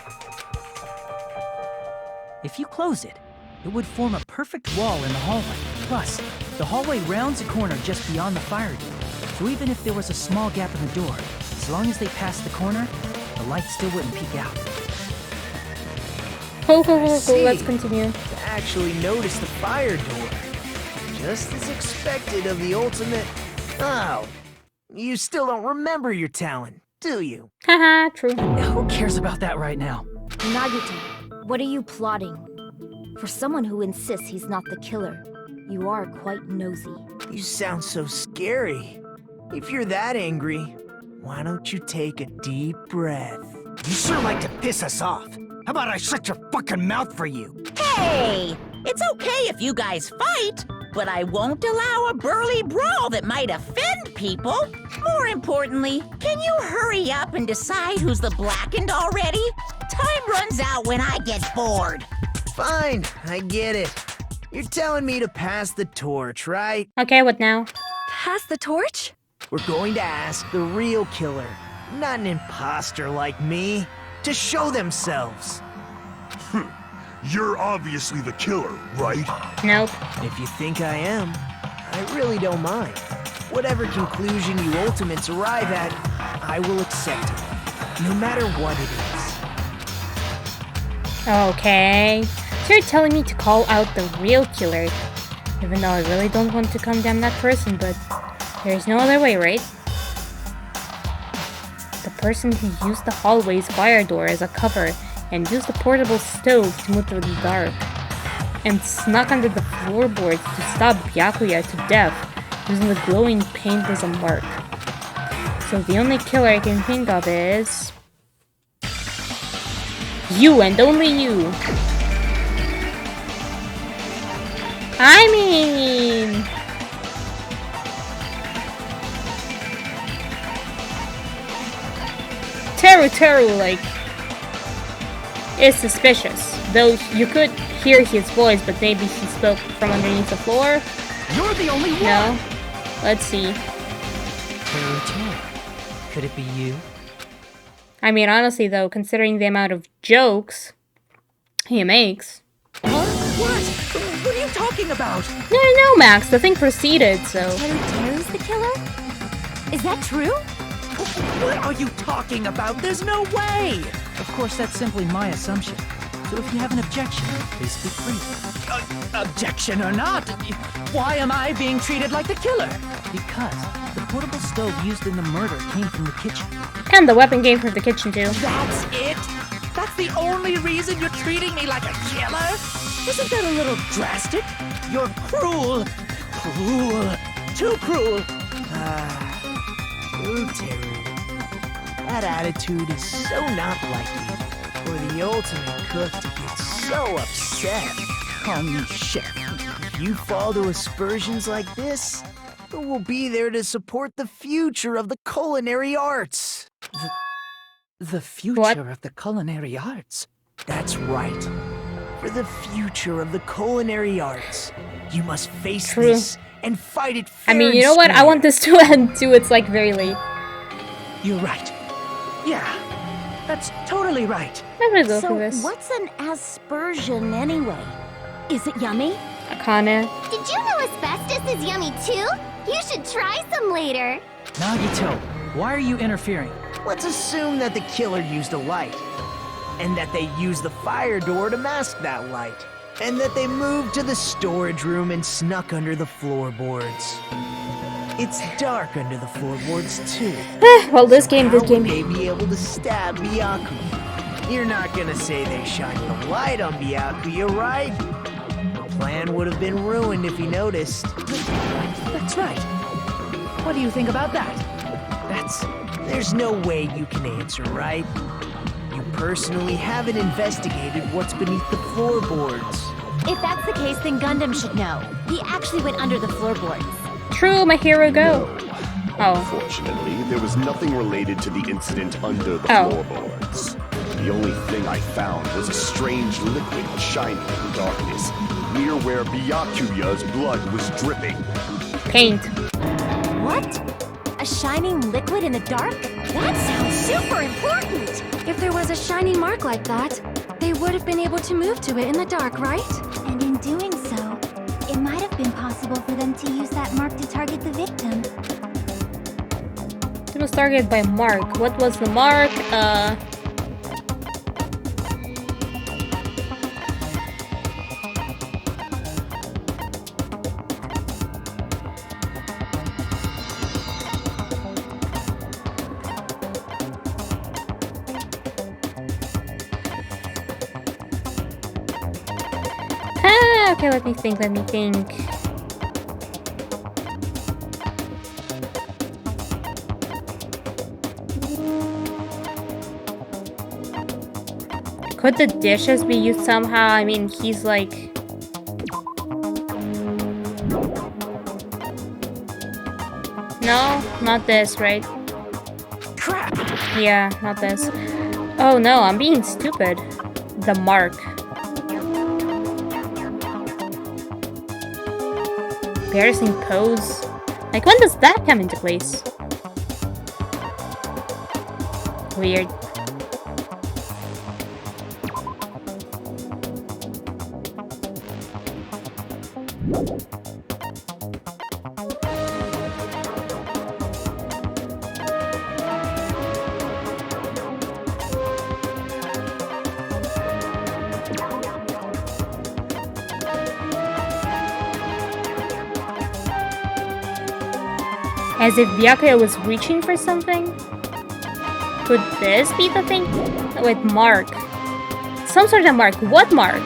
If you close it, it would form a perfect wall in the hallway. Plus, the hallway rounds a corner just beyond the fire door. So even if there was a small gap in the door, as long as they passed the corner, the light still wouldn't peek out. Cool, let's continue. To actually notice the fire door. Just as expected of the ultimate... Oh, you still don't remember your talent, do you? Haha, true. Who cares about that right now? Nagito, what are you plotting? For someone who insists he's not the killer, you are quite nosy. You sound so scary. If you're that angry, why don't you take a deep breath? You sure like to piss us off. How about I shut your fucking mouth for you? Hey! It's okay if you guys fight, but I won't allow a burly brawl that might offend people. More importantly, can you hurry up and decide who's the blackened already? Time runs out when I get bored. Fine, I get it. You're telling me to pass the torch, right? Okay, what now? Pass the torch? We're going to ask the real killer, not an imposter like me, to show themselves. You're obviously the killer, right? Nope. If you think I am, I really don't mind. Whatever conclusion you ultimates arrive at, I will accept it, no matter what it is. Okay. So you're telling me to call out the real killer. Even though I really don't want to condemn that person, but there's no other way, right? The person who used the hallway's fire door as a cover and used the portable stove to move through the dark, and snuck under the floorboards to stab Byakuya to death using the glowing paint as a mark. So the only killer I can think of is... you and only you! I mean... Teru, like, is suspicious. Though you could hear his voice, but maybe he spoke from underneath the floor? You're the only one! No. Let's see. Teru. Could it be you? I mean, honestly though, considering the amount of jokes he makes... Huh? What? What are you talking about? No, Max, the thing proceeded, so... Teru's the killer? Is that true? What are you talking about? There's no way! Of course, that's simply my assumption. So if you have an objection, please speak free. Objection or not, why am I being treated like the killer? Because the portable stove used in the murder came from the kitchen. And the weapon came from the kitchen too. That's it? That's the only reason you're treating me like a killer? Isn't that a little drastic? You're cruel. Cruel. Too cruel. Teru. That attitude is so not like you. For the ultimate cook to get so upset. Call me chef. If you fall to aspersions like this, who will be there to support the future of the culinary arts? The future of the culinary arts? That's right. For the future of the culinary arts, you must face this and fight it fair. I mean, you know what? I want this to end too. It's like very late. You're right. Yeah, that's totally right. I'm gonna go So for this. what's an aspersion anyway? Is it yummy? Akane. Did you know asbestos is yummy too? You should try some later. Nagito, why are you interfering? Let's assume that the killer used a light, and that they used the fire door to mask that light, and that they moved to the storage room and snuck under the floorboards. It's dark under the floorboards too. Well, this How game. would they be able to stab Byakuya? You're not gonna say they shined the light on Byakuya, right? The plan would have been ruined if he noticed. That's right. What do you think about that? There's no way you can answer, right? You personally haven't investigated what's beneath the floorboards. If that's the case, then Gundam should know. He actually went under the floorboards. True, my hero go. Oh. Unfortunately, there was nothing related to the incident under the floorboards. The only thing I found was a strange liquid shining in the darkness, near where Byakuya's blood was dripping. Paint. What? A shining liquid in the dark? That sounds super important! If there was a shiny mark like that, they would have been able to move to it in the dark, right? And in doing so, it might have been possible for them to use that mark to target the victim. It was targeted by Mark. What was the mark? Okay, let me think. Could the dishes be used somehow? I mean, he's like... No, not this, right? Crap! Yeah, not this. Oh no, I'm being stupid. The mark. Embarrassing pose. Like, when does that come into place? Weird. As if Byakuya was reaching for something? Could this be the thing? With Mark. Some sort of mark. What mark?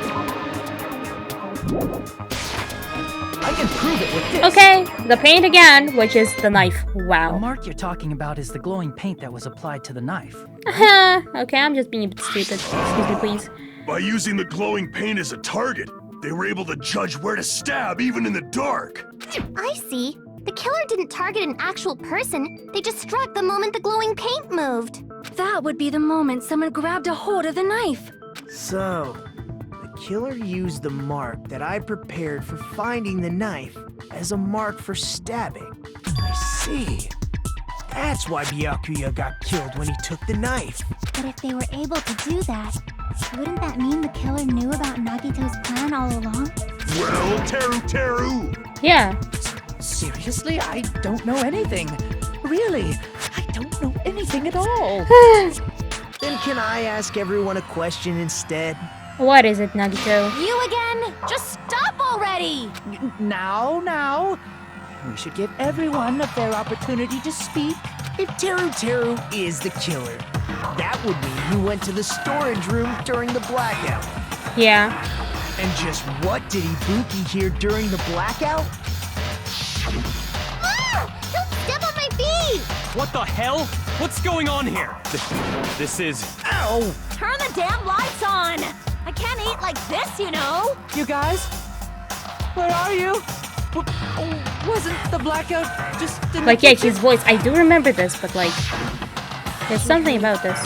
I can prove it with this. Okay, the paint again, which is the knife. Wow. The mark you're talking about is the glowing paint that was applied to the knife. Okay, I'm just being a bit stupid. Excuse me, please. By using the glowing paint as a target, they were able to judge where to stab even in the dark. I see. The killer didn't target an actual person. They just struck the moment the glowing paint moved. That would be the moment someone grabbed a hold of the knife. So, the killer used the mark that I prepared for finding the knife as a mark for stabbing. I see. That's why Byakuya got killed when he took the knife. But if they were able to do that, wouldn't that mean the killer knew about Nagito's plan all along? Well, Teru! Yeah. Seriously? I don't know anything. Really, I don't know anything at all. Then can I ask everyone a question instead? What is it, Nagito? You again? Just stop already! Now. We should give everyone a fair opportunity to speak. If Teru is the killer, that would mean he went to the storage room during the blackout. Yeah. And just what did Ibuki hear during the blackout? Don't step on my feet! What the hell? What's going on here? This is... Ow! Turn the damn lights on! I can't eat like this, you know! You guys? Where are you? Wasn't the blackout just in Like, the yeah, kitchen? his voice. I do remember this, but like... There's something about this.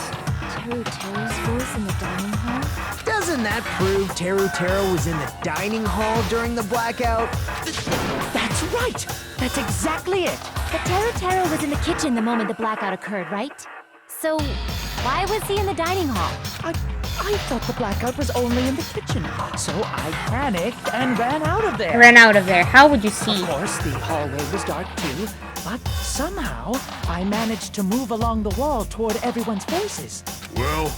Teru's voice in the dining hall? Doesn't that prove Teru was in the dining hall during the blackout? That's right! That's exactly it! But Teru was in the kitchen the moment the blackout occurred, right? So, why was he in the dining hall? I thought the blackout was only in the kitchen, so I panicked and ran out of there. Ran out of there. How would you see? Of course, the hallway was dark too, But somehow, I managed to move along the wall toward everyone's faces. Well,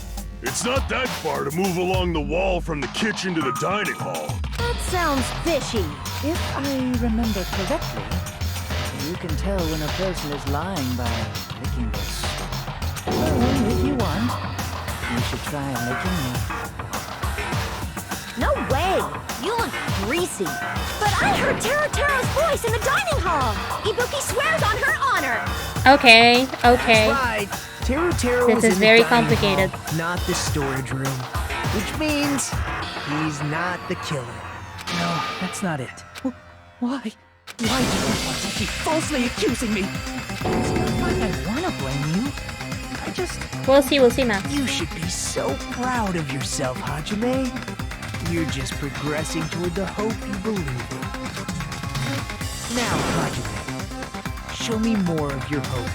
it's not that far to move along the wall from the kitchen to the dining hall. That sounds fishy. If I remember correctly, you can tell when a person is lying by licking their spit. Well, if you want, you should try licking me. No way! You look greasy. But I heard Teru's voice in the dining hall. Ibuki swears on her honor. Okay, okay. That's right. Teru This was is in very the dining complicated. hall, not the storage room. Which means he's not the killer. No, that's not it. Why? Why do you want to keep falsely accusing me? It's not like I want to blame you. I just... We'll see, Matt. You should be so proud of yourself, Hajime. You're just progressing toward the hope you believe in. Now, Hajime, show me more of your hope.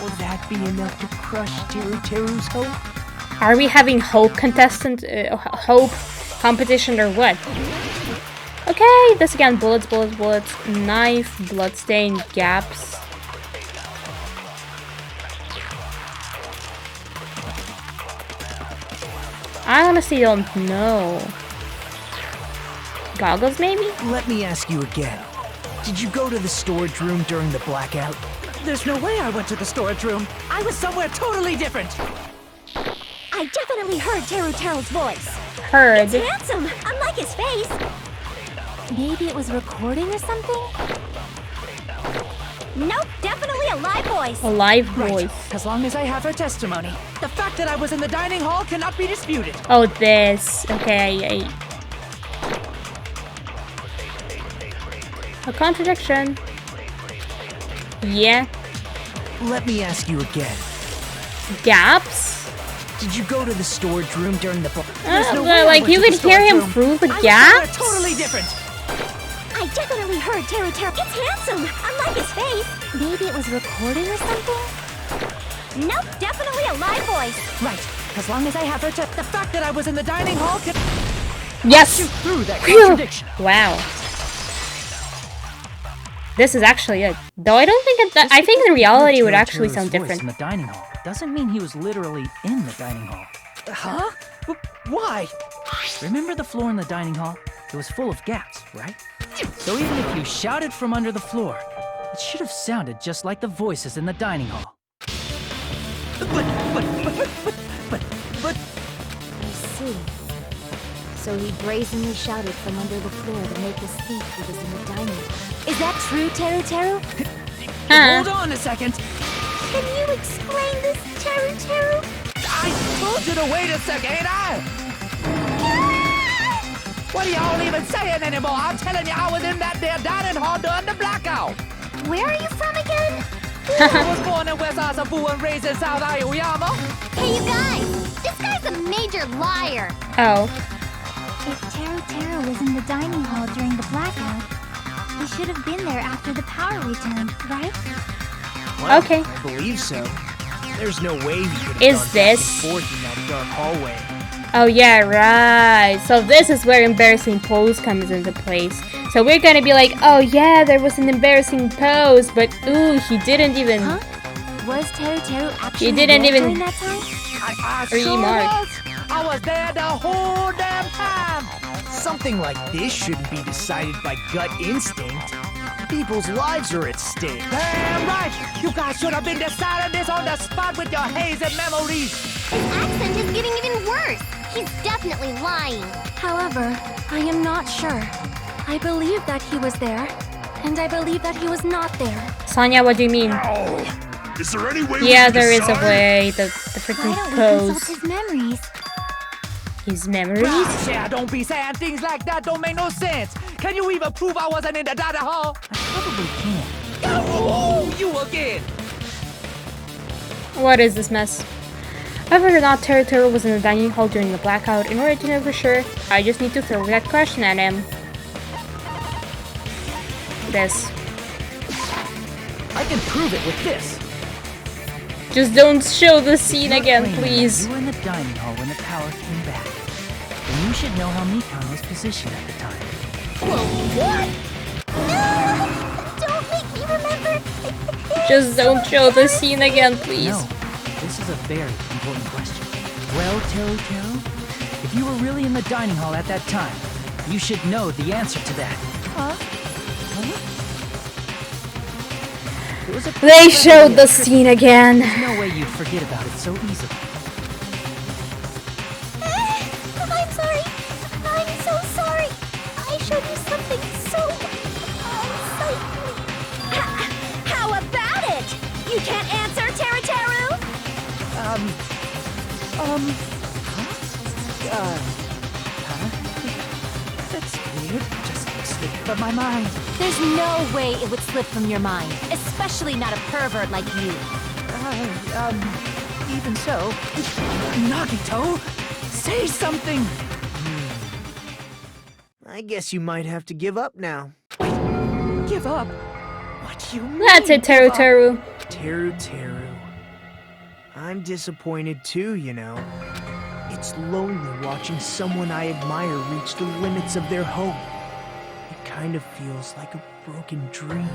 Will that be enough to crush Teru's hope? Are we having hope contestant, hope competition or what? Okay, this again, bullets, knife, bloodstained gaps. I honestly don't know. Goggles, maybe? Let me ask you again. Did you go to the storage room during the blackout? There's no way I went to the storage room. I was somewhere totally different. I definitely heard Teru's voice. Heard. It's handsome, unlike his face. Maybe it was recording or something? Nope, definitely a live voice. A live voice. As long as I have her testimony. The fact that I was in the dining hall cannot be disputed. Oh, this. Okay, a contradiction. Yeah. Let me ask you again. Gaps? Did you go to the storage room during the... like you could hear him through the gaps? Totally different. I definitely heard Teru. It's handsome, unlike his face. Maybe it was recording or something? Nope, definitely a live voice. Right. As long as I have her the fact that I was in the dining hall can... Yes! Shoot through that contradiction. Wow. This is actually it. Though I don't think that I think the reality would actually sound different. In the dining hall doesn't mean he was literally in the dining hall. Huh? Why? Remember the floor in the dining hall? It was full of gaps, right? So even if you shouted from under the floor, it should have sounded just like the voices in the dining hall. But... I see. So he brazenly shouted from under the floor to make us think he was in the dining hall. Is that true, Teru? Hold on a second. Can you explain this, Teru? I told you to wait a second, ain't I? What are y'all even saying anymore? I'm telling you, I was in that there dining hall during the blackout. Where are you from again? I was born in West Asabu and raised in South Aoyama. Hey, you guys! This guy's a major liar. Oh. If Teru was in the dining hall during the blackout, he should have been there after the power returned, right? Well, okay. I believe so. There's no way he could have Is gone this? back and forth in that dark hallway. Oh yeah, right. So this is where embarrassing pose comes into place. So we're gonna be like, oh yeah, there was an embarrassing pose, but ooh, he didn't even. Huh? Was Teru actually He didn't there even during that time? I sure was. I was there the whole damn time. Something like this shouldn't be decided by gut instinct. People's lives are at stake. Damn right! You guys should have been deciding this on the spot with your hazy memories. His accent is getting even worse. He's definitely lying. However, I am not sure. I believe that he was there, and I believe that he was not there. Sonia, what do you mean? Oh, is there any way? Yeah, we can there is a decide? way. The freaking Why don't we pose. consult his memories? His memories? Yeah, don't be saying things like that. Don't make no sense. Can you even prove I wasn't in the dining hall? I probably can. Oh, you again. What is this mess? Whether or not Teru was in the dining hall during the blackout, in order to know for sure, I just need to throw that question at him. This. I can prove it with this. Just don't show the scene again, please. You were in the dining hall when the power came back. Then you should know how Mikan was positioned at the time. Whoa, what? No! Don't make me remember. I Just don't show the scene again, please. No, this is a very important question. Well, Teru, if you were really in the dining hall at that time, you should know the answer to that. They showed the scene again. There's no way you'd forget about it so easily. I'm sorry. I'm so sorry. I showed you something so unsightly. How about it? You can't answer, Teru? That's weird. Just slipped from my mind. There's no way it would slip from your mind, especially not a pervert like you. Even so, Nagito, say something. I guess you might have to give up now. Give up? What do you mean? That's it, Teru. Teru. I'm disappointed too, you know. It's lonely watching someone I admire reach the limits of their hope. It kind of feels like a broken dream.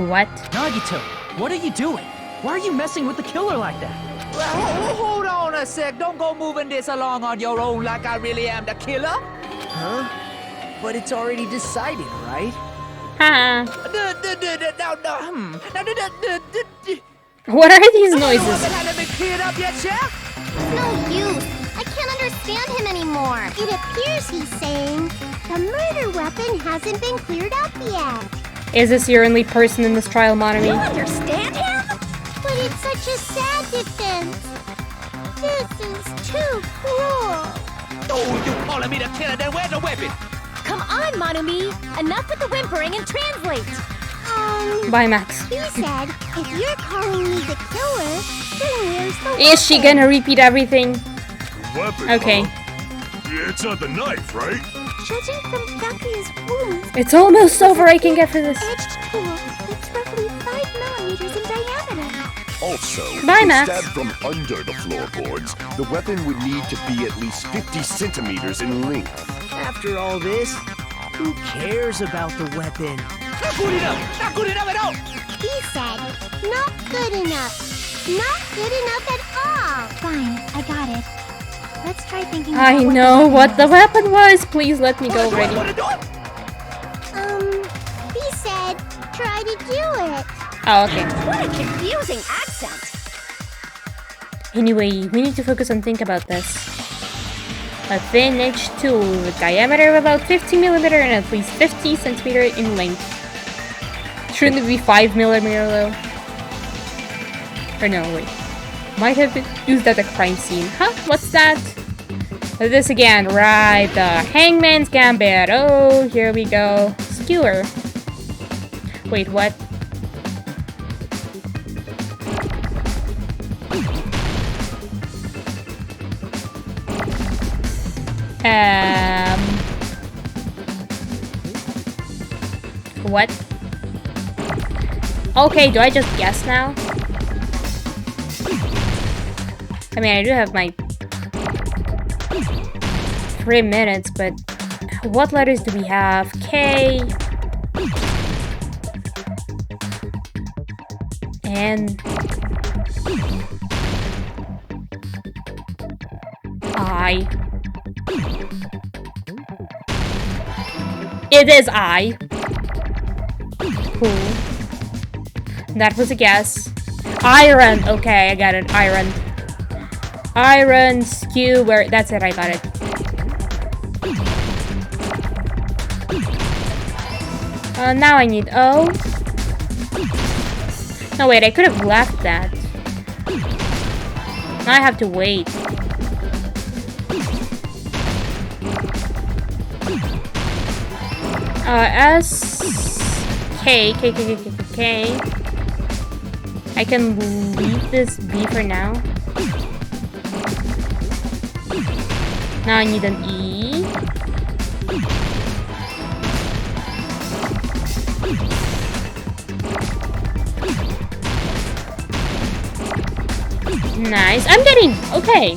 What? Nagito, what are you doing? Why are you messing with the killer like that? Well, hold on a sec. Don't go moving this along on your own like I really am the killer. Huh? But it's already decided, right? Huh? No, What are these noises? No use. I can't understand him anymore. It appears he's saying the murder weapon hasn't been cleared up yet. Is this your only person in this trial, Monomi? You understand him? But it's such a sad defense. This is too cruel. Oh, you calling me the killer? Then where's the weapon? Come on, Monumi! Enough with the whimpering and translate! Bye, Max. He said, if you're calling me the killer, then where's the Is she gonna repeat everything? Weapon, Okay. huh? It's not the knife, right? Judging from Byakuya's wounds, It's almost over. I can get through this. edged tool that's roughly 5 millimeters in diameter. Also, Bye, to Max. stab from under the floorboards, the weapon would need to be at least 50 centimeters in length. After all this, who cares about the weapon? Not good enough! Not good enough at all! He said, not good enough. Not good enough at all. Fine, I got it. Let's try thinking I about know what the weapon was. Please let me go already. He said, try to do it. Oh, okay. What a confusing accent. Anyway, we need to focus on think about this. A thin edge tool with diameter of about 50 millimeter and at least 50 centimeter in length. Shouldn't it be 5 millimeter though? Or no, wait. Might have been used at the crime scene. Huh? What's that? This again, right? The Hangman's Gambit. Oh, here we go. Skewer. Wait, what? What? Okay, do I just guess now? I mean, I do have my 3 minutes, but what letters do we have? K. N. I. It is I. Cool. That was a guess. Iron. Okay, I got it. Iron. Iron, skewer. That's it, I got it. Now I need O. No, wait, I could have left that. Now I have to wait. S. K. I can leave this B for now. Now I need an E. Nice. I'm getting okay.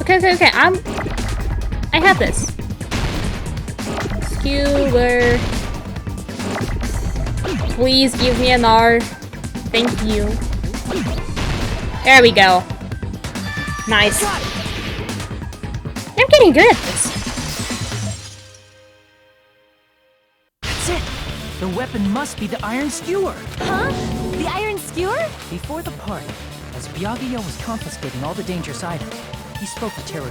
Okay. I have this. Skewer. Please give me an R. Thank you. There we go. Nice. I'm getting good at this. That's it! The weapon must be the iron skewer! Huh? The iron skewer? Before the party, as Byakuya was confiscating all the dangerous items, he spoke to Teru.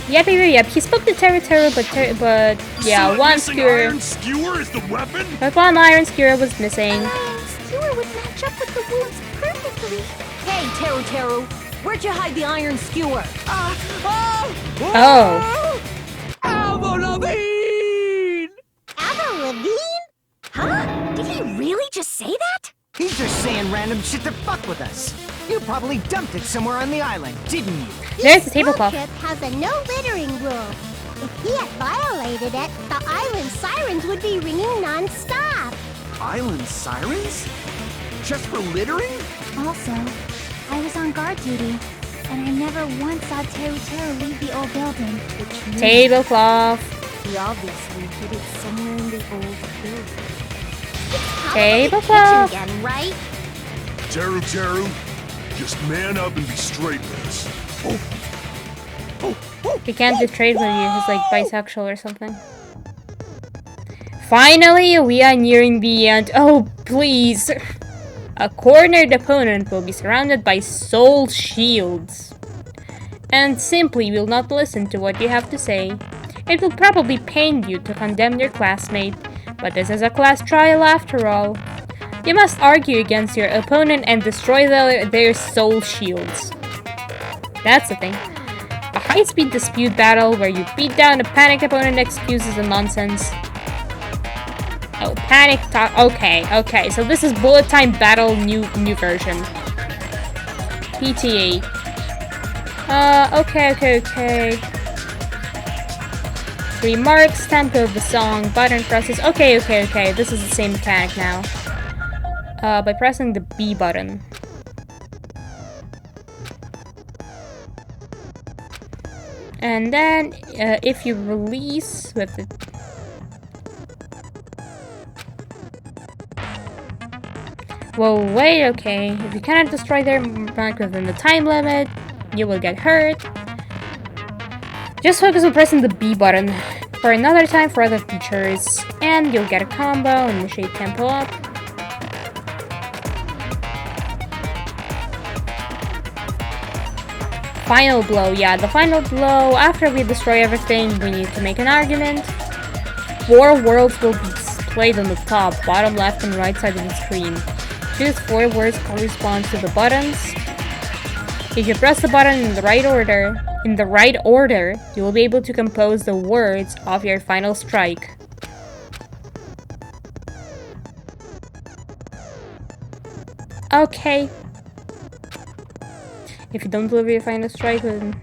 Yep. He spoke to Teru, but yeah, So one missing skewer. iron skewer is the weapon? But one iron skewer was missing. Skewer would match up with the wounds perfectly. Hey, Teru, where'd you hide the iron skewer? Oh. Avril Lavigne! Avril Lavigne? Huh? Did he really just say that? He's just saying random shit to fuck with us. You probably dumped it somewhere on the island, didn't you? There's the tablecloth. This has a no littering rule. If he had violated it, the island sirens would be ringing non-stop. Island sirens? Just for littering? Also, I was on guard duty, and I never once saw Teru leave the old building. Which means Tablecloth. he obviously hid it somewhere in the old building. Tablecloth. Kitchen again, right? Teru, just man up and be straight with us. He can't do trade with you. He's like bisexual or something. Finally, we are nearing the end. Oh, please. A cornered opponent will be surrounded by soul shields and simply will not listen to what you have to say. It will probably pain you to condemn your classmate, but this is a class trial after all. You must argue against your opponent and destroy their soul shields. That's the thing. A high-speed dispute battle where you beat down a panicked opponent, excuses and nonsense. Oh, panic talk. Okay. So this is bullet time battle, new version. PTA. Okay. Remarks, tempo of the song, button presses. Okay. This is the same mechanic now. By pressing the B button. And then, if you release with the... Whoa, wait, okay. If you cannot destroy their mark within the time limit, you will get hurt. Just focus on pressing the B button for another time for other features, and you'll get a combo and initiate tempo up. Final blow, yeah, the final blow. After we destroy everything, we need to make an argument. 4 worlds will be displayed on the top, bottom left, and right side of the screen. Choose 4 words correspond to the buttons. If you press the button in the right order, you will be able to compose the words of your final strike. Okay. If you don't deliver your final strike, then...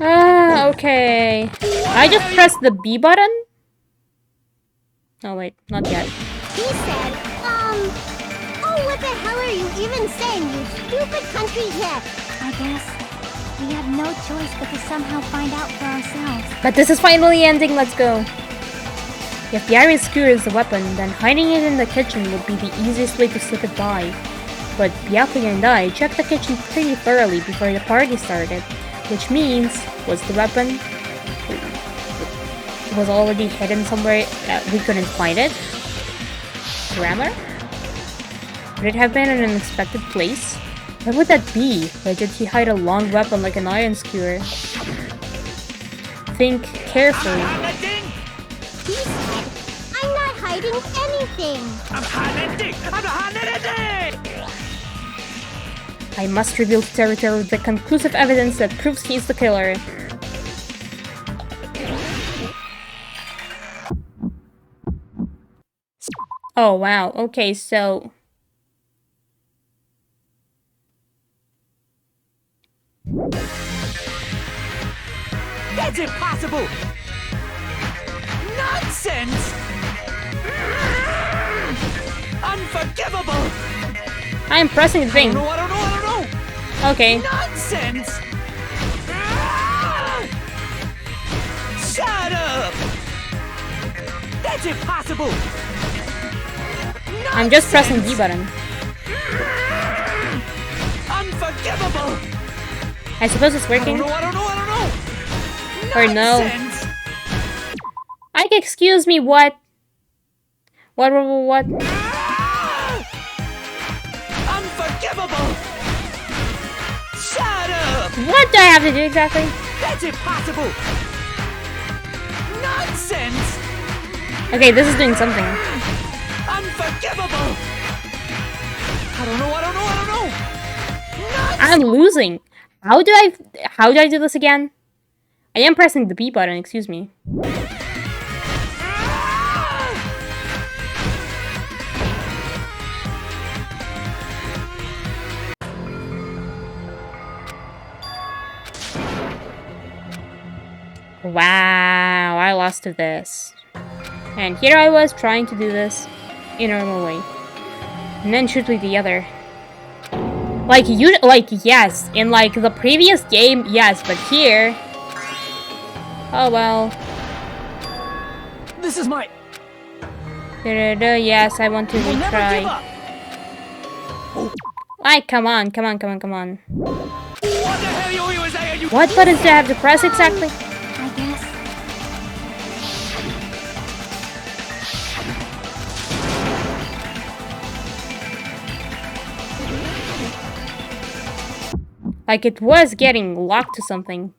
okay. I just pressed the B button? Oh wait, not yet. He said, oh, what the hell are you even saying, you stupid country hip? I guess we have no choice but to somehow find out for ourselves. But this is finally ending, let's go. If the iron skewer is the weapon, then hiding it in the kitchen would be the easiest way to slip it by. But Byakuya and I checked the kitchen pretty thoroughly before the party started, which means, was the weapon was already hidden somewhere that we couldn't find it? Grammar? Would it have been in an unexpected place? Where would that be? Why did he hide a long weapon like an iron skewer? Think carefully. He said, I'm not hiding anything. I'm hiding anything! I must reveal to Teru the conclusive evidence that proves he's the killer. Oh wow, okay, so... That's impossible! Nonsense! Unforgivable! I'm pressing the thing. I don't know! Okay. Nonsense! Shut up! That's impossible! I'm just pressing B button. Unforgivable! I suppose it's working. I don't know. Or no. Nonsense. Like, excuse me, what? What? Unforgivable! Shut up! What do I have to do exactly? That's impossible! Nonsense! Okay, this is doing something. Unforgivable! I don't know. I'm losing. How do I do this again? I am pressing the B button, excuse me. Wow, I lost to this. And here I was trying to do this in a normal way. And then shoot with the other. Yes, in like the previous game, yes, but here... Oh well. This is my... Yes, I want to retry. Like, come on. What the hell you saying? What buttons do I have to press exactly? I guess. Like, it was getting locked to something.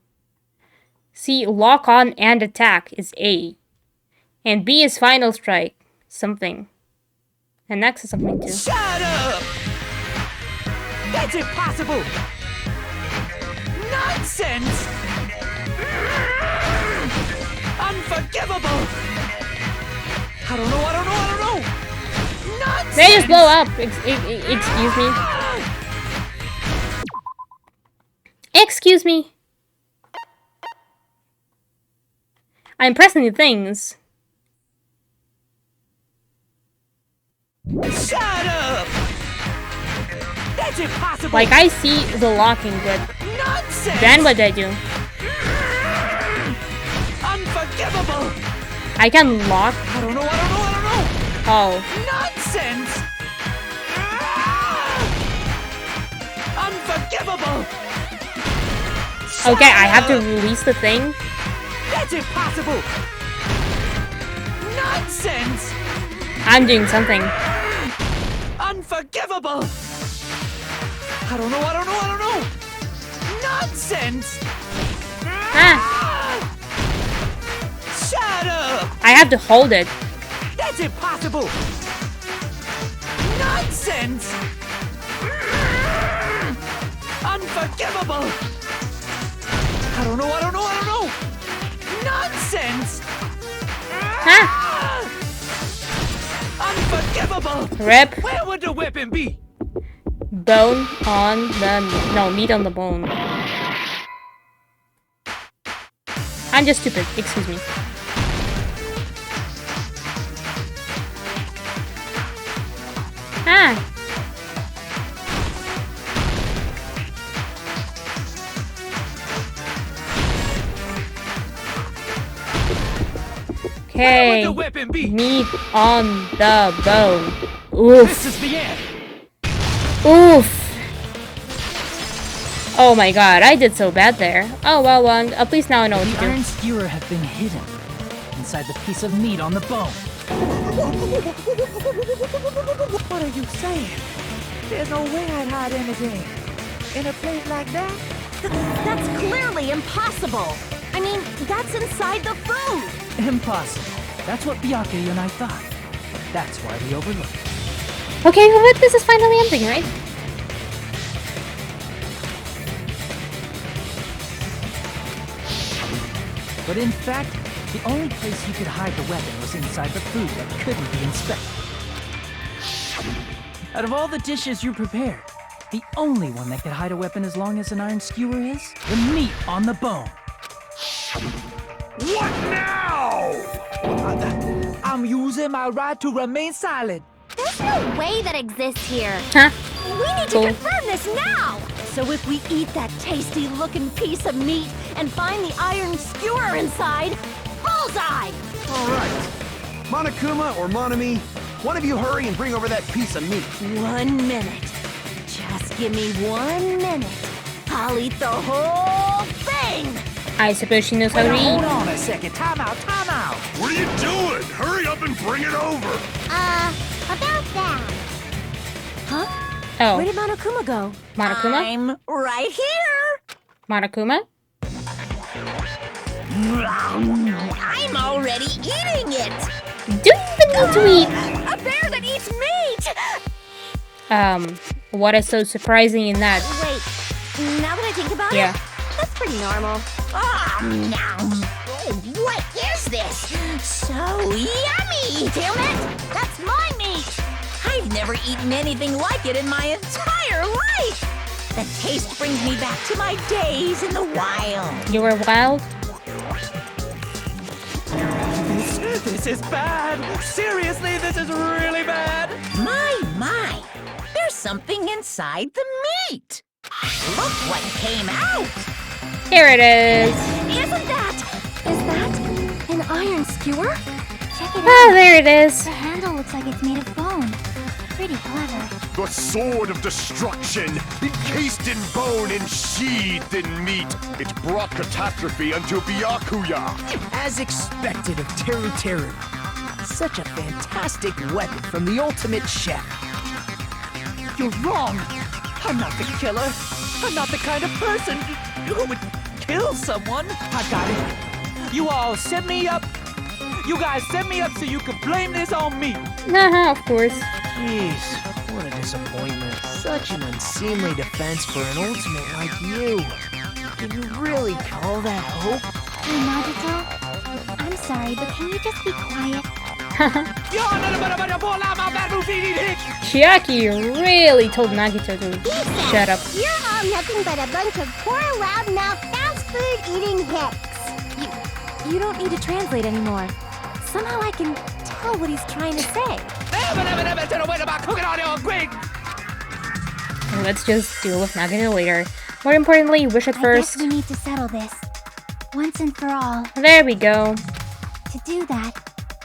See, lock on and attack is A. And B is final strike. Something. And X is something too. Shut up! That's impossible! Nonsense! Unforgivable! I don't know. Nonsense! They just blow up. Excuse me. Excuse me. I'm pressing the things. Shut up! That's impossible! Like, I see the locking, but Nonsense! then what do I do? Unforgivable! I can lock. I don't know. Oh. Nonsense! Unforgivable! Okay, I have to release the thing. That's impossible! Nonsense! I'm doing something. Unforgivable! I don't know. Nonsense! Shut up! I have to hold it. That's impossible! Nonsense! Unforgivable! I don't know. Nonsense! Unforgivable! Rip. Where would the weapon be? Bone on the... No, meat on the bone. I'm just stupid. Excuse me. Okay. Meat on the bone. Oof. This is the end. Oof. Oh my god, I did so bad there. Oh well, at least now I know what to do. The iron skewer had been hidden inside the piece of meat on the bone. What are you saying? There's no way I'd hide anything in a place like that. That's clearly impossible. I mean, that's inside the food. Impossible. That's what Byakuya and I thought. That's why we overlooked it. Okay, well, this is finally ending, right? But in fact, the only place you could hide the weapon was inside the food that couldn't be inspected. Out of all the dishes you prepared, the only one that could hide a weapon as long as an iron skewer is the meat on the bone. What now? I'm using my right to remain silent. There's no way that exists here. Huh? We need to confirm this now! So if we eat that tasty-looking piece of meat and find the iron skewer inside, bullseye! All right. Monokuma or Monami, one of you hurry and bring over that piece of meat. 1 minute. Just give me 1 minute. I'll eat the whole thing! I suppose she knows how to Hold eat. on a second. Time out, time out. What are you doing? Hurry up and bring it over. About that. Huh? Oh. Where did Monokuma go? Monokuma? I'm right here. Monokuma? I'm already eating it. Do you even need to eat? A bear that eats meat! What is so surprising in that? Wait, now that I think about Yeah. it, that's pretty normal. What is this? So yummy! Damn it! That's my meat! I've never eaten anything like it in my entire life. The taste brings me back to my days in the wild. You were wild? This is bad. Seriously, this is really bad. My. There's something inside the meat. Look what came out. Here it is. Isn't that? Is that an iron skewer? Check it Ah, out. there it is. The handle looks like it's made of bone. Pretty clever. The sword of destruction, encased in bone and sheathed in meat. It brought catastrophe unto Byakuya. As expected of Teru Teru. Such a fantastic weapon from the ultimate chef. You're wrong. I'm not the killer. I'm not the kind of person who would kill someone. I got it. You all set me up. You guys set me up so you could blame this on me. Of course. Jeez, what a disappointment. Such an unseemly defense for an ultimate like you. Can you really call that hope? Hey, Nagito. I'm sorry, but can you just be quiet? Chiaki really told Nagito to shut up. You're all nothing but a bunch of poor, loud-mouthed, fast-food-eating hicks. You don't need to translate anymore. Somehow I can tell what he's trying to say. Let's just deal with Nagito later. More importantly, wish it I first. guess we need to settle this. Once and for all. There we go. To do that,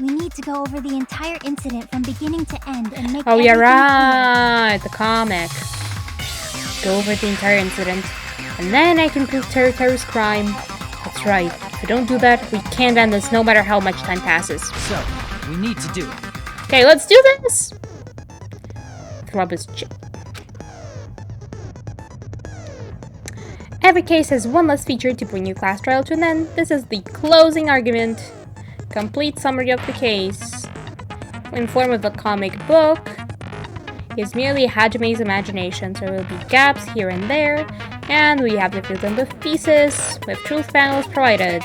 we need to go over the entire incident from beginning to end and make Oh, yeah, everything right. The comic. Go over the entire incident. And then I can prove Teru Teru's crime. That's right. If we don't do that, we can't end this no matter how much time passes. So, we need to do it. Okay, let's do this! Throw up his chip. Every case has one less feature to bring your class trial to an end. This is the closing argument. Complete summary of the case. In form of a comic book. Is merely Hajime's imagination, so there will be gaps here and there. And we have to fill them with pieces, with truth panels provided.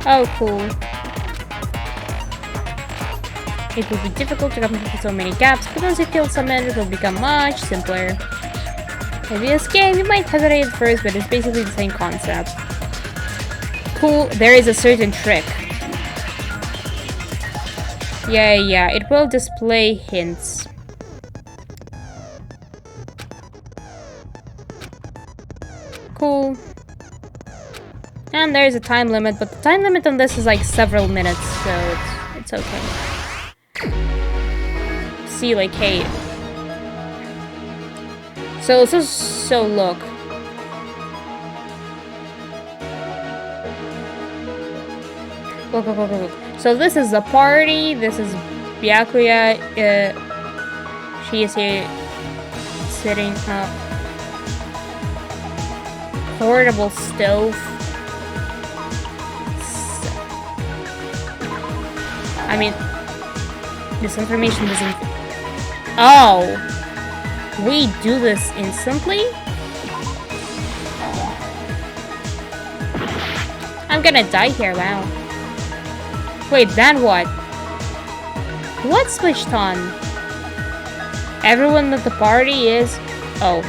Oh, cool. It will be difficult to complete with so many gaps, but once you fill some in, it will become much simpler. In this game, you might hesitate at first, but it's basically the same concept. Cool, there is a certain trick. Yeah, it will display hints. Cool. And there's a time limit, but the time limit on this is like several minutes, so it's okay. See, like, hey. So look. Look. So this is the party. This is Byakuya. She is here sitting up. Portable stove. I mean, this information doesn't... Oh! We do this instantly? I'm gonna die here, wow. Wait, then what? What switched on? Everyone at the party is... Oh.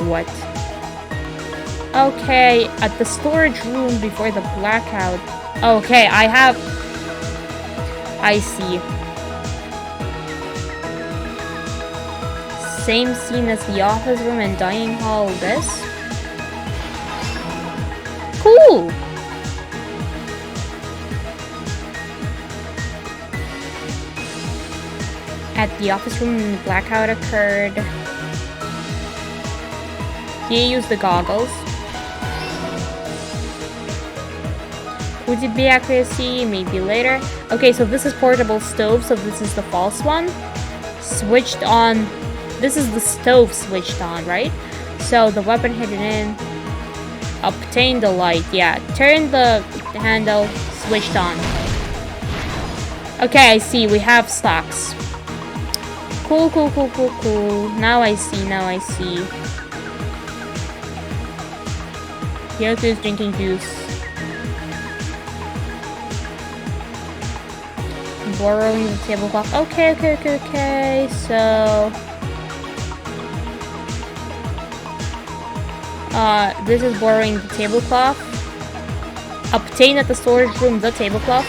What? Okay, at the storage room before the blackout. Okay, I see. same scene as the office room and dining hall. This? Cool! At the office room, blackout occurred. He used the goggles. Who did Byakuya see? Maybe later. Okay, so this is portable stove, so this is the false one. Switched on. This is the stove switched on, right? So the weapon hidden in. Obtain the light. Yeah, turn the handle. Switched on. Okay, I see. We have stocks. Cool, cool, cool, cool, cool. Now I see, now I see. Byakuya's drinking juice. Borrowing the tablecloth. Okay, okay, okay, okay. So... this is borrowing the tablecloth. Obtain at the storage room the tablecloth.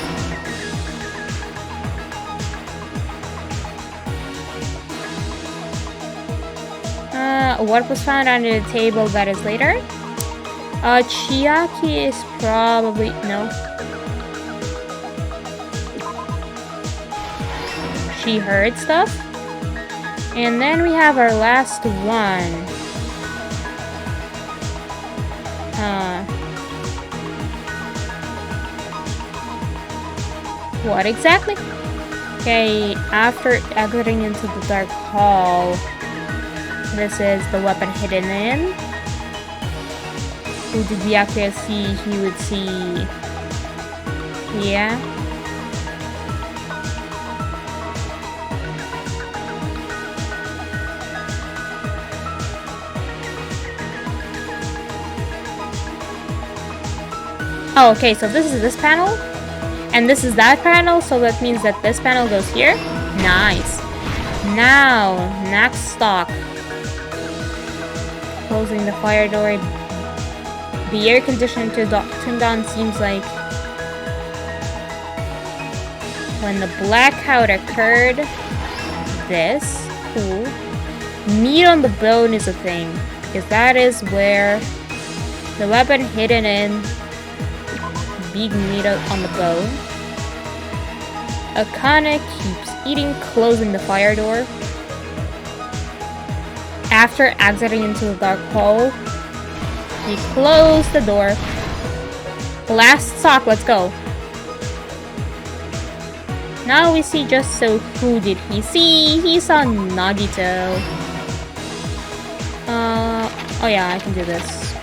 What was found under the table that is later? Chiaki is probably... no. She heard stuff. And then we have our last one. What exactly? Okay, after exiting into the dark hall, this is the weapon hidden in. Who did Byakuya see? He would see... yeah. Oh, okay, so this is this panel, and this is that panel, so that means that this panel goes here. Nice. Now, next stock. Closing the fire door. The air conditioner turned on seems like when the blackout occurred. This. Cool. Meat on the bone is a thing, because that is where the weapon hidden in big meat on the bone. Akane keeps eating, closing the fire door. After exiting into the dark hole, he closed the door. Last stock, let's go. Now we see just so who did he see? He saw Nagito. Oh yeah, I can do this.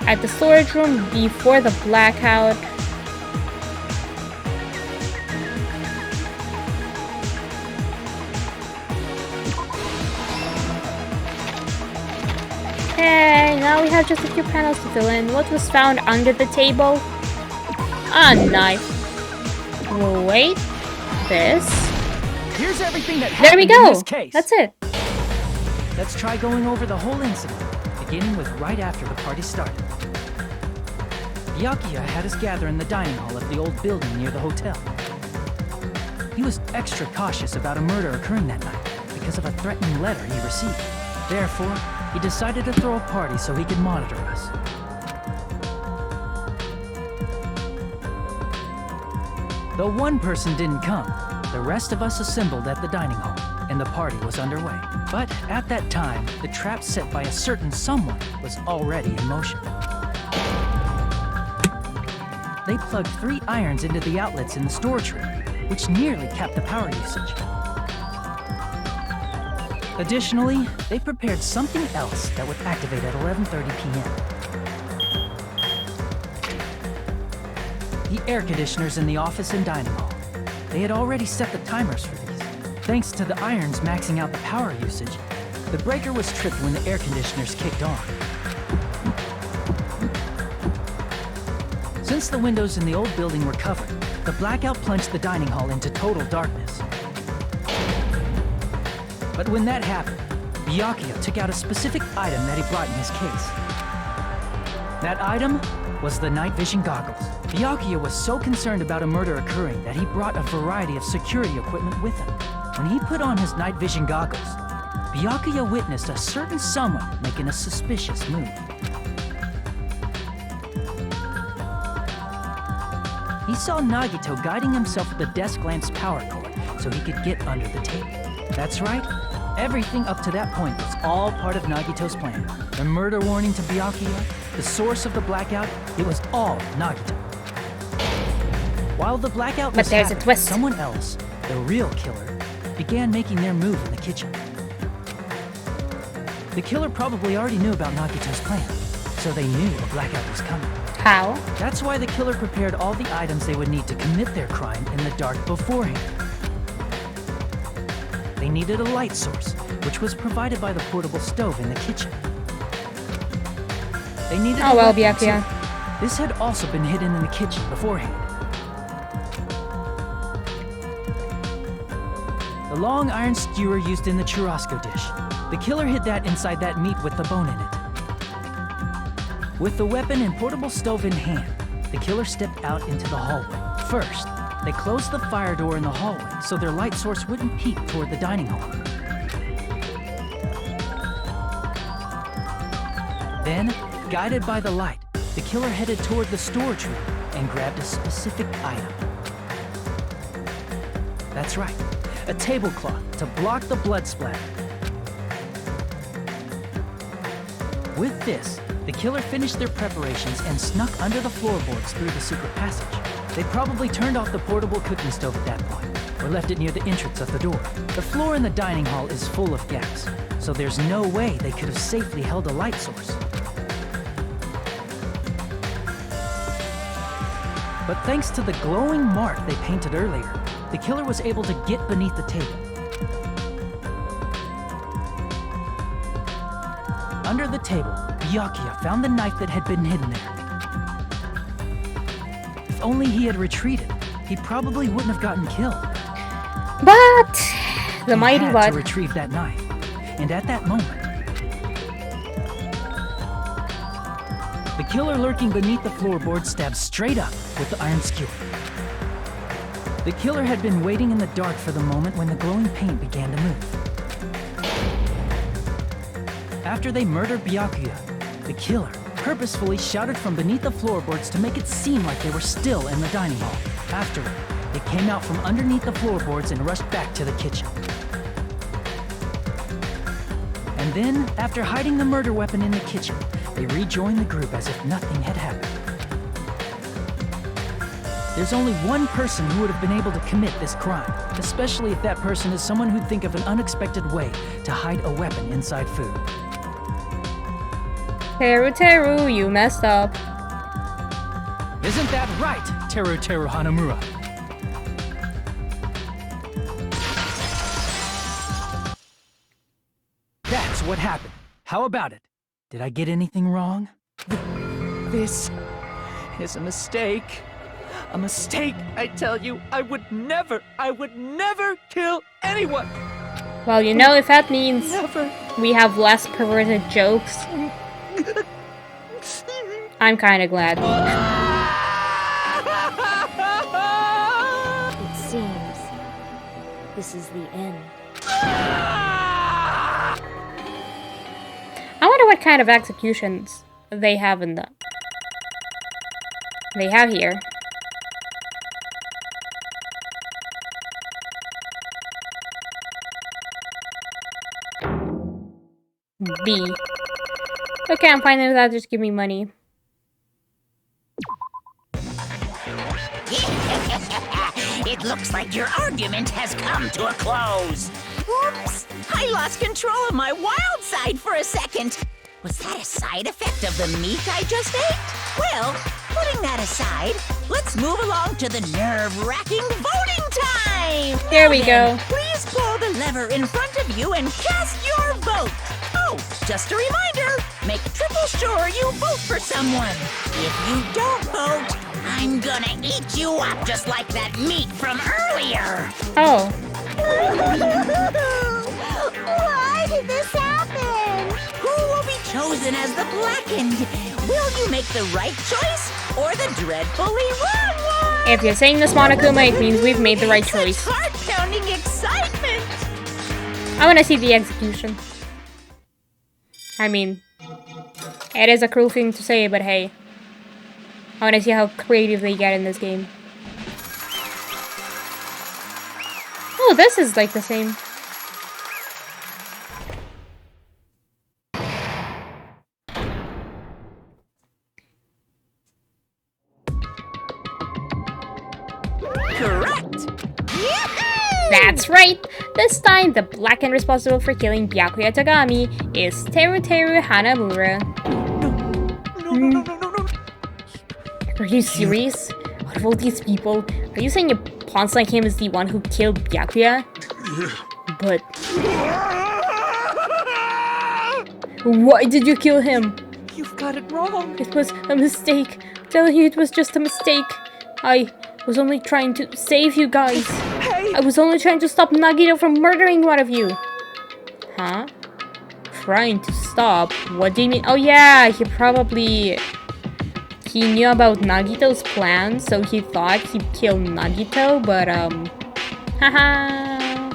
At the storage room before the blackout. Okay, now we have just a few panels to fill in. What was found under the table? A knife. Wait, this. Here's everything that there we happened go. in this case. That's it. Let's try going over the whole incident, beginning with right after the party started. Byakuya had us gather in the dining hall of the old building near the hotel. He was extra cautious about a murder occurring that night because of a threatening letter he received. Therefore, he decided to throw a party so he could monitor us. Though one person didn't come, the rest of us assembled at the dining hall, and the party was underway. But at that time, the trap set by a certain someone was already in motion. They plugged 3 irons into the outlets in the storage room, which nearly capped the power usage. Additionally, they prepared something else that would activate at 11:30 p.m. The air conditioners in the office and dining hall. They had already set the timers for these. Thanks to the irons maxing out the power usage, the breaker was tripped when the air conditioners kicked on. Since the windows in the old building were covered, the blackout plunged the dining hall into total darkness. But when that happened, Byakuya took out a specific item that he brought in his case. That item was the night vision goggles. Byakuya was so concerned about a murder occurring that he brought a variety of security equipment with him. When he put on his night vision goggles, Byakuya witnessed a certain someone making a suspicious move. He saw Nagito guiding himself with the desk lamp's power cord so he could get under the table. That's right, everything up to that point was all part of Nagito's plan. The murder warning to Byakuya, the source of the blackout, it was all Nagito. While the blackout was happening, someone else, the real killer, began making their move in the kitchen. The killer probably already knew about Nagito's plan, so they knew a blackout was coming. How? That's why the killer prepared all the items they would need to commit their crime in the dark beforehand. They needed a light source, which was provided by the portable stove in the kitchen. They needed a weapon, Byakuya. too. This had also been hidden in the kitchen beforehand. The long iron skewer used in the churrasco dish. The killer hid that inside that meat with the bone in it. With the weapon and portable stove in hand, the killer stepped out into the hallway. First, they closed the fire door in the hallway so their light source wouldn't peek toward the dining hall. Then, guided by the light, the killer headed toward the storage room and grabbed a specific item. That's right, a tablecloth to block the blood splatter. With this, the killer finished their preparations and snuck under the floorboards through the secret passage. They probably turned off the portable cooking stove at that point, or left it near the entrance of the door. The floor in the dining hall is full of gaps, so there's no way they could have safely held a light source. But thanks to the glowing mark they painted earlier, the killer was able to get beneath the table. Under the table, Byakuya found the knife that had been hidden there. If only he had retreated, he probably wouldn't have gotten killed. But the mighty had what? to retrieve that knife, and at that moment, the killer lurking beneath the floorboard stabbed straight up with the iron skewer. The killer had been waiting in the dark for the moment when the glowing paint began to move. After they murdered Byakuya, the killer purposefully shouted from beneath the floorboards to make it seem like they were still in the dining hall. Afterward, they came out from underneath the floorboards and rushed back to the kitchen. And then, after hiding the murder weapon in the kitchen, they rejoined the group as if nothing had happened. There's only one person who would have been able to commit this crime, especially if that person is someone who'd think of an unexpected way to hide a weapon inside food. Teru, you messed up. Isn't that right, Teru Hanamura? That's what happened. How about it? Did I get anything wrong? This is a mistake. A mistake, I tell you. I would never kill anyone. Well, you know, if that means we have less perverted jokes, I'm kinda glad. It seems this is the end. I wonder what kind of executions they have in the... They have here. B. Okay, I'm fine with that. Just give me money. It looks like your argument has come to a close. Oops! I lost control of my wild side for a second. Was that a side effect of the meat I just ate? Well, putting that aside, let's move along to the nerve-wracking voting time! There we go. Please pull the lever in front of you and cast your vote. Oh, just a reminder, make triple sure you vote for someone. If you don't vote, I'm gonna eat you up just like that meat from earlier. Oh. Why did this happen? Who will be chosen as the blackened? Will you make the right choice, or the dreadfully wrong one. If you're saying this, Monokuma, it means we've made the right choice. Heart-pounding excitement. I want to see the execution. I mean, it is a cruel thing to say, but hey. I want to see how creative they get in this game. Oh, this is like the same. Correct. That's right! This time, the black and responsible for killing Byakuya Tagami is Teru Hanamura. No. Are you serious? Out of all these people, are you saying a pawn's like him is the one who killed Byakuya? But... why did you kill him? You've got it wrong. It was a mistake. I'm telling you, it was just a mistake. I was only trying to save you guys. Hey! I was only trying to stop Nagito from murdering one of you. Huh? Trying to stop? What do you mean? Oh yeah, he knew about Nagito's plan, so he thought he'd kill Nagito, but haha.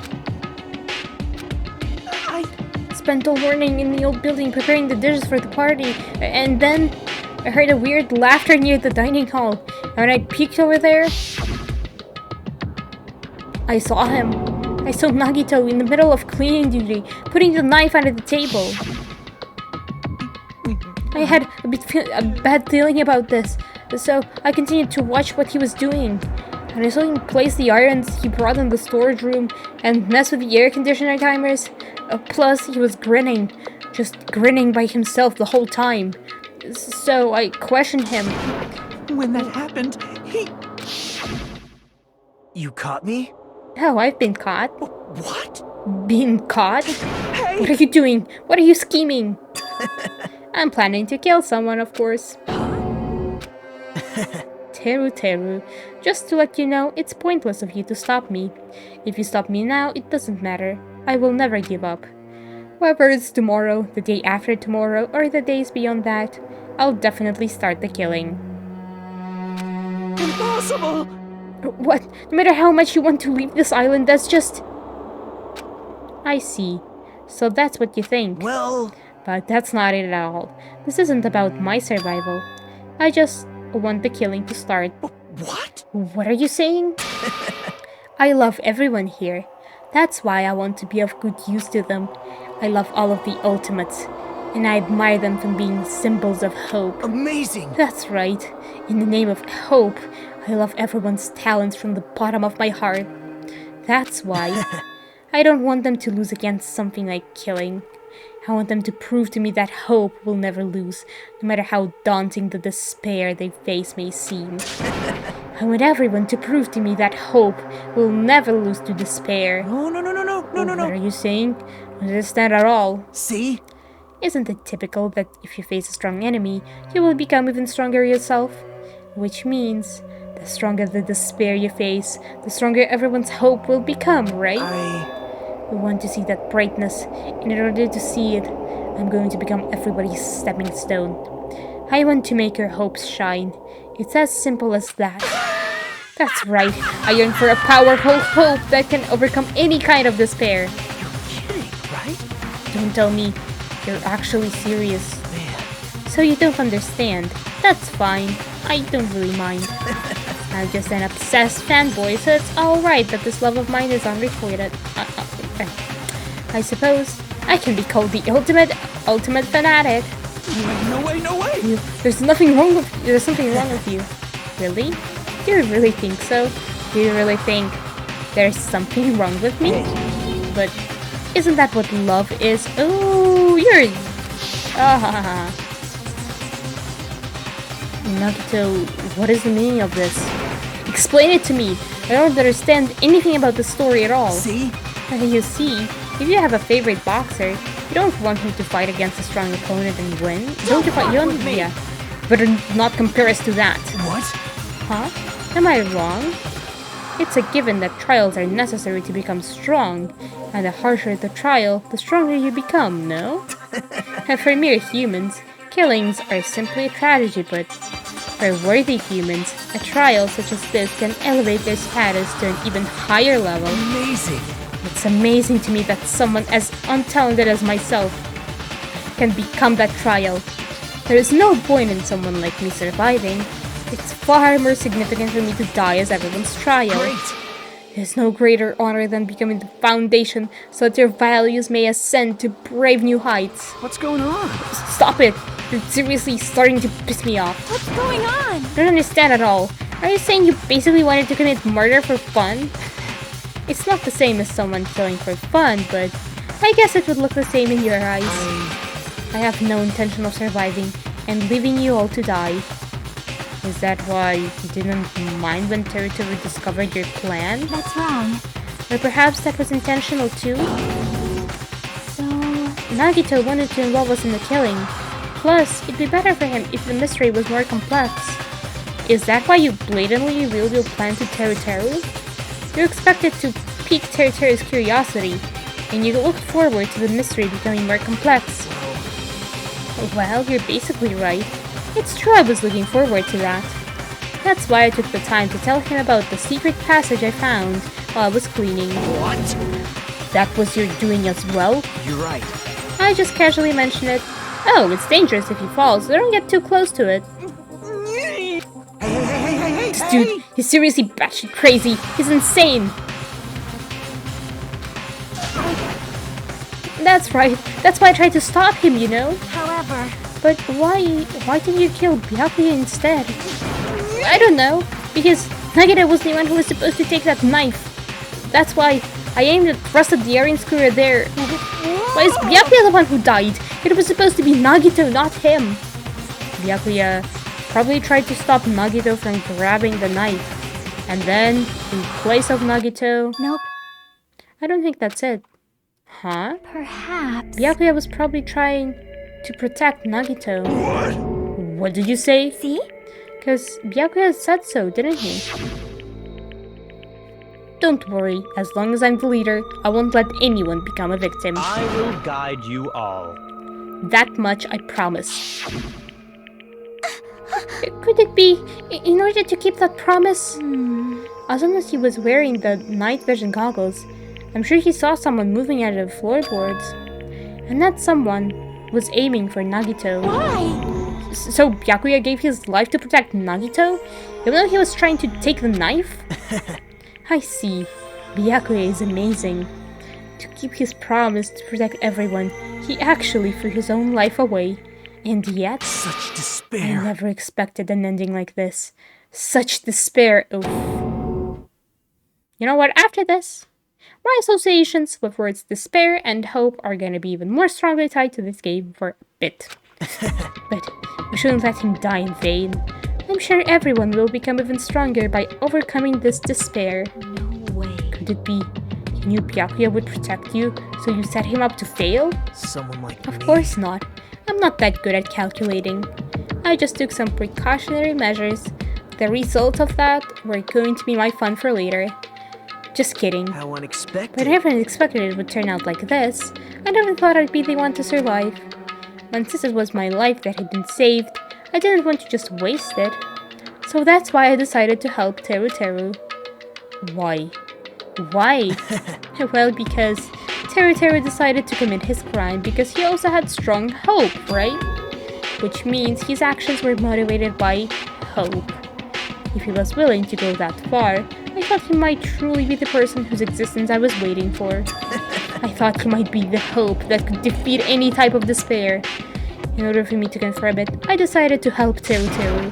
I spent all morning in the old building preparing the dishes for the party, and then I heard a weird laughter near the dining hall. And when I peeked over there, I saw him. I saw Nagito in the middle of cleaning duty, putting the knife under the table. I had a bad feeling about this, so I continued to watch what he was doing. And I saw him place the irons he brought in the storage room and mess with the air conditioner timers. Plus, he was grinning, just grinning by himself the whole time. So I questioned him. When that happened, he... You caught me? Oh, I've been caught. What? Been caught? Hey! What are you doing? What are you scheming? I'm planning to kill someone, of course. Teru, just to let you know, it's pointless of you to stop me. If you stop me now, it doesn't matter. I will never give up. Whether it's tomorrow, the day after tomorrow, or the days beyond that, I'll definitely start the killing. Impossible! What? No matter how much you want to leave this island, that's just... I see. So that's what you think. Well... But that's not it at all. This isn't about my survival. I just want the killing to start. What? What are you saying? I love everyone here. That's why I want to be of good use to them. I love all of the ultimates, and I admire them for being symbols of hope. Amazing! That's right. In the name of hope, I love everyone's talents from the bottom of my heart. That's why I don't want them to lose against something like killing. I want them to prove to me that hope will never lose, no matter how daunting the despair they face may seem. I want everyone to prove to me that hope will never lose to despair. No. What are you saying? I don't understand at all. See? Isn't it typical that if you face a strong enemy, you will become even stronger yourself? Which means, the stronger the despair you face, the stronger everyone's hope will become, right? We want to see that brightness, and in order to see it, I'm going to become everybody's stepping stone. I want to make your hopes shine. It's as simple as that. That's right, I yearn for a powerful hope that can overcome any kind of despair. You're kidding, right? Don't tell me you're actually serious. So you don't understand. That's fine. I don't really mind. I'm just an obsessed fanboy, so it's alright that this love of mine is unrequited. I suppose I can be called the ultimate fanatic. No way! There's something wrong with you. Really? Do you really think so? Do you really think there's something wrong with me? But isn't that what love is? Oh, you're... Nagito, what is the meaning of this? Explain it to me. I don't understand anything about the story at all. See? You see, if you have a favorite boxer, you don't want him to fight against a strong opponent and win. Don't you fight? Yeah, but not compare us to that. What? Huh? Am I wrong? It's a given that trials are necessary to become strong, and the harsher the trial, the stronger you become, no? And for mere humans, killings are simply a tragedy, but For worthy humans, a trial such as this can elevate their status to an even higher level. Amazing! It's amazing to me that someone as untalented as myself can become that trial. There is no point in someone like me surviving. It's far more significant for me to die as everyone's trial. Great! There's no greater honor than becoming the foundation so that your values may ascend to brave new heights. What's going on? Stop it! You're seriously starting to piss me off. What's going on? I don't understand at all. Are you saying you basically wanted to commit murder for fun? It's not the same as someone killing for fun, but I guess it would look the same in your eyes. I have no intention of surviving and leaving you all to die. Is that why you didn't mind when Teru discovered your plan? That's wrong. Or perhaps that was intentional too? So... Nagito wanted to involve us in the killing. Plus, it'd be better for him if the mystery was more complex. Is that why you blatantly revealed your plan to Teru? You expected to pique Teru's curiosity, and you looked forward to the mystery becoming more complex. Well, you're basically right. It's true I was looking forward to that. That's why I took the time to tell him about the secret passage I found while I was cleaning. What? That was your doing as well? You're right. I just casually mentioned it. Oh, it's dangerous if you fall, so don't get too close to it. Hey! This dude, he's seriously batshit crazy. He's insane. That's right. That's why I tried to stop him, you know? However... But why didn't you kill Byakuya instead? I don't know. Because Nagito was the one who was supposed to take that knife. That's why I aimed and thrusted the iron skewer there. Why is Byakuya the one who died? It was supposed to be Nagito, not him. Byakuya probably tried to stop Nagito from grabbing the knife. And then, in place of Nagito... Nope. I don't think that's it. Huh? Perhaps... Byakuya was probably trying to protect Nagito. What? What did you say? See? Because Byakuya said so, didn't he? Don't worry, as long as I'm the leader, I won't let anyone become a victim. I will guide you all. That much I promise. Could it be in order to keep that promise? As long as he was wearing the night vision goggles, I'm sure he saw someone moving out of the floorboards. And that someone was aiming for Nagito. Why? So Byakuya gave his life to protect Nagito? Even though he was trying to take the knife? I see. Byakuya is amazing. To keep his promise to protect everyone, he actually threw his own life away. And yet... Such despair. I never expected an ending like this. Such despair. Oof. You know what? After this, my associations with words despair and hope are gonna be even more strongly tied to this game for a bit. But we shouldn't let him die in vain. I'm sure everyone will become even stronger by overcoming this despair. No way. Could it be you knew Byakuya would protect you, so you set him up to fail? Someone like me. Of course not. I'm not that good at calculating. I just took some precautionary measures. The results of that were going to be my fun for later. Just kidding. How unexpected. But I never expected it would turn out like this. I never thought I'd be the one to survive. And since it was my life that had been saved, I didn't want to just waste it. So that's why I decided to help Teru. Why? Why? Well, because Teru decided to commit his crime because he also had strong hope, right? Which means his actions were motivated by hope. If he was willing to go that far, I thought he might truly be the person whose existence I was waiting for. I thought he might be the hope that could defeat any type of despair. In order for me to confirm it, I decided to help Teru.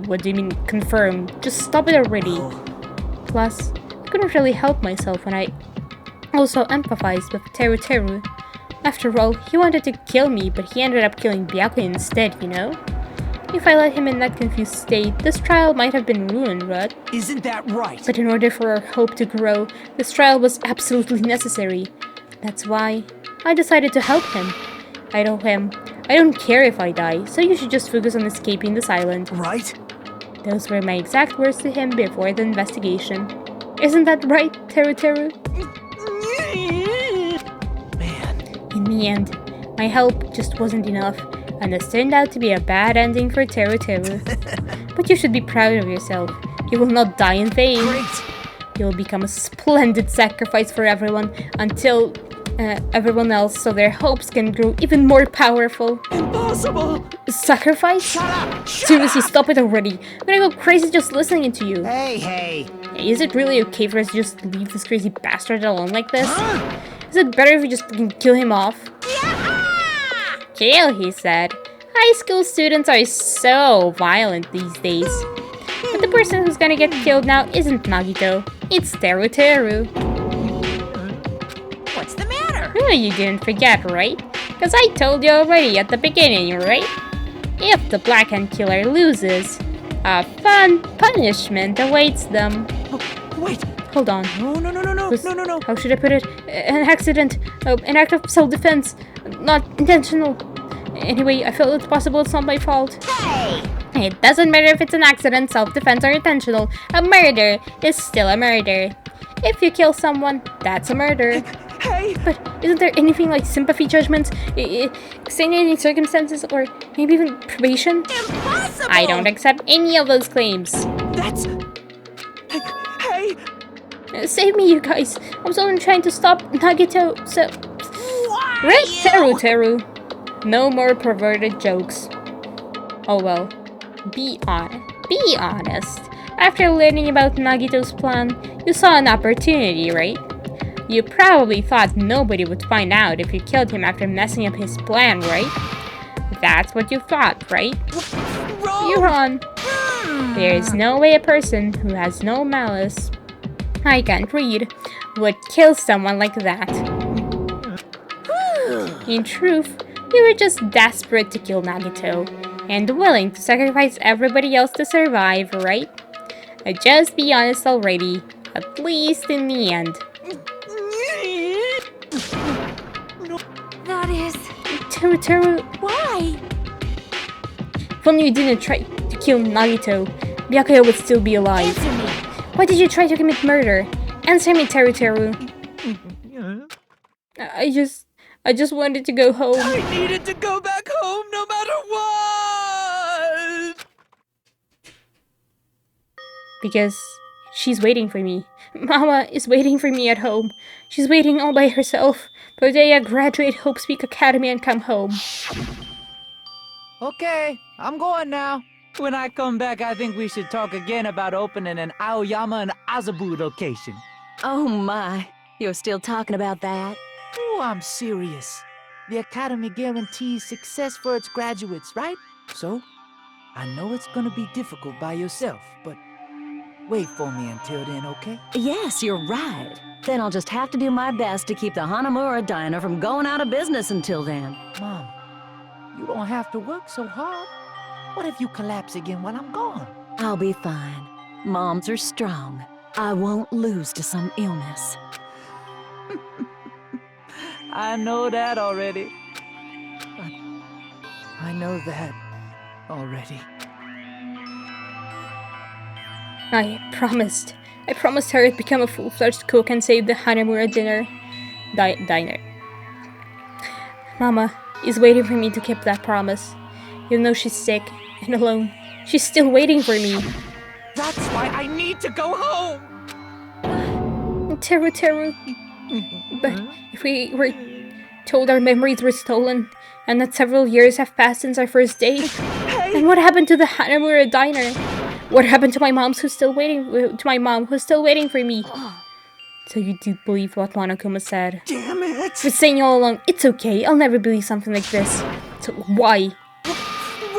What do you mean, confirm? Just stop it already. Plus, I couldn't really help myself when I also empathized with Teru. After all, he wanted to kill me, but he ended up killing Byakuya instead, you know? If I let him in that confused state, this trial might have been ruined, right? Isn't that right? But in order for our hope to grow, this trial was absolutely necessary. That's why I decided to help him. I told him, I don't care if I die, so you should just focus on escaping this island. Right? Those were my exact words to him before the investigation. Isn't that right, Teru? Man. In the end, my help just wasn't enough. And this turned out to be a bad ending for Teru Teru. But you should be proud of yourself. You will not die in vain. Great. You will become a splendid sacrifice for everyone until everyone else, so their hopes can grow even more powerful. Impossible! Sacrifice? Shut up! Seriously, stop it already. I'm gonna go crazy just listening to you. Hey. Hey, is it really okay for us to just leave this crazy bastard alone like this? Is it better if we just kill him off? Kill, he said. High school students are so violent these days. But the person who's gonna get killed now isn't Nagito. It's Teru Teru. What's the matter? Oh, you didn't forget, right? Because I told you already at the beginning, right? If the Black Hand Killer loses, a fun punishment awaits them. Wait! Hold on. No. How should I put it? An accident. An act of self-defense. Not intentional. Anyway, I feel it's possible it's not my fault. Hey! It doesn't matter if it's an accident, self-defense, or intentional. A murder is still a murder. If you kill someone, that's a murder. Hey! But isn't there anything like sympathy judgments, extenuating circumstances, or maybe even probation? Impossible! I don't accept any of those claims. That's... Hey! Save me, you guys. I was only trying to stop Nagito, so... Why Right, Teru. No more perverted jokes. Oh well. Be honest. After learning about Nagito's plan, you saw an opportunity, right? You probably thought nobody would find out if you killed him after messing up his plan, right? That's what you thought, right? You're wrong. There is no way a person who has no malice, I can't read, would kill someone like that. In truth, you were just desperate to kill Nagito, and willing to sacrifice everybody else to survive, right? Just be honest already, at least in the end. That is... Teru. Why? If only you didn't try to kill Nagito, Byakuya would still be alive. Answer me. Why did you try to commit murder? Answer me, Teru. I just wanted to go home. I needed to go back home no matter what! Because she's waiting for me. Mama is waiting for me at home. She's waiting all by herself for the day I graduate Hope Speak Academy and come home. Okay, I'm going now. When I come back, I think we should talk again about opening an Aoyama and Azabu location. Oh my, you're still talking about that? Oh, I'm serious. The Academy guarantees success for its graduates, right? So, I know it's gonna be difficult by yourself, but wait for me until then, okay? Yes, you're right. Then I'll just have to do my best to keep the Hanamura Diner from going out of business until then. Mom, you don't have to work so hard. What if you collapse again while I'm gone? I'll be fine. Moms are strong. I won't lose to some illness. I know that already. I know that already. I promised her I'd become a full-fledged cook and save the Hanamura diner. Mama is waiting for me to keep that promise. Even though she's sick and alone, she's still waiting for me. That's why I need to go home! Teru. But if we were told our memories were stolen, and that several years have passed since our first date, then what happened to the Hanamura diner? What happened to my mom who's still waiting for me? So you do believe what Monokuma said? Damn it! Been saying all along, it's okay, I'll never believe something like this. So why?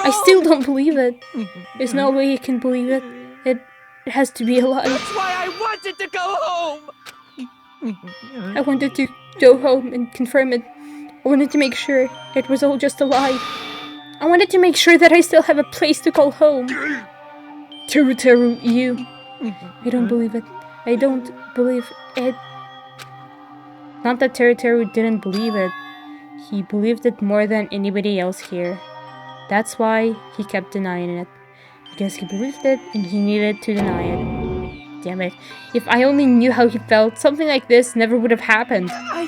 I still don't believe it. There's no way you can believe it. It has to be a lie. That's why I wanted to go home! I wanted to go home and confirm it. I wanted to make sure it was all just a lie. I wanted to make sure that I still have a place to call home. Teru, you. I don't believe it. I don't believe it. Not that Teru didn't believe it. He believed it more than anybody else here. That's why he kept denying it. Because he believed it and he needed to deny it. Damn it. If I only knew how he felt, something like this never would have happened. I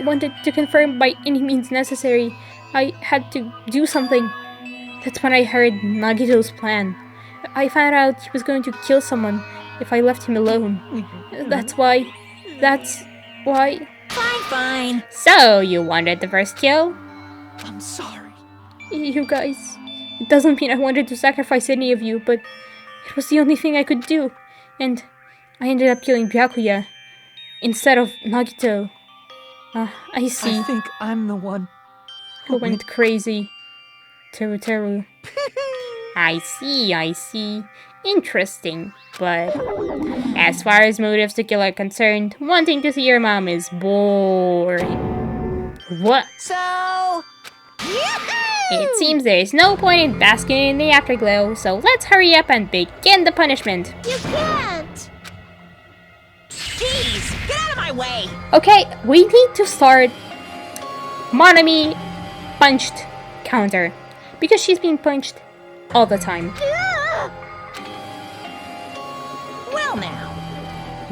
wanted to confirm by any means necessary, I had to do something. That's when I heard Nagito's plan. I found out he was going to kill someone if I left him alone. That's why... Fine, fine. So, you wanted the first kill? I'm sorry. You guys... It doesn't mean I wanted to sacrifice any of you, but it was the only thing I could do. And I ended up killing Byakuya instead of Nagito. I see. I think I'm the one who went crazy. Teru. I see. Interesting. But as far as motives to kill are concerned, wanting to see your mom is boring. What? So... It seems there is no point in basking in the afterglow, so let's hurry up and begin the punishment. You can't! Jeez, get out of my way! Okay, we need to start Monami punched counter, because she's being punched all the time. Well now.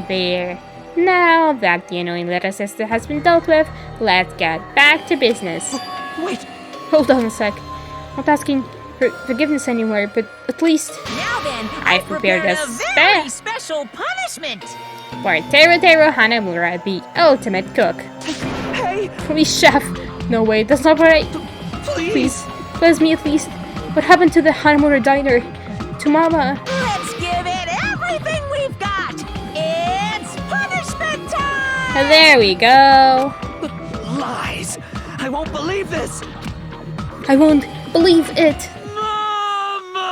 There. Now that the annoying little sister has been dealt with, let's get back to business. Wait! Hold on a sec. I'm not asking for forgiveness anymore, but at least Now then, I've prepared a very special punishment for Teru Hanamura, the ultimate cook. Hey! Please, chef. No way, that's not right. Please, bless me at least. What happened to the Hanamura diner? To Mama? Let's give it everything we've got! It's punishment time! There we go. Lies! I won't believe this! I won't believe it. Mama!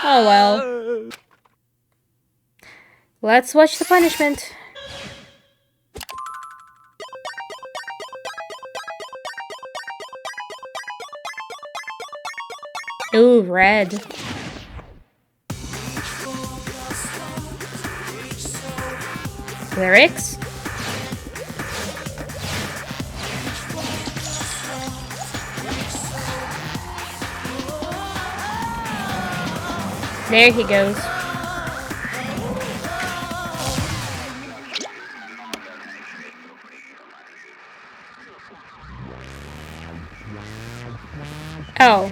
Oh well. Let's watch the punishment. Ooh, red. Lyrics? There he goes. Oh.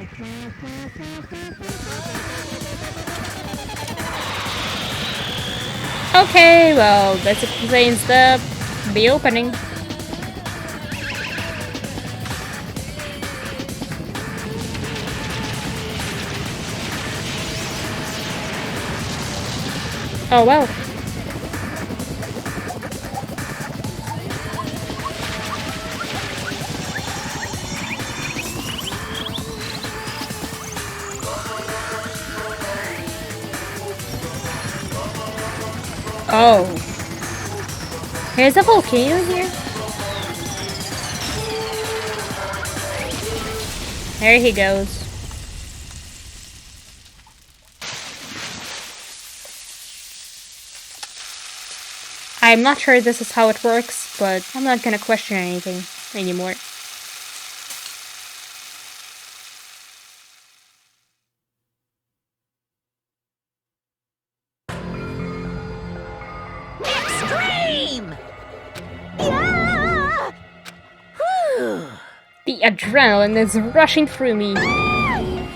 Okay, well, this explains the opening. Oh well. Oh. There's a volcano here? There he goes. I'm not sure this is how it works, but I'm not gonna question anything anymore. Extreme! The adrenaline is rushing through me. Damn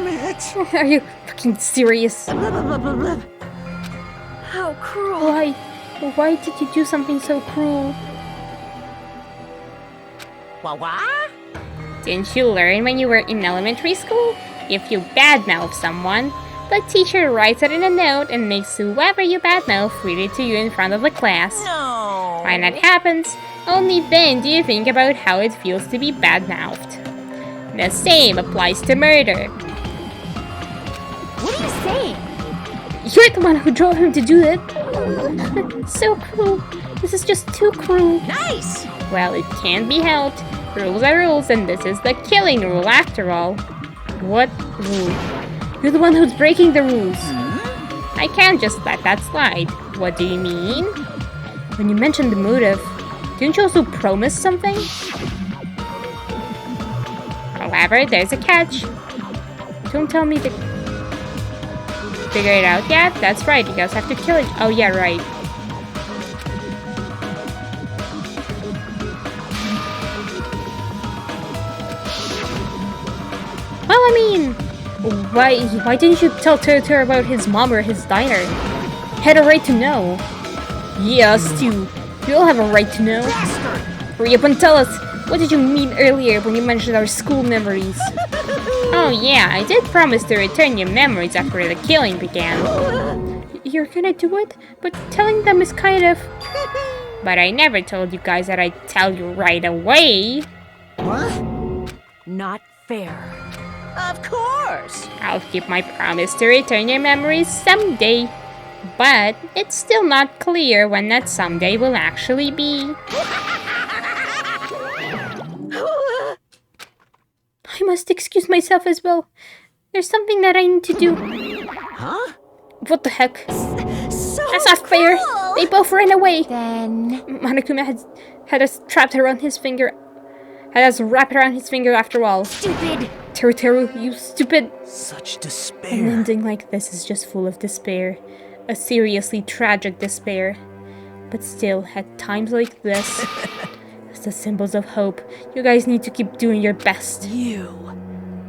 it! Are you fucking serious? How cruel. Why did you do something so cruel? What? Didn't you learn when you were in elementary school? If you badmouth someone, the teacher writes it in a note and makes whoever you badmouth read it to you in front of the class. No. When that happens, only then do you think about how it feels to be badmouthed. The same applies to murder. What are you saying? You're the one who drove him to do it. So cruel. This is just too cruel. Nice! Well, it can't be helped. Rules are rules, and this is the killing rule after all. What rule? You're the one who's breaking the rules. I can't just let that slide. What do you mean? When you mentioned the motive, didn't you also promise something? However, there's a catch. Don't tell me to figure it out yet? That's right, you guys have to kill it. Oh yeah, right. I mean, why didn't you tell Teru about his mom or his diner? Had a right to know. Yeah, Stu. You all have a right to know. Hurry up and tell us. What did you mean earlier when you mentioned our school memories? Oh yeah, I did promise to return your memories after the killing began. You're gonna do it? But telling them is kind of... But I never told you guys that I'd tell you right away. What? Not fair. Of course. I'll keep my promise to return your memories someday. But it's still not clear when that someday will actually be. I must excuse myself as well. There's something that I need to do. Huh? What the heck? So That's not fair. They both ran away. Then Monokuma had us trapped around his finger. Had us wrapped around his finger after all. stupid. Teru, you stupid. Such An despair. ending like this is just full of despair. A seriously tragic despair. But still, at times like this, as the symbols of hope, you guys need to keep doing your best. You.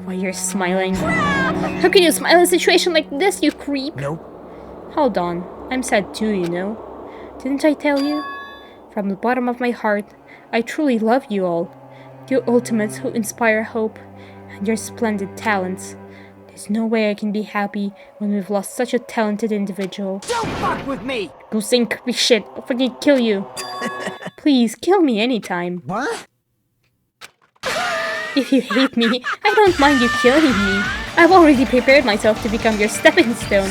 Why you're smiling? How can you smile in a situation like this, you creep? Nope. Hold on, I'm sad too, you know. Didn't I tell you? From the bottom of my heart, I truly love you all. You ultimates who inspire hope, and your splendid talents. There's no way I can be happy when we've lost such a talented individual. Don't fuck with me! Go saying creepy shit, I'll fucking kill you. Please, kill me anytime. What? If you hate me, I don't mind you killing me. I've already prepared myself to become your stepping stone.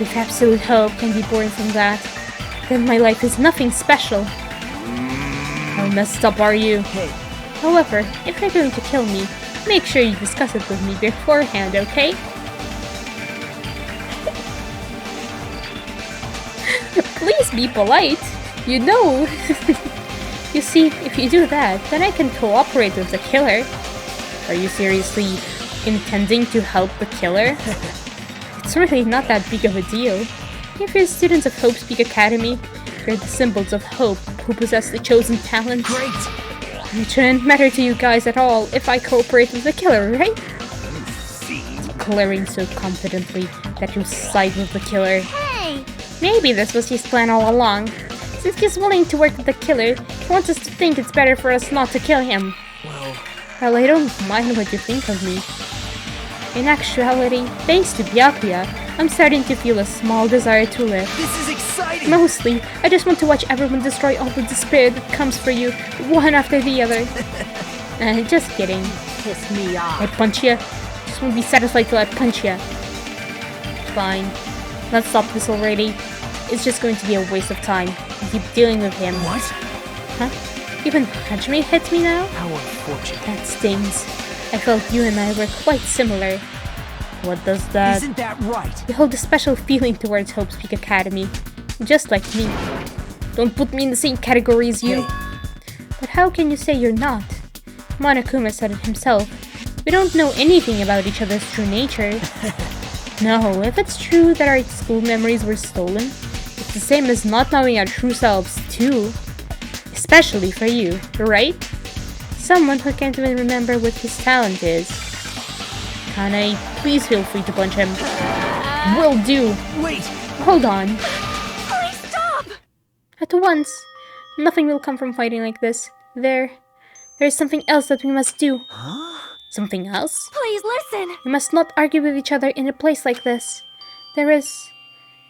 If absolute hope can be born from that, then my life is nothing special. How messed up are you? However, if you're going to kill me, make sure you discuss it with me beforehand, okay? Please be polite. You know. You see, if you do that, then I can cooperate with the killer. Are you seriously intending to help the killer? It's really not that big of a deal. If you're students of Hope's Peak Academy, you're the symbols of hope who possess the chosen talent. Great! It shouldn't matter to you guys at all if I cooperate with the killer, right? Glaring so confidently that you side with the killer. Hey! Maybe this was his plan all along. Since he's willing to work with the killer, he wants us to think it's better for us not to kill him. Well, I don't mind what you think of me. In actuality, thanks to Byakuya, I'm starting to feel a small desire to live. This is exciting! Mostly, I just want to watch everyone destroy all the despair that comes for you, one after the other. Just kidding. Piss me off. I punch ya. Just won't be satisfied till I punch ya. Fine. Let's stop this already. It's just going to be a waste of time. I keep dealing with him. What? Huh? Even Hajime hits me now? How unfortunate. That stings. I felt you and I were quite similar. What does that... Isn't that right? You hold a special feeling towards Hope's Peak Academy. Just like me. Don't put me in the same category as you. But how can you say you're not? Monokuma said it himself. We don't know anything about each other's true nature. No, if it's true that our school memories were stolen, it's the same as not knowing our true selves too. Especially for you, right? Someone who can't even remember what his talent is. Kanai, please feel free to punch him. Will do. Wait! Hold on. Please stop! At once. Nothing will come from fighting like this. There's something else that we must do. Huh? Something else? Please listen! We must not argue with each other in a place like this. There's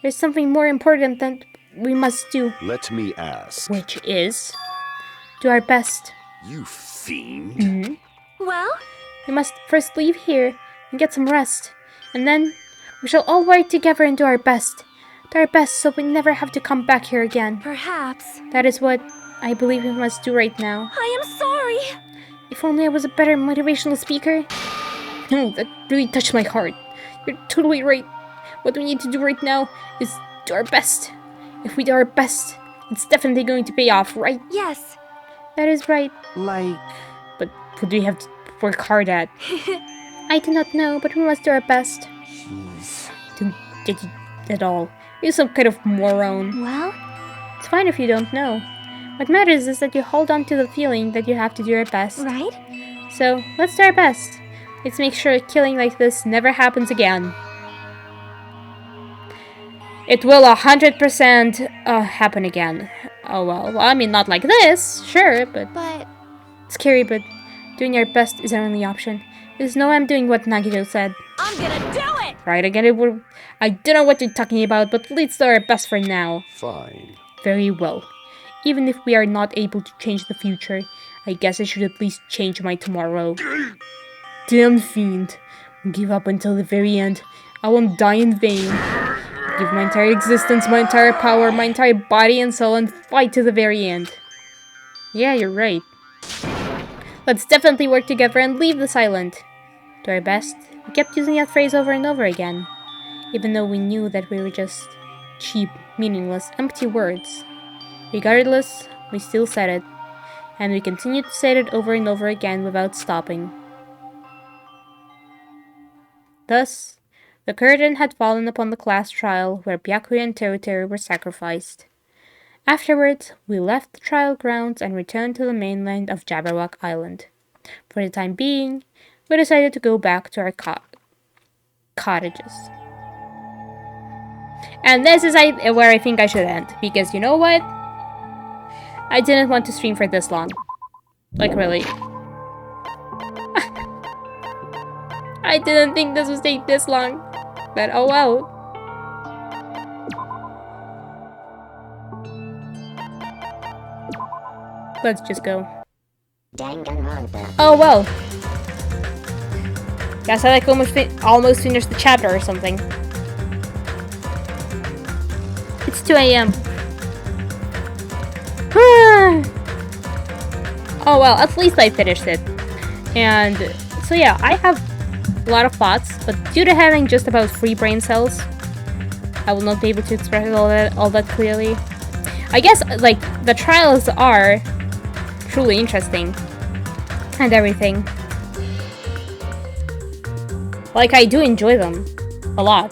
something more important that we must do. Let me ask. Which is... do our best. You fiend. Mm-hmm. Well? We must first leave here and get some rest. And then we shall all work together and do our best. Do our best so we never have to come back here again. Perhaps. That is what I believe we must do right now. I am sorry! If only I was a better motivational speaker. No, that really touched my heart. You're totally right. What we need to do right now is do our best. If we do our best, it's definitely going to pay off, right? Yes. That is right. Like... But what do we have to work hard at? I do not know, but we must do our best. Jeez. Don't get it at all. You're some kind of moron. Well? It's fine if you don't know. What matters is that you hold on to the feeling that you have to do your best. Right? So, let's do our best. Let's make sure killing like this never happens again. It will 100% happen again. Oh well, I mean not like this, sure, but scary, but doing your best is our only option. There's no way I'm doing what Nagito said. I'm gonna do it! Right, again, I don't know what you're talking about, but let's do our best for now. Fine. Very well. Even if we are not able to change the future, I guess I should at least change my tomorrow. Damn fiend. Give up until the very end. I won't die in vain. Give my entire existence, my entire power, my entire body and soul, and fight to the very end. Yeah, you're right. Let's definitely work together and leave this island. Do our best. We kept using that phrase over and over again, even though we knew that we were just cheap, meaningless, empty words. Regardless, we still said it, and we continued to say it over and over again without stopping. Thus, the curtain had fallen upon the class trial where Byakuya and Teru were sacrificed. Afterwards, we left the trial grounds and returned to the mainland of Jabberwock Island. For the time being, we decided to go back to our cottages. And this is where I think I should end, because you know what? I didn't want to stream for this long. Like, really. I didn't think this would take this long, but oh well. Let's just go. Danganronpa. Oh well. Guess I like almost finished the chapter or something. It's 2 AM. Oh well, at least I finished it. And so yeah, I have a lot of thoughts, but due to having just about 3 brain cells, I will not be able to express all that clearly. I guess like the trials are truly interesting and everything. Like, I do enjoy them a lot.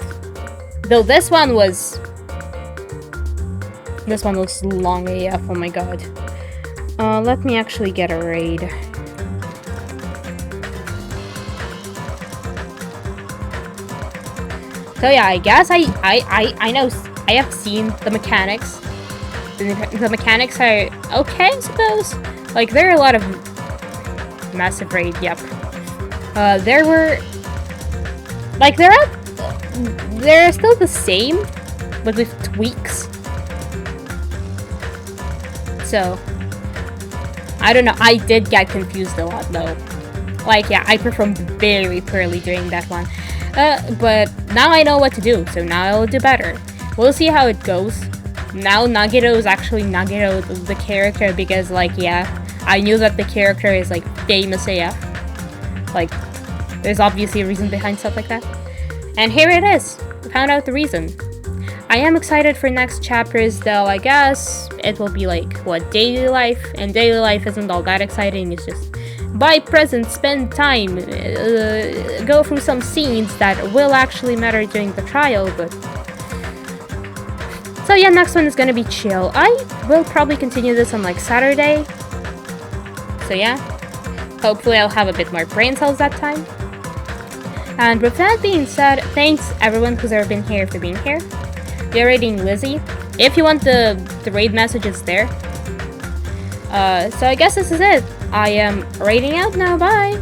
Though this one was long AF, oh my god. Let me actually get a raid. So yeah, I guess I know, I have seen the mechanics. The mechanics are okay, I suppose. Like, there are a lot of massive raid, yep. There were, like, they're still the same, but with tweaks. So, I don't know, I did get confused a lot though. Like, yeah, I performed very poorly during that one. But now I know what to do, so now I'll do better. We'll see how it goes. Now Nagito is actually Nagito, the character, because, like, yeah, I knew that the character is, like, famous AF. Like, there's obviously a reason behind stuff like that. And here it is. We found out the reason. I am excited for next chapters, though. I guess it will be, like, what, daily life? And daily life isn't all that exciting. It's just buy presents, spend time, go through some scenes that will actually matter during the trial, but... So yeah, next one is gonna be chill. I will probably continue this on, like, Saturday. So yeah, hopefully I'll have a bit more brain cells that time. And with that being said, thanks everyone who's ever been here for being here. We're raiding Lizzie. If you want the raid message, it's there. So I guess this is it. I am raiding out now, bye!